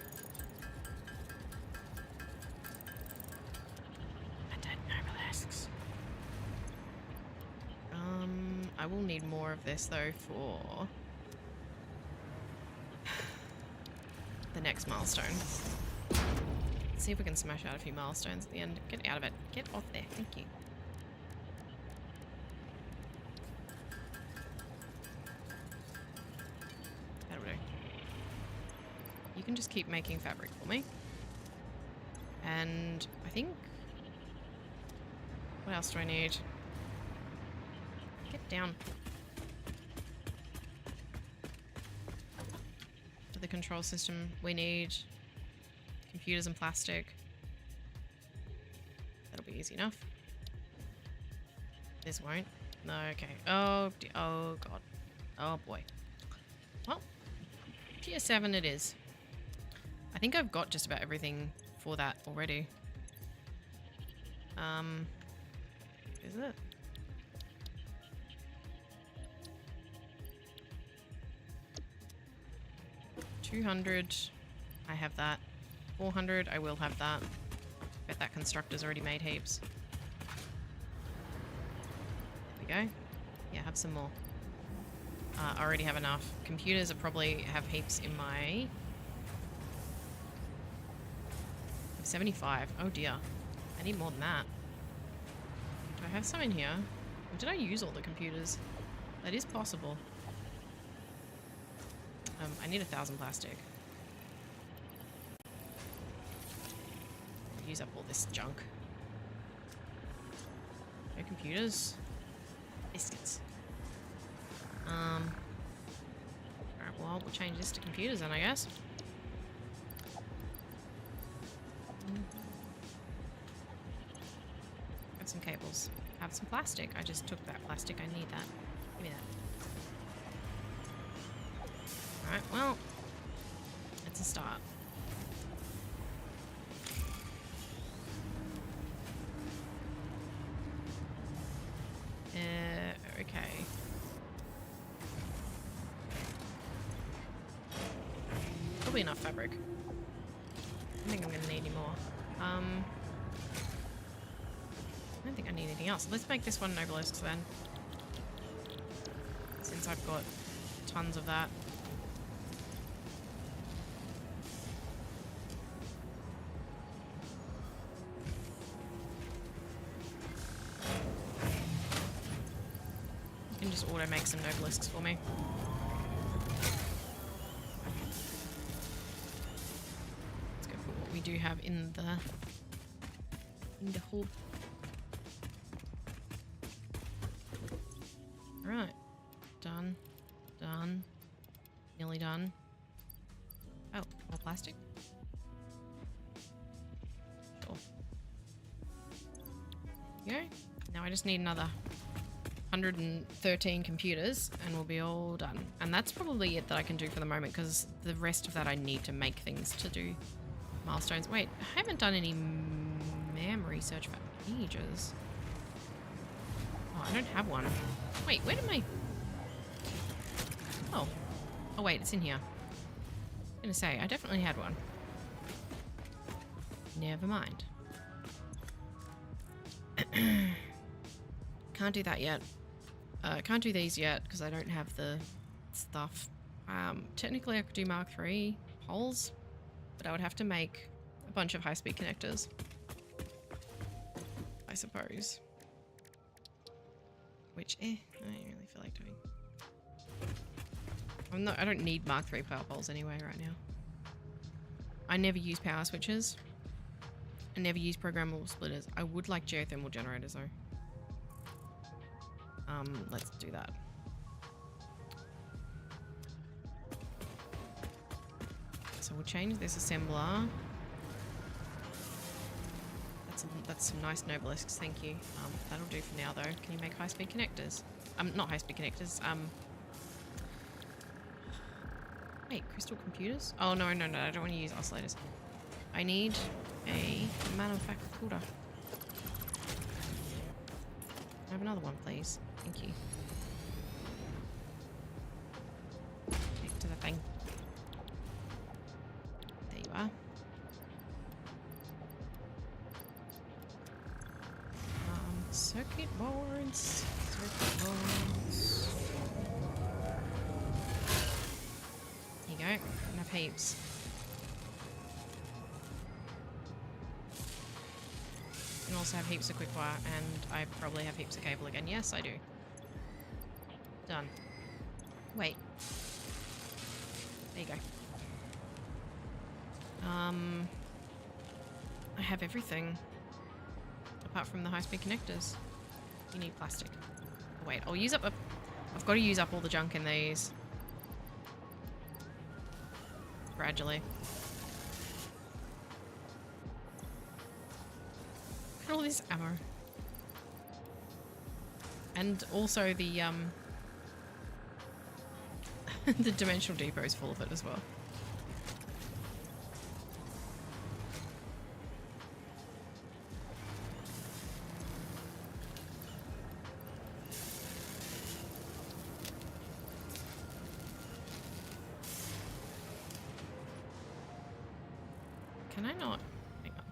I will need more of this though for the next milestone. Let's see if we can smash out a few milestones at the end. Get out of it. Get off there. Thank you. That'll do. You can just keep making fabric for me. And I think... what else do I need? Get down. For the control system, we need computers and plastic. That'll be easy enough. This won't. No, okay. Oh, oh god. Oh boy. Well, tier 7 it is. I think I've got just about everything for that already. Is it? $200, I have that. 400, I will have that. Bet that constructor's already made heaps. There we go. Yeah, have some more. I already have enough. Computers, I probably have heaps in my 75. Oh dear. I need more than that. Do I have some in here? Or did I use all the computers? That is possible. I need 1,000 plastic. Use up all this junk. No computers. Biscuits. Alright, well, we'll change this to computers then, I guess. Got some cables. Have some plastic. I just took that plastic. I need that. Give me that. Alright, well, it's a start. Okay. Probably enough fabric. I think I'm gonna need any more. I don't think I need anything else. Let's make this one an obelisk then. Since I've got tons of that. You can just auto make some obelisks for me. Let's go for what we do have in the hub. Right. Done. Done. Nearly done. Oh, more plastic. Cool. There you go. Now I just need another 113 computers and we'll be all done. And that's probably it that I can do for the moment because the rest of that I need to make things to do milestones. Wait, I haven't done any MAM research for ages. Oh, I don't have one. Wait, where did my... Oh. Oh wait, it's in here. I'm gonna say, I definitely had one. Never mind. Can't do that yet. Can't do these yet because I don't have the stuff. Technically I could do Mark III poles, but I would have to make a bunch of high-speed connectors. I suppose. Which, I don't really feel like doing. I don't need Mark III power poles anyway right now. I never use power switches. I never use programmable splitters. I would like geothermal generators though. Let's do that. So we'll change this assembler. That's some nice nobelisks, thank you. That'll do for now though. Can you make high-speed connectors? Not high-speed connectors. Wait, crystal computers? Oh no, I don't want to use oscillators. I need a manufacturer. Have another one, please. Thank you. Connect to the thing. There you are. Circuit boards. Circuit boards. There you go. Enough heaps. You can also have heaps of quick wire, and I probably have heaps of cable again. Yes, I do. Done. Wait. There you go. I have everything. Apart from the high-speed connectors. You need plastic. Oh, wait, I'll use up I've got to use up all the junk in these. Gradually. Look at all this ammo. And also the the dimensional depot is full of it as well. Can I not? Hang on.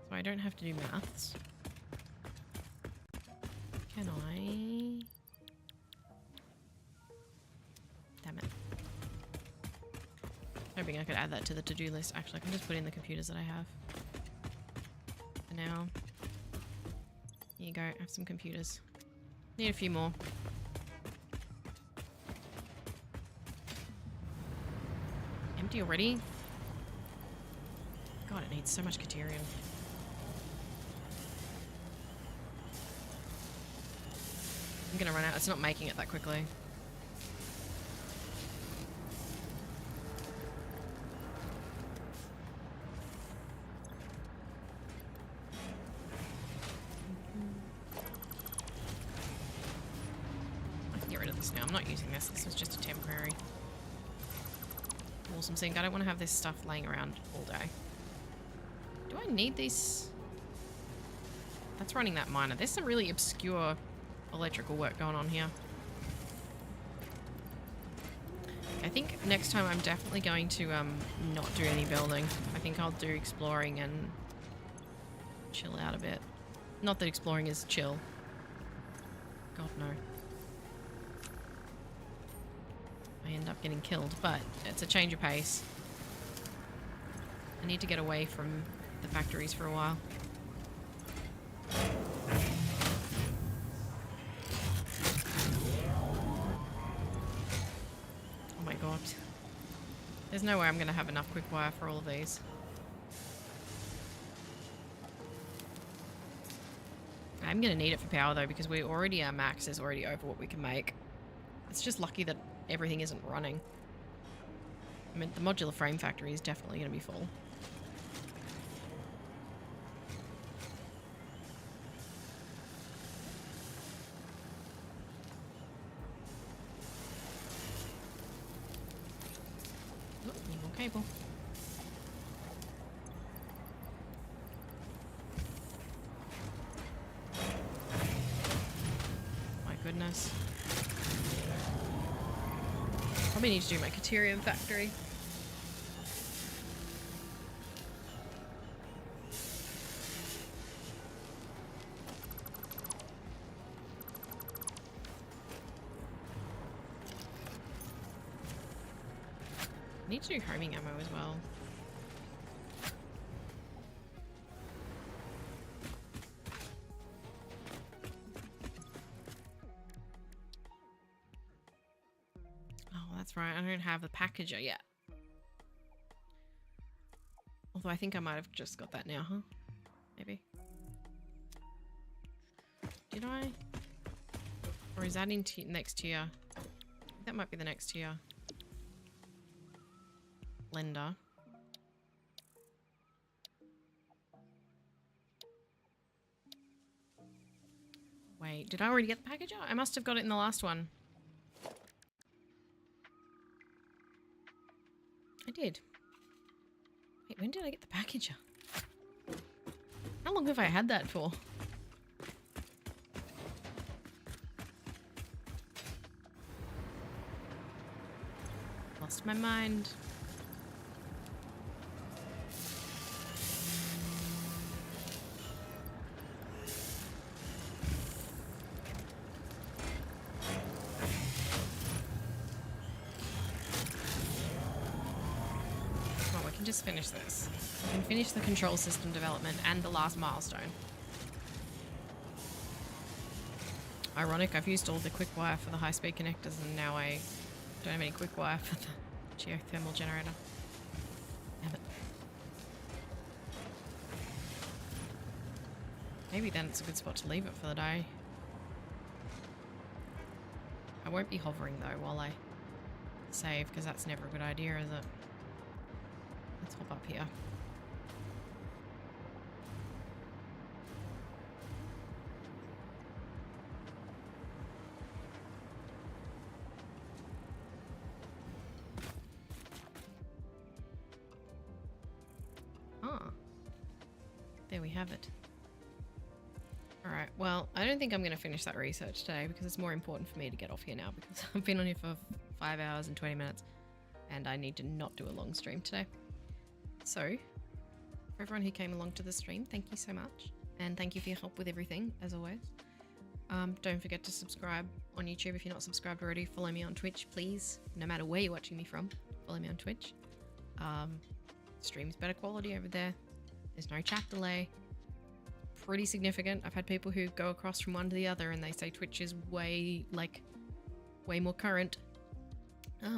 So I don't have to do maths. Can I? Damn it. Hoping I could add that to the to-do list. Actually, I can just put in the computers that I have. For now. Here you go. I have some computers. Need a few more. Empty already? God, it needs so much Caterium. I'm gonna run out. It's not making it that quickly. I can get rid of this now. I'm not using this. This was just a temporary. Awesome zinc. I don't want to have this stuff laying around all day. Do I need these? That's running that miner. There's some really obscure electrical work going on here. I think next time I'm definitely going to not do any building. I think I'll do exploring and chill out a bit. Not that exploring is chill. God, no. I end up getting killed, but it's a change of pace. I need to get away from the factories for a while. Oh my god. There's no way I'm going to have enough quick wire for all of these. I'm going to need it for power though, because our max is already over what we can make. It's just lucky that everything isn't running. I mean, the modular frame factory is definitely going to be full. Oh, need more cable. My goodness. Probably need to do my Caterium factory. Need to do homing ammo as well. That's right, I don't have the packager yet. Although I think I might have just got that now, huh? Maybe. Did I? Or is that in next tier? I think that might be the next tier. Lender. Wait, did I already get the packager? I must have got it in the last one. I did. Wait, when did I get the packager? How long have I had that for? Lost my mind. Just finish this. I can finish the control system development and the last milestone. Ironic, I've used all the quick wire for the high-speed connectors and now I don't have any quick wire for the geothermal generator. Damn it. Maybe then it's a good spot to leave it for the day. I won't be hovering though while I save, because that's never a good idea, is it? Let's hop up here. Ah. There we have it. Alright, well, I don't think I'm going to finish that research today because it's more important for me to get off here now because I've been on here for 5 hours and 20 minutes and I need to not do a long stream today. So, for everyone who came along to the stream, thank you so much. And thank you for your help with everything, as always. Don't forget to subscribe on YouTube if you're not subscribed already. Follow me on Twitch, please. No matter where you're watching me from, follow me on Twitch. Stream's better quality over there. There's no chat delay. Pretty significant. I've had people who go across from one to the other and they say Twitch is way more current.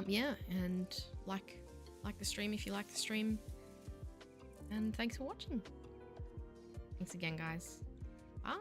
Yeah, and like the stream if you like the stream. And thanks for watching. Thanks again, guys. Bye.